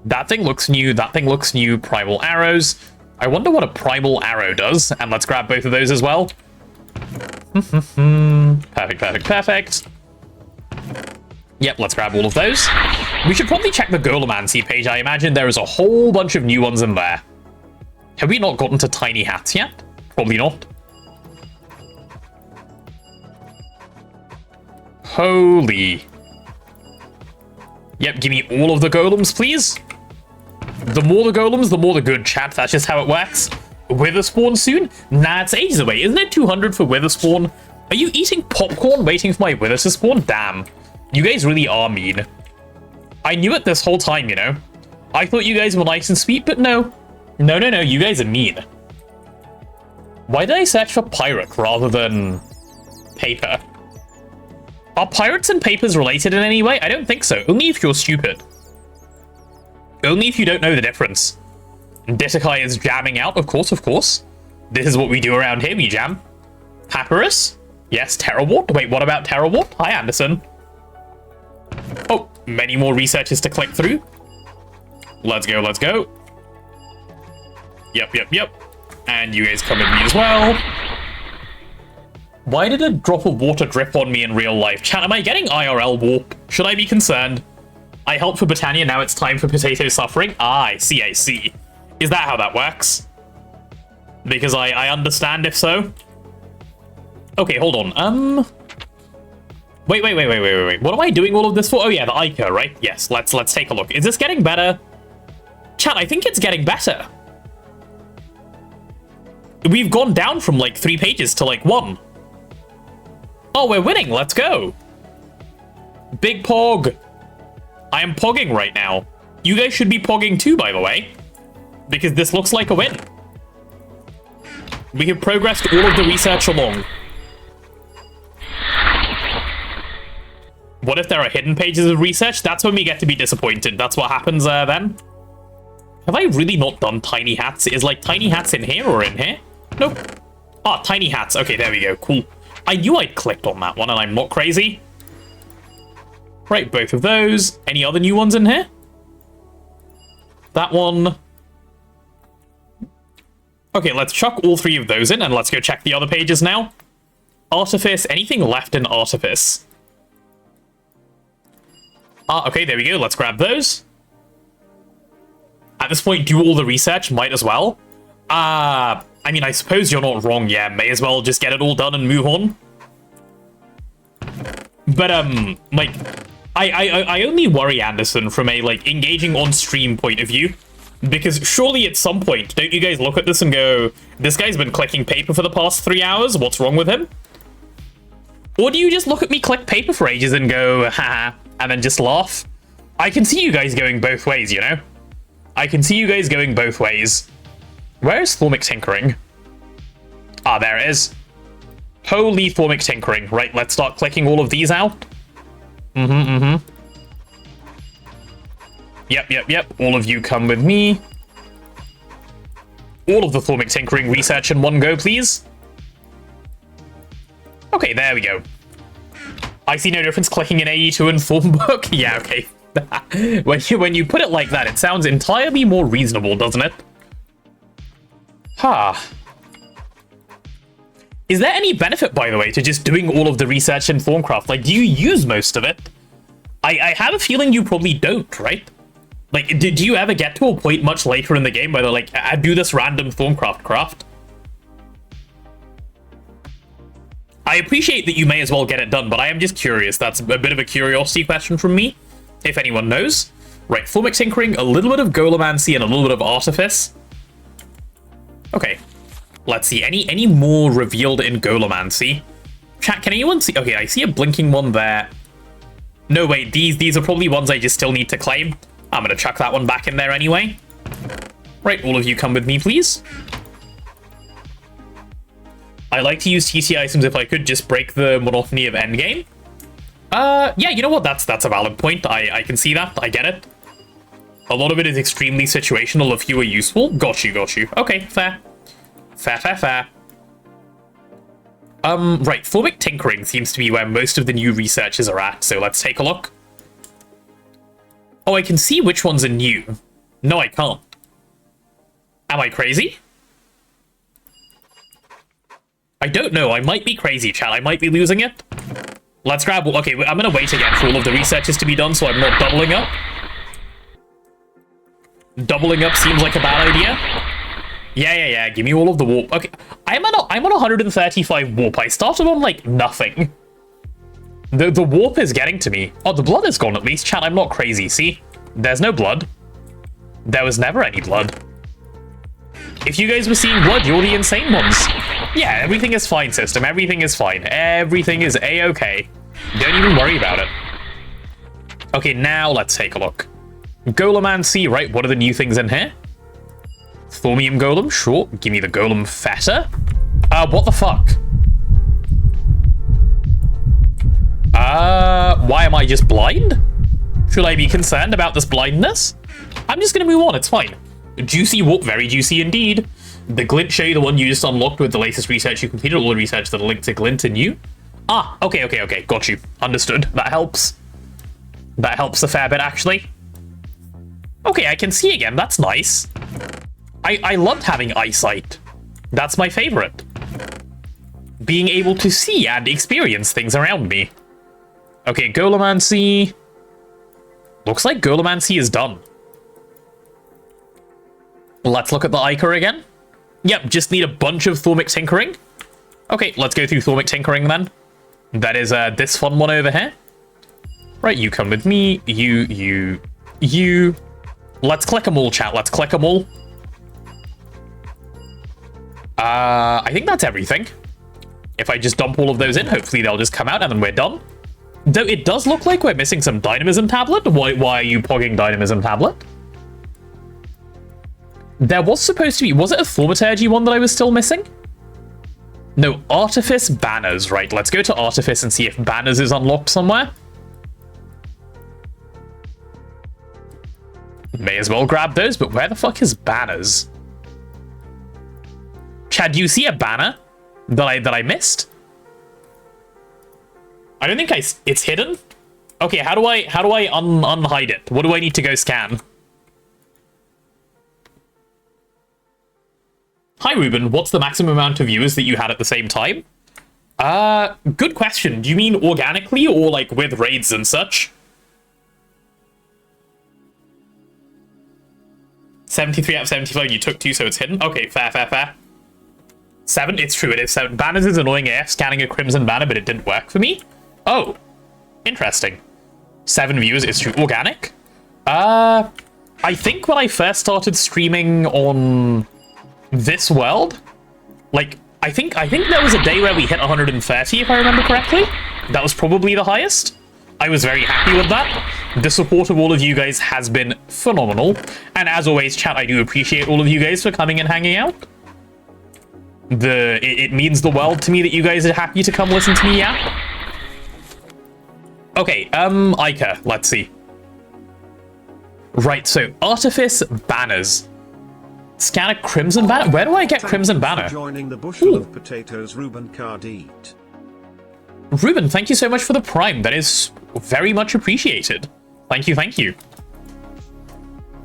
That thing looks new. That thing looks new. Primal arrows. I wonder what a primal arrow does. And let's grab both of those as well. Perfect. Yep, let's grab all of those. We should probably check the Golomancy page. I imagine there is a whole bunch of new ones in there. Have we not gotten to tiny hats yet? Probably not. Holy. Yep, give me all of the golems, please. The more the golems, the more the good, chat. That's just how it works. Witherspawn soon? Nah, it's ages away. Isn't it 200 for Witherspawn? Are you eating popcorn waiting for my Wither to spawn? Damn. You guys really are mean. I knew it this whole time, you know. I thought you guys were nice and sweet, but no. No, you guys are mean. Why did I search for pirate rather than paper? Are pirates and papers related in any way? I don't think so. Only if you're stupid. Only if you don't know the difference. Ditakai is jamming out, of course. This is what we do around here, we jam. Papyrus? Yes, Terrawart. Wait, what about Terrawart? Hi, Anderson. Oh, many more researches to click through. Let's go. Yep. And you guys come with me as well. Why did a drop of water drip on me in real life? Chat, am I getting IRL warp? Should I be concerned? I helped for Britannia, now it's time for potato suffering? Ah, I see. Is that how that works? Because I understand if so. Okay, hold on. Wait. What am I doing all of this for? Oh yeah, the Ica, right? Yes, let's take a look. Is this getting better? Chat, I think it's getting better. We've gone down from like 3 pages to like 1. Oh, we're winning. Let's go. Big pog. I am pogging right now. You guys should be pogging too, by the way. Because this looks like a win. We have progressed all of the research along. What if there are hidden pages of research? That's when we get to be disappointed. That's what happens then. Have I really not done tiny hats? Is like tiny hats in here or in here? Nope. Ah, tiny hats. Okay, there we go. Cool. I knew I'd clicked on that one and I'm not crazy. Right, both of those. Any other new ones in here? That one. Okay, let's chuck all 3 of those in and let's go check the other pages now. Artifice. Anything left in Artifice? Ah, okay, there we go. Let's grab those. At this point, do all the research. Might as well. I mean, I suppose you're not wrong, yeah. May as well just get it all done and move on. But, like, I only worry, Anderson, from a, like, engaging on stream point of view. Because surely at some point, don't you guys look at this and go, this guy's been clicking paper for the past 3 hours, what's wrong with him? Or do you just look at me click paper for ages and go, haha, and then just laugh? I can see you guys going both ways, you know? I can see you guys going both ways. Where is Thormic Tinkering? Ah, there it is. Holy Thormic Tinkering. Right, let's start clicking all of these out. Yep. All of you come with me. All of the Thormic Tinkering research in one go, please. Okay, there we go. I see no difference clicking in AE2 and Thornbook. Yeah, okay. when you put it like that, it sounds entirely more reasonable, doesn't it? Is there any benefit, by the way, to just doing all of the research in Thorncraft? Like, do you use most of it? I have a feeling you probably don't, right? Like, do you ever get to a point much later in the game where they're like, I do this random Thorncraft craft? I appreciate that you may as well get it done, but I am just curious. That's a bit of a curiosity question from me, if anyone knows. Right, Thormic Tinkering, a little bit of Golomancy, and a little bit of Artifice. Okay, let's see. Any more revealed in Golomancy? Chat, can anyone see? Okay, I see a blinking one there. No, wait, these are probably ones I just still need to claim. I'm gonna chuck that one back in there anyway. Right, all of you come with me, please. I like to use TC items if I could just break the monotony of endgame. Yeah, you know what? That's a valid point. I can see that. I get it. A lot of it is extremely situational. A few are useful. Got you. Okay, fair. Fair. Right, Thormic Tinkering seems to be where most of the new researchers are at, so let's take a look. Oh, I can see which ones are new. No, I can't. Am I crazy? I don't know. I might be crazy, chat. I might be losing it. Let's grab... Okay, I'm going to wait again for all of the researches to be done so I'm not doubling up. Doubling up seems like a bad idea. Yeah. Give me all of the warp. Okay, I'm on 135 warp. I started on, like, nothing. The warp is getting to me. Oh, the blood is gone at least. Chat, I'm not crazy. See? There's no blood. There was never any blood. If you guys were seeing blood, you're the insane ones. Yeah, everything is fine, system. Everything is fine. Everything is A-okay. Don't even worry about it. Okay, now let's take a look. Golomancy, right? What are the new things in here? Thormium Golem, sure. Give me the Golem Fetter. What the fuck? Why am I just blind? Should I be concerned about this blindness? I'm just gonna move on, it's fine. Juicy warp, very juicy indeed. The glint show you the one you just unlocked with the latest research you completed, all the research that are linked to glint and you. Ah, okay, got you. Understood. That helps. That helps a fair bit, actually. Okay, I can see again, that's nice. I loved having eyesight. That's my favorite. Being able to see and experience things around me. Okay, Golomancy. Looks like Golomancy is done. Let's look at the Ica again. Yep, just need a bunch of Thormic Tinkering. Okay, let's go through Thormic Tinkering then. That is this fun one over here. Right, you come with me. You. Let's click them all, chat. Let's click them all. I think that's everything. If I just dump all of those in, hopefully they'll just come out and then we're done. Though it does look like we're missing some Dynamism Tablet. Why are you pogging Dynamism Tablet? There was supposed to be... Was it a Thaumaturgy one that I was still missing? No, Artifice Banners. Right, let's go to Artifice and see if Banners is unlocked somewhere. May as well grab those, but where the fuck is Banners? Chad, do you see a banner that I missed? I don't think it's hidden. Okay, how do I unhide it? What do I need to go scan? Hi, Ruben. What's the maximum amount of viewers that you had at the same time? Good question. Do you mean organically or like with raids and such? 73 out of 75, you took 2, so it's hidden. Okay, fair. 7? It's true, it is 7. Banners is annoying AF, scanning a crimson banner, but it didn't work for me. Oh, interesting. 7 views is true. Organic? I think when I first started streaming on this world, like, I think there was a day where we hit 130, if I remember correctly. That was probably the highest. I was very happy with that. The support of all of you guys has been phenomenal. And as always, chat, I do appreciate all of you guys for coming and hanging out. It means the world to me that you guys are happy to come listen to me yap. Okay, Ica, let's see. Right, so Artifice banners. Scan a crimson banner? Where do I get crimson banner? Joining the bushel of potatoes, Ruben Cardite. Ruben, thank you so much for the prime. That is very much appreciated. Thank you, thank you.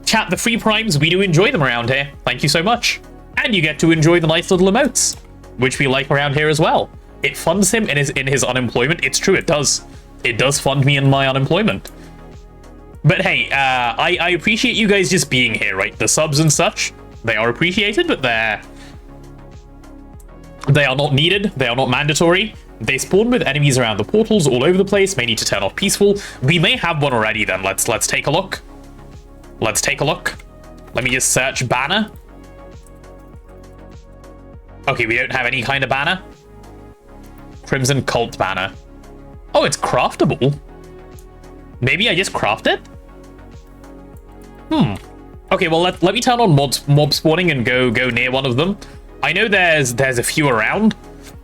Chat, the free primes, we do enjoy them around here. Thank you so much. And you get to enjoy the nice little emotes, which we like around here as well. It funds him in his unemployment. It's true, it does. It does fund me in my unemployment. But hey, I appreciate you guys just being here, right? The subs and such, they are appreciated, but they are not needed. They are not mandatory. They spawn with enemies around the portals all over the place. May need to turn off peaceful. We may have one already then. Let's take a look. Let's take a look. Let me just search banner. Okay, we don't have any kind of banner. Crimson Cult banner. Oh, it's craftable. Maybe I just craft it? Okay, well, let me turn on mob spawning and go near one of them. I know there's a few around.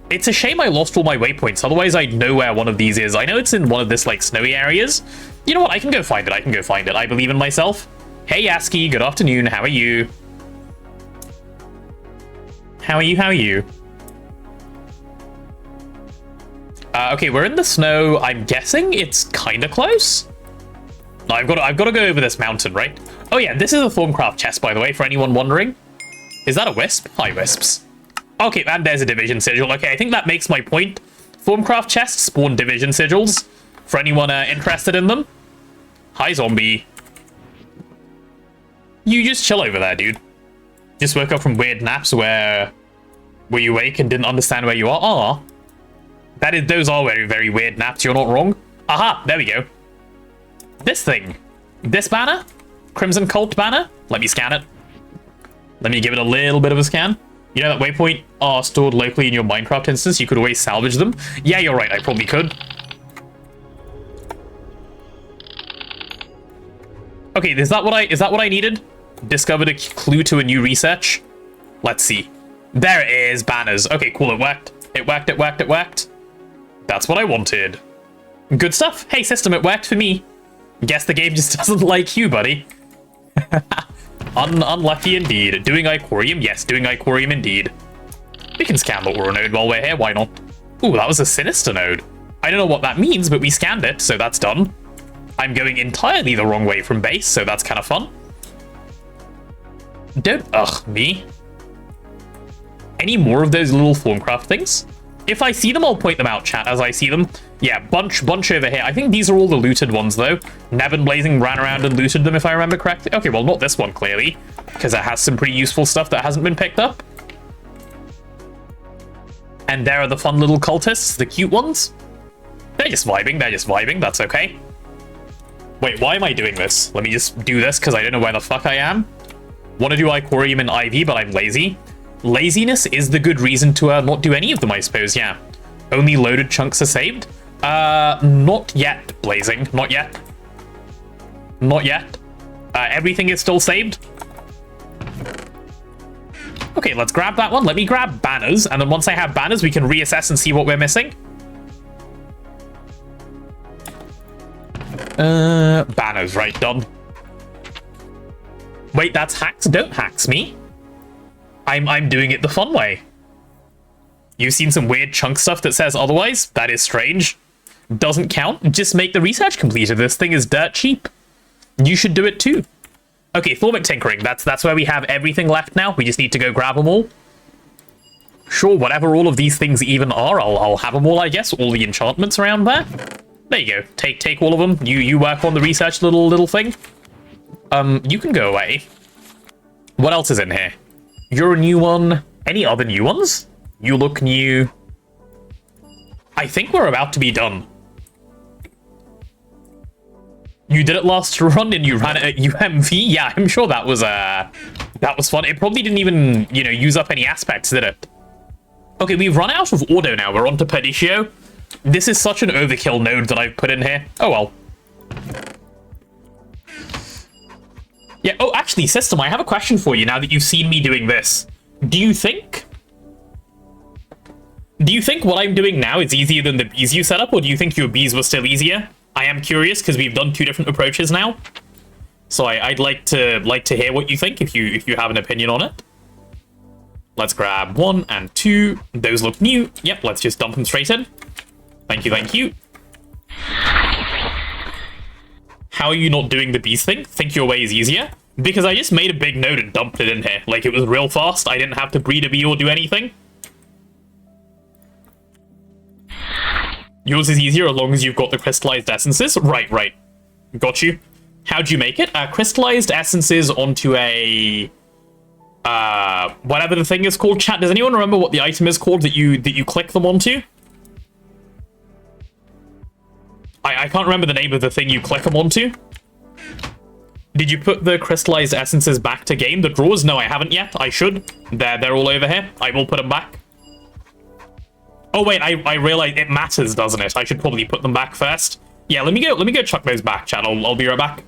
It's a shame I lost all my waypoints, otherwise I'd know where one of these is. I know it's in one of this, like, snowy areas. You know what? I can go find it. I believe in myself. Hey, Yaski, good afternoon. How are you? How are you? Okay, we're in the snow. I'm guessing it's kind of close. No, I've got to go over this mountain, right? Oh yeah, this is a Thorncraft chest, by the way, for anyone wondering. Is that a wisp? Hi, wisps. Okay, and there's a division sigil. Okay, I think that makes my point. Thorncraft chests spawn division sigils for anyone interested in them. Hi, zombie. You just chill over there, dude. Just woke up from weird naps where you awake and didn't understand where you are. Ah, those are very, very weird naps. You're not wrong. Aha, there we go. This thing. This banner? Crimson Cult banner? Let me scan it. Let me give it a little bit of a scan. You know that waypoint are stored locally in your Minecraft instance? You could always salvage them. Yeah, you're right. I probably could. Okay, is that what I needed? Discovered a clue to a new research. Let's see. There it is, banners. Okay, cool, it worked. It worked. That's what I wanted. Good stuff. Hey, system, it worked for me. Guess the game just doesn't like you, buddy. Unlucky indeed. Doing Icorium? Yes, doing Icorium indeed. We can scan the Aura node while we're here, why not? Ooh, that was a Sinister node. I don't know what that means, but we scanned it, so that's done. I'm going entirely the wrong way from base, so that's kind of fun. Don't ugh me. Any more of those little Thorncraft things? If I see them, I'll point them out, chat, as I see them. Yeah, bunch over here. I think these are all the looted ones, though. Nevin Blazing ran around and looted them, if I remember correctly. Okay, well, not this one, clearly, because it has some pretty useful stuff that hasn't been picked up. And there are the fun little cultists, the cute ones. They're just vibing, that's okay. Wait, why am I doing this? Let me just do this, because I don't know where the fuck I am. Want to do Icorium and Ivy, but I'm lazy. Laziness is the good reason to not do any of them, I suppose, yeah. Only loaded chunks are saved? Not yet, Blazing. Not yet. Everything is still saved. Okay, let's grab that one. Let me grab banners, and then once I have banners, we can reassess and see what we're missing. Banners, right, done. Wait, that's hacks? Don't hacks me. I'm doing it the fun way. You've seen some weird chunk stuff that says otherwise? That is strange. Doesn't count. Just make the research completed. This thing is dirt cheap. You should do it too. Okay, Thormic Tinkering. That's where we have everything left now. We just need to go grab them all. Sure, whatever all of these things even are, I'll have them all, I guess. All the enchantments around there. There you go. Take all of them. You work on the research little thing. You can go away. What else is in here? You're a new one. Any other new ones? You look new. I think we're about to be done. You did it last run and you ran it at UMV? Yeah, I'm sure that was fun. It probably didn't even, you know, use up any aspects, did it? Okay, we've run out of auto now. We're on to Perditio. This is such an overkill node that I've put in here. Oh, well. Yeah, oh, actually, System, I have a question for you now that you've seen me doing this. Do you think what I'm doing now is easier than the bees you set up, or do you think your bees were still easier? I am curious, because we've done 2 different approaches now. So I'd like to hear what you think, if you have an opinion on it. Let's grab 1 and 2. Those look new. Yep, let's just dump them straight in. Thank you, thank you. How are you not doing the bees thing? Think your way is easier? Because I just made a big node and dumped it in here. Like, it was real fast. I didn't have to breed a bee or do anything. Yours is easier as long as you've got the crystallized essences. Right, right. Got you. How'd you make it? Crystallized essences onto a... whatever the thing is called. Chat, does anyone remember what the item is called that you click them onto? I can't remember the name of the thing you click them onto. Did you put the crystallized essences back to game? The drawers? No, I haven't yet. I should. They're all over here. I will put them back. Oh wait, I realize it matters, doesn't it? I should probably put them back first. Yeah, let me go chuck those back, chat. I'll be right back.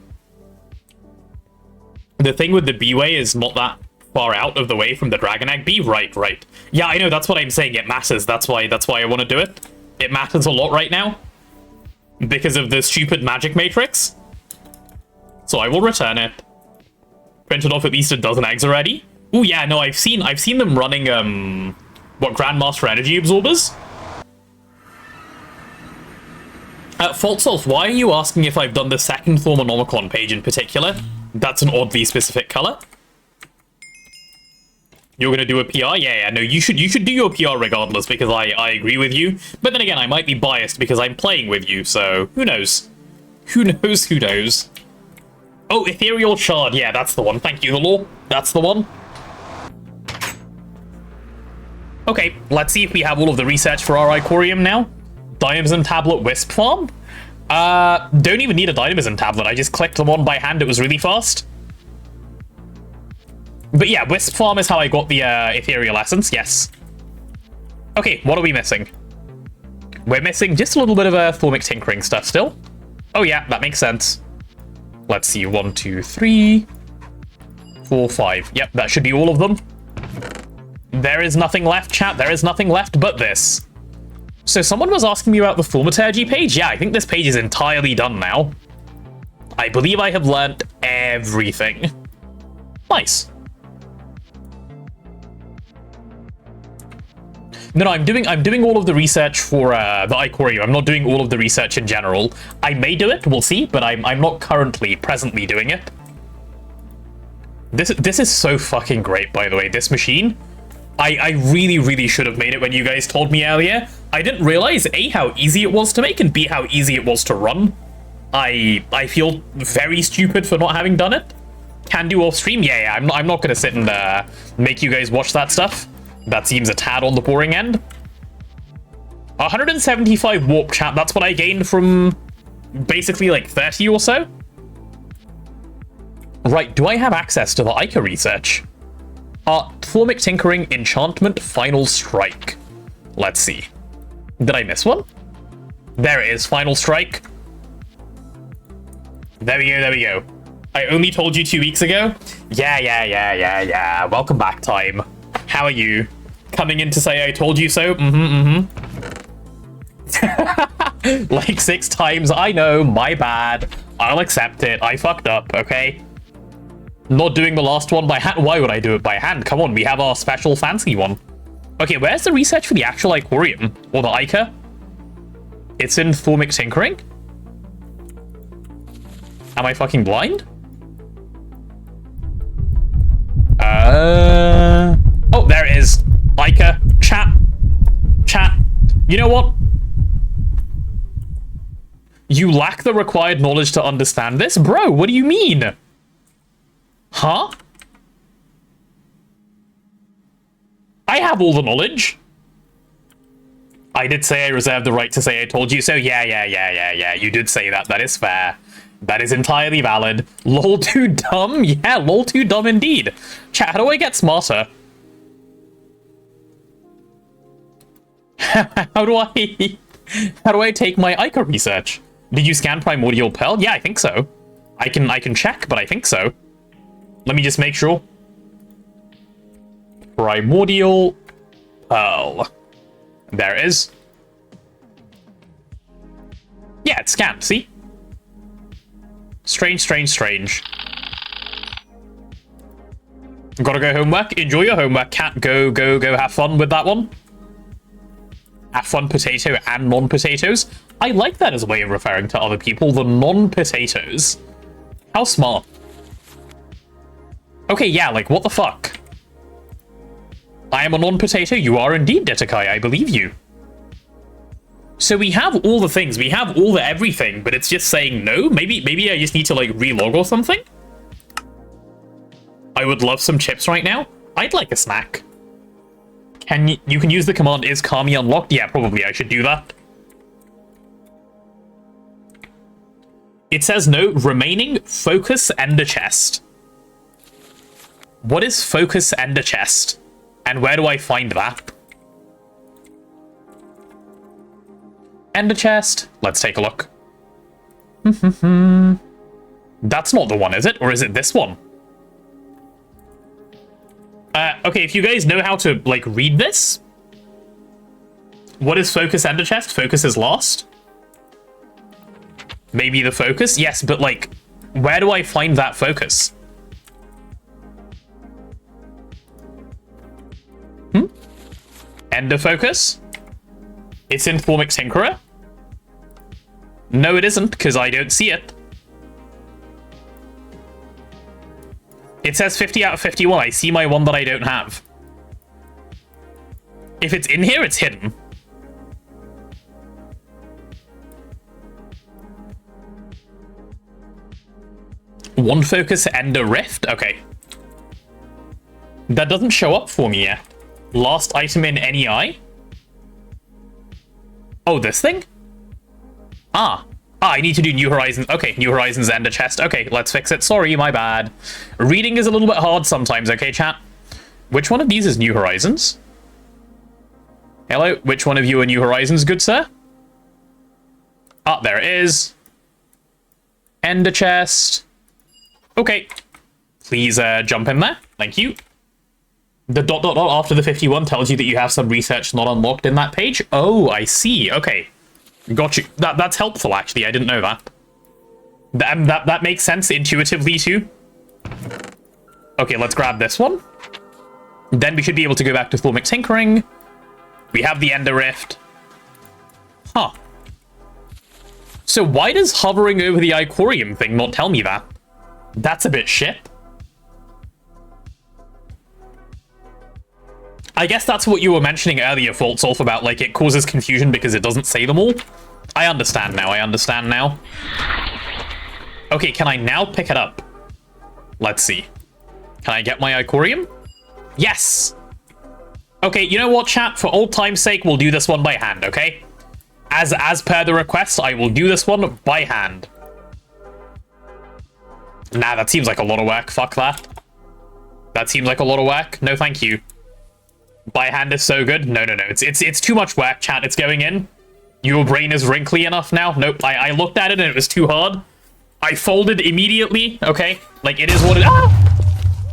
The thing with the B-way is not that far out of the way from the Dragon Egg bee. Right, right. Yeah, I know, that's what I'm saying. It matters. That's why I want to do it. It matters a lot right now. Because of the stupid magic matrix. So I will return it. Printed off at least a dozen eggs already. Oh yeah, no, I've seen them running what, Grandmaster energy absorbers? Fault Self, why are you asking if I've done the second Thormonomicon page in particular? That's an oddly specific color. You're gonna do a PR? Yeah, no, you should do your PR regardless, because I agree with you. But then again, I might be biased because I'm playing with you, so who knows? Who knows, who knows? Oh, Ethereal Shard, yeah, that's the one. Thank you, the law. That's the one. Okay, let's see if we have all of the research for our Icorium now. Dynamism Tablet Wisp Farm? Don't even need a Dynamism Tablet, I just clicked them on by hand, it was really fast. But yeah, Wisp Farm is how I got the Ethereal Essence, yes. Okay, what are we missing? We're missing just a little bit of Thormic Tinkering stuff still. Oh yeah, that makes sense. Let's see, 1, 2, 3, 4, 5. Yep, that should be all of them. There is nothing left, chat. There is nothing left but this. So someone was asking me about the Thaumaturgy page. Yeah, I think this page is entirely done now. I believe I have learnt everything. Nice. No, I'm doing all of the research for the Icorium. I'm not doing all of the research in general. I may do it, we'll see, but I'm not presently doing it. This is so fucking great, by the way, this machine. I really, really should have made it when you guys told me earlier. I didn't realize, A, how easy it was to make, and B, how easy it was to run. I feel very stupid for not having done it. Can do off stream? Yeah, I'm not gonna sit and make you guys watch that stuff. That seems a tad on the boring end. 175 warp, chat, that's what I gained from basically like 30 or so. Right, do I have access to the Ica research? Thormic Tinkering, Enchantment, Final Strike. Let's see. Did I miss one? There it is, Final Strike. There we go, there we go. I only told you 2 weeks ago? Yeah. Welcome back, time. How are you? Coming in to say I told you so? Like 6 times, I know, my bad. I'll accept it, I fucked up, okay? Not doing the last one by hand. Why would I do it by hand? Come on, we have our special fancy one. Okay, where's the research for the actual Icorium? Or the Ica? It's in Thormic Tinkering? Am I fucking blind? Oh, there it is. Ica. Chat. You know what? You lack the required knowledge to understand this? Bro, what do you mean? Huh? I have all the knowledge. I did say I reserved the right to say I told you so. Yeah. You did say that. That is fair. That is entirely valid. Lol too dumb? Yeah, lol too dumb indeed. Chat, how do I get smarter? How do I take my Ica research? Did you scan Primordial Pearl? Yeah, I think so. I can check, but I think so. Let me just make sure. Primordial Pearl. There it is. Yeah, it's scanned, see? Strange. Gotta go homework. Enjoy your homework, cat. Go have fun with that one. Have fun, potato and non-potatoes. I like that as a way of referring to other people. The non-potatoes. How smart. Okay, yeah, like, what the fuck? I am a non-potato. You are indeed, Detakai. I believe you. So we have all the things. We have all the everything, but it's just saying no? Maybe I just need to, like, relog or something? I would love some chips right now. I'd like a snack. You can use the command is Kami unlocked? Yeah, probably I should do that. It says no, remaining focus ender chest. What is focus ender chest? And where do I find that? Ender chest. Let's take a look. That's not the one, is it? Or is it this one? Okay, if you guys know how to, like, read this. What is focus ender chest? Focus is lost. Maybe the focus? Yes, but, like, where do I find that focus? Ender focus? It's in Formic Tinkerer? No, it isn't, because I don't see it. It says 50 out of 51. I see my one that I don't have. If it's in here, it's hidden. One focus Ender Rift? Okay. That doesn't show up for me yet. Last item in NEI? Oh, this thing? I need to do New Horizons. Okay, New Horizons Ender Chest. Okay, let's fix it. Sorry, my bad. Reading is a little bit hard sometimes, okay, chat? Which one of these is New Horizons? Hello, which one of you are New Horizons, good sir? There it is. Ender Chest. Okay. Please jump in there. Thank you. The ... after the 51 tells you that you have some research not unlocked in that page. Oh, I see. Okay. Got you. That's helpful, actually. I didn't know that. That makes sense intuitively, too. Okay, let's grab this one. Then we should be able to go back to Formic Tinkering. We have the Ender Rift. Huh. So why does hovering over the Icorium thing not tell me that? That's a bit shit. I guess that's what you were mentioning earlier, Faultsolf, about, like, it causes confusion because it doesn't say them all. I understand now, Okay, can I now pick it up? Let's see. Can I get my Icorium? Yes! Okay, you know what, chat? For old time's sake, we'll do this one by hand, okay? As per the request, I will do this one by hand. Nah, that seems like a lot of work. Fuck that. That seems like a lot of work. No, thank you. By hand is so good. No. It's too much work, chat. It's going in. Your brain is wrinkly enough now. Nope. I looked at it and it was too hard. I folded immediately. Okay. Like, it is what it...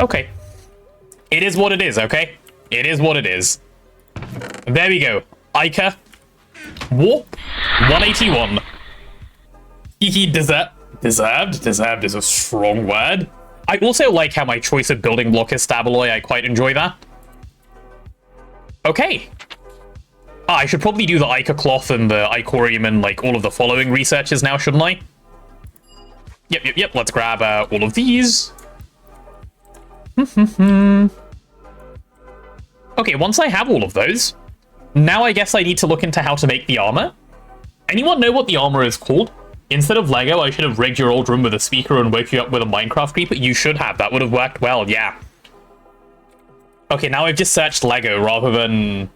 Okay. It is what it is, okay? It is what it is. There we go. Ica. Warp. 181. He deserved is a strong word. I also like how my choice of building block is Stabaloy. I quite enjoy that. Okay. I should probably do the Ica cloth and the Icorium and, like, all of the following researches now, shouldn't I? Yep. Let's grab all of these. Okay, once I have all of those, now I guess I need to look into how to make the armor. Anyone know what the armor is called? Instead of Lego, I should have rigged your old room with a speaker and woke you up with a Minecraft creeper. You should have. That would have worked well, yeah. Okay, now I've just searched Lego rather than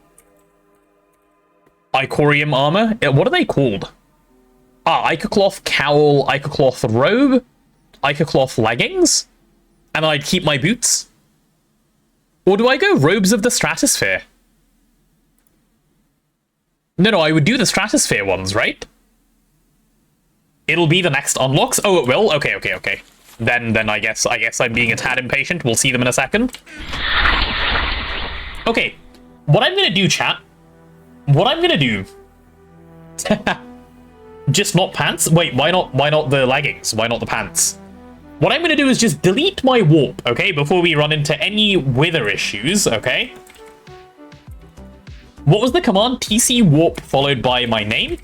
Icorium armor. What are they called? Ah, Icocloth cowl, Icocloth robe, Icocloth leggings, and then I'd keep my boots. Or do I go robes of the stratosphere? No, I would do the stratosphere ones, right? It'll be the next unlocks. Oh, it will? Okay. Then I guess I'm being a tad impatient. We'll see them in a second. Okay, what I'm gonna do, chat. What I'm gonna do. Just not pants? Wait, why not the leggings? Why not the pants? What I'm gonna do is just delete my warp, okay, before we run into any wither issues, okay? What was the command? TC warp followed by my name?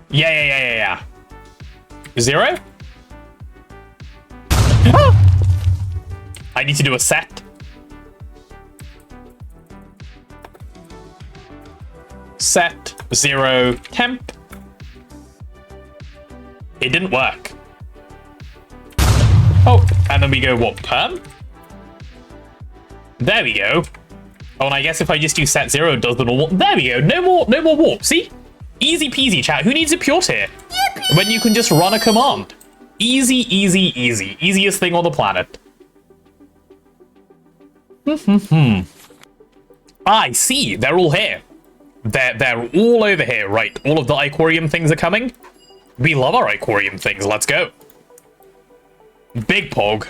Yeah. 0? I need to do a set. Set 0 temp. It didn't work. Oh, and then we go what, perm? There we go. Oh, and I guess if I just do set 0, it does the normal. There we go. No more warp. See? Easy peasy, chat. Who needs a pure tier? When you can just run a command. Easy. Easiest thing on the planet. I see. They're all here. They're all over here, right? All of the Icorium things are coming. We love our Icorium things. Let's go. Big Pog.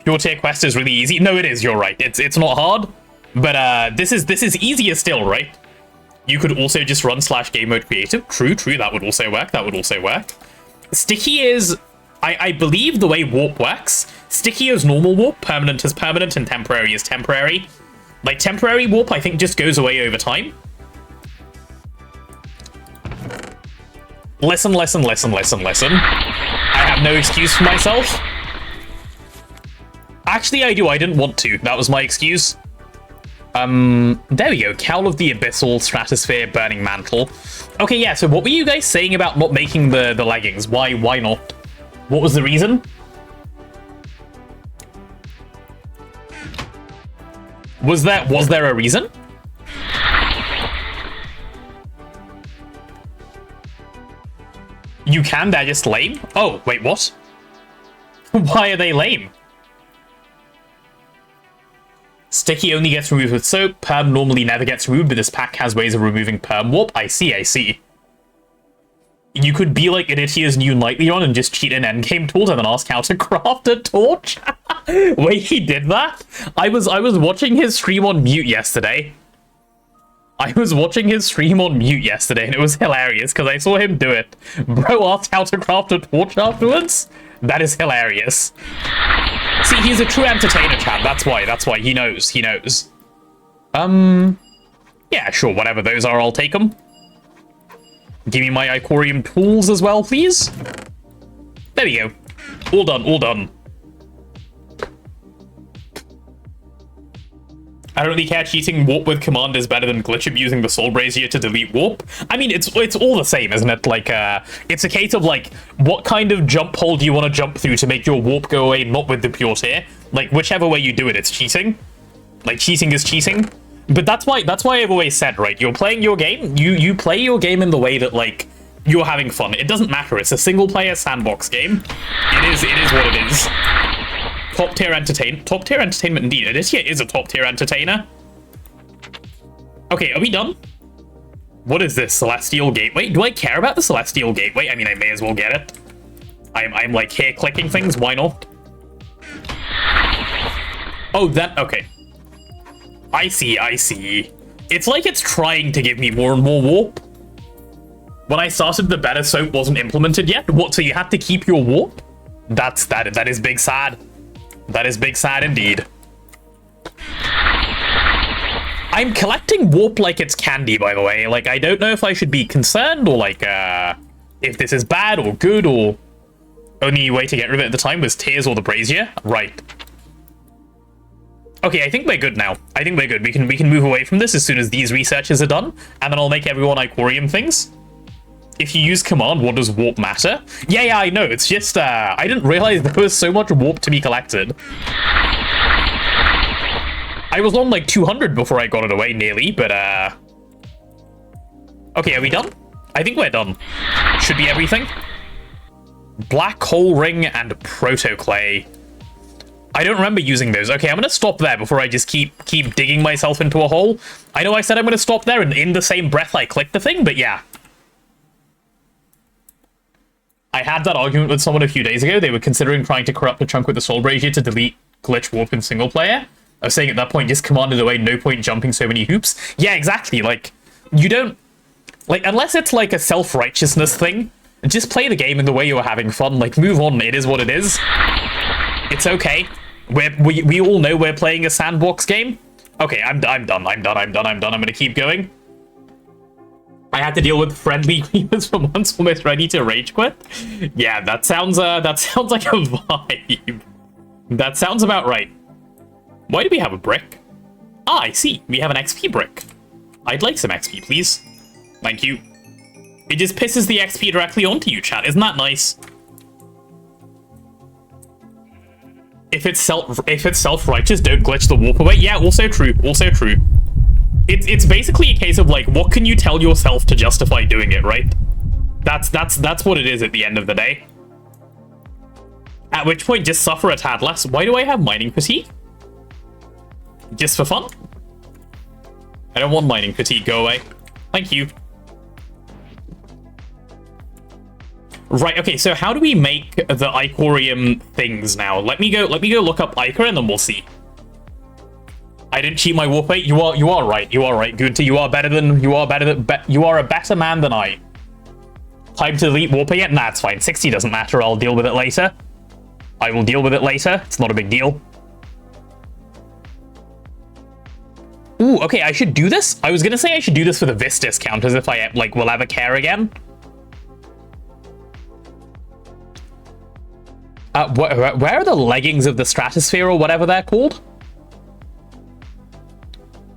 Pure tier quest is really easy. No, it is. You're right. It's not hard, but this is easier still, right? You could also just run /game mode creative. True. That would also work. Sticky is, I believe the way warp works. Sticky is normal warp, permanent is permanent, and temporary is temporary. Like temporary warp, I think just goes away over time. Listen. I have no excuse for myself. Actually, I do. I didn't want to. That was my excuse. There we go. Cowl of the Abyssal, Stratosphere, Burning Mantle. Okay, yeah, so what were you guys saying about not making the leggings? Why not? What was the reason? Was there a reason? You can, they're just lame? Oh, wait, what? Why are they lame? Sticky only gets removed with soap. Perm normally never gets removed, but this pack has ways of removing perm warp. I see. You could be like Iditia's new Nightleon and just cheat in endgame tools and then ask how to craft a torch. Wait, he did that? I was watching his stream on mute yesterday. And it was hilarious because I saw him do it. Bro asked how to craft a torch afterwards. That is hilarious. See, he's a true entertainer, chat. That's why. He knows. Yeah, sure, whatever those are, I'll take them. Give me my Icorium tools as well, please. There we go. All done. I don't really care. Cheating warp with command is better than glitch abusing the soul brazier to delete warp. I mean, it's all the same, isn't it? Like, it's a case of like, what kind of jump hole do you want to jump through to make your warp go away? Not with the pure tier. Like, whichever way you do it, it's cheating. Like, cheating is cheating. But that's why I've always said, right? You're playing your game. You play your game in the way that like you're having fun. It doesn't matter. It's a single player sandbox game. It is what it is. Top tier entertainment indeed. Aditia is a top tier entertainer. Okay, are we done? What is this? Celestial Gateway? Do I care about the Celestial Gateway? I mean, I may as well get it. I'm like here clicking things. Why not? Oh, that okay. I see. It's like it's trying to give me more and more warp. When I started, the better soap wasn't implemented yet. What? So you have to keep your warp? That is big sad. That is big sad indeed. I'm collecting warp like it's candy, by the way. Like, I don't know if I should be concerned or like, if this is bad or good or only way to get rid of it at the time was tears or the brazier. Right. Okay, I think we're good now. I think we're good. We can move away from this as soon as these researches are done, and then I'll make everyone Icorium things. If you use command, what does warp matter? Yeah, I know. It's just, I didn't realize there was so much warp to be collected. I was on like 200 before I got it away, nearly, but okay, are we done? I think we're done. Should be everything. Black hole ring and proto clay. I don't remember using those. Okay, I'm gonna stop there before I just keep digging myself into a hole. I know I said I'm gonna stop there, and in the same breath I clicked the thing, but yeah. I had that argument with someone a few days ago. They were considering trying to corrupt the chunk with the soul brazier to delete glitch warp in single player. I was saying at that point, just command it away, no point jumping so many hoops. Yeah, exactly. Like, you don't... Like, unless it's like a self-righteousness thing, just play the game in the way you were having fun. Like, move on. It is what it is. It's okay. We all know we're playing a sandbox game. Okay, I'm done. I'm gonna keep going. I had to deal with friendly creepers for months, almost ready to rage quit. Yeah, that sounds like a vibe. That sounds about right. Why do we have a brick? Ah, I see. We have an XP brick. I'd like some XP, please. Thank you. It just pisses the XP directly onto you, chat. Isn't that nice? If it's self-righteous, don't glitch the warp away. Yeah, also true. Also true. It's basically a case of like, what can you tell yourself to justify doing it, right? That's what it is at the end of the day. At which point, just suffer a tad less. Why do I have mining fatigue? Just for fun? I don't want mining fatigue. Go away. Thank you. Right, okay, so how do we make the Icorium things now? Let me go look up Ichor and then we'll see. I didn't cheat my warp rate. You are right. You are right, Gunter. You are a better man than I. Time to delete warp yet? Nah, it's fine. 60 doesn't matter. I'll deal with it later. I will deal with it later. It's not a big deal. Ooh, okay, I should do this. I was gonna say I should do this for the VIS discount, as if I, like, will ever care again. Where are the leggings of the stratosphere, or whatever they're called?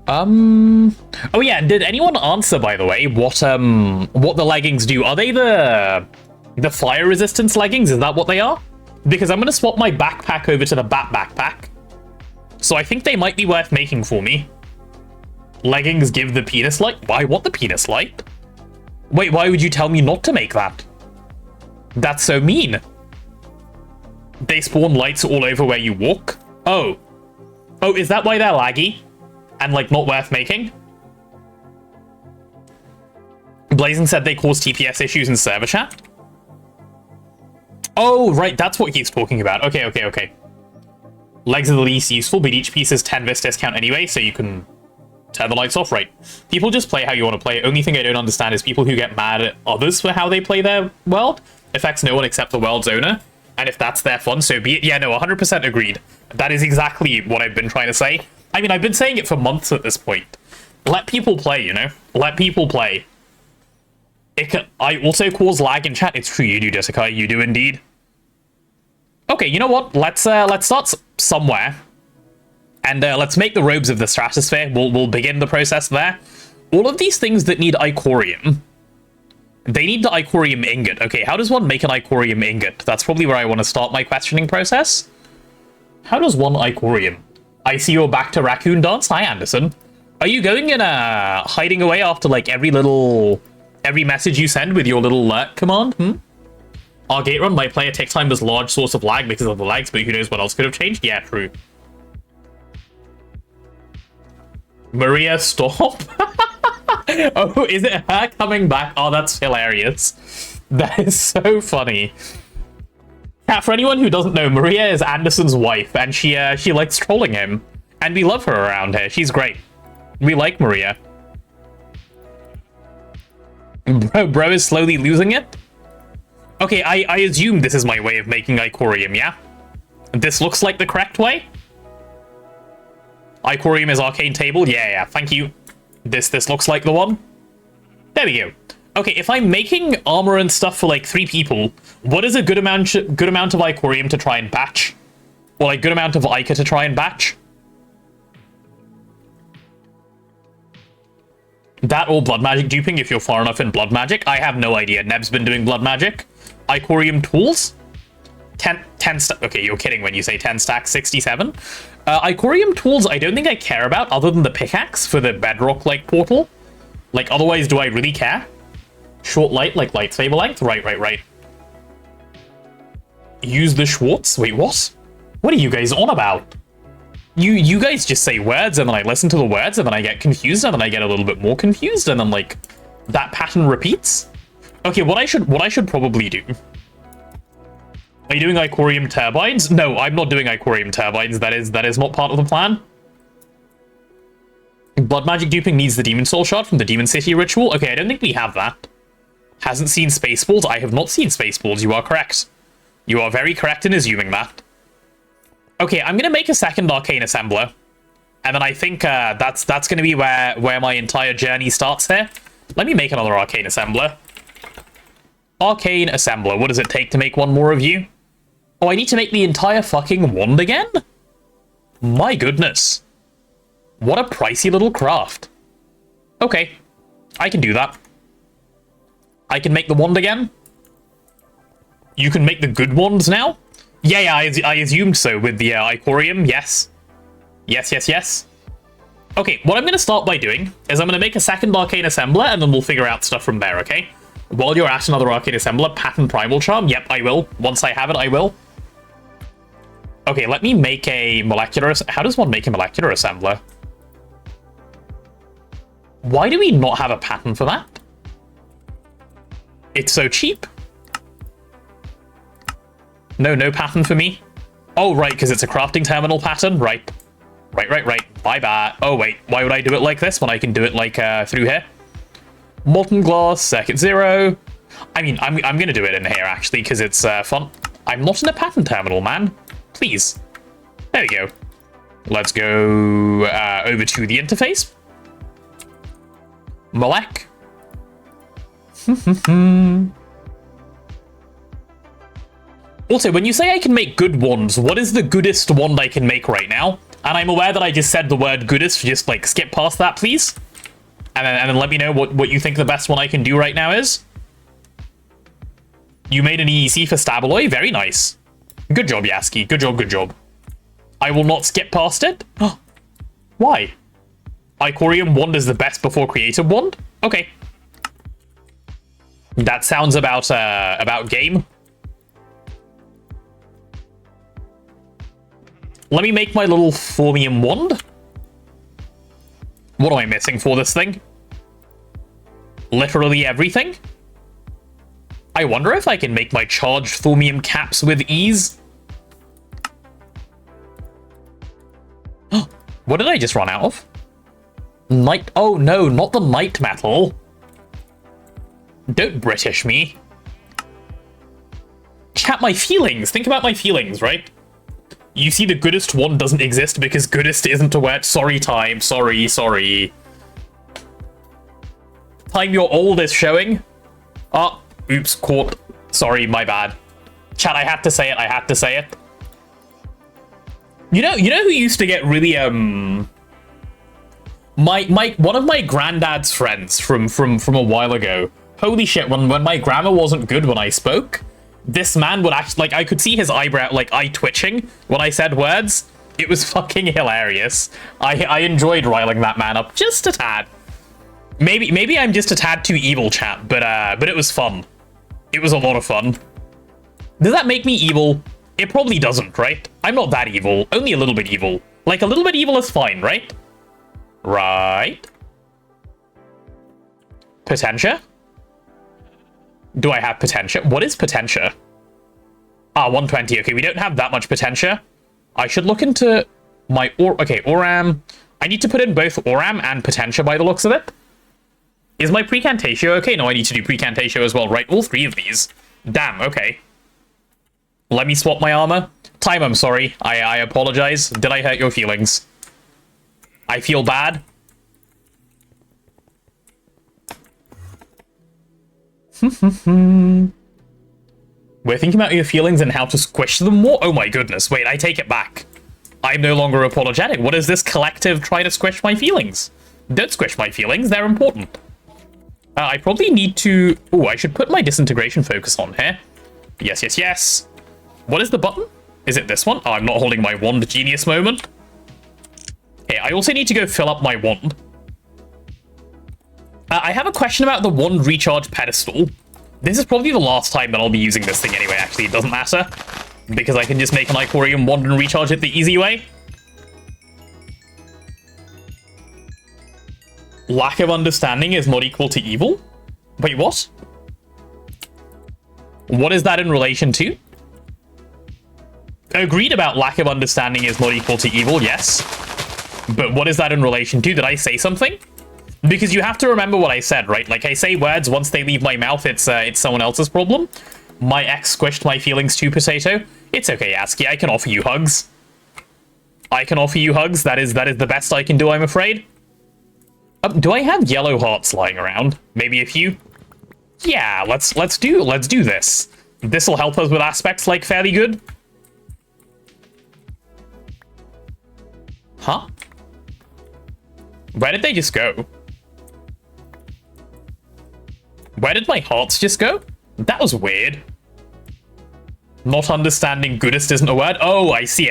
Oh yeah, did anyone answer, by the way, what the leggings do? Are they the fire resistance leggings? Is that what they are? Because I'm gonna swap my backpack over to the bat backpack. So I think they might be worth making for me. Leggings give the penis light? Why? What, the penis light? Wait, why would you tell me not to make that? That's so mean. They spawn lights all over where you walk? Oh. Oh, is that why they're laggy? And, like, not worth making? Blazing said they cause TPS issues in server chat? Oh, right, that's what he's talking about. Okay. Legs are the least useful, but each piece is 10 VIS discount anyway, so you can turn the lights off, right? People just play how you want to play. Only thing I don't understand is people who get mad at others for how they play their world. Affects no one except the world's owner. And if that's their fun, so be it. Yeah, no, 100% agreed. That is exactly what I've been trying to say. I mean, I've been saying it for months at this point. Let people play, you know? Let people play. I also cause lag in chat. It's true, you do, Jessica. You do indeed. Okay, you know what? Let's start somewhere. And let's make the robes of the stratosphere. We'll begin the process there. All of these things that need Icorium... They need the Icorium ingot. Okay, how does one make an Icorium ingot? That's probably where I want to start my questioning process. How does one Icorium? I see you're back to raccoon dance. Hi, Anderson. Are you going in hiding away after, like, every message you send with your little alert command? Our gate run, my player take time was large source of lag because of the lags, but who knows what else could have changed? Yeah, true. Maria, stop. Oh, is it her coming back? Oh, that's hilarious. That is so funny. Yeah, for anyone who doesn't know, Maria is Anderson's wife, and she likes trolling him. And we love her around here. She's great. We like Maria. Bro is slowly losing it? Okay, I assume this is my way of making Icorium, yeah? This looks like the correct way? Icorium is arcane table? Yeah, thank you. This looks like the one. There we go. Okay, if I'm making armor and stuff for like 3 people, what is a good amount of Icorium to try and batch? Or like good amount of Ica to try and batch? That or blood magic duping if you're far enough in blood magic. I have no idea. Neb's been doing blood magic. Icorium tools? 10 stack. Okay, you're kidding when you say 10 stack, 67. Icorium tools, I don't think I care about other than the pickaxe for the bedrock, like, portal. Like, otherwise, do I really care? Short light, like lightsaber length? Right. Use the Schwartz? Wait, what? What are you guys on about? You guys just say words, and then I listen to the words, and then I get confused, and then I get a little bit more confused, and then, like, that pattern repeats? Okay, what I should probably do... Are you doing Icorium turbines? No, I'm not doing Icorium turbines. That is not part of the plan. Blood magic duping needs the Demon Soul shard from the Demon City ritual. Okay, I don't think we have that. Hasn't seen Spaceballs? I have not seen Spaceballs. You are correct. You are very correct in assuming that. Okay, I'm gonna make a second Arcane Assembler. And then I think that's gonna be where my entire journey starts here. Let me make another Arcane Assembler. Arcane Assembler. What does it take to make one more of you? Oh, I need to make the entire fucking wand again? My goodness. What a pricey little craft. Okay. I can do that. I can make the wand again. You can make the good wands now? Yeah, I assumed so with the Icorium. Yes. Yes. Okay, what I'm going to start by doing is I'm going to make a second Arcane Assembler, and then we'll figure out stuff from there, okay? While you're at another Arcane Assembler, Pattern Primal Charm. Yep, I will. Once I have it, I will. Okay, let me make a molecular... How does one make a molecular assembler? Why do we not have a pattern for that? It's so cheap. No pattern for me. Oh, right, because it's a crafting terminal pattern. Right. Bye-bye. Oh, wait. Why would I do it like this when I can do it, like, through here? Molten glass, circuit 0. I mean, I'm going to do it in here, actually, because it's fun. I'm not in a pattern terminal, man. Please. There we go. Let's go over to the interface. Molek. Also, when you say I can make good wands, what is the goodest wand I can make right now? And I'm aware that I just said the word goodest, just, like, skip past that, please. And then let me know what you think the best one I can do right now is. You made an EEC for Stabaloy? Very nice. Good job, Yaski. Good job. I will not skip past it. Why? Icorium wand is the best before creative wand? Okay. That sounds about game. Let me make my little Formium wand. What am I missing for this thing? Literally everything? I wonder if I can make my charged Thaumium caps with ease. What did I just run out of? Night... Oh, no, not the night metal. Don't British me. Chat, my feelings. Think about my feelings, right? You see the goodest one doesn't exist because goodest isn't a word. Sorry, time. Sorry. Time your old is showing. Oh, oops, caught. Sorry, my bad. Chat, I had to say it. You know who used to get really, one of my granddad's friends from a while ago. Holy shit, when my grammar wasn't good when I spoke, this man would actually, like, I could see his eyebrow, like, eye twitching when I said words. It was fucking hilarious. I enjoyed riling that man up just a tad. Maybe I'm just a tad too evil, chat, but it was fun. It was a lot of fun. Does that make me evil? It probably doesn't, right? I'm not that evil. Only a little bit evil. Like, a little bit evil is fine, right? Right. Potentia? Do I have Potentia? What is Potentia? Ah, 120. Okay, we don't have that much Potentia. I should look into my... Okay, Oram. I need to put in both Oram and Potentia by the looks of it. Is my Precantatio okay? No, I need to do Precantatio as well, right? All three of these. Damn, okay. Let me swap my armor. Time, I'm sorry. I apologize. Did I hurt your feelings? I feel bad. We're thinking about your feelings and how to squish them more? Oh my goodness. Wait, I take it back. I'm no longer apologetic. What is this collective trying to squish my feelings? Don't squish my feelings. They're important. I probably need to... Oh, I should put my disintegration focus on here. Yes. What is the button? Is it this one? Oh, I'm not holding my wand. Genius moment. Okay, I also need to go fill up my wand. I have a question about the wand recharge pedestal. This is probably the last time that I'll be using this thing anyway, actually. It doesn't matter. Because I can just make an Icorium wand and recharge it the easy way. Lack of understanding is not equal to evil? Wait, what? What is that in relation to? Agreed about lack of understanding is not equal to evil, yes. But what is that in relation to? Did I say something? Because you have to remember what I said, right? Like, I say words, once they leave my mouth, it's someone else's problem. My ex squished my feelings too, Potato. It's okay, ASCII, I can offer you hugs. I can offer you hugs, that is the best I can do, I'm afraid. Do I have yellow hearts lying around? Maybe a few? Yeah, let's do this. This'll help us with aspects like fairly good. Huh? Where did they just go? Where did my hearts just go? That was weird. Not understanding goodest isn't a word? Oh, I see.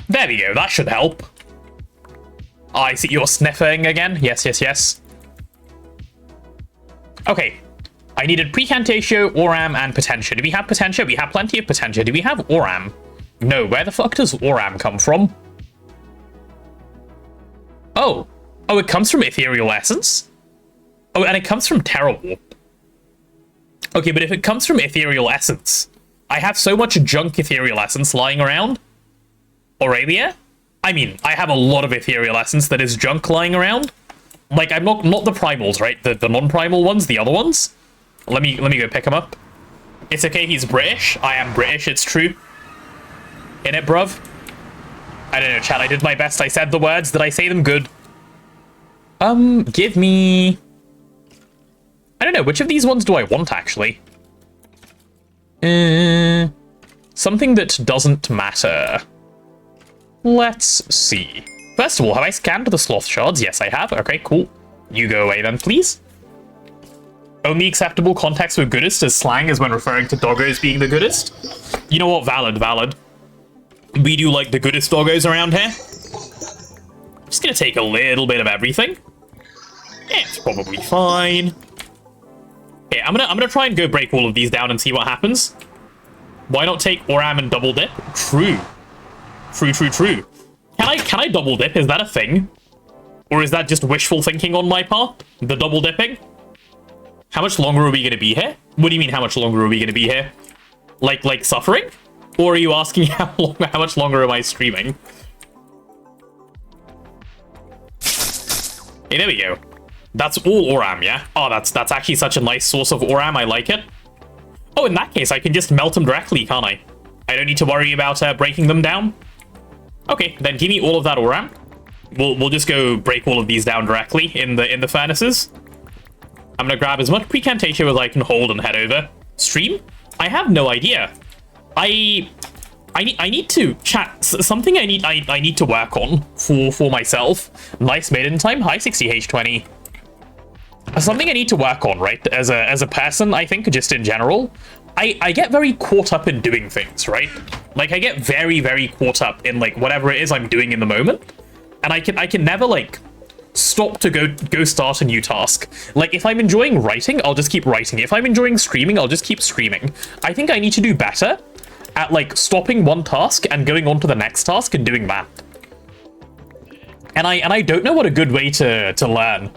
There we go, that should help. Oh, I see you're sniffing again. Yes. Okay. I needed Precantatio, Oram, and Potentia. Do we have Potentia? We have plenty of Potentia. Do we have Oram? No, where the fuck does Oram come from? Oh, it comes from Ethereal Essence? Oh, and it comes from Terra Warp. Okay, but if it comes from Ethereal Essence, I have so much junk Ethereal Essence lying around. Aurelia? I mean, I have a lot of Ethereal Essence that is junk lying around. Like, I'm not the primals, right? The non-primal ones, the other ones. Let me go pick him up. It's okay, he's British. I am British, it's true. In it, bruv? I don't know, chat, I did my best. I said the words. Did I say them good? Give me... I don't know, which of these ones do I want, actually? Something that doesn't matter. Let's see. First of all, have I scanned the sloth shards? Yes, I have. Okay, cool. You go away then, please. Only acceptable context with goodest as slang is when referring to doggos being the goodest. You know what? Valid. We do like the goodest doggos around here. Just gonna take a little bit of everything. It's probably fine. Okay, I'm gonna try and go break all of these down and see what happens. Why not take Oram and double dip? True. Can I double dip? Is that a thing? Or is that just wishful thinking on my part? The double dipping? How much longer are we gonna be here? What do you mean, how much longer are we gonna be here? Like suffering? Or are you asking how much longer am I streaming? Hey, there we go. That's all Oram, yeah? Oh, that's actually such a nice source of Oram, I like it. Oh, in that case, I can just melt them directly, can't I? I don't need to worry about breaking them down. Okay, then give me all of that Oram. We'll just go break all of these down directly in the furnaces. I'm gonna grab as much Precantatio as I can hold and head over. Stream? I have no idea. I need to chat something I need to work on for myself. Nice maiden time. Hi 60H20. Something I need to work on, right? As a person, I think, just in general. I get very caught up in doing things, right? Like, I get very, very caught up in, like, whatever it is I'm doing in the moment. And I can never, like, stop to go start a new task. Like, if I'm enjoying writing, I'll just keep writing. If I'm enjoying streaming, I'll just keep streaming. I think I need to do better at, like, stopping one task and going on to the next task and doing that. And I don't know what a good way to learn.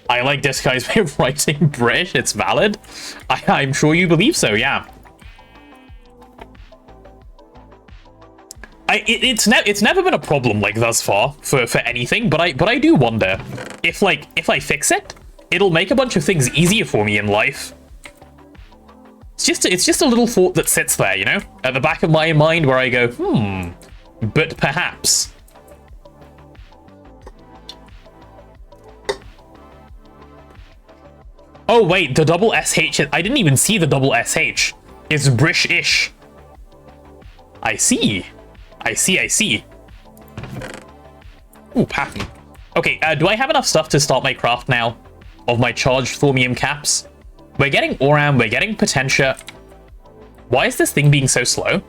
I like this guy's way of writing British. It's valid. I'm sure you believe so, yeah. It's never been a problem, like, thus far for anything, but I do wonder if I fix it, it'll make a bunch of things easier for me in life. It's just a little thought that sits there, you know, at the back of my mind where I go, but perhaps. Oh wait, the double SH, I didn't even see the double SH. It's British-ish. I see. Ooh, pattern. Okay, do I have enough stuff to start my craft now? Of my charged thaumium caps? We're getting Oram, we're getting Potentia. Why is this thing being so slow?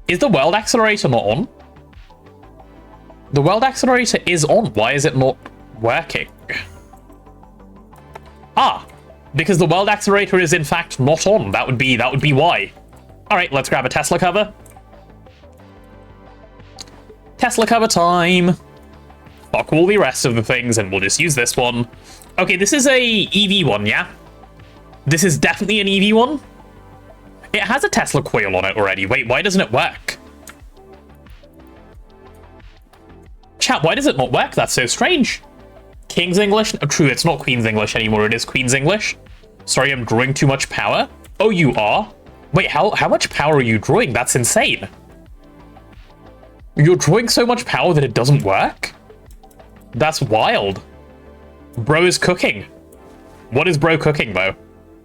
Is the world accelerator not on? The world accelerator is on. Why is it not working? Ah, because the world accelerator is in fact not on. That would be why. All right, let's grab a Tesla cover. Tesla cover time. Fuck all the rest of the things, and we'll just use this one. Okay, this is a EV one, yeah? This is definitely an EV one. It has a Tesla coil on it already. Wait, why doesn't it work? Chat, why does it not work? That's so strange. King's English? Oh, true, it's not Queen's English anymore. It is Queen's English. Sorry, I'm drawing too much power. Oh, you are? Wait, how much power are you drawing? That's insane. You're drawing so much power that it doesn't work? That's wild. Bro is cooking. What is bro cooking, though?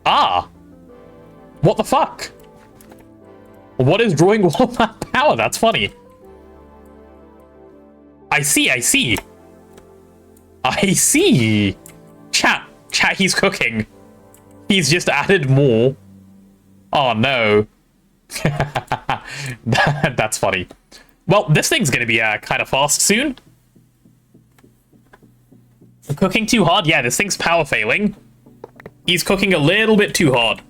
Ah. What the fuck? What is drawing all that power? That's funny. I see. I see. Chat, he's cooking. He's just added more. Oh, no. That's funny. Well, this thing's going to be kind of fast soon. Cooking too hard? Yeah, this thing's power failing. He's cooking a little bit too hard.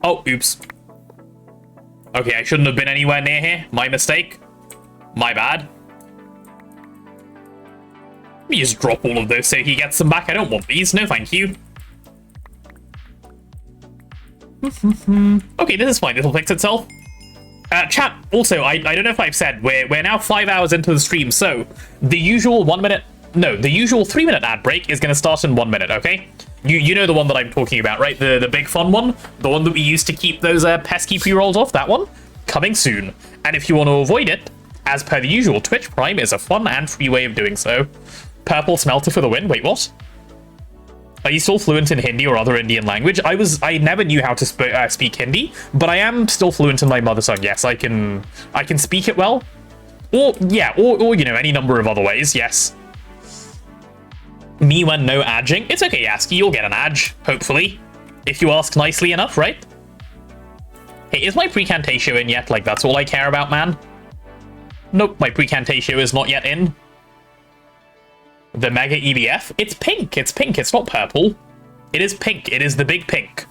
Oh, oops. Okay, I shouldn't have been anywhere near here. My mistake. My bad. Let me just drop all of those so he gets them back. I don't want these. No, thank you. Okay, this is fine. This will fix itself. Chat, also, I don't know if I've said, we're now 5 hours into the stream, so the usual 1 minute... No, the usual 3 minute ad break is going to start in 1 minute, okay? You know the one that I'm talking about, right? The big fun one? The one that we used to keep those pesky pre-rolls off? That one? Coming soon. And if you want to avoid it, as per the usual, Twitch Prime is a fun and free way of doing so. Purple Smelter for the win. Wait, what? Are you still fluent in Hindi or other Indian language? I never knew how to speak Hindi, but I am still fluent in my mother tongue. Yes, I can speak it well. Or, yeah, or you know, any number of other ways, yes. Me when no adging. It's okay, Yaski, you'll get an adge, hopefully. If you ask nicely enough, right? Hey, is my precantatio in yet? Like, that's all I care about, man. Nope, my precantatio is not yet in. The Mega EBF? It's pink, it's not purple. It is pink, it is the big pink.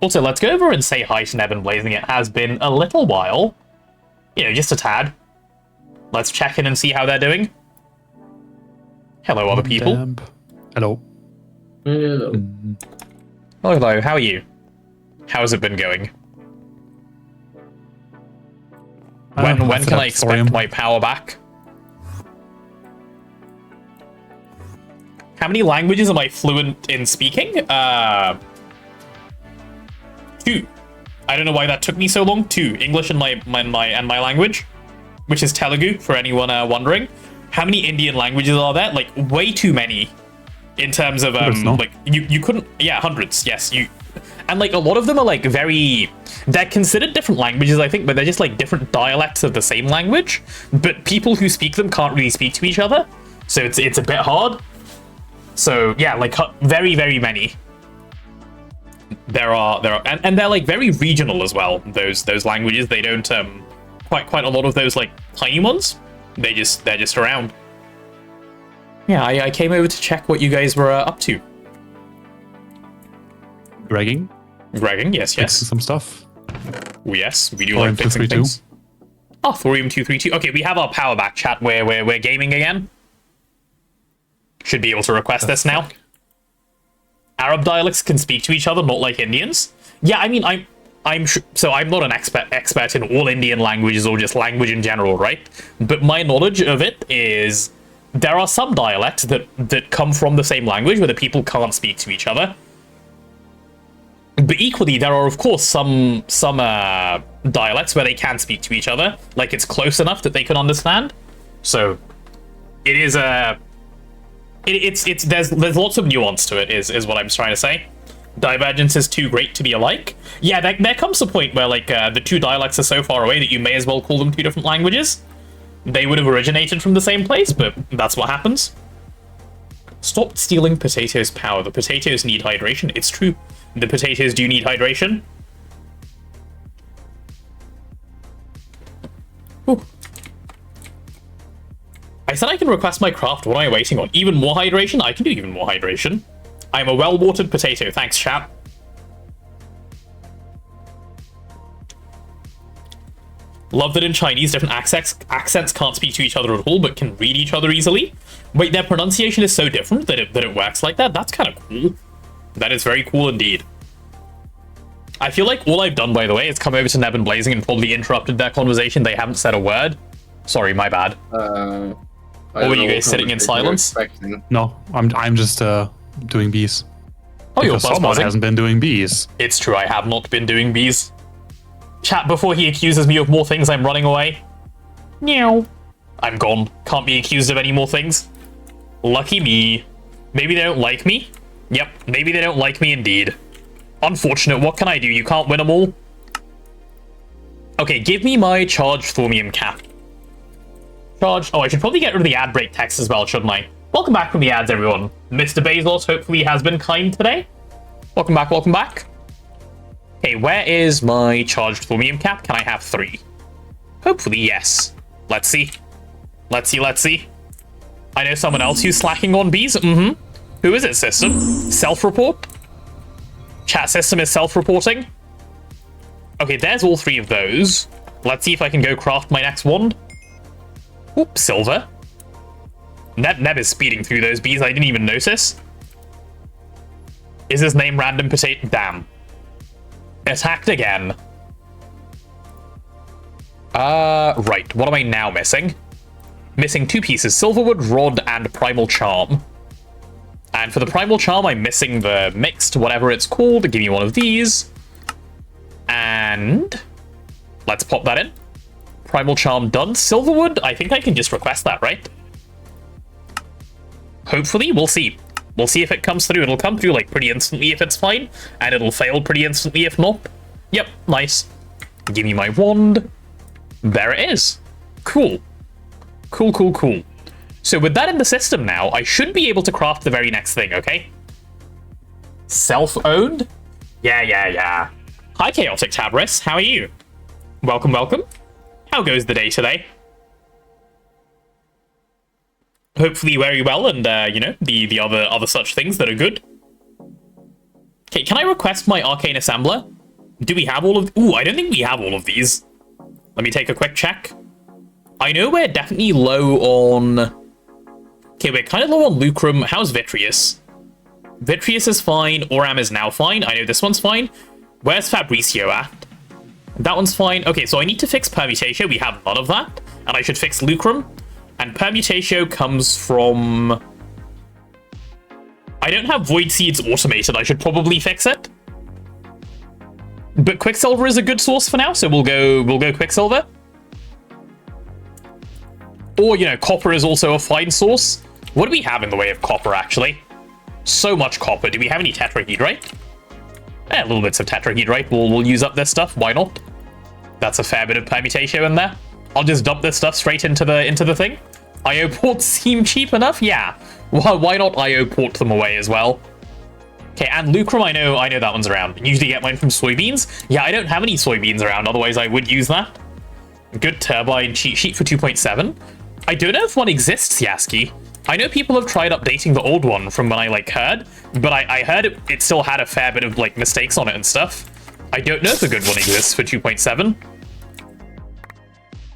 Also, let's go over and say hi to Neb and Blazing. It has been a little while. You know, just a tad. Let's check in and see how they're doing. Hello, other people. Hello. Hello. Oh, hello, how are you? How has it been going? When can I expect my power back? How many languages am I fluent in speaking? 2. I don't know why that took me so long. 2. English and my language, which is Telugu, for anyone wondering. How many Indian languages are there? Like, way too many. In terms of, like, you couldn't... Yeah, hundreds, yes. And, like, a lot of them are, like, very... They're considered different languages, I think, but they're just, like, different dialects of the same language. But people who speak them can't really speak to each other. So it's a bit hard. So, yeah, like, very, very many. There are... And they're, like, very regional as well, those languages. They don't, quite a lot of those, like, tiny ones. They're just around. Yeah, I came over to check what you guys were up to. Gregging, yes. fixing some stuff. Oh, yes, we do like fixing things. Oh, Thorium 232. Okay, we have our power back, chat, where we're gaming again. Should be able to request this now. Arab dialects can speak to each other, not like Indians. Yeah, I mean, I'm sure, so I'm not an expert in all Indian languages or just language in general, right? But my knowledge of it is there are some dialects that come from the same language where the people can't speak to each other. But equally, there are of course some dialects where they can speak to each other, like it's close enough that they can understand. So it is there's lots of nuance to it, is what I'm trying to say. Divergence is too great to be alike. Yeah, there comes a point where, like, the two dialects are so far away that you may as well call them two different languages. They would have originated from the same place, but that's what happens. Stop stealing potatoes' power. The potatoes need hydration. It's true. The potatoes do need hydration. Whew. I said I can request my craft. What am I waiting on? Even more hydration? I can do even more hydration. I'm a well-watered potato. Thanks, chat. Love that in Chinese, different accents can't speak to each other at all, but can read each other easily. Wait, their pronunciation is so different that it works like that? That's kind of cool. That is very cool indeed. I feel like all I've done, by the way, is come over to Neb and Blazing and probably interrupted their conversation. They haven't said a word. Sorry, my bad. Or were you guys sitting in silence? No, I'm just doing bees. Oh, you're because someone buzzing. hasn't been doing bees. It's true, I have not been doing bees. Chat, before he accuses me of more things, I'm running away. Meow. I'm gone. Can't be accused of any more things. Lucky me. Maybe they don't like me? Yep, maybe they don't like me indeed. Unfortunate, what can I do? You can't win them all. Okay, give me my charged thormium cap. Charged. Oh, I should probably get rid of the ad break text as well, shouldn't I? Welcome back from the ads, everyone. Mr. Bezos hopefully has been kind today. Welcome back, welcome back. Okay, where is my charged thormium cap? Can I have 3? Hopefully, yes. Let's see. Let's see, let's see. I know someone else who's slacking on bees. Who is it, system? Self-report? Chat system is self-reporting. Okay, there's all 3 of those. Let's see if I can go craft my next wand. Oop, silver. Neb is speeding through those bees. I didn't even notice. Is his name Random Potato? Damn. Attacked again. Right. What am I now missing? Missing 2 pieces. Silverwood, Rod, and Primal Charm. And for the Primal Charm, I'm missing the mixed, whatever it's called. Give me one of these. And let's pop that in. Primal Charm done. Silverwood, I think I can just request that, right? Hopefully, we'll see. We'll see if it comes through. It'll come through, like, pretty instantly if it's fine. And it'll fail pretty instantly if not. Yep, nice. Give me my wand. There it is. Cool. Cool, cool, cool. So with that in the system now, I should be able to craft the very next thing, okay? Self-owned? Yeah. Hi, Chaotic Tabris. How are you? Welcome, welcome. How goes the day today? Hopefully very well, and, you know, the other such things that are good. Okay, can I request my Arcane Assembler? Do we have all of... Ooh, I don't think we have all of these. Let me take a quick check. I know we're definitely low on... Okay, we're kind of low on Lucrum. How's Vitreous? Vitreous is fine. Oram is now fine. I know this one's fine. Where's Fabricio at? That one's fine. Okay, so I need to fix Permutatio. We have none of that. And I should fix Lucrum. And Permutatio comes from... I don't have Void Seeds automated. I should probably fix it. But Quicksilver is a good source for now, so we'll go Quicksilver. Or, you know, Copper is also a fine source. What do we have in the way of Copper, actually? So much Copper. Do we have any Tetrahedrite? Little bits of Tetrahedrite. We'll use up this stuff. Why not? That's a fair bit of Permutatio in there. I'll just dump this stuff straight into the thing. IO ports seem cheap enough? Yeah. Why not IO port them away as well? Okay, and Lucrum, I know that one's around. Usually get mine from soybeans. Yeah, I don't have any soybeans around, otherwise I would use that. Good turbine cheat sheet for 2.7. I don't know if one exists, Yaski. I know people have tried updating the old one from when I, like, heard, but I heard it still had a fair bit of, like, mistakes on it and stuff. I don't know if a good one exists for 2.7.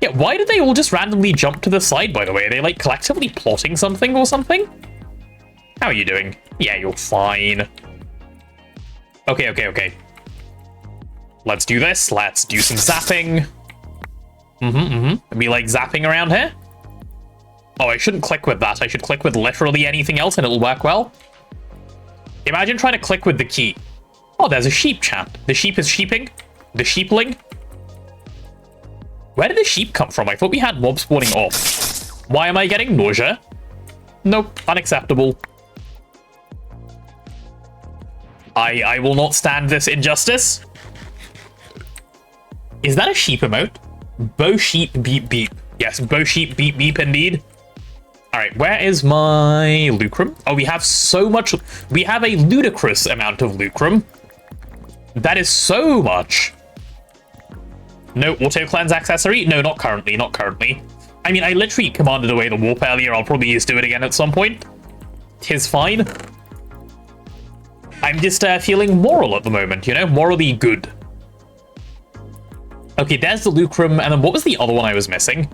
Yeah, why did they all just randomly jump to the side, by the way? Are they, like, collectively plotting something or something? How are you doing? Yeah, you're fine. Okay. Let's do this. Let's do some zapping. We like zapping around here? Oh, I shouldn't click with that. I should click with literally anything else and it'll work well. Imagine trying to click with the key. Oh, there's a sheep, chat. The sheep is sheeping. The sheepling. Where did the sheep come from? I thought we had mob spawning off. Why am I getting nausea? Nope, unacceptable. I will not stand this injustice. Is that a sheep emote? Bow sheep beep beep. Yes, bow sheep beep beep indeed. All right, where is my lucrum? Oh, we have so much. We have a ludicrous amount of lucrum. That is so much. No auto cleanse accessory? No, not currently, not currently. I mean, I literally commanded away the warp earlier. I'll probably just do it again at some point. Tis fine. I'm just feeling moral at the moment, you know? Morally good. Okay, there's the lucrum, and then what was the other one I was missing?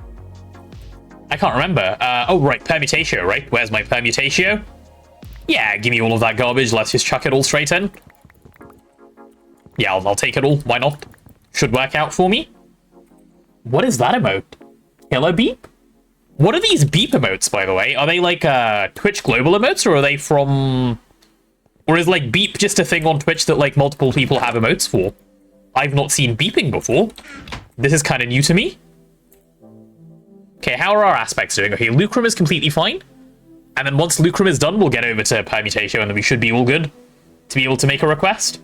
I can't remember. Oh, right, permutatio, right? Where's my permutatio? Yeah, give me all of that garbage. Let's just chuck it all straight in. Yeah, I'll take it all. Why not? Should work out for me. What is that emote? Killer beep? What are these beep emotes, by the way? Are they like Twitch global emotes, or are they from... Or is like beep just a thing on Twitch that like multiple people have emotes for? I've not seen beeping before. This is kind of new to me. Okay, how are our aspects doing? Okay, lucrum is completely fine. And then once lucrum is done, we'll get over to permutatio, and then we should be all good to be able to make a request.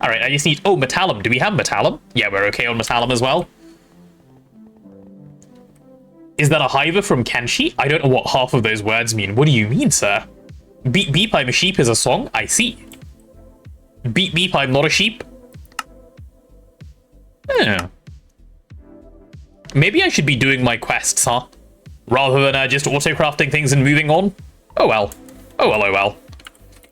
All right, I just need... Oh, metallum. Do we have metallum? Yeah, we're okay on metallum as well. Is that a hiver from Kenshi? I don't know what half of those words mean. What do you mean, sir? Beep beep, I'm a sheep is a song? I see. Beep beep, I'm not a sheep? Yeah. Maybe I should be doing my quests, huh? Rather than just auto-crafting things and moving on? Oh well. Oh well, oh well.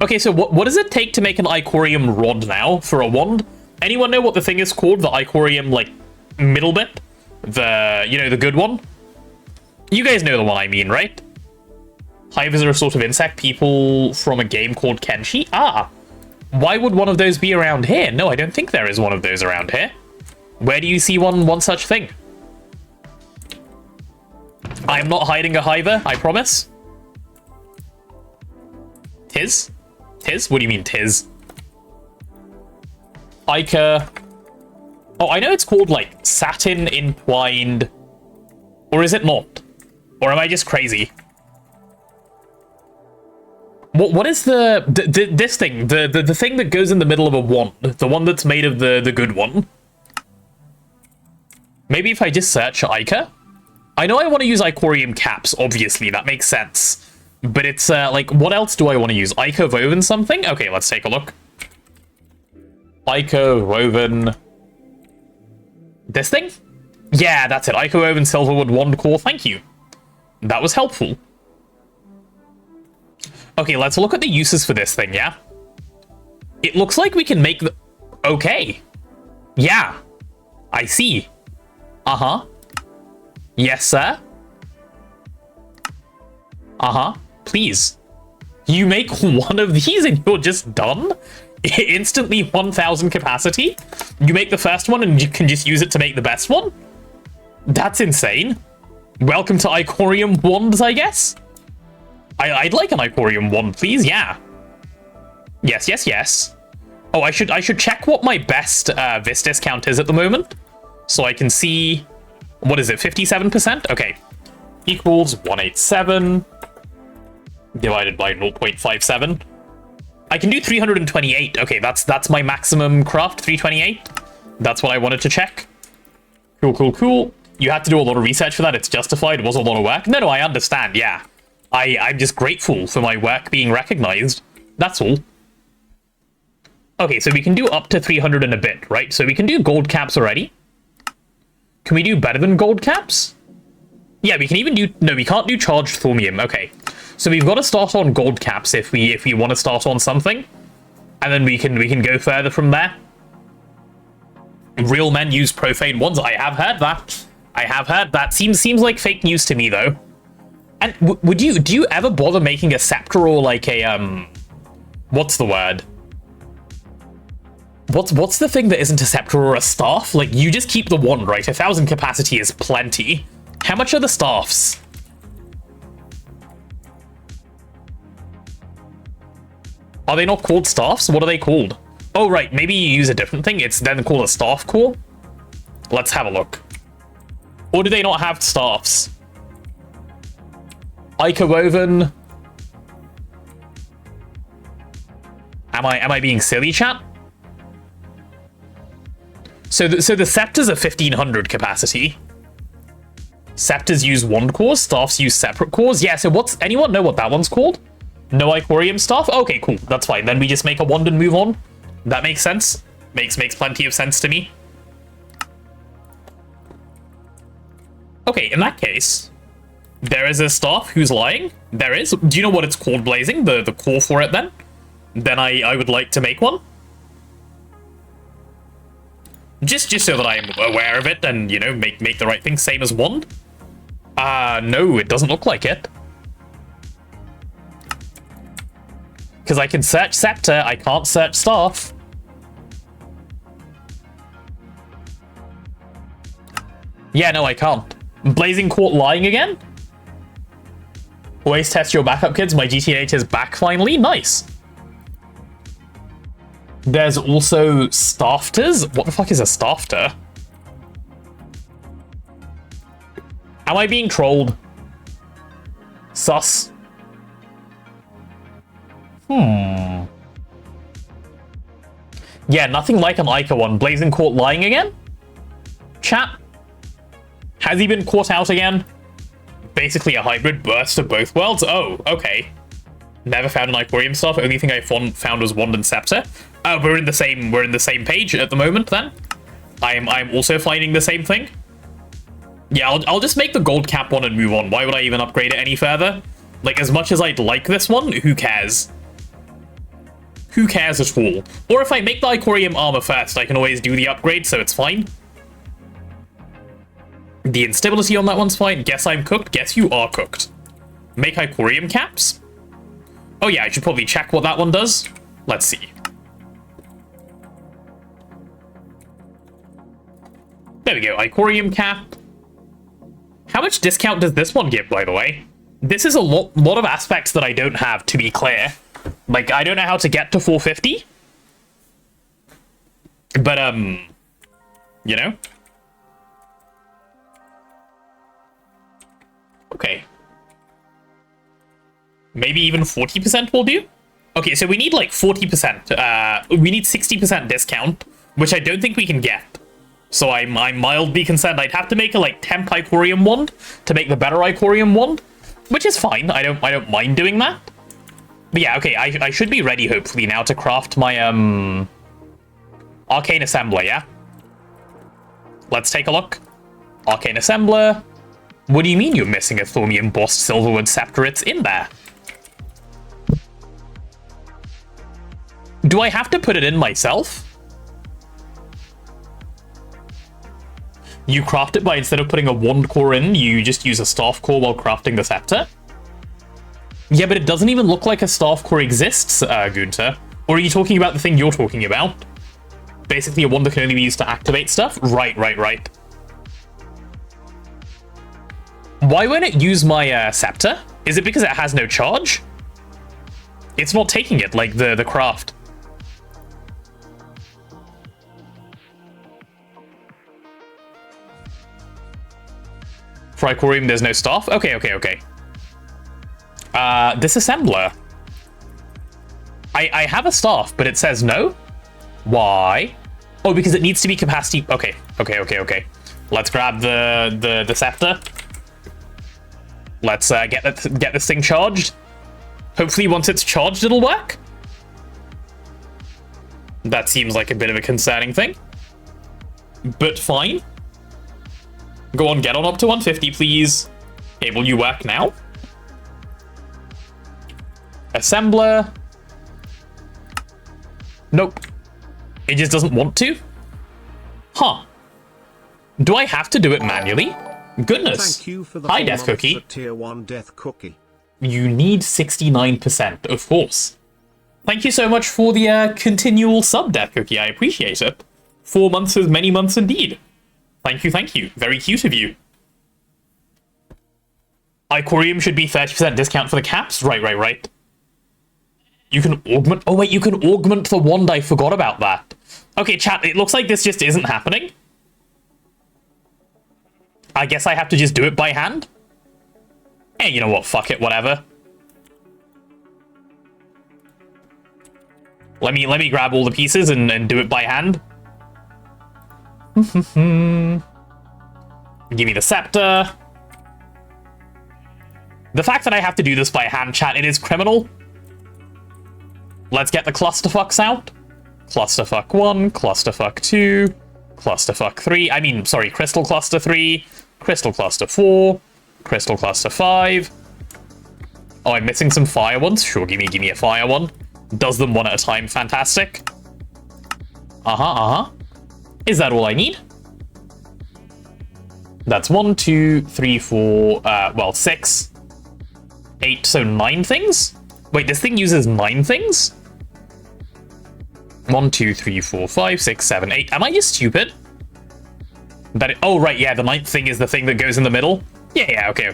Okay, so what does it take to make an Icorium rod now for a wand? Anyone know what the thing is called? The Icorium, like, middle bit? The, you know, the good one? You guys know the one I mean, right? Hivers are a sort of insect people from a game called Kenshi. Ah, why would one of those be around here? No, I don't think there is one of those around here. Where do you see one such thing? I'm not hiding a hiver, I promise. Tis? Tis? What do you mean, tis? Ica. Oh, I know it's called, like, satin entwined. Or is it not? Or am I just crazy? What is this thing? The thing that goes in the middle of a wand? The one that's made of the good one? Maybe if I just search Ica? I know I want to use Icorium caps, obviously, that makes sense. But it's, like, what else do I want to use? Ica woven something? Okay, let's take a look. Ica woven... This thing? Yeah, that's it. Ica woven silverwood wand core, thank you. That was helpful. Okay, let's look at the uses for this thing, yeah? It looks like we can make the... Okay. Yeah. I see. Uh-huh. Yes, sir. Uh-huh. Please. You make one of these and you're just done? Instantly 1,000 capacity? You make the first one and you can just use it to make the best one? That's insane. Welcome to Icorium wands, I guess? I'd like an Icorium wand, please. Yeah. Yes, yes, yes. Oh, I should check what my best Vistis count is at the moment, so I can see. What is it? 57%. Okay. Equals 187 divided by 0.57. I can do 328. Okay, that's my maximum craft. 328. That's what I wanted to check. Cool, cool, cool. You had to do a lot of research for that. It's justified. It was a lot of work. No, I understand. Yeah. I'm just grateful for my work being recognized. That's all. Okay, so we can do up to 300 and a bit, right? So we can do gold caps already. Can we do better than gold caps? Yeah, we can even do... No, we can't do charged thaumium. Okay. So we've got to start on gold caps if we want to start on something. And then we can go further from there. Real men use profane ones. I have heard that. I have heard that. Seems like fake news to me, though. And do you ever bother making a scepter or like a what's the word? What's the thing that isn't a scepter or a staff? Like, you just keep the wand, right? 1,000 capacity is plenty. How much are the staffs? Are they not called staffs? What are they called? Oh, right. Maybe you use a different thing. It's then called a staff core. Let's have a look. Or do they not have staffs? Ica woven. Am I being silly, chat? So the scepters are 1,500 capacity. Scepters use wand cores, staffs use separate cores. Yeah, so anyone know what that one's called? No Icorium staff? Okay, cool. That's fine. Then we just make a wand and move on. That makes sense. Makes plenty of sense to me. Okay, in that case, there is a staff who's lying. There is. Do you know what it's called, Blazing? The core for it, then? Then I would like to make one. Just so that I'm aware of it and, you know, make the right thing. Same as wand. No, it doesn't look like it. Because I can search scepter, I can't search staff. Yeah, no, I can't. Blazing caught lying again? Always test your backup, kids. My GTNH is back finally. Nice. There's also stafters. What the fuck is a stafter? Am I being trolled? Sus. Yeah, nothing like an Ica one. Blazing caught lying again? Chat? Has he been caught out again? Basically a hybrid burst of both worlds? Oh, okay. Never found an Icorium stuff. Only thing I found was Wand and Scepter. We're in the same page at the moment then. I'm also finding the same thing. Yeah, I'll just make the gold cap one and move on. Why would I even upgrade it any further? Like, as much as I'd like this one, who cares? Who cares at all? Or if I make the Icorium armor first, I can always do the upgrade, so it's fine. The instability on that one's fine. Guess I'm cooked. Guess you are cooked. Make Icorium caps? Oh yeah, I should probably check what that one does. Let's see. There we go. Icorium cap. How much discount does this one give, by the way? This is a lot of aspects that I don't have, to be clear. Like, I don't know how to get to 450. But, you know? Okay. Maybe even 40% will do? Okay, so we need like 40%. We need 60% discount, which I don't think we can get. So I'm mildly concerned. I'd have to make a like temp Icorium wand to make the better Icorium wand, which is fine. I don't mind doing that. But yeah, okay, I should be ready hopefully now to craft my Arcane Assembler, yeah? Let's take a look. Arcane Assembler. What do you mean you're missing a Thormy embossed Silverwood scepter? It's in there. Do I have to put it in myself? You craft it by, instead of putting a wand core in, you just use a staff core while crafting the scepter? Yeah, but it doesn't even look like a staff core exists, Gunter. Or are you talking about the thing you're talking about? Basically a wand that can only be used to activate stuff? Right. Why won't it use my scepter? Is it because it has no charge? It's not taking it, like the craft. For Icorium, there's no staff? Okay. Disassembler. I have a staff, but it says no? Why? Oh, because it needs to be capacity. Okay. Let's grab the scepter. Let's get this thing charged. Hopefully once it's charged, it'll work. That seems like a bit of a concerning thing. But fine. Go on, get on up to 150, please. Okay, will you work now? Assembler. Nope. It just doesn't want to? Huh. Do I have to do it manually? Goodness. Thank you for the Hi, Death Cookie. Tier 1 Death Cookie. You need 69%, of course. Thank you so much for the continual sub, Death Cookie. I appreciate it. 4 months is many months indeed. Thank you. Very cute of you. Icorium should be 30% discount for the caps? Right. You can augment... Oh, wait, you can augment the wand. I forgot about that. Okay, chat, it looks like this just isn't happening. I guess I have to just do it by hand? Eh, you know what? Fuck it, whatever. Let me grab all the pieces and do it by hand. Give me the scepter. The fact that I have to do this by hand, chat, it is criminal. Let's get the clusterfucks out. Clusterfuck 1, clusterfuck 2, clusterfuck 3. I mean, sorry, crystal cluster 3, crystal cluster 4, crystal cluster 5. Oh, I'm missing some fire ones. Sure, give me a fire one. Does them one at a time. Fantastic. Is that all I need? That's 1, 2, 3, 4, well, 6, 8, so 9 things? Wait, this thing uses 9 things? 1, 2, 3, 4, 5, 6, 7, 8. Am I just stupid? Oh, right, yeah, the 9th thing is the thing that goes in the middle. Yeah, okay.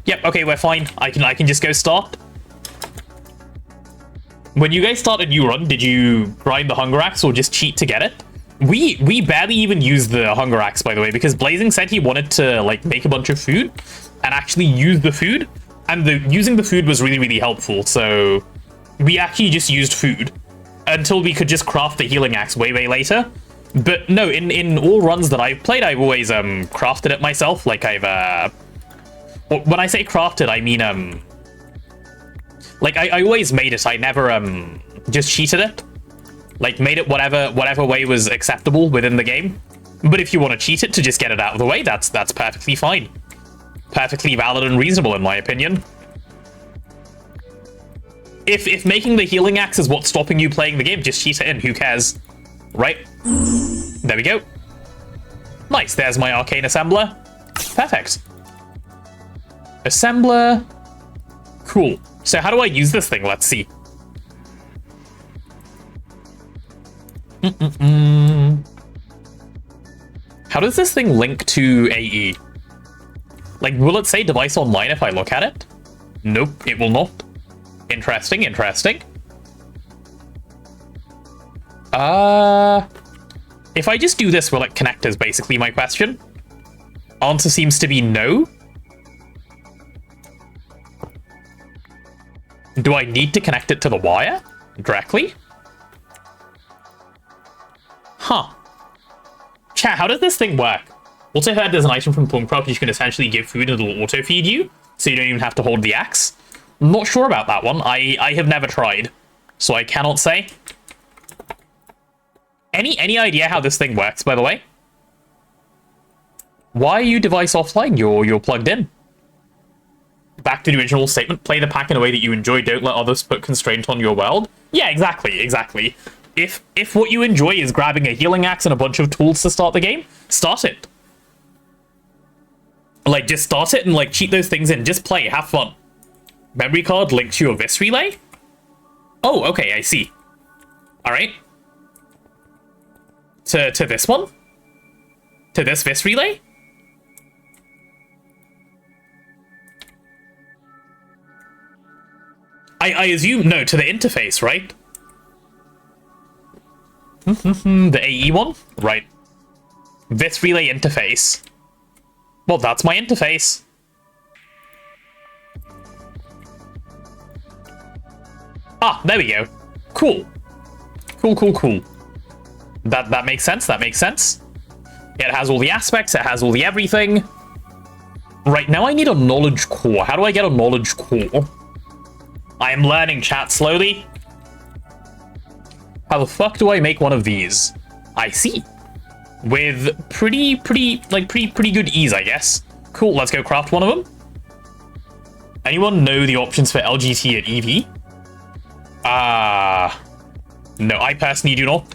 Yep, okay, we're fine. I can just go start. When you guys start a new run, did you grind the Hunger Axe or just cheat to get it? We barely even used the Hunger Axe, by the way, because Blazing said he wanted to, like, make a bunch of food and actually use the food. And using the food was really, really helpful, so we actually just used food until we could just craft the Healing Axe way, way later. But no, in all runs that I've played, I've always crafted it myself. Like, when I say crafted, I mean, like, I always made it. I never, just cheated it. Like, made it whatever way was acceptable within the game. But if you want to cheat it to just get it out of the way, that's perfectly fine. Perfectly valid and reasonable, in my opinion. If making the Healing Axe is what's stopping you playing the game, just cheat it in. Who cares? Right? There we go. Nice, there's my Arcane Assembler. Perfect. Assembler. Cool. So how do I use this thing? Let's see. How does this thing link to AE? Like, will it say device online if I look at it? Nope, it will not. Interesting. If I just do this, will it connect is basically my question. Answer seems to be no. Do I need to connect it to the wire directly? Huh. Chat, how does this thing work? Also heard there's an item from Plumcraft which can essentially give food and it'll auto-feed you, so you don't even have to hold the axe. Not sure about that one. I have never tried, so I cannot say. Any idea how this thing works, by the way? Why are you device offline? You're plugged in. Back to the original statement, play the pack in a way that you enjoy, don't let others put constraint on your world. Yeah, exactly. If what you enjoy is grabbing a Healing Axe and a bunch of tools to start the game, start it. Like, just start it and, like, cheat those things in. Just play, have fun. Memory card linked to your Vis Relay? Oh, okay, I see. Alright. To this one? To this Vis Relay? I assume, no, to the interface, right? The AE one? Right. Vis Relay interface. Well, that's my interface. Ah, there we go. Cool. Cool. That makes sense, It has all the aspects, it has all the everything. Right, now I need a knowledge core. How do I get a knowledge core? I am learning, chat, slowly. How the fuck do I make one of these? I see. With pretty good ease, I guess. Cool, let's go craft one of them. Anyone know the options for LGT at EV? No, I personally do not.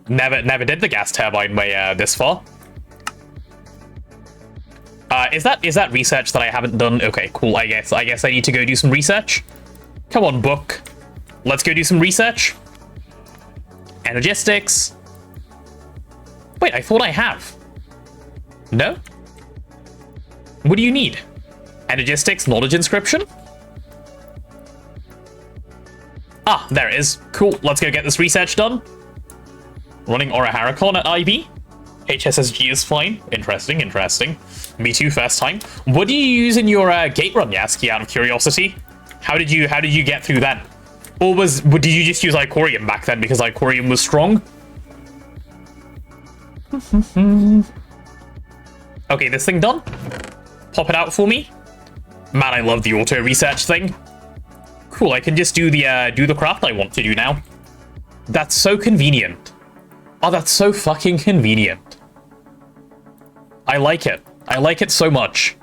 Never did the gas turbine way this far. Is that research that I haven't done? Okay, cool. I guess I need to go do some research. Come on, book. Let's go do some research. Energistics. Wait, I thought I have. No? What do you need? Energistics, knowledge inscription? Ah, there it is. Cool, let's go get this research done. Running Aura Haricon at IB. HSSG is fine. Interesting. Me too, first time. What do you use in your gate run, Yaski, out of curiosity? How did you get through that? Or did you just use Icorium back then because Icorium was strong? Okay, this thing done. Pop it out for me. Man, I love the auto research thing. Cool, I can just do the craft I want to do now. That's so convenient. Oh, that's so fucking convenient. I like it. I like it so much.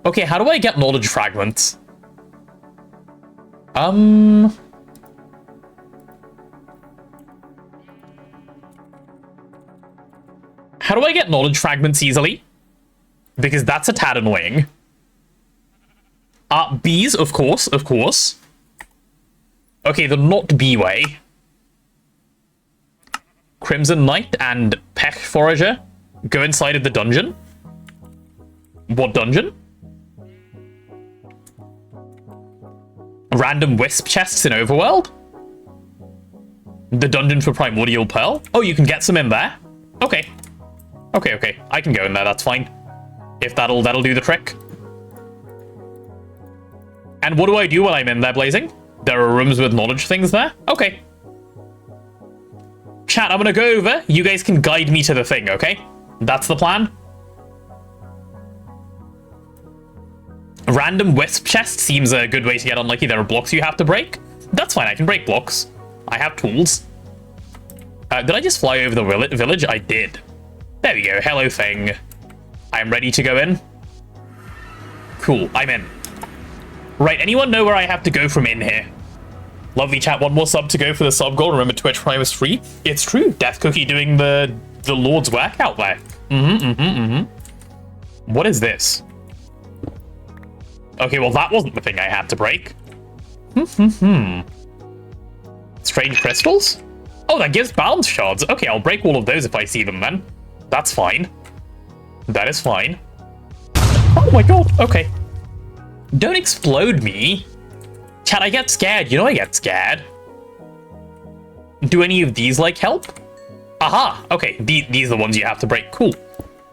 Okay, how do I get knowledge fragments? How do I get knowledge fragments easily? Because that's a tad annoying. Bees, of course, of course. Okay, the not bee way. Crimson Knight and Peck Forager go inside of the dungeon. What dungeon? Random wisp chests in Overworld? The dungeon for Primordial Pearl? Oh, you can get some in there? Okay. Okay. I can go in there, that's fine. If that'll do the trick. And what do I do when I'm in there, Blazing? There are rooms with knowledge things there? Okay. Chat, I'm gonna go over. You guys can guide me to the thing, okay? That's the plan. Random wisp chest seems a good way to get unlucky. There are blocks you have to break. That's fine, I can break blocks. I have tools. Did I just fly over the village? I did. There we go, hello thing. I'm ready to go in. Cool, I'm in. Right, anyone know where I have to go from in here? Lovely chat, one more sub to go for the sub goal. Remember, Twitch Prime is free. It's true, Death Cookie doing the Lord's work out there. What is this? Okay, well, that wasn't the thing I had to break. Strange crystals? Oh, that gives balance shards. Okay, I'll break all of those if I see them then. That's fine. That is fine. Oh my god, okay. Don't explode me. Chat, I get scared. You know I get scared. Do any of these, like, help? Aha! Okay, these are the ones you have to break. Cool.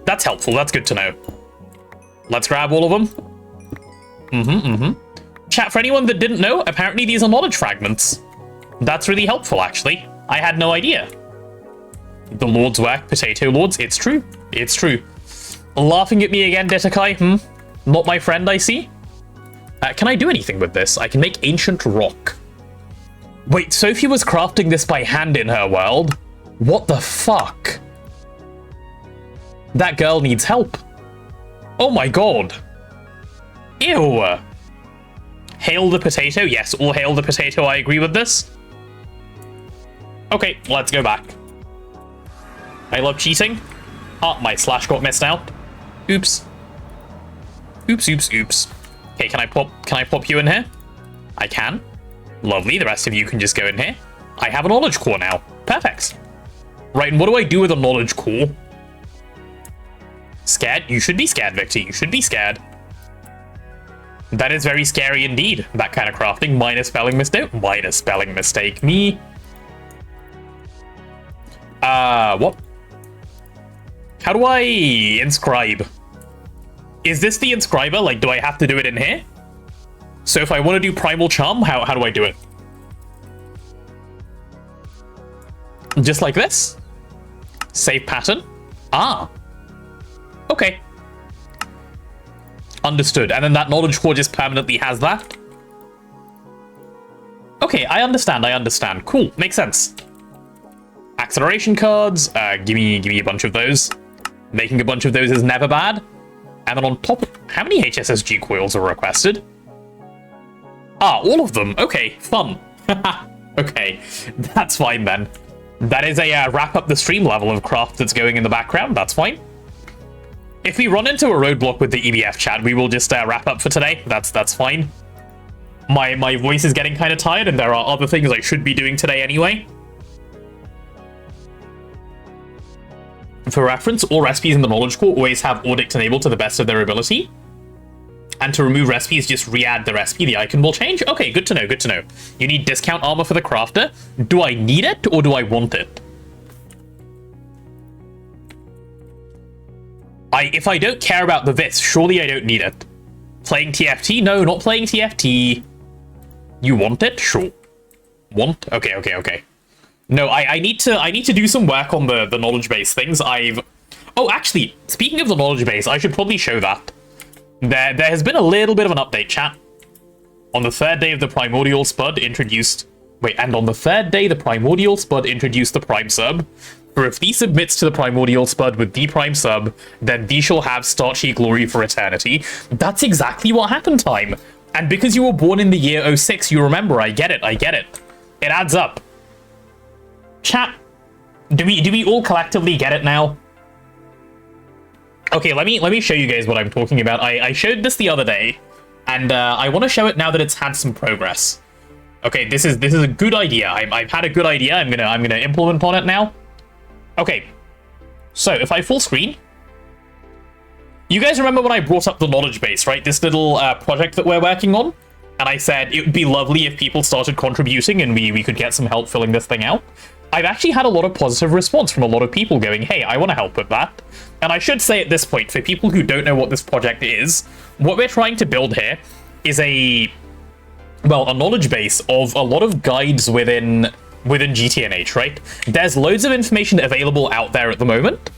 That's helpful. That's good to know. Let's grab all of them. Chat, for anyone that didn't know, apparently these are knowledge fragments. That's really helpful, actually. I had no idea. The Lord's work, Potato Lords. It's true. It's true. Laughing at me again, Detakai? Not my friend, I see. Can I do anything with this? I can make ancient rock. Wait, Sophie was crafting this by hand in her world? What the fuck? That girl needs help. Oh my god. Ew. Hail the potato? Yes, all hail the potato. I agree with this. Okay, let's go back. I love cheating. Ah, my slash got missed out. Oops. Oops. Okay, can I pop you in here? I can. Lovely, the rest of you can just go in here. I have a knowledge core now. Perfect. Right, and what do I do with a knowledge core? Scared? You should be scared, Victor. You should be scared. That is very scary indeed, that kind of crafting. Minor spelling mistake. Minor spelling mistake. Me. What? How do I inscribe? Is this the inscriber? Like, do I have to do it in here? So if I want to do Primal Charm, how do I do it? Just like this? Save pattern? Ah. Okay. Understood. And then that knowledge core just permanently has that? Okay, I understand. Cool, makes sense. Acceleration cards, give me a bunch of those. Making a bunch of those is never bad. And then on top, how many HSSG coils are requested? Ah, all of them. Okay, fun. Okay, that's fine then. That is a wrap up the stream level of craft that's going in the background. That's fine. If we run into a roadblock with the EBF chat, we will just wrap up for today. That's fine. My voice is getting kind of tired, and there are other things I should be doing today anyway. For reference, all recipes in the knowledge core always have Audict enabled to the best of their ability. And to remove recipes, just re-add the recipe. The icon will change. Okay, good to know, good to know. You need discount armor for the crafter. Do I need it, or do I want it? If I don't care about the vis, surely I don't need it. Playing TFT? No, not playing TFT. You want it? Sure. Want? Okay. No, I need to do some work on the knowledge base things. Oh, actually, speaking of the knowledge base, I should probably show that. There has been a little bit of an update, chat. On the third day of the Primordial Spud introduced... Wait, and on the third day, the Primordial Spud introduced the Prime Sub. For if thee submits to the Primordial Spud with the Prime Sub, then thee shall have starchy glory for eternity. That's exactly what happened, Time. And because you were born in the year 06, you remember, I get it. It adds up. Chat, do we all collectively get it now? Okay, let me show you guys what I'm talking about. I showed this the other day, and I want to show it now that it's had some progress. Okay, this is a good idea. I've had a good idea. I'm gonna implement on it now. Okay, so if I full screen, you guys remember when I brought up the knowledge base, right? This little project that we're working on, and I said it would be lovely if people started contributing and we could get some help filling this thing out. I've actually had a lot of positive response from a lot of people going, hey, I want to help with that. And I should say at this point, for people who don't know what this project is, what we're trying to build here is a knowledge base of a lot of guides within GTNH, right? There's loads of information available out there at the moment,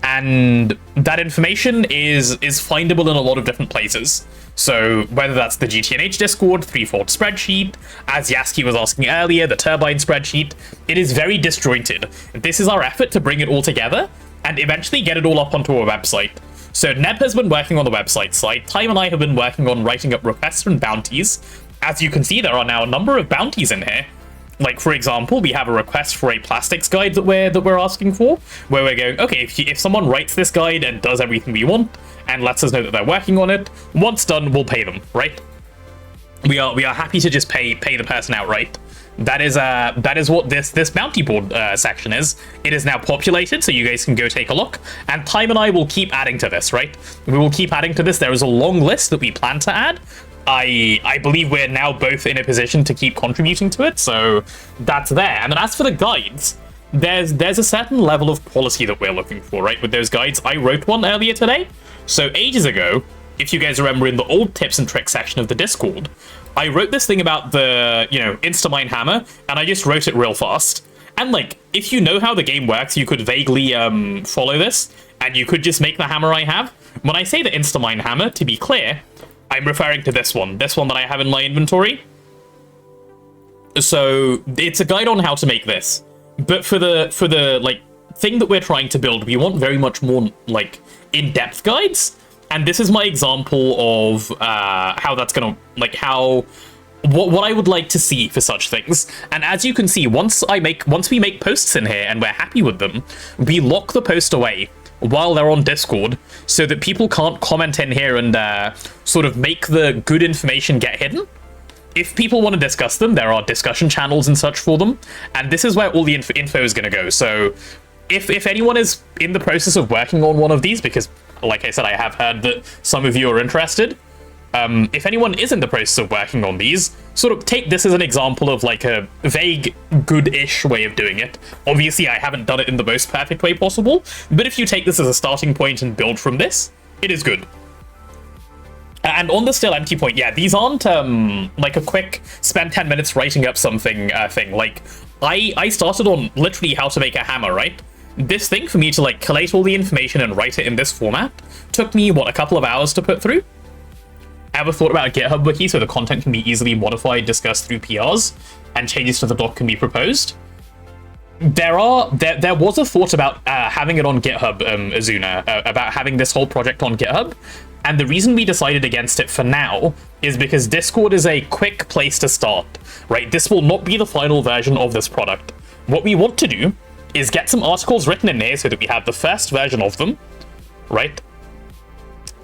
and that information is findable in a lot of different places. So whether that's the GTNH Discord, 3-4 spreadsheet, as Yaski was asking earlier, the Turbine spreadsheet, it is very disjointed. This is our effort to bring it all together and eventually get it all up onto our website. So Neb has been working on the website side, Time and I have been working on writing up requests and bounties. As you can see, there are now a number of bounties in here. Like, for example, we have a request for a plastics guide that we're asking for, where we're going, okay, if someone writes this guide and does everything we want and lets us know that they're working on it, once done, we'll pay them, right? We are happy to just pay the person outright. That is what this bounty board section is. It is now populated, so you guys can go take a look. And Time and I will keep adding to this, right? We will keep adding to this. There is a long list that we plan to add. I believe we're now both in a position to keep contributing to it, so that's there. And then as for the guides, there's a certain level of quality that we're looking for, right? With those guides, I wrote one earlier today. So ages ago, if you guys remember in the old tips and tricks section of the Discord, I wrote this thing about the, Instamine hammer, and I just wrote it real fast. And like, if you know how the game works, you could vaguely follow this, and you could just make the hammer I have. When I say the Instamine hammer, to be clear, I'm referring to this one that I have in my inventory. So it's a guide on how to make this. But for the like thing that we're trying to build, we want very much more like in-depth guides. And this is my example of how that's gonna what I would like to see for such things. And as you can see, once we make posts in here and we're happy with them, we lock the post away while they're on Discord, so that people can't comment in here and sort of make the good information get hidden. If people want to discuss them, there are discussion channels and such for them, and this is where all the info is going to go. So if anyone is in the process of working on one of these, because like I said, I have heard that some of you are interested, if anyone is in the process of working on these, sort of take this as an example of like a vague, good-ish way of doing it. Obviously, I haven't done it in the most perfect way possible, but if you take this as a starting point and build from this, it is good. And on the still empty point, yeah, these aren't like a quick spend 10 minutes writing up something thing. Like, I started on literally how to make a hammer, right? This thing, for me to like collate all the information and write it in this format, took me, what, a couple of hours to put through? Ever thought about a GitHub wiki so the content can be easily modified, discussed through PRs, and changes to the doc can be proposed? There was a thought about having it on GitHub, Azuna, about having this whole project on GitHub, and the reason we decided against it for now is because Discord is a quick place to start, right? This will not be the final version of this product. What we want to do is get some articles written in there so that we have the first version of them, right?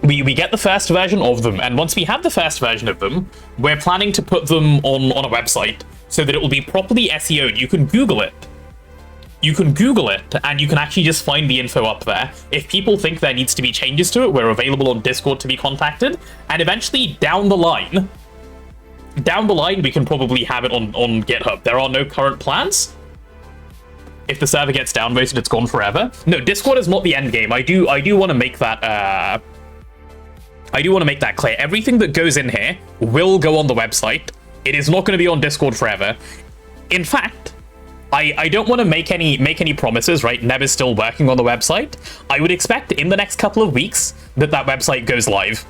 We get the first version of them, and once we have the first version of them, we're planning to put them on a website so that it will be properly SEO'd. You can Google it. You can Google it, and you can actually just find the info up there. If people think there needs to be changes to it, we're available on Discord to be contacted, and eventually, down the line, we can probably have it on GitHub. There are no current plans. If the server gets downvoted, it's gone forever. No, Discord is not the end game. I do want to make that clear. Everything that goes in here will go on the website. It is not going to be on Discord forever. In fact, I don't want to make any promises, right? Neb is still working on the website. I would expect in the next couple of weeks that website goes live.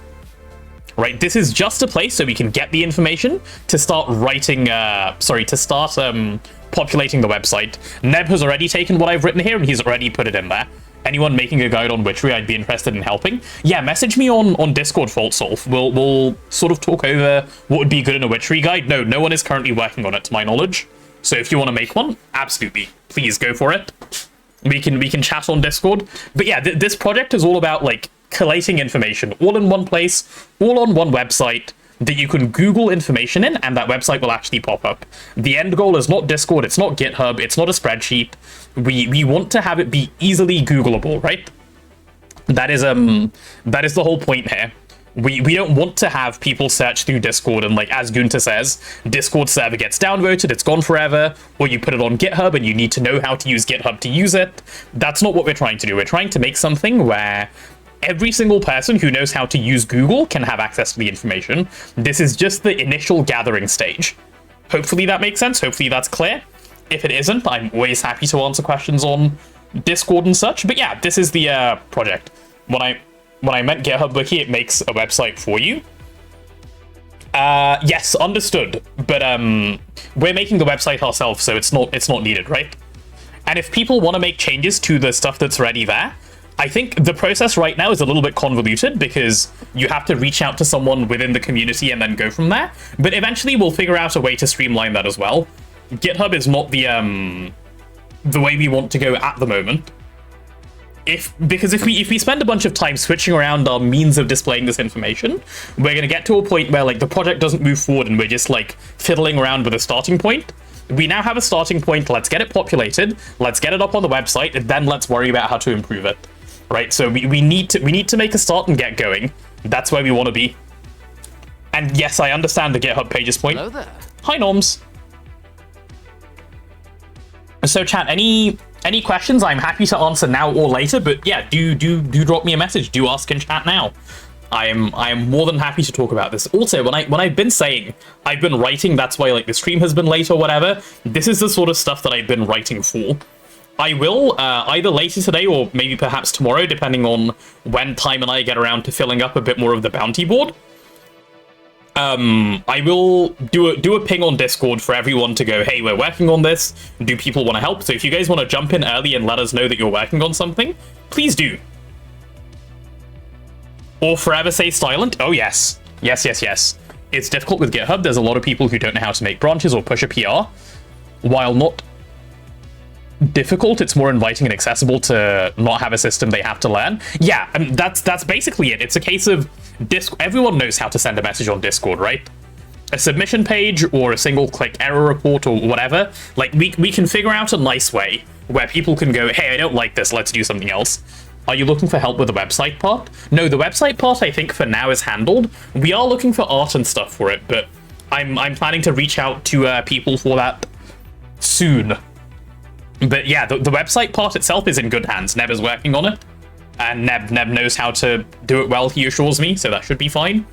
right? This is just a place so we can get the information to start writing, populating the website. Neb has already taken what I've written here and he's already put it in there. Anyone making a guide on Witchery, I'd be interested in helping. Yeah, message me on Discord, FaultSolve. We'll sort of talk over what would be good in a Witchery guide. No one is currently working on it, to my knowledge. So if you want to make one, absolutely, please go for it. We can chat on Discord. But yeah, this project is all about like collating information all in one place, all on one website that you can Google information in, and that website will actually pop up. The end goal is not Discord, it's not GitHub, it's not a spreadsheet. We want to have it be easily Googleable, right? That is the whole point here. We don't want to have people search through Discord and, like, as Gunter says, Discord server gets downvoted, it's gone forever, or you put it on GitHub and you need to know how to use GitHub to use it. That's not what we're trying to do. We're trying to make something where every single person who knows how to use Google can have access to the information. This is just the initial gathering stage. Hopefully that makes sense. Hopefully that's clear. If it isn't, I'm always happy to answer questions on Discord and such. But yeah, this is the project. When I meant GitHub Wiki, it makes a website for you. Yes, understood. But we're making the website ourselves, so it's not needed, right? And if people want to make changes to the stuff that's already there, I think the process right now is a little bit convoluted because you have to reach out to someone within the community and then go from there. But eventually we'll figure out a way to streamline that as well. GitHub is not the way we want to go at the moment. Because if we spend a bunch of time switching around our means of displaying this information, we're going to get to a point where like the project doesn't move forward and we're just like fiddling around with a starting point. We now have a starting point. Let's get it populated. Let's get it up on the website, and then let's worry about how to improve it. Right? So we need to make a start and get going. That's where we want to be. And yes, I understand the GitHub pages point. Hello there. Hi, Norms. So chat, any questions? I'm happy to answer now or later, but yeah, do drop me a message. Do ask in chat now. I am more than happy to talk about this. Also, when I've been saying I've been writing, that's why like the stream has been late or whatever. This is the sort of stuff that I've been writing for. I will either later today or maybe perhaps tomorrow, depending on when Time and I get around to filling up a bit more of the bounty board. I will do a ping on Discord for everyone to go, hey, we're working on this. Do people want to help? So if you guys want to jump in early and let us know that you're working on something, please do. Or forever stay silent. Oh, yes. Yes. It's difficult with GitHub. There's a lot of people who don't know how to make branches or push a PR. While not difficult, it's more inviting and accessible to not have a system they have to learn. Yeah, that's basically it. It's a case of everyone knows how to send a message on Discord, right? A submission page or a single click error report or whatever. Like we can figure out a nice way where people can go, hey, I don't like this, let's do something else. Are you looking for help with the website part? No, the website part I think for now is handled. We are looking for art and stuff for it, but I'm planning to reach out to people for that soon. But yeah, the website part itself is in good hands. Neb is working on it, and Neb knows how to do it well, he assures me, so that should be fine.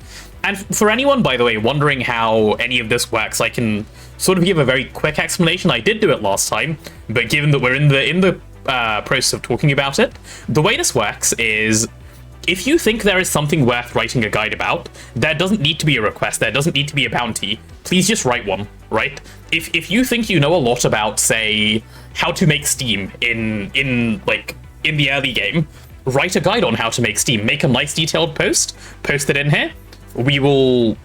And for anyone, by the way, wondering how any of this works, I can sort of give a very quick explanation. I did do it last time, but given that we're in the process of talking about it, the way this works is if you think there is something worth writing a guide about, there doesn't need to be a request, there doesn't need to be a bounty. Please just write one, right? If you think you know a lot about, say, how to make Steam in the early game, write a guide on how to make Steam. Make a nice detailed post it in here. We will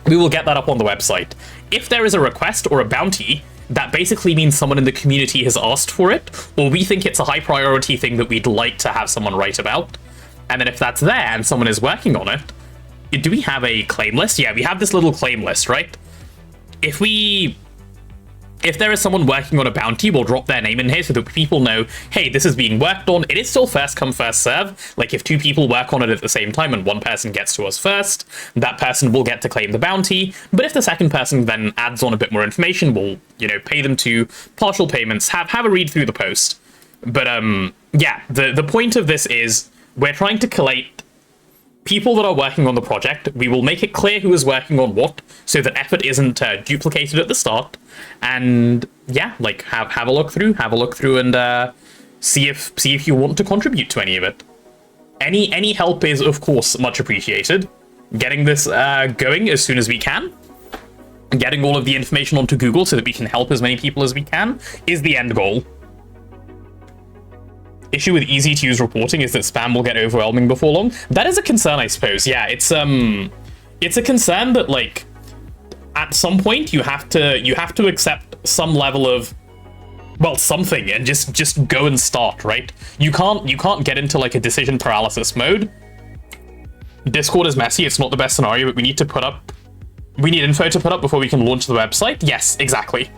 get that up on the website. If there is a request or a bounty, that basically means someone in the community has asked for it, or we think it's a high priority thing that we'd like to have someone write about. And then if that's there and someone is working on it, do we have a claim list? Yeah, we have this little claim list, right? If there is someone working on a bounty, we'll drop their name in here so that people know, hey, this is being worked on. It is still first come, first serve. Like, if two people work on it at the same time and one person gets to us first, that person will get to claim the bounty. But if the second person then adds on a bit more information, we'll, pay them to partial payments, have a read through the post. But, yeah, the point of this is we're trying to collate people that are working on the project. We will make it clear who is working on what, so that effort isn't duplicated at the start. And yeah, like have a look through, and see if you want to contribute to any of it. Any help is of course much appreciated. getting this going as soon as we can, getting all of the information onto Google so that we can help as many people as we can is the end goal. Issue with easy-to-use reporting is that spam will get overwhelming before long. That is a concern, I suppose. Yeah, it's a concern that, like, at some point you have to accept some level of, well, something, and just go and start, right? You can't get into like a decision paralysis mode. Discord is messy. It's not the best scenario, but we need info to put up before we can launch the website. Yes, exactly.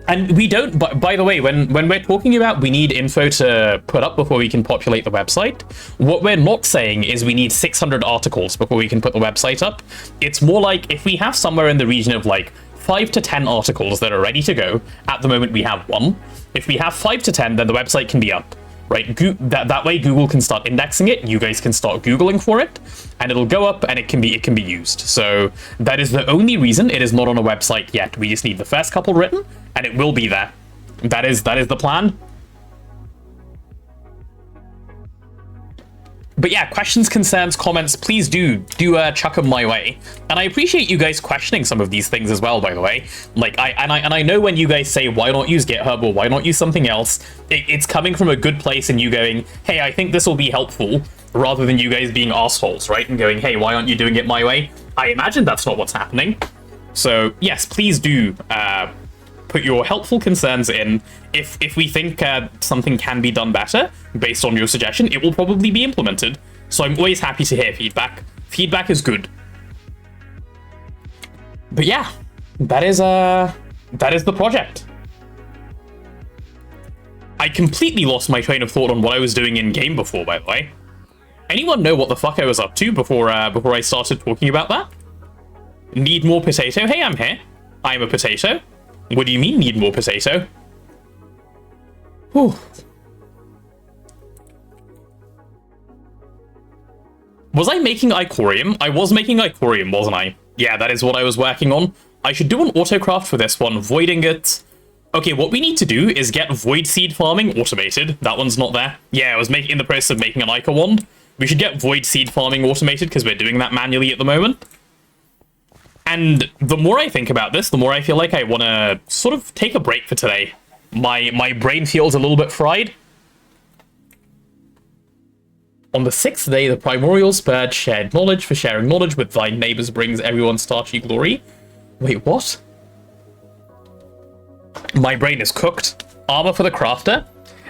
And we don't, by the way, when we're talking about we need info to put up before we can populate the website, what we're not saying is we need 600 articles before we can put the website up. It's more like if we have somewhere in the region of like 5 to 10 articles that are ready to go. At the moment we have 1. If we have 5 to 10, then the website can be up, right? That way Google can start indexing it, you guys can start Googling for it, and it'll go up and it can be used. So that is the only reason it is not on a website yet. We just need the first couple written, and it will be there. That is the plan. But yeah, questions, concerns, comments, please do chuck them my way. And I appreciate you guys questioning some of these things as well, by the way. Like, I know when you guys say, why not use GitHub or why not use something else, it's coming from a good place and you going, hey, I think this will be helpful, rather than you guys being assholes, right? And going, hey, why aren't you doing it my way? I imagine that's not what's happening. So yes, please do put your helpful concerns in. If we think something can be done better based on your suggestion, it will probably be implemented. So I'm always happy to hear feedback. Feedback is good. But yeah, that is the project. I completely lost my train of thought on what I was doing in game before, by the way. Anyone know what the fuck I was up to before I started talking about that? Need more potato? Hey, I'm here. I'm a potato. What do you mean, need more potato? Whew. Was I making Icorium? I was making Icorium, wasn't I? Yeah, that is what I was working on. I should do an autocraft for this one, voiding it. Okay, what we need to do is get void seed farming automated. That one's not there. Yeah, I was in the process of making an Ica wand. We should get void seed farming automated because we're doing that manually at the moment. And the more I think about this, the more I feel like I want to sort of take a break for today. My brain feels a little bit fried. On the 6th day, the primordial bird shared knowledge. For sharing knowledge with thy neighbors brings everyone starchy glory. Wait, what? My brain is cooked. Armor for the crafter?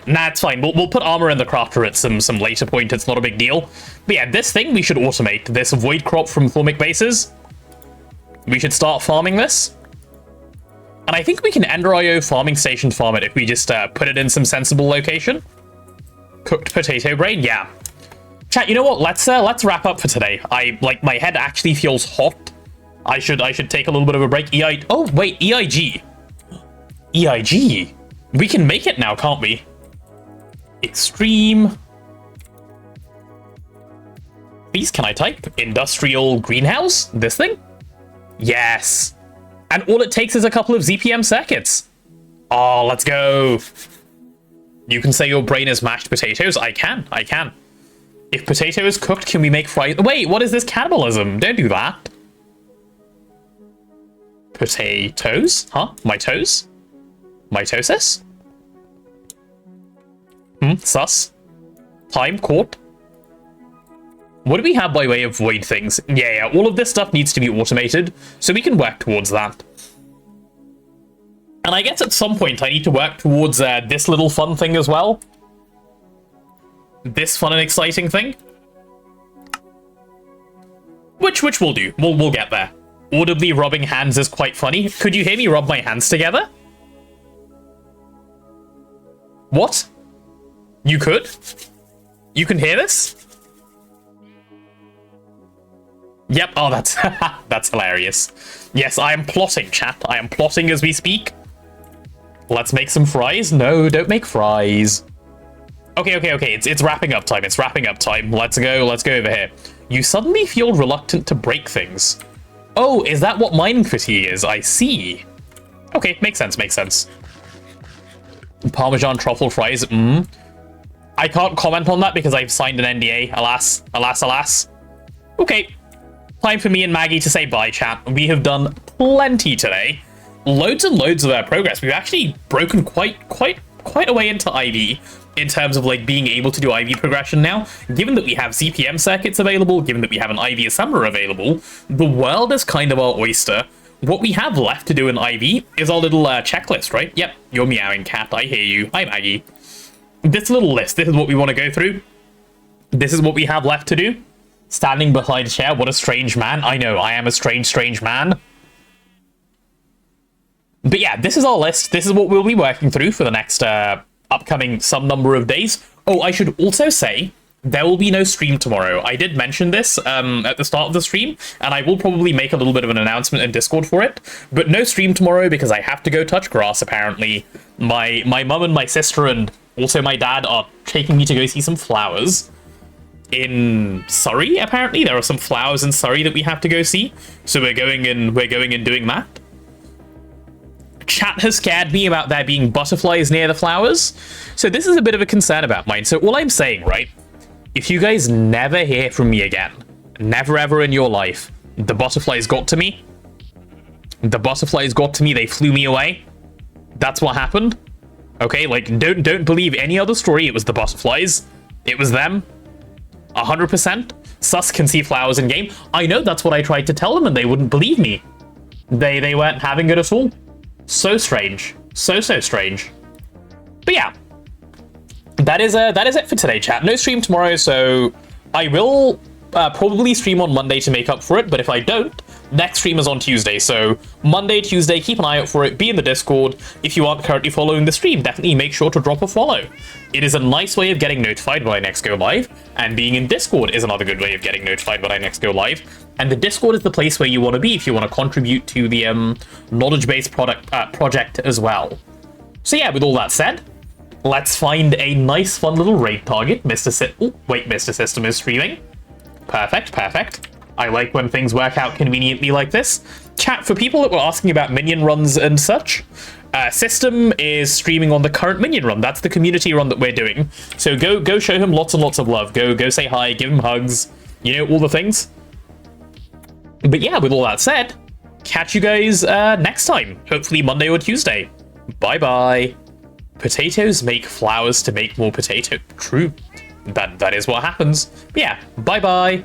Nah, it's fine. We'll put armor in the crafter at some later point. It's not a big deal. But yeah, this thing we should automate. This void crop from Thormic bases. We should start farming this. And I think we can Ender.io farming station farm it if we just put it in some sensible location. Cooked potato brain, yeah. Chat, you know what? Let's wrap up for today. My head actually feels hot. I should take a little bit of a break. Oh wait, EIG. EIG. We can make it now, can't we? Extreme. Please, can I type industrial greenhouse? This thing? Yes. And all it takes is a couple of ZPM circuits. Oh, let's go. You can say your brain is mashed potatoes. I can. If potato is cooked, can we make fries? Wait, what is this cannibalism? Don't do that. Potatoes? Huh? Mitose? Mitosis? Sus. Time caught. What do we have by way of void things? Yeah, all of this stuff needs to be automated, so we can work towards that. And I guess at some point I need to work towards this little fun thing as well. This fun and exciting thing. Which we'll do. We'll get there. Audibly rubbing hands is quite funny. Could you hear me rub my hands together? What? You could? You can hear this? Yep, oh, that's hilarious. Yes, I am plotting, chat. I am plotting as we speak. Let's make some fries. No, don't make fries. Okay. It's wrapping up time. It's wrapping up time. Let's go over here. You suddenly feel reluctant to break things. Oh, is that what mining fatigue is? I see. Okay, makes sense. Parmesan truffle fries. I can't comment on that because I've signed an NDA. Alas, alas, alas. Okay, time for me and Maggie to say bye, chat. We have done plenty today. Loads and loads of progress. We've actually broken quite a way into IV in terms of like being able to do IV progression now. Given that we have CPM circuits available, given that we have an IV assembler available, the world is kind of our oyster. What we have left to do in IV is our little checklist, right? Yep, you're meowing cat, I hear you. Hi, Maggie. This little list, this is what we want to go through. This is what we have left to do. Standing behind a chair, what a strange man. I know, I am a strange man. But yeah, this is our list. This is what we'll be working through for the next upcoming some number of days. Oh, I should also say, there will be no stream tomorrow. I did mention this at the start of the stream, and I will probably make a little bit of an announcement in Discord for it. But no stream tomorrow because I have to go touch grass, apparently. My mum and my sister and also my dad are taking me to go see some flowers in Surrey, apparently. There are some flowers in Surrey that we have to go see. So we're going and doing that. Chat has scared me about there being butterflies near the flowers. So this is a bit of a concern about mine. So all I'm saying, right? If you guys never hear from me again, never ever in your life, the butterflies got to me. The butterflies got to me, they flew me away. That's what happened. Okay, like, don't believe any other story. It was the butterflies. It was them. 100%. Sus can see flowers in game. I know, that's what I tried to tell them and they wouldn't believe me. They weren't having it at all. So strange. So strange. But yeah. That is it for today, chat. No stream tomorrow, so I will probably stream on Monday to make up for it, but if I don't, next stream is on Tuesday. So Monday, Tuesday, keep an eye out for it. Be in the Discord. If you aren't currently following the stream, definitely make sure to drop a follow. It is a nice way of getting notified when I next go live, and being in Discord is another good way of getting notified when I next go live. And the Discord is the place where you want to be if you want to contribute to the knowledge-based project as well. So yeah, with all that said, let's find a nice, fun little raid target. Mr. System is streaming. Perfect. I like when things work out conveniently like this. Chat, for people that were asking about minion runs and such, System is streaming on the current minion run. That's the community run that we're doing. So go show him lots and lots of love. Go say hi, give him hugs, you know, all the things. But yeah, with all that said, catch you guys next time. Hopefully Monday or Tuesday. Bye-bye. Potatoes make flowers to make more potato. True. That is what happens. But yeah, bye-bye.